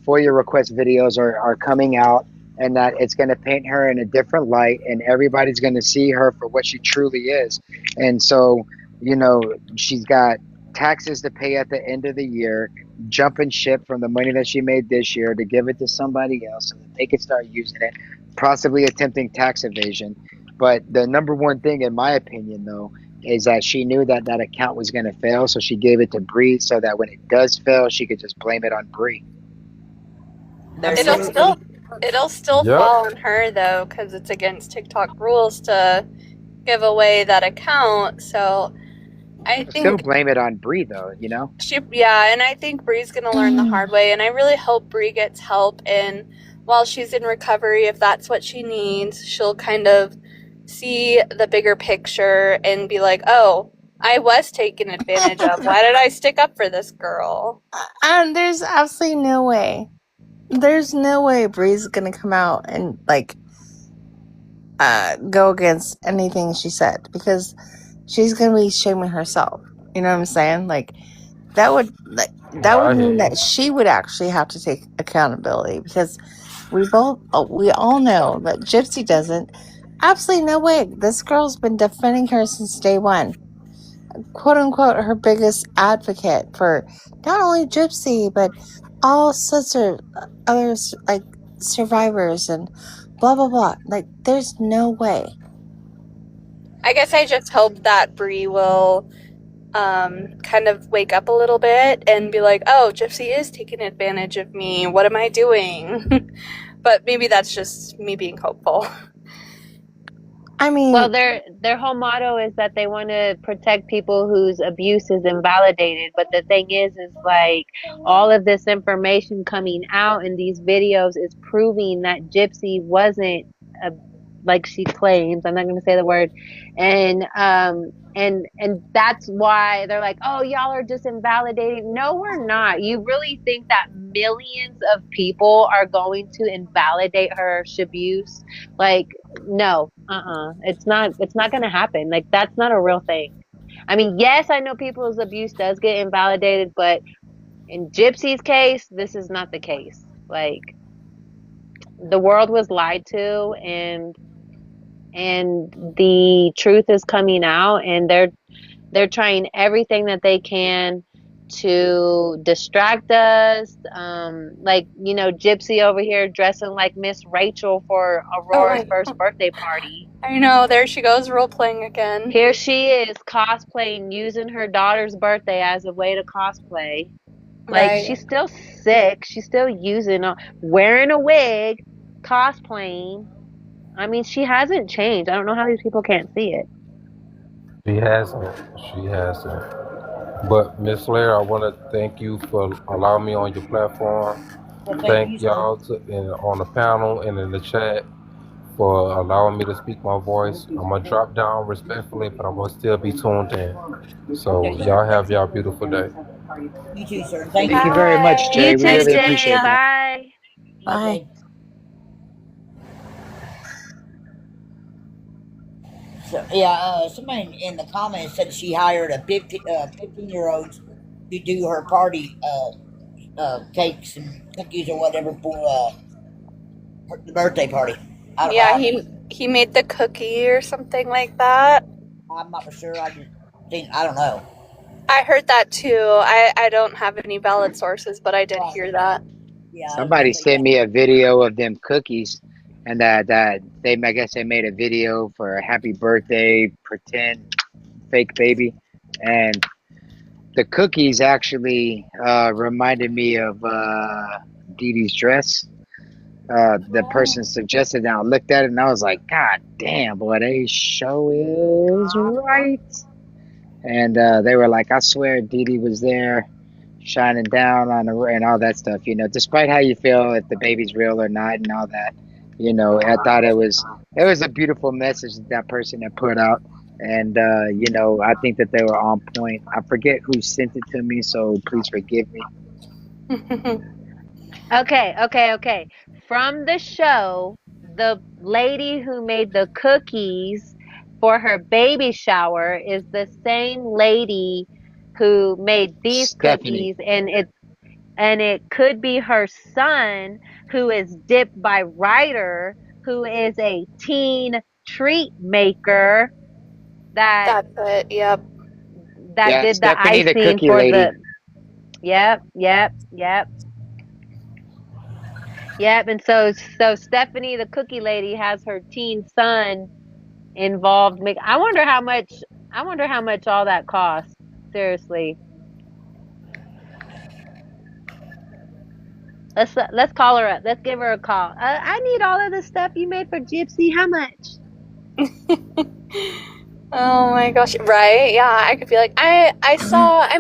FOIA request videos are coming out, and that it's going to paint her in a different light, and everybody's going to see her for what she truly is. And so, you know, she's got taxes to pay at the end of the year, jumping ship from the money that she made this year to give it to somebody else so that they can start using it, possibly attempting tax evasion. But the number one thing, in my opinion, though, is that she knew that that account was going to fail, so she gave it to Bree so that when it does fail, she could just blame it on Bree. It'll still Yep. fall on her though, because it's against TikTok rules to give away that account. So I Still think blame it on Bree, though. You know. and I think Bree's gonna learn the hard way, and I really hope Bree gets help. And while she's in recovery, if that's what she needs, she'll kind of see the bigger picture and be like, "Oh, I was taken advantage of. Why did I stick up for this girl?" And there's absolutely no way. There's no way Bree's gonna come out and like go against anything she said, because she's gonna be shaming herself. You know what I'm saying? Like that would mean that she would actually have to take accountability, because we all know that Gypsy doesn't. Absolutely no way. This girl's been defending her since day one. Quote unquote, her biggest advocate for not only Gypsy, but all sorts of others, like survivors and blah, blah, blah. Like, there's no way. I guess I just hope that Bree will kind of wake up a little bit and be like, "Oh, Gypsy is taking advantage of me. What am I doing?" But maybe that's just me being hopeful. I mean, well, their whole motto is that they want to protect people whose abuse is invalidated. But the thing is like all of this information coming out in these videos is proving that Gypsy wasn't a, like she claims. I'm not going to say the word, and that's why they're like, oh, y'all are just invalidating. No, we're not. You really think that millions of people are going to invalidate her abuse? Like, no, it's not going to happen. Like, that's not a real thing. I mean, yes, I know people's abuse does get invalidated, but in Gypsy's case, this is not the case. Like, the world was lied to, and the truth is coming out, and they're trying everything that they can to distract us. Like, Gypsy over here dressing like Miss Rachel for Aurora's first birthday party. I know, there she goes, role playing again. Here she is cosplaying, using her daughter's birthday as a way to cosplay. Like, Right. she's still sick. She's still wearing a wig, cosplaying. I mean, she hasn't changed. I don't know how these people can't see it. She hasn't. She hasn't. But Miss Slayer, I want to thank you for allowing me on your platform. Well, Thank you, y'all on the panel and in the chat for allowing me to speak my voice. I'm gonna drop down respectfully, but I'm gonna still be tuned in. So y'all have y'all beautiful day. You too, sir. Thank you very much, Jay. You We too, really Jay. appreciate that. Bye. Bye. So, yeah, somebody in the comments said she hired a 15-year-old to do her party cakes and cookies or whatever for the birthday party. Yeah, he made the cookie or something like that. I'm not for sure. I don't know. I heard that too. I don't have any valid sources, but I did hear that. Yeah. Somebody sent me a video of them cookies, and that I guess they made a video for a happy birthday pretend fake baby, and the cookies actually reminded me of Dee Dee's dress. The person suggested, and I looked at it and I was like, God damn, boy, they show is right. And they were like, I swear Dee Dee was there shining down on the and all that stuff, despite how you feel if the baby's real or not and all that. I thought it was a beautiful message that person had put out. And I think that they were on point. I forget who sent it to me, so please forgive me. Okay. From the show, the lady who made the cookies for her baby shower is the same lady who made these Stephanie. cookies, and it could be her son, who is dipped by Ryder, who is a teen treat maker that That's it. Yep. Yeah, did the Stephanie the icing cookie for lady. the. Yep. And so Stephanie the cookie lady has her teen son involved. I wonder how much all that costs. Seriously. Let's call her up. Let's give her a call. I need all of the stuff you made for Gypsy. How much? Oh my gosh. Right? Yeah, I could be like, I'm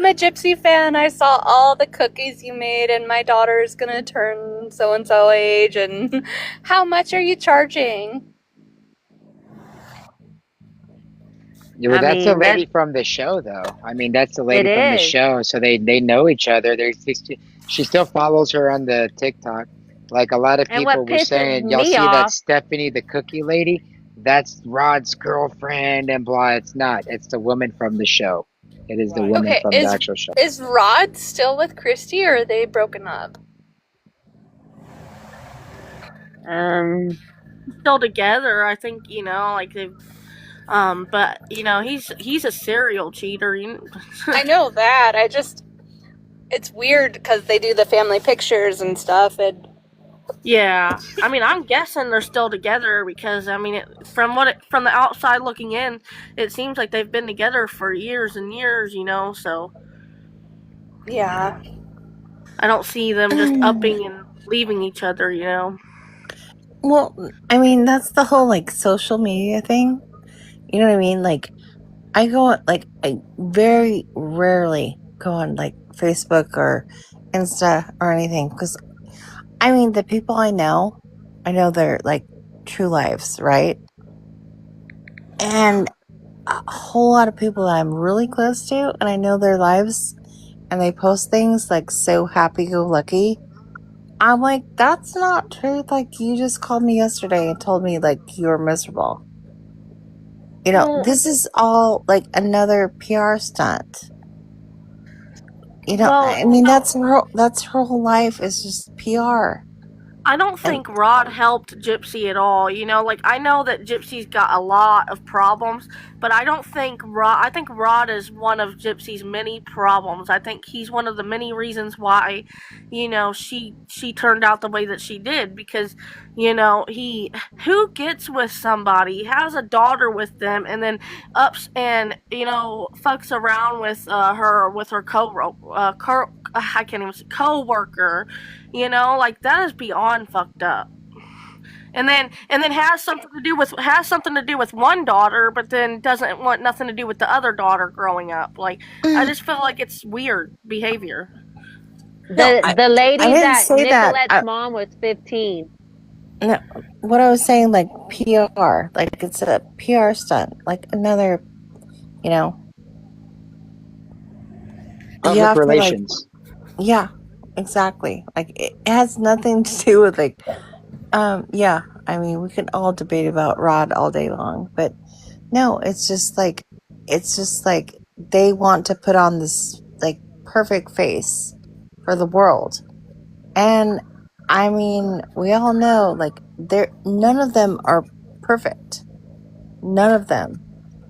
a Gypsy fan. I saw all the cookies you made, and my daughter's gonna turn so and so age, and how much are you charging? Yeah, well, I that's the mean, that lady from the show, though. I mean, that's the it lady from the is. show, so they know each other. She still follows her on the TikTok. Like a lot of And what people were pisses saying, y'all me see that off, Stephanie, the cookie lady? That's Rod's girlfriend, and blah. It's not. It's the woman from the show. It is the woman Okay, from the actual show. is Rod still with Christy, or are they broken up? Still together. I think like they've. But he's a serial cheater. I know that. It's weird because they do the family pictures and stuff, and Yeah, I mean, I'm guessing they're still together because from the outside looking in, it seems like they've been together for years and years. So yeah. I don't see them just upping and leaving each other. Well, I mean, that's the whole like social media thing. You know what I mean? Like, I very rarely go on like Facebook or Insta or anything because I mean, the people I know they're like true lives, right? And a whole lot of people that I'm really close to and I know their lives and they post things like so happy go lucky. I'm like, that's not truth. Like, you just called me yesterday and told me like you were miserable. Well, This is all like another PR stunt. well, I mean, that's her whole life is just PR. I don't And think Rod helped Gypsy at all. Like I know that Gypsy's got a lot of problems, but I don't think Rod. I think Rod is one of Gypsy's many problems. I think he's one of the many reasons why, she turned out the way that she did. Because, he who gets with somebody, has a daughter with them, and then ups and fucks around with her I can't even say co-worker. Like that is beyond fucked up. And then has something to do with one daughter, but then doesn't want nothing to do with the other daughter growing up. Like I just feel like it's weird behavior. no, the I lady didn't that say that. Nicolette's mom was 15. No, what I was saying, like PR, like it's a PR stunt, like another, you know, you Public have to like, relations. yeah, exactly. Like it has nothing to do with like, yeah. I mean, we can all debate about Rod all day long, but no, it's just like they want to put on this like perfect face for the world. And I mean, we all know like none of them are perfect. None of them.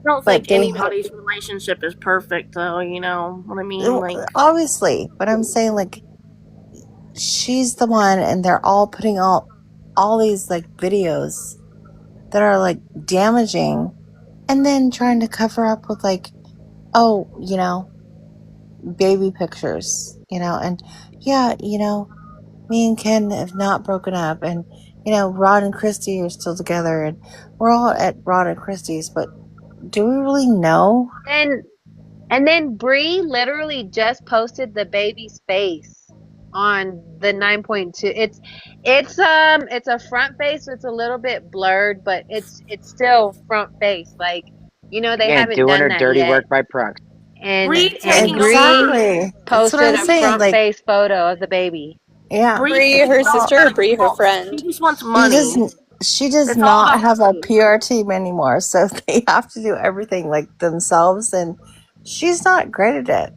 I don't But think they anybody's relationship is perfect, though. You know what I mean? Like, obviously, but I'm saying like she's the one and they're all putting all these like videos that are like damaging and then trying to cover up with like, oh, baby pictures, and yeah, me and Ken have not broken up, and Rod and Christy are still together, and we're all at Rod and Christy's, but do we really know? And then Bree literally just posted the baby's face on the 9.2. It's a front face, so it's a little bit blurred, but it's still front face. Like, they Again, haven't doing done her that dirty yet. work by proxy. And Bree and taking a Bree Exactly. That's what posted I'm a saying. front Like, face photo of the baby. Yeah. Bree, her sister, or Bree, her friend? She just wants She money. doesn't. She does It's all not about have a money. PR team anymore, so they have to do everything like themselves, and she's not great at it.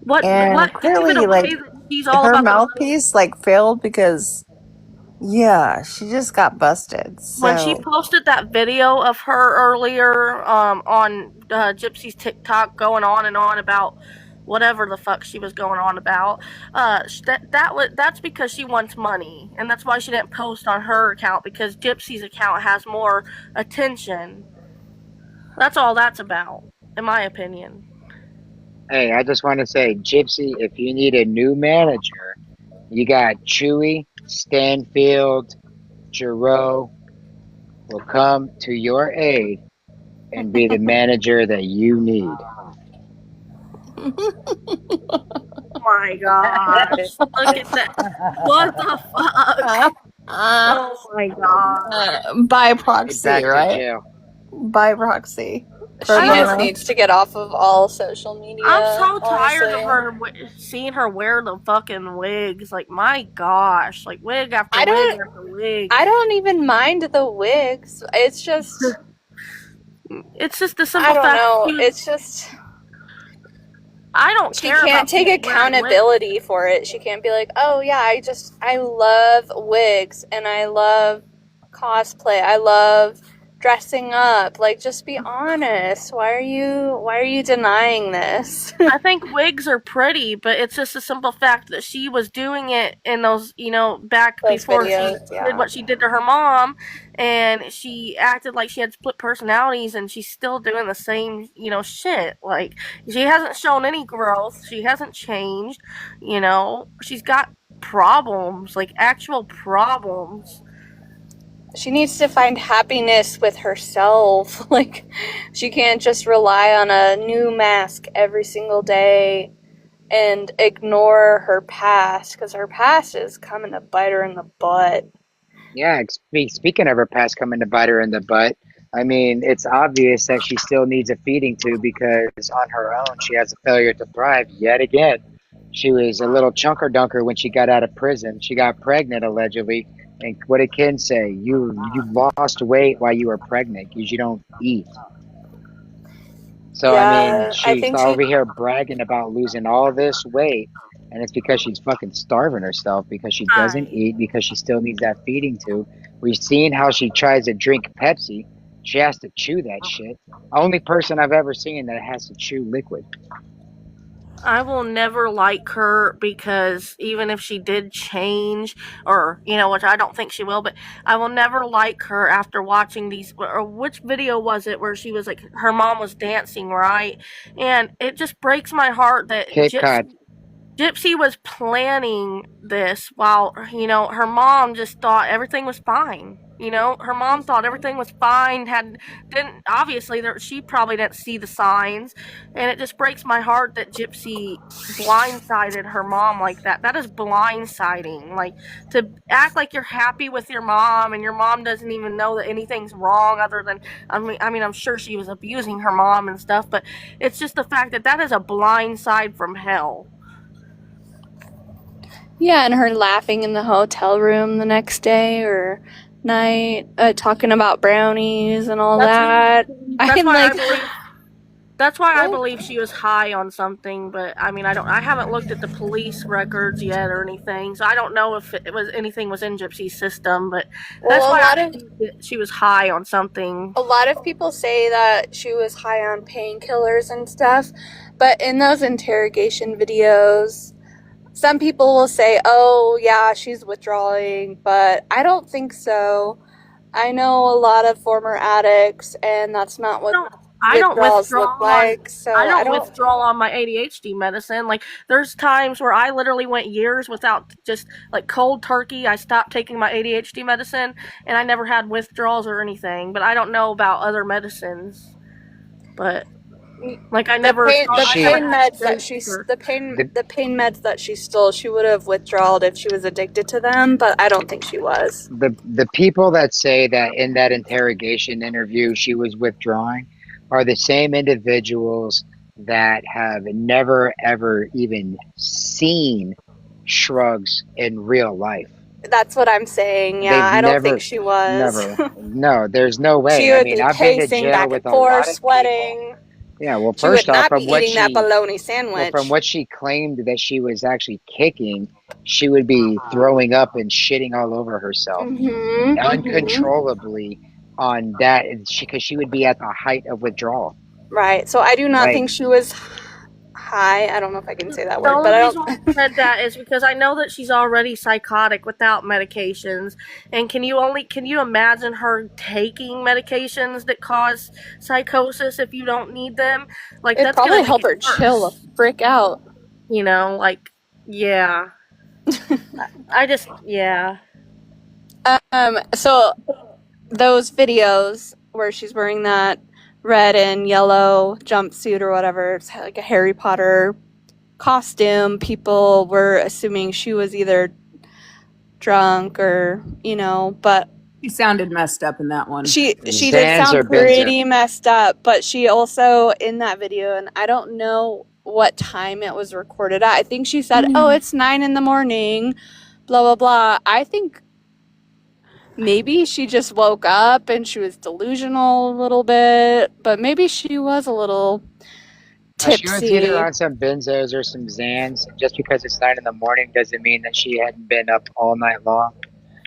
What And gave it clearly, like away that she's all her about the money? mouthpiece, like failed because yeah, she just got busted. When she So posted that video of her earlier on Gypsy's TikTok going on and on about whatever the fuck she was going on about, that's because she wants money, and that's why she didn't post on her account, because Gypsy's account has more attention. That's all that's about, in my opinion. Hey, I just want to say, Gypsy, if you need a new manager, you got Chewy, Stanfield, Giroux will come to your aid and be the manager that you need. My gosh, look at that. What the fuck? Oh my god. by Head proxy, back to right? jail. By proxy. Pro I She don't just bono. needs to get off of all social media, I'm so tired of honestly. her seeing her wear the fucking wigs. Like, my gosh, like wig after I wig don't after wig. I don't even mind the wigs. It's just It's just the I simple don't fact that know. she was. It's just I don't she care can't about take people wearing wigs. accountability for it. She can't be like, "Oh yeah, I love wigs and I love cosplay. I love dressing up." Like just be honest. Why are you denying this? I think wigs are pretty, but it's just a simple fact that she was doing it in those, back Those before she videos, did yeah. what she did to her mom, and she acted like she had split personalities, and she's still doing the same, shit. Like, she hasn't shown any growth. She hasn't changed, She's got problems, like actual problems. She needs to find happiness with herself. Like, she can't just rely on a new mask every single day and ignore her past, because her past is coming to bite her in the butt. Yeah, speaking of her past coming to bite her in the butt, I mean, it's obvious that she still needs a feeding tube because on her own, she has a failure to thrive yet again. She was a little chunker dunker when she got out of prison. She got pregnant allegedly. And what did Ken say? You lost weight while you were pregnant because you don't eat. So I mean, Yeah, I she's think she. over here bragging about losing all this weight, and it's because she's fucking starving herself because she doesn't eat because she still needs that feeding tube. We've seen how she tries to drink Pepsi. She has to chew that shit. Only person I've ever seen that has to chew liquid. I will never like her because even if she did change, or, which I don't think she will, but I will never like her after watching these. Or which video was it where she was like, her mom was dancing, right? And it just breaks my heart that Cape Cod. Gypsy was planning this while, her mom just thought everything was fine. Her mom thought everything was fine. Didn't obviously she probably didn't see the signs, and it just breaks my heart that Gypsy blindsided her mom like that. That is blindsiding. Like, to act like you're happy with your mom and your mom doesn't even know that anything's wrong other than I mean I'm sure she was abusing her mom and stuff, but it's just the fact that that is a blindside from hell. Yeah, and her laughing in the hotel room the next day or night, talking about brownies and all That's that. that's I'm why I like, believe that's why I believe she was high on something, but I mean I haven't looked at the police records yet or anything, so I don't know if it was anything was in Gypsy's system, but that's well, why I believe that she was high on something. a lot of people say that she was high on painkillers and stuff, but in those interrogation videos, some people will say, "Oh, yeah, she's withdrawing," but I don't think so. I know a lot of former addicts, and that's not what I don't withdrawals withdraw look like. I So I don't don't. withdraw on my ADHD medicine. Like, there's times where I literally went years without, just like cold turkey. I stopped taking my ADHD medicine and I never had withdrawals or anything, but I don't know about other medicines. But like I never I haven't had strokes the pain meds that she stole, she would have withdrawed if she was addicted to them, but I don't think she was. The people that say that in that interrogation interview she was withdrawing are the same individuals that have never ever even seen shrugs in real life. That's what I'm saying. Yeah, They've I don't think never, she was. never, no, there's no She way. I would mean, be I've been to pacing jail back with and a forth, lot of people. sweating. Yeah, well, She would first off, not be eating that bologna from sandwich. what she claimed that she was actually kicking, she would be throwing up and shitting all over herself uncontrollably on that, because she would be at the height of withdrawal. Right. So I do not Like, think she was high. I don't know if I can say that The word, but only I reason why don't. I said that is because I know that she's already psychotic without medications. And can you imagine her taking medications that cause psychosis if you don't need them? Like, It'd that's gonna probably make help it her chill the worse. frick out. You know, like, yeah. I just, yeah. So those videos where she's wearing that red and yellow jumpsuit or whatever, it's like a Harry Potter costume, people were assuming she was either drunk or, but She sounded messed up in that one. she did Zans sound or Benzo. pretty messed up, but she also in that video, and I don't know what time it was recorded at. I think she said, "Oh, it's 9 a.m, blah blah blah." I think maybe she just woke up and she was delusional a little bit, but maybe she was a little She was either tipsy. on some benzos or some Zans. Just because it's 9 in the morning doesn't mean that she hadn't been up all night long,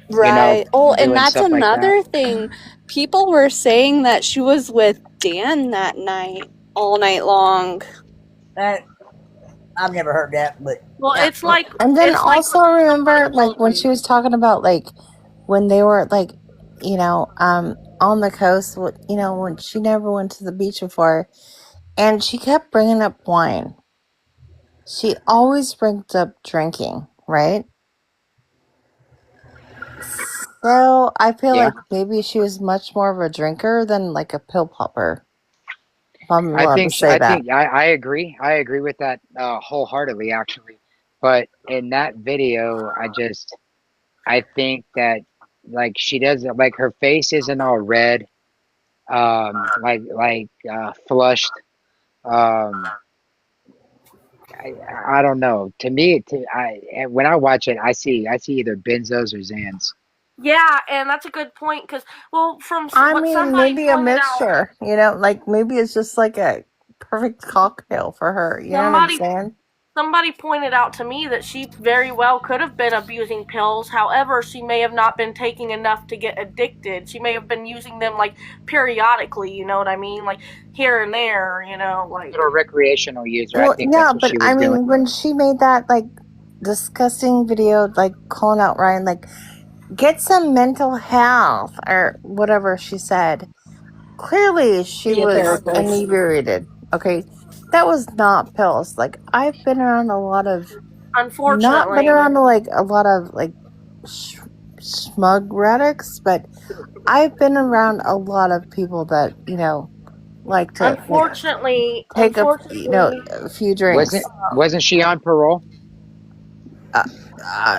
Right. Oh, and doing that's stuff like that. another thing. People were saying that she was with Dan that night, all night long. That I've never heard that, but Well, it's like, And then it's like also remember, like, when she was talking about, like, when they were, like, on the coast, when she never went to the beach before, and she kept bringing up wine. She always brings up drinking, right? So I feel Yeah. like maybe she was much more of a drinker than, like, a pill popper, if I'm I allowed to think say that. I agree. I agree with that wholeheartedly, actually. But in that video, I think that, like, she doesn't, like, her face isn't all red, flushed. Um, I don't know. To me, when I watch it, I see either benzos or Zans. yeah, and that's a good point because, well, from I what mean, somebody maybe a pointed out, mixture, like maybe it's just like a perfect cocktail for her. You know what I'm somebody saying? somebody pointed out to me that she very well could have been abusing pills. However, she may have not been taking enough to get addicted. She may have been using them like periodically, you know what I mean? Like here and there, like. Little recreational user. I Well, think yeah, that's what but she I was doing. mean, when she made that like disgusting video, like calling out Ryan, like get some mental health or whatever she said, clearly she Be a was therapist. inebriated. Okay, that was not pills. Like I've been around a lot of, not been Unfortunately. around like a lot of like smug radicks, but I've been around a lot of people that like to like Unfortunately, take unfortunately, a few drinks. Wasn't she on parole?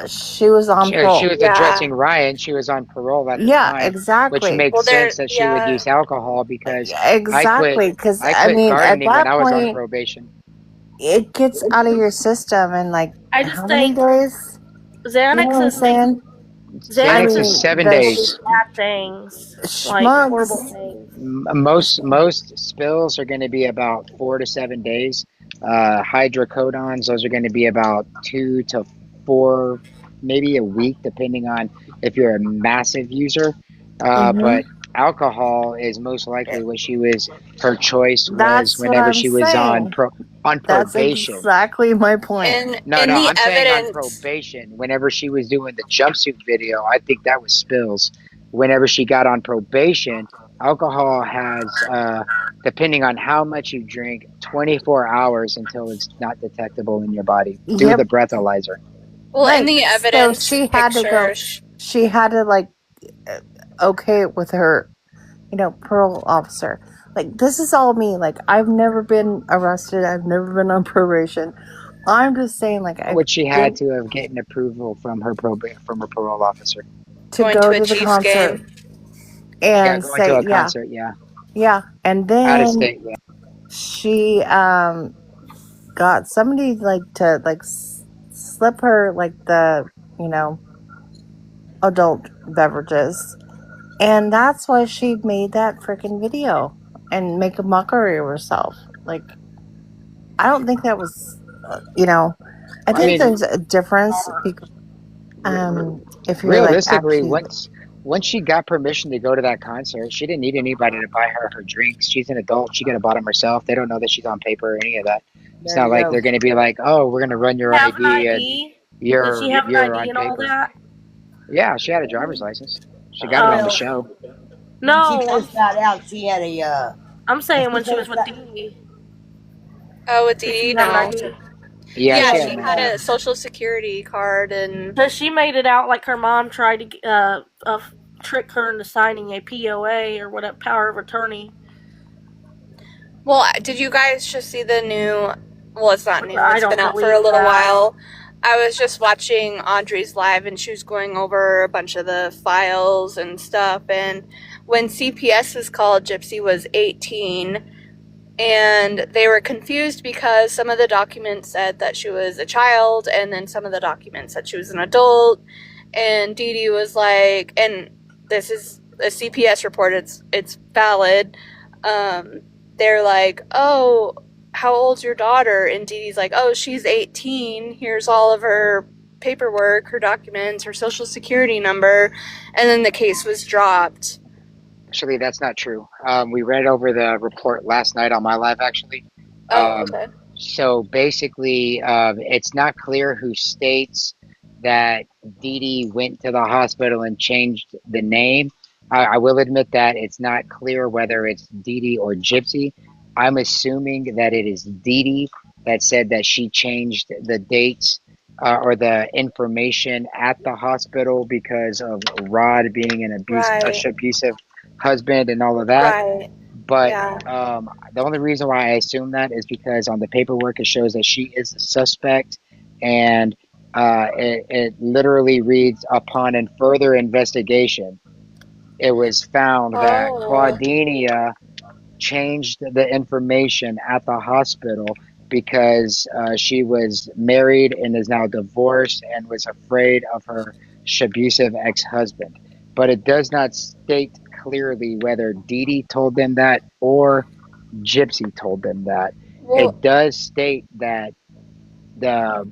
She was on She parole. was Yeah. addressing Ryan. She was on parole at the Yeah, time, which exactly. makes Well, sense that she would yeah. use alcohol because Exactly. Because I I quit mean, at gardening when that I was on point, probation. it gets out of your system in like I how just many think days? You know what I'm saying? I Xanax Xanax is is mean, seven the people do days. bad things, like horrible schmugs. things. Most spills are going to be about 4 to 7 days. Hydrocodons, those are going to be about 2 to 4, maybe a week, depending on if you're a massive user. Hmm. But alcohol is most likely what she was. Her choice was That's what whenever I'm she was saying. on That's probation. exactly my point. No, In no, the I'm saying on evidence, probation. Whenever she was doing the jumpsuit video, I think that was spills. Whenever she got on probation, alcohol has, depending on how much you drink, 24 hours until it's not detectable in your body through the Yep. breathalyzer. well, in Right. the So evidence she had to go. pictures, She had to like okay it with her parole officer. Like, this is all me. Like, I've never been arrested. I've never been on probation. I'm just saying, like, How I would she had did to have gotten approval from her parole officer? to going go to a to the Chiefs concert game. Yeah, and going to say, a yeah, concert. Yeah, yeah. And out of then state. Yeah. she got somebody like to like slip slip her like the, adult beverages. And that's why she made that freaking video and make a mockery of herself. Like, I don't think that was, I I think mean, there's a difference if you're like realistically, actually. once she got permission to go to that concert, she didn't need anybody to buy her drinks. She's an adult. She could have bought them herself. They don't know that she's on paper or any of that. It's There not you like go. they're going to be like, "Oh, we're going to run your Have an ID and ID? Did she have an you're ID on and all paper." that? Yeah, she had a driver's license. She got it on the Oh. show. When she No, first got out, she had I'm when saying she when she was first with got, Dee Dee. Oh, with Did she Dee, have an no. ID? Yeah, Yeah, she yeah, had she an had ID. a social security card and Because she made it out like her mom tried to trick her into signing a POA or whatever, power of attorney. well, did you guys just see the new? Well, it's not new. I It's been don't out for a believe little that. while. I was just watching Audrey's live and she was going over a bunch of the files and stuff. And when CPS was called, Gypsy was 18. And they were confused because some of the documents said that she was a child, and then some of the documents said she was an adult. And Dee Dee was like, and this is a CPS report, it's valid. They're like, oh, how old's your daughter? And Dee Dee's like, oh, she's 18. Here's all of her paperwork, her documents, her social security number. And then the case was dropped. Actually, that's not true. We read over the report last night on my live, actually. Oh, Um, okay. so basically, it's not clear who states that Dee Dee went to the hospital and changed the name. I will admit that it's not clear whether it's Dee Dee or Gypsy. I'm assuming that it is Dee Dee that said that she changed the dates or the information at the hospital because of Rod being an Right, abusive husband and all of that. right. But Yeah. the only reason why I assume that is because on the paperwork it shows that she is a suspect, and it literally reads upon in further investigation, it was found that Oh, Claudinia changed the information at the hospital because she was married and is now divorced and was afraid of her abusive ex-husband. But it does not state clearly whether Dee Dee told them that or Gypsy told them that. well, It does state that the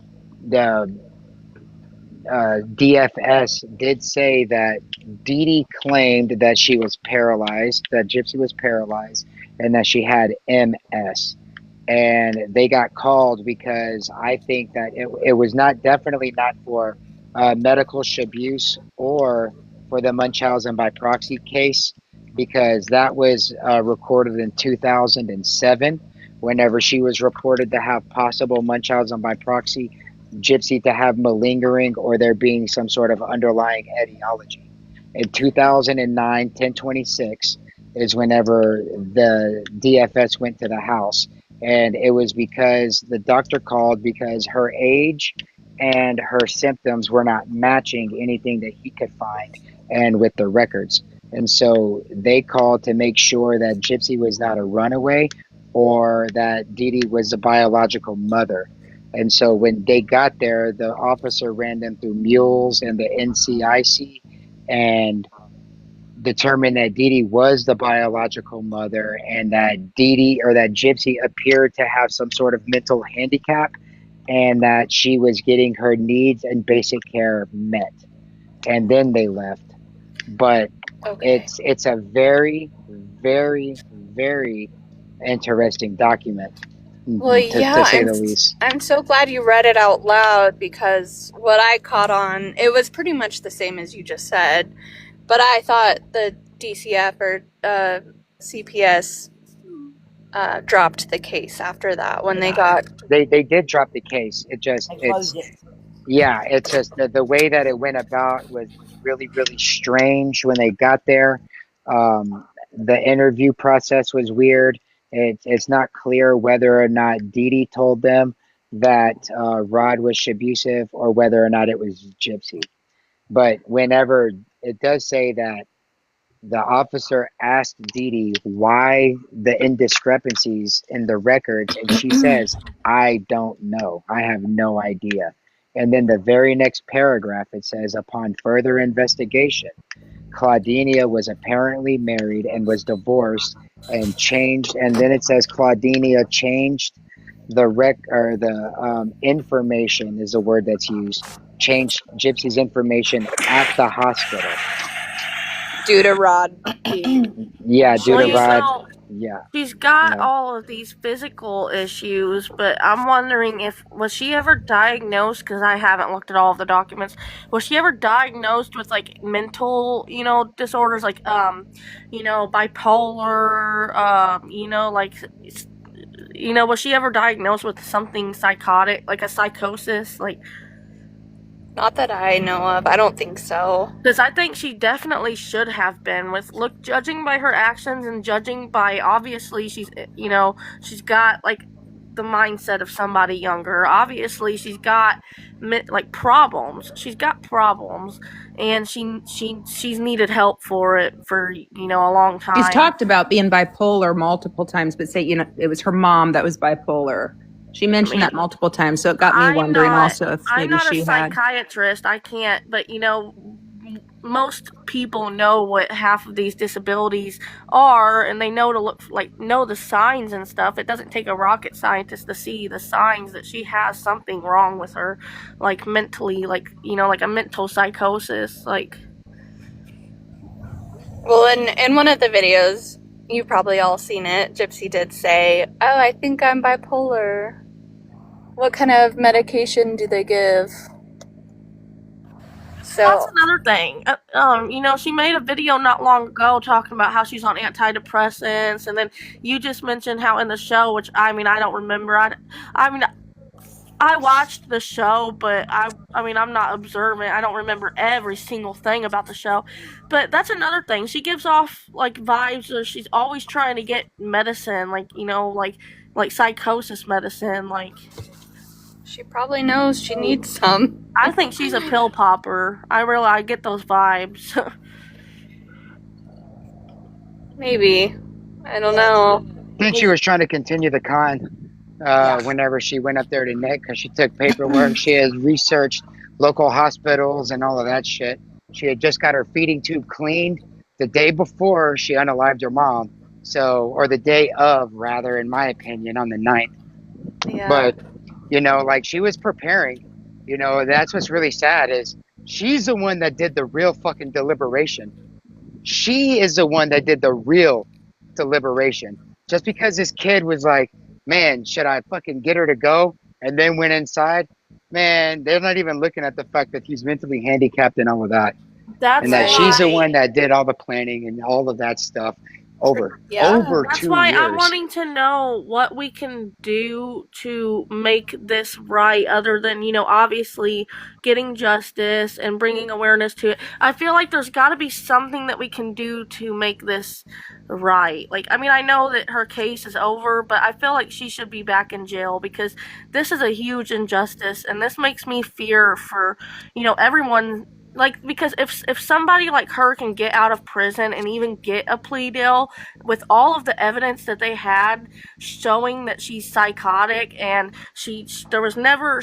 the DFS did say that Dee Dee claimed that she was paralyzed, that Gypsy was paralyzed, and that she had MS. And they got called because I think that it was not definitely not for medical abuse or for the Munchausen by proxy case, because that was recorded in 2007 whenever she was reported to have possible Munchausen by proxy, Gypsy to have malingering, or there being some sort of underlying etiology. In 2009, 1026 is whenever the DFS went to the house. And it was because the doctor called because her age and her symptoms were not matching anything that he could find and with the records. And so they called to make sure that Gypsy was not a runaway or that Dee Dee was the biological mother. And so when they got there, the officer ran them through mules and the NCIC and determined that Dee Dee was the biological mother and that Dee Dee or that Gypsy appeared to have some sort of mental handicap and that she was getting her needs and basic care met. And then they left. But okay. it's a very, very, very interesting document, Well, to yeah, say the least. I'm so glad you read it out loud because what I caught on, it was pretty much the same as you just said, but I thought the DCF or CPS dropped the case after that when they got. They did drop the case. It just they it's closed it. yeah, it's just the way that it went about was really, really strange when they got there. The interview process was weird. It's not clear whether or not Dee Dee told them that Rod was abusive or whether or not it was Gypsy. But whenever it does say that the officer asked Dee Dee why the indiscrepancies in the records, and she says, I don't know. I have no idea. And then the very next paragraph, it says, upon further investigation, Claudinia was apparently married and was divorced and changed. And then it says Claudinia changed the information is the word that's used. Changed Gypsy's information at the hospital. Due to Rod. Yeah, due to Well, you Rod. know, Yeah. she's got Yeah. all of these physical issues, but I'm wondering if was she ever diagnosed? Because I haven't looked at all of the documents. Was she ever diagnosed with like mental, disorders like bipolar? Was she ever diagnosed with something psychotic, like a psychosis, like? Not that I know of. I don't think so. Because I think she definitely should have been. Judging by her actions and judging by obviously she's got like the mindset of somebody younger. Obviously she's got like problems. She's got problems, and she's needed help for it for a long time. She's talked about being bipolar multiple times, but say it was her mom that was bipolar. She mentioned that multiple times, so it got me wondering also if maybe she had. I'm not a psychiatrist. I can't, but most people know what half of these disabilities are, and they know know the signs and stuff. It doesn't take a rocket scientist to see the signs that she has something wrong with her, like mentally, like a mental psychosis, like. Well, in one of the videos, you've probably all seen it, Gypsy did say, "Oh, I think I'm bipolar. What kind of medication do they give?" So that's another thing. She made a video not long ago talking about how she's on antidepressants, and then you just mentioned how in the show, which I don't remember. I watched the show, but I'm not observant. I don't remember every single thing about the show. But that's another thing. She gives off like vibes of she's always trying to get medicine, like psychosis medicine, like. she probably knows she needs some. I think she's a pill popper. I get those vibes. Maybe. I don't know. I think she was trying to continue the con whenever she went up there to Nick, because she took paperwork. She has researched local hospitals and all of that shit. She had just got her feeding tube cleaned the day before she unalived her mom. Or the day of, rather, in my opinion, on the 9th. Yeah. But, like she was preparing. That's what's really sad is she's the one that did the real fucking deliberation. She is the one that did the real deliberation. Just because this kid was like, man, should I fucking get her to go? And then went inside. Man, they're not even looking at the fact that he's mentally handicapped and all of that. And that she's the one that did all the planning and all of that stuff over 2 years. That's why I'm wanting to know what we can do to make this right, other than, obviously getting justice and bringing awareness to it. I feel like there's got to be something that we can do to make this right. Like, I know that her case is over, but I feel like she should be back in jail, because this is a huge injustice, and this makes me fear for, everyone. Like, because if somebody like her can get out of prison and even get a plea deal with all of the evidence that they had showing that she's psychotic, and she was never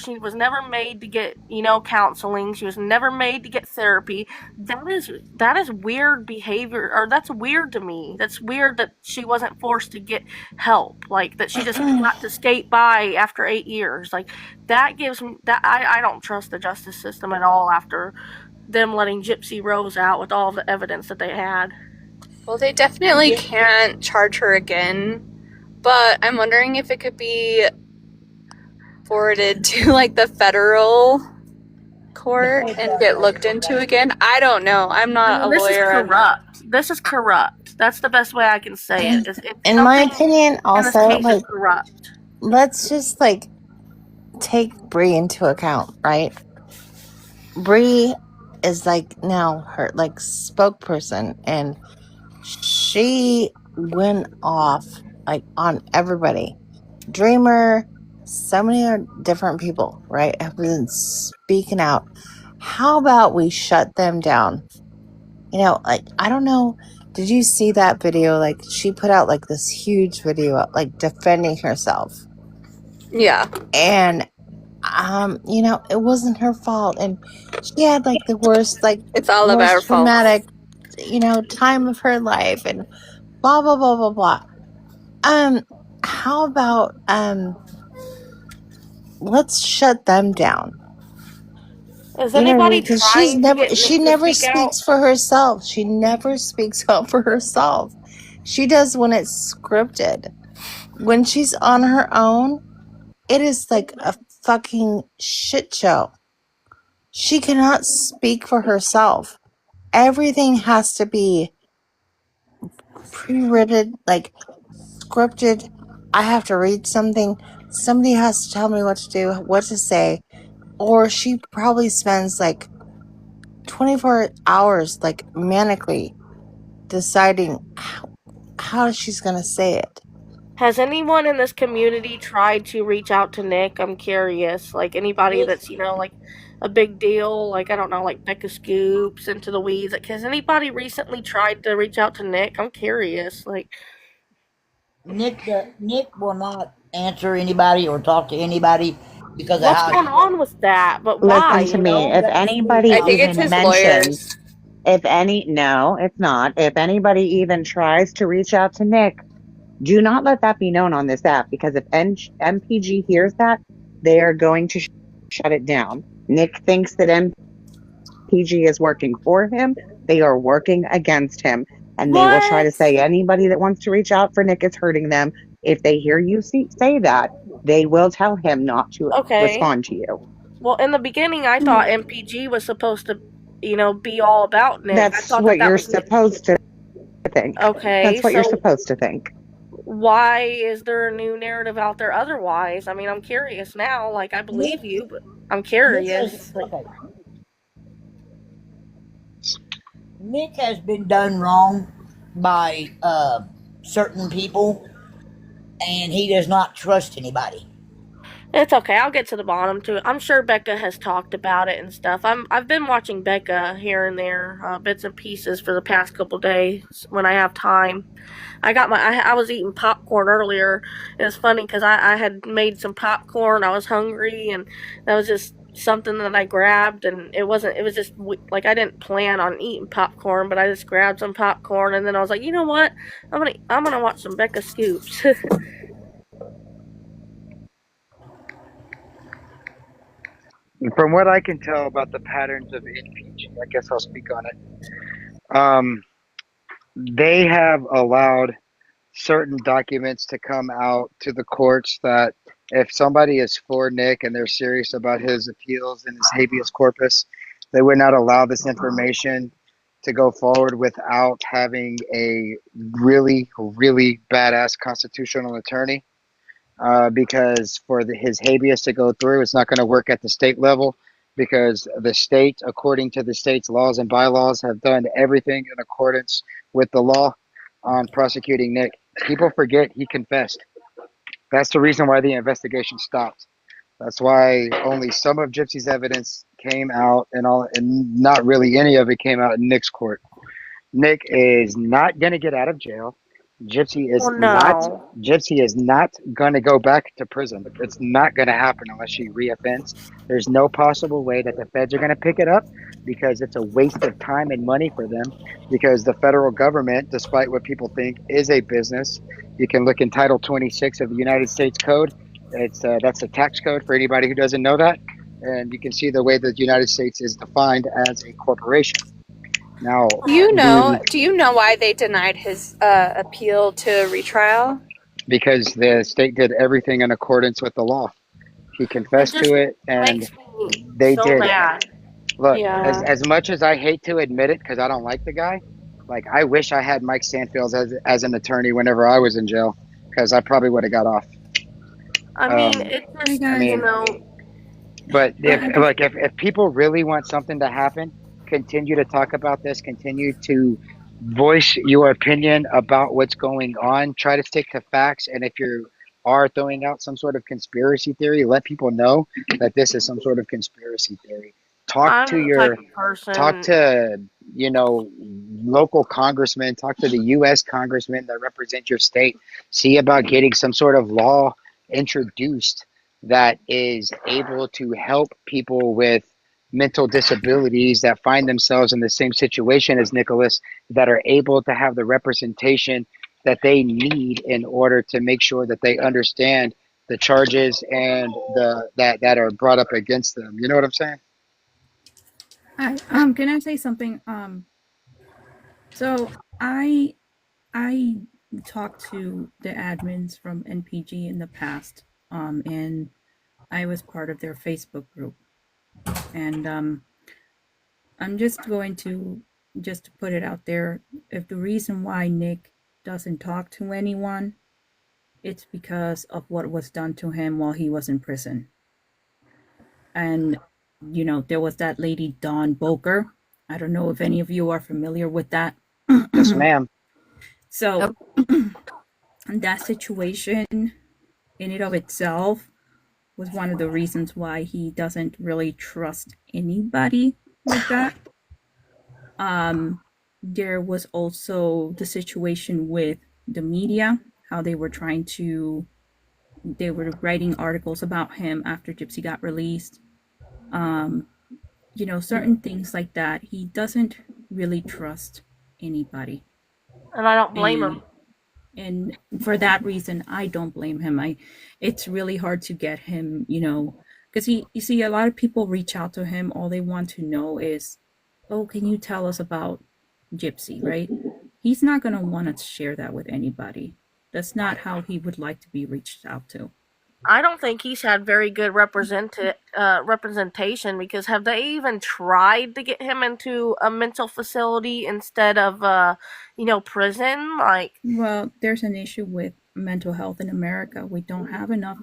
made to get counseling, she was never made to get therapy, that is weird behavior, or that's weird to me. That's weird that she wasn't forced to get help, like that she just got to skate by after 8 years. Like, that gives me that I don't trust the justice system at all after them letting Gypsy Rose out with all the evidence that they had. Well, they definitely can't charge her again, but I'm wondering if it could be forwarded to like the federal court and get looked into again. I don't know. I'm not a lawyer. This is corrupt. This is corrupt. That's the best way I can say it. In my opinion, also, like, corrupt. Let's just like take Bree into account, right? Bree is like now her like spokesperson, and she went off like on everybody. Dreamer, so many different people, right, have been speaking out. How about we shut them down? Like, I don't know, did you see that video? Like, she put out like this huge video like defending herself. Yeah. And it wasn't her fault, and she had like the worst, like It's all of our most fault. traumatic, time of her life, and blah blah blah blah blah. How about let's shut them down. Is You know what I anybody mean? Because trying to get she Nick to never speak out? speaks for herself. She never speaks up for herself. She does when it's scripted. When she's on her own, it is like a fucking shit show. She cannot speak for herself. Everything has to be pre-written, like scripted. I have to read something. Somebody has to tell me what to do, what to say. Or she probably spends like 24 hours, like manically deciding how she's going to say it. Has anyone in this community tried to reach out to Nick? I'm curious. Like anybody that's, like a big deal, like I don't know, like Becca Scoops, Into the Weeds. Like, has anybody recently tried to reach out to Nick? I'm curious. Like, Nick will not answer anybody or talk to anybody because of what's how going on with that? But why? Listen to You me. know? If anybody I think it's even his mentions, lawyers. no, it's not. If anybody even tries to reach out to Nick, do not let that be known on this app, because if MPG hears that, they are going to shut it down. Nick thinks that MPG is working for him. They are working against him. And they will try to What? say anybody that wants to reach out for Nick is hurting them. If they hear you say that, they will tell him not to Okay. respond to you. Well, in the beginning, I thought MPG was supposed to, be all about Nick. I That's thought that what that you're was Nick. supposed to think. Okay, That's what you're so supposed to think. why is there a new narrative out there otherwise? I mean, I'm curious now. Like, I Nick, believe you, but I'm Nick has curious. Like, okay. Nick has been done wrong by certain people, and he does not trust anybody. it's okay. I'll get to the bottom to it. I'm sure Becca has talked about it and stuff. I've been watching Becca here and there, bits and pieces for the past couple days when I have time. I was eating popcorn earlier. It was funny because I had made some popcorn. I was hungry, and that was just something that I grabbed, and it was just like I didn't plan on eating popcorn, but I just grabbed some popcorn, and then I was like, you know what? I'm gonna watch some Becca Scoops. From what I can tell about the patterns of NPG, I guess I'll speak on it. They have allowed certain documents to come out to the courts that if somebody is for Nick and they're serious about his appeals and his habeas corpus, they would not allow this information to go forward without having a really, really badass constitutional attorney. Because for his habeas to go through, it's not going to work at the state level because the state, according to the state's laws and bylaws, have done everything in accordance with the law on prosecuting Nick. People forget he confessed. That's the reason why the investigation stopped. That's why only some of Gypsy's evidence came out, and not really any of it came out in Nick's court. Nick is not going to get out of jail. Gypsy is Well, not no. Gypsy is not going to go back to prison. It's not going to happen unless she reoffends. There's no possible way that the feds are going to pick it up because it's a waste of time and money for them because the federal government, despite what people think, is a business. You can look in Title 26 of the United States Code. That's a tax code for anybody who doesn't know that. And you can see the way that the United States is defined as a corporation. Now, Do you know why they denied his appeal to retrial? because the state did everything in accordance with the law. He It confessed just to it, and makes me they so did. mad. Look, as Yeah. as much as I hate to admit it, because I don't like the guy, like I wish I had Mike Sandfield as an attorney whenever I was in jail, because I probably would have got off. I mean, Um, it Hey just, I guys. mean, but if people really want something to happen, continue to talk about this. Continue to voice your opinion about what's going on. Try to stick to facts. And if you are throwing out some sort of conspiracy theory, let people know that this is some sort of conspiracy theory. Talk I'm to the type your of talk person. to local congressmen. Talk to the U.S. congressmen that represent your state. See about getting some sort of law introduced that is able to help people with mental disabilities that find themselves in the same situation as Nicholas, that are able to have the representation that they need in order to make sure that they understand the charges and that are brought up against them. You know what I'm saying? Hi, can I say something? So I talked to the admins from NPG in the past, and I was part of their Facebook group, and I'm just going to put it out there. If the reason why Nick doesn't talk to anyone, it's because of what was done to him while he was in prison. And there was that lady Dawn Boker. I don't know if any of you are familiar with that. Yes, ma'am. So that situation in and of itself was one of the reasons why he doesn't really trust anybody like that. There was also the situation with the media, how they were writing articles about him after Gypsy got released. Certain things like that. He doesn't really trust anybody. And I don't blame him. And for that reason, I don't blame him. It's really hard to get him, because you see, a lot of people reach out to him. All they want to know is, oh, can you tell us about Gypsy, right? He's not going to want to share that with anybody. That's not how he would like to be reached out to. I don't think he's had very good representation, because have they even tried to get him into a mental facility instead of prison? Well, there's an issue with mental health in America. We don't have enough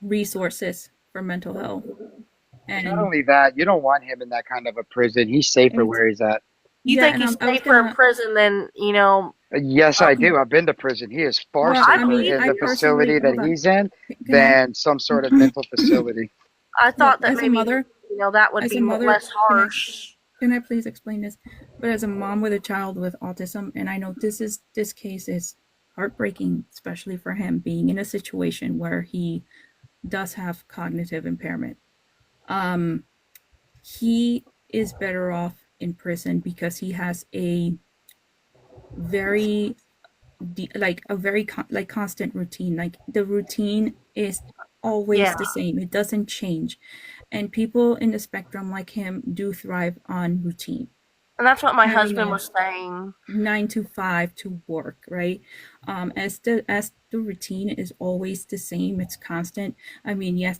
resources for mental health. And not only that, you don't want him in that kind of a prison. He's safer where he's at. You think he's safer in prison than Yes, I do. I've been to prison. He is far safer in the facility that he's in than some sort of mental facility. I thought that as maybe a mother, that would be less harsh. Can I please explain this? But as a mom with a child with autism, and I know this case is heartbreaking, especially for him being in a situation where he does have cognitive impairment. He is better off in prison because he has a very constant routine. Like, the routine is always the same. It doesn't change. And people in the spectrum like him do thrive on routine. And that's what my husband was saying. 9 to 5 to work, right? As the routine is always the same, it's constant. I mean, yes,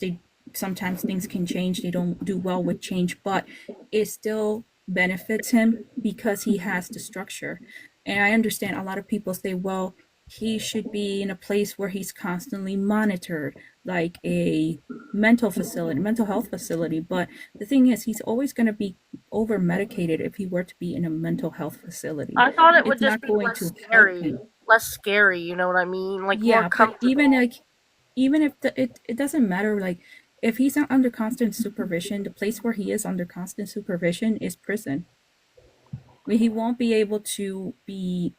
sometimes things can change. They don't do well with change, but it still benefits him because he has the structure. And I understand a lot of people say, well, he should be in a place where he's constantly monitored, like a mental health facility. But the thing is, he's always going to be over medicated if he were to be in a mental health facility. I thought it would just be less scary. You know what I mean? Like, more comfortable. But even if it doesn't matter, like, if he's not under constant supervision, the place where he is under constant supervision is prison. I mean, he won't be able to be,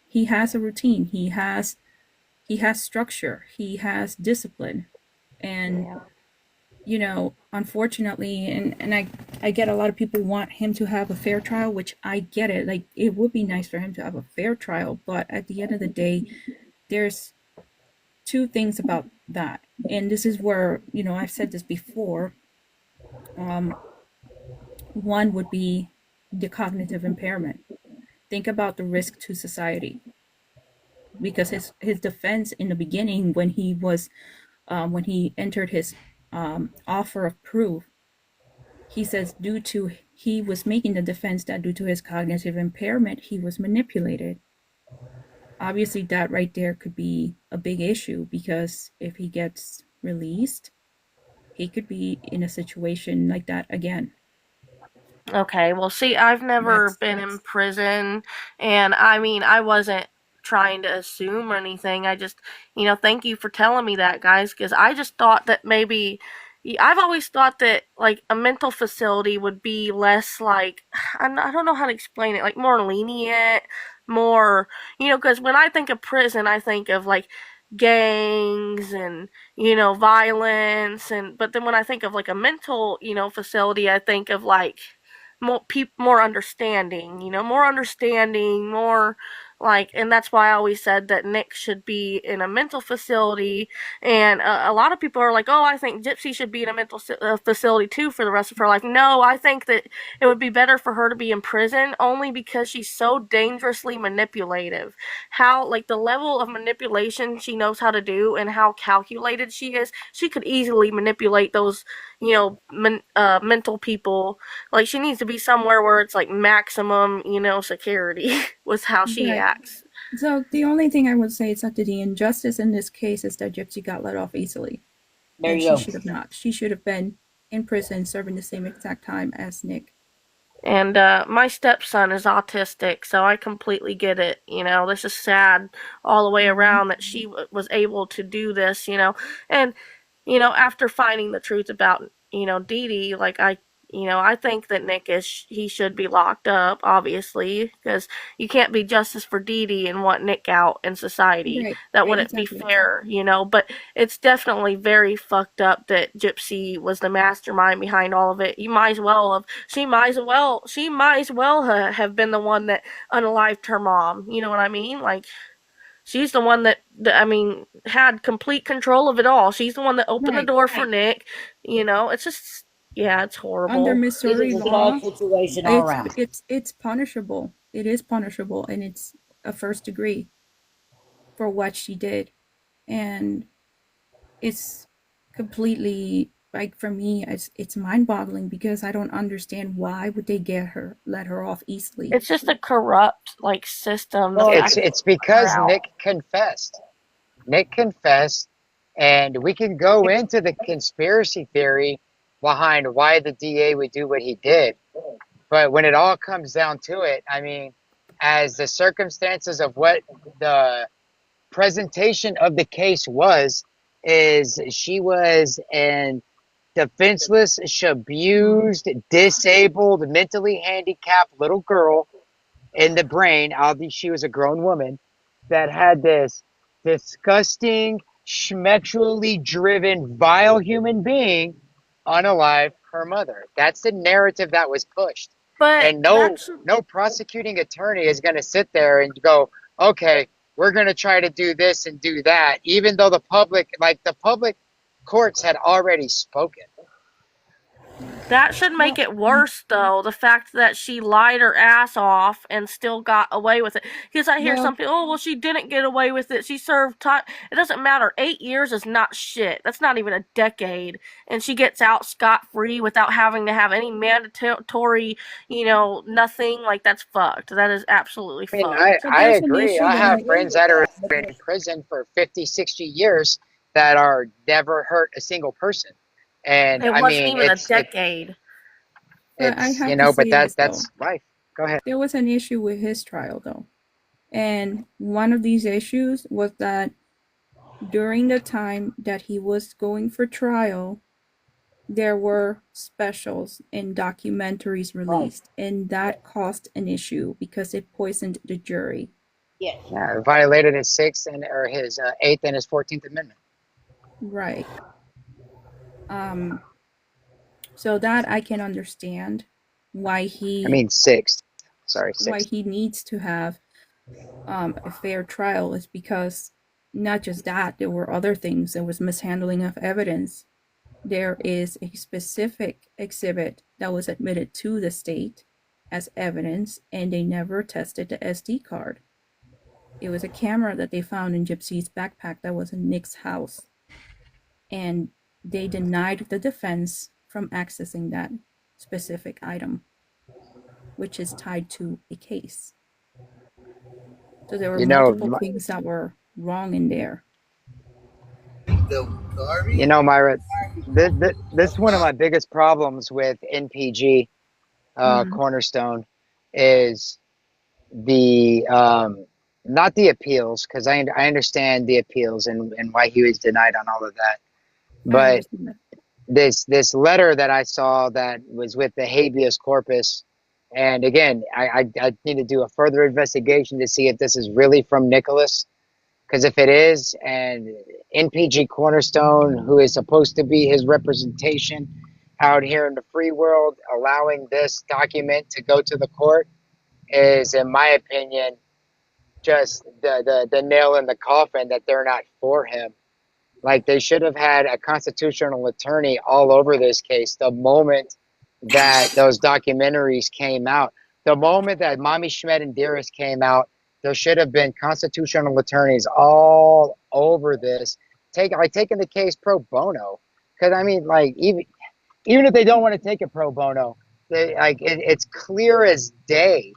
he has a routine. He has structure. He has discipline. And, unfortunately, and I get a lot of people want him to have a fair trial, which I get it. Like, it would be nice for him to have a fair trial. But at the end of the day, there's two things about that. And this is where, I've said this before. One would be the cognitive impairment. Think about the risk to society, because his defense in the beginning, when he entered his offer of proof, he says he was making the defense that due to his cognitive impairment, he was manipulated. Obviously, that right there could be a big issue, because if he gets released, he could be in a situation like that again. Okay, well, see, I've never been in prison, and I mean, I wasn't trying to assume or anything. I just, thank you for telling me that, guys, because I just thought that maybe, I've always thought that, like, a mental facility would be less, like, I don't know how to explain it, like, more lenient, more, because when I think of prison, I think of, like, gangs and violence. And but then when I think of like a mental facility, I think of like more understanding, more understanding, more like. And that's why I always said that Nick should be in a mental facility. And a lot of people are like, oh, I think Gypsy should be in a mental facility too for the rest of her life. No, I think that it would be better for her to be in prison, only because she's so dangerously manipulative. How, like, the level of manipulation she knows how to do and how calculated she is, she could easily manipulate those mental people. Like, she needs to be somewhere where it's like maximum security with how she Right. acts. So the only thing I would say is that the injustice in this case is that Gypsy got let off easily. There And you she go. should have not. She should have been in prison serving the same exact time as Nick. And my stepson is autistic, so I completely get it. This is sad all the way around that she was able to do this. And after finding the truth about Dee Dee, like I think that Nick he should be locked up, obviously, because you can't be justice for Dee Dee and want Nick out in society. Right. That wouldn't be Exactly. fair, But it's definitely very fucked up that Gypsy was the mastermind behind all of it. You might as well have. She might as well have been the one that unalived her mom. You know what I mean? Like, she's the one that I mean had complete control of it all. She's the one that opened the Right. door for Nick. It's just, yeah, it's Under horrible. It Missouri is a sad law, situation all around. it's punishable. It is punishable, and it's a first degree for what she did. And it's completely, like, for me, it's mind-boggling, because I don't understand why would they let her off easily. It's just a corrupt like system. The Well, fact It's that they're because out. Nick confessed. Nick confessed, and we can go into the conspiracy theory behind why the DA would do what he did. But when it all comes down to it, I mean, as the circumstances of what the presentation of the case was, is she was an defenseless, abused, disabled, mentally handicapped little girl in the brain, although she was a grown woman, that had this disgusting, schmexually driven, vile human being unalive her mother. That's the narrative that was pushed. But And that's no prosecuting attorney is going to sit there and go, okay, we're going to try to do this and do that, even though the public courts had already spoken. That should make it worse, though. The fact that she lied her ass off and still got away with it. Because I hear Well, something, oh, well, she didn't get away with it. She served time. It doesn't matter. 8 years is not shit. That's not even a decade. And she gets out scot-free without having to have any mandatory, nothing. Like, that's fucked. That is absolutely I mean, fucked. so I there's an agree. issue I with have Nick. friends that are in prison for 50, 60 years that are never hurt a single person. And It I wasn't mean, even a decade. But I have to but say this, though. that's life. Go ahead. There was an issue with his trial, though. And one of these issues was that during the time that he was going for trial, there were specials and documentaries released, and that caused an issue because it poisoned the jury. yes. Yeah, violated his his 8th and his 14th Amendment. Right. So that I can understand why I mean, 6th. Sorry, why 6th. he needs to have a fair trial, is because not just that, there were other things. There was mishandling of evidence. There is a specific exhibit that was admitted to the state as evidence, and they never tested the SD card. It was a camera that they found in Gypsy's backpack that was in Nick's house. And they denied the defense from accessing that specific item, which is tied to a case. So there were multiple things that were wrong in there. Myra, this is one of my biggest problems with NPG Cornerstone is the not the appeals, because I understand the appeals and why he was denied on all of that, but this letter that I saw that was with the habeas corpus. And again, I need to do a further investigation to see if this is really from Nicholas, Because if it is, and NPG Cornerstone, who is supposed to be his representation out here in the free world, allowing this document to go to the court is, in my opinion, just the nail in the coffin that they're not for him. Like, they should have had a constitutional attorney all over this case the moment that those documentaries came out. The moment that Mommy Schmidt and Dearest came out, there should have been constitutional attorneys all over this, taking the case pro bono. Because I mean, like, even if they don't want to take it pro bono, it's clear as day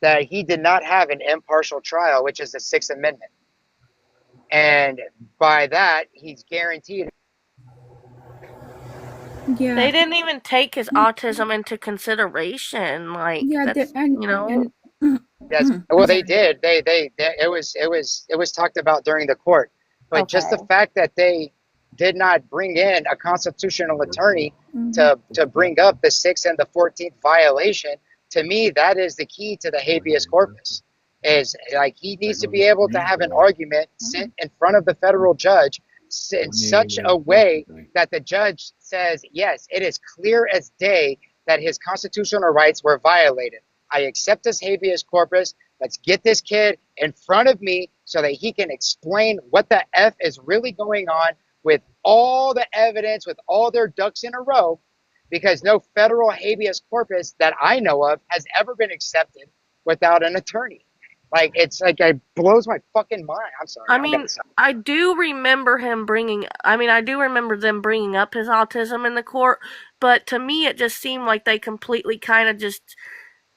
that he did not have an impartial trial, which is the Sixth Amendment. And by that, he's guaranteed. Yeah. They didn't even take his autism into consideration. Like, Yeah, that's, and you know. and That's well, they did. It was talked about during the court, but just the Okay. fact that they did not bring in a constitutional attorney Mhm. to bring up the 6th and the 14th violation, to me, that is the key to the habeas corpus. Is like he needs to be able to have an argument sit in front of the federal judge in such a way that the judge says, yes, it is clear as day that his constitutional rights were violated. I accept this habeas corpus. Let's get this kid in front of me so that he can explain what the F is really going on with all the evidence, with all their ducks in a row, because no federal habeas corpus that I know of has ever been accepted without an attorney. Like, it's like, it blows my fucking mind. I'm sorry. I mean, I do remember I do remember them bringing up his autism in the court, but to me it just seemed like they completely kind of just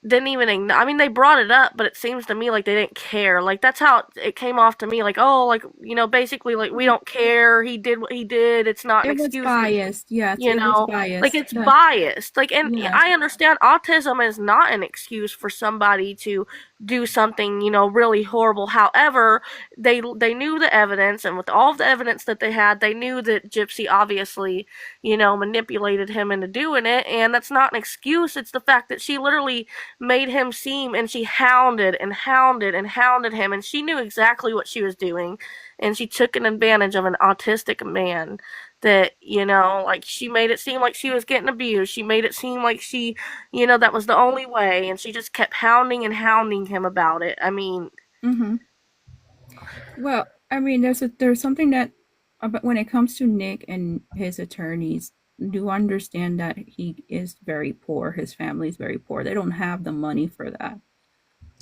didn't even I mean, they brought it up, but it seems to me like they didn't care. Like, that's how it came off to me, like, oh, like, basically, like, we don't care, he did what he did, it's not an it was excuse, biased. Yes, you it was know, like, biased. it's biased. Like, and Yes. I understand autism is not an excuse for somebody to do something, really horrible. However, they knew the evidence, and with all of the evidence that they had, they knew that Gypsy obviously, manipulated him into doing it, and that's not an excuse. It's the fact that she literally made him seem, and she hounded and hounded and hounded him, and she knew exactly what she was doing, and she took an advantage of an autistic man that, like, she made it seem like she was getting abused. She made it seem like she, that was the only way, and she just kept hounding and hounding him about it. I mean, Well, I mean, there's something that about when it comes to Nick and his attorneys, do understand that he is very poor. His family is very poor. They don't have the money for that.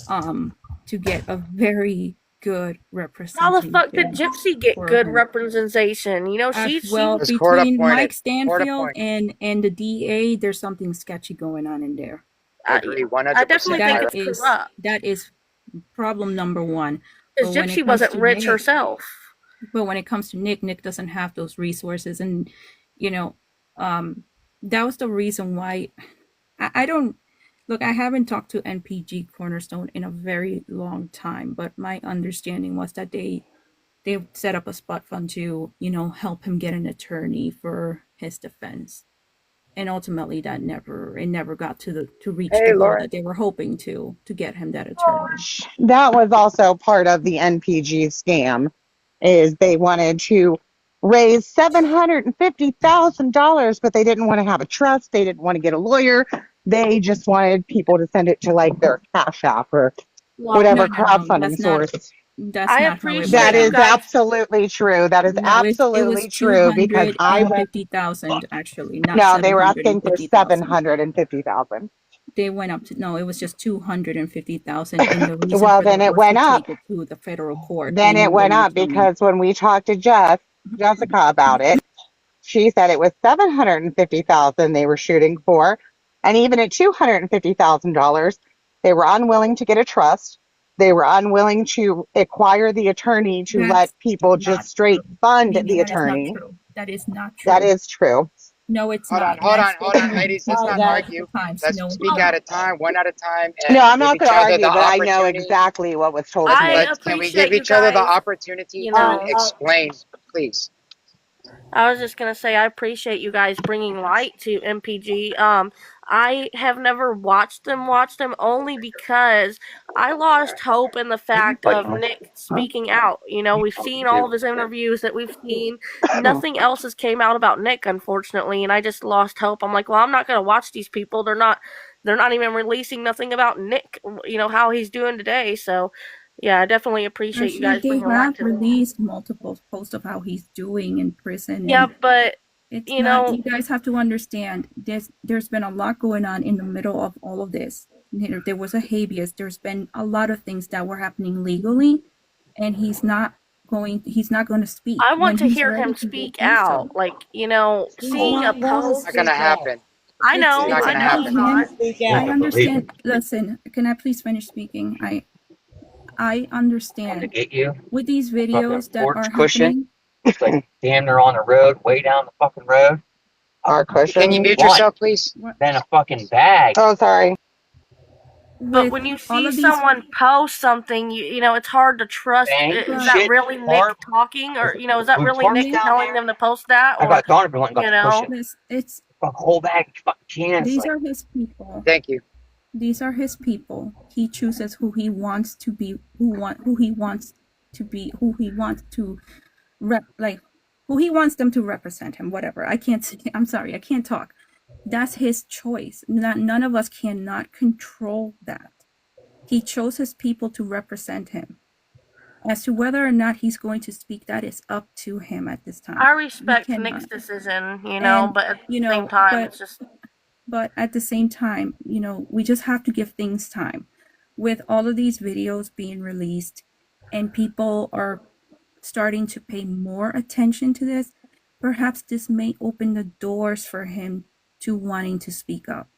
To get a very good how the fuck did representation Gypsy get for good him. representation? Well, was court between Mike appointed. Court Stanfield appointed. and the DA, there's something sketchy going on in there. I agree 100%. I definitely think it's corrupt. That is problem number one. Because But when it Gypsy comes wasn't to rich Nick, herself. but when it comes to Nick doesn't have those resources, and that was the reason why I don't look. I haven't talked to NPG Cornerstone in a very long time, but my understanding was that they set up a spot fund to help him get an attorney for his defense, and ultimately that never got to reach Hey, the goal Lauren. that they were hoping to get him that attorney. That was also part of the NPG scam, is they wanted to raise $750,000, but they didn't want to have a trust. They didn't want to get a lawyer. They just wanted people to send it to like their Cash App or whatever crowdfunding source. That's I not how it appreciate went That down. is absolutely true. That is No, it absolutely was true because I went. 250,000 actually, not No, they were asking for 750,000. 750,000. They went up to it was just 250,000, and the reason Well, for then that it was went to up. take it to the federal court. Then They it needed went an up attorney. because when we talked to Jessica about it, she said it was 750,000 they were shooting for, and even at $250,000, they were unwilling to get a trust. They were unwilling to acquire the attorney to That's let people not just straight fund Mimi, the that is not attorney. true. That is not That true. is true. No, it's Hold not. on, And I've hold spoken on, with ladies. Let's not argue. multiple times. Let's No, it's speak not. at a time, one at a time, No, and I'm give not each going to other the argue, but I know opportunity. exactly what was told to me. I Can we give appreciate you each other the guys, opportunity to explain, please? I was just gonna say I appreciate you guys bringing light to MPG. I have never watched them only because I lost hope in the fact of Nick speaking out. You know, we've seen all of his interviews that we've seen. Nothing else has came out about Nick, unfortunately, and I just lost hope. I'm like, well, I'm not going to watch these people. They're not even releasing nothing about Nick, you know, how he's doing today. So, yeah, I definitely appreciate you Actually, guys they bringing light have to it. released multiple posts of how he's doing in prison, Yeah, and but it's you not. know, You guys have to understand. There's been a lot going on in the middle of all of this. There was a habeas. There's been a lot of things that were happening legally, and he's not going. He's not going to speak I when want to he's hear ready him to will speak do out. so. Like, you know, He's seeing a not going to It's not post. gonna speak out. happen. I It's know, not It's gonna I know not it's happen. not. him. I understand. Listen, can I please finish speaking? I Come to understand get you. with these Fucking videos that porch are cushion. happening. It's like damn near on the road, way down the fucking road. Our Can you cushion. mute One. yourself, please? What Then a fucking bag. Oh, sorry. But with when you all see of these, someone post something, you know, it's hard to trust. Bang. Is but that Shit. really Nick Tarp. talking, or you know, is that Food really tarps Nick Nick, down telling there. them to post that, I or got Donovan went and got you the know? cushion. this it's A whole bag of fucking cans. these Like, are his people. Thank you. These are his people. He chooses who he wants to be, who he wants to be, who he wants to like who he wants them to represent him. Whatever. I can't say. I'm sorry. I can't talk. That's his choice. None of us cannot control that. He chose his people to represent him. As to whether or not he's going to speak, that is up to him at this time. I We respect Nick's cannot. decision, you know, And but at you the same know, time, it's just but at the same time, you know, we just have to give things time. With all of these videos being released and people are starting to pay more attention to this, perhaps this may open the doors for him to wanting to speak up.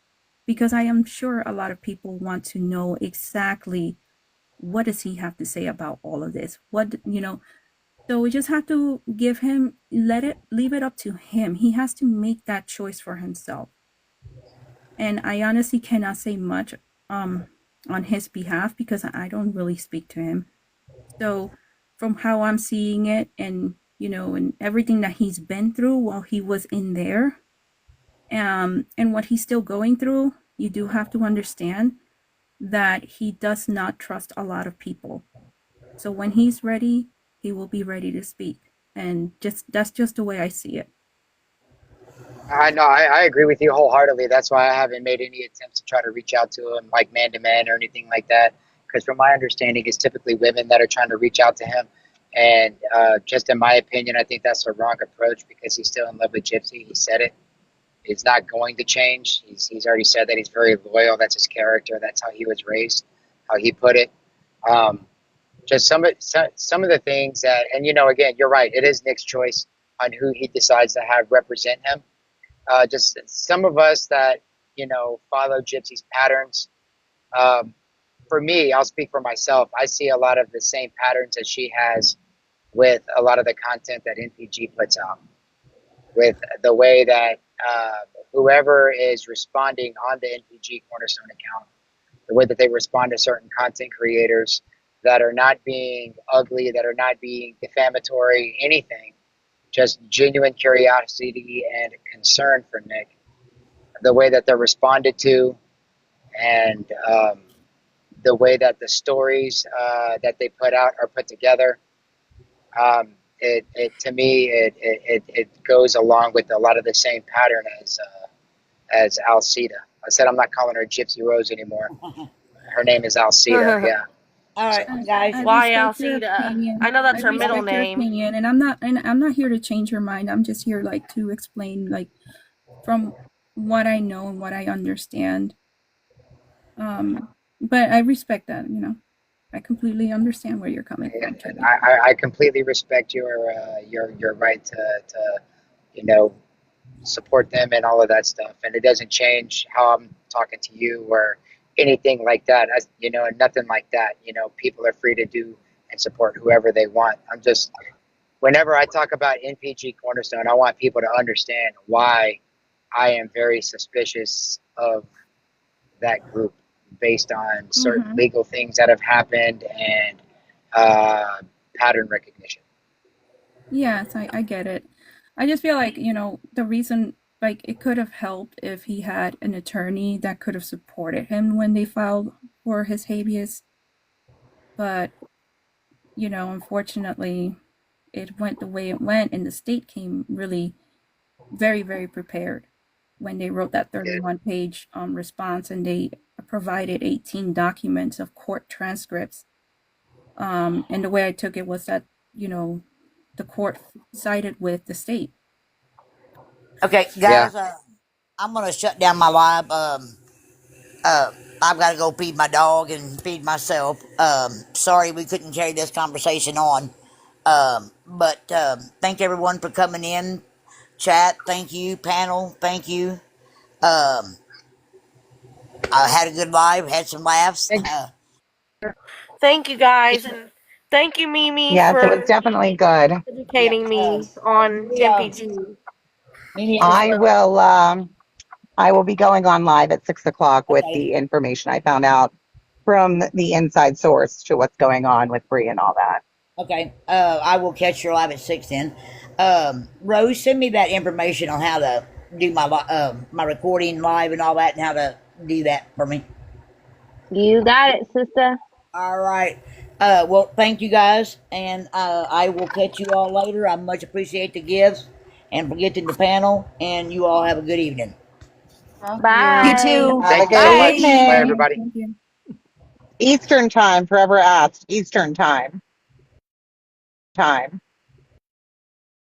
Because I am sure a lot of people want to know exactly what does he have to say about all of this. What, you know, so we just have to leave it up to him. He has to make that choice for himself. And I honestly cannot say much on his behalf because I don't really speak to him. So from how I'm seeing it, and you know, and everything that he's been through while he was in there, and what he's still going through, you do have to understand that he does not trust a lot of people. So when he's ready, he will be ready to speak. And that's just the way I see it. I know. I agree with you wholeheartedly. That's why I haven't made any attempts to try to reach out to him, like man to man or anything like that. Because from my understanding, it's typically women that are trying to reach out to him. And just in my opinion, I think that's a wrong approach because he's still in love with Gypsy. He said it. It's not going to change. He's already said that he's very loyal. That's his character. That's how he was raised, how he put it. Um, just some of the things that, and you know, again, you're right. It is Nick's choice on who he decides to have represent him. Just some of us that you know follow Gypsy's patterns. Um, for me, I'll speak for myself. I see a lot of the same patterns that she has with a lot of the content that NPG puts out, with the way that whoever is responding on the NPG Cornerstone account, the way that they respond to certain content creators that are not being ugly, that are not being defamatory, anything, just genuine curiosity and concern for Nick, the way that they're responded to, and the way that the stories that they put out are put together. It to me it goes along with a lot of the same pattern as Alcida. I said I'm not calling her Gypsy Rose anymore. Her name is Alcida. All Yeah. So right, guys. I why respect your Alcida. I opinion. know I that's her middle respect your name. opinion, and I'm not here to change your mind. I'm just here like to explain like from what I know and what I understand. But I respect that, you know. I completely understand where you're coming from, Kevin. I completely respect your right to you know support them and all of that stuff, and it doesn't change how I'm talking to you or anything like that. You know, nothing like that. You know, people are free to do and support whoever they want. I'm just whenever I talk about NPG Cornerstone, I want people to understand why I am very suspicious of that group based on certain Mm-hmm. legal things that have happened and pattern recognition. Yes, I get it. I just feel like, you know, the reason like it could have helped if he had an attorney that could have supported him when they filed for his habeas. But, unfortunately, it went the way it went, and the state came really very, very prepared when they wrote that 31-page response, and they provided 18 documents of court transcripts. And the way I took it was that, the court sided with the state. Okay, guys, I'm gonna shut down my live. I've got to go feed my dog and feed myself. Sorry we couldn't carry this conversation on. But thank everyone for coming in. Chat, thank you. Panel, thank you. Um, I had a good live, had some laughs. Thank you guys, and thank you, Mimi, Yes, it was for definitely good. educating me on MPG. I will be going on live at 6 o'clock with Okay. the information I found out from the inside source to what's going on with Bree and all that. Okay. I will catch your live at 6 then. Rose, send me that information on how to do my recording live and all that, and how to do that for me. You got it, sister. All right. Well, thank you guys, and I will catch you all later. I much appreciate the gifts and for getting the panel, and you all have a good evening. Bye. You too. Have a Thank you so good much. Bye, evening. everybody. Thank you. Eastern time, forever asked. Eastern time.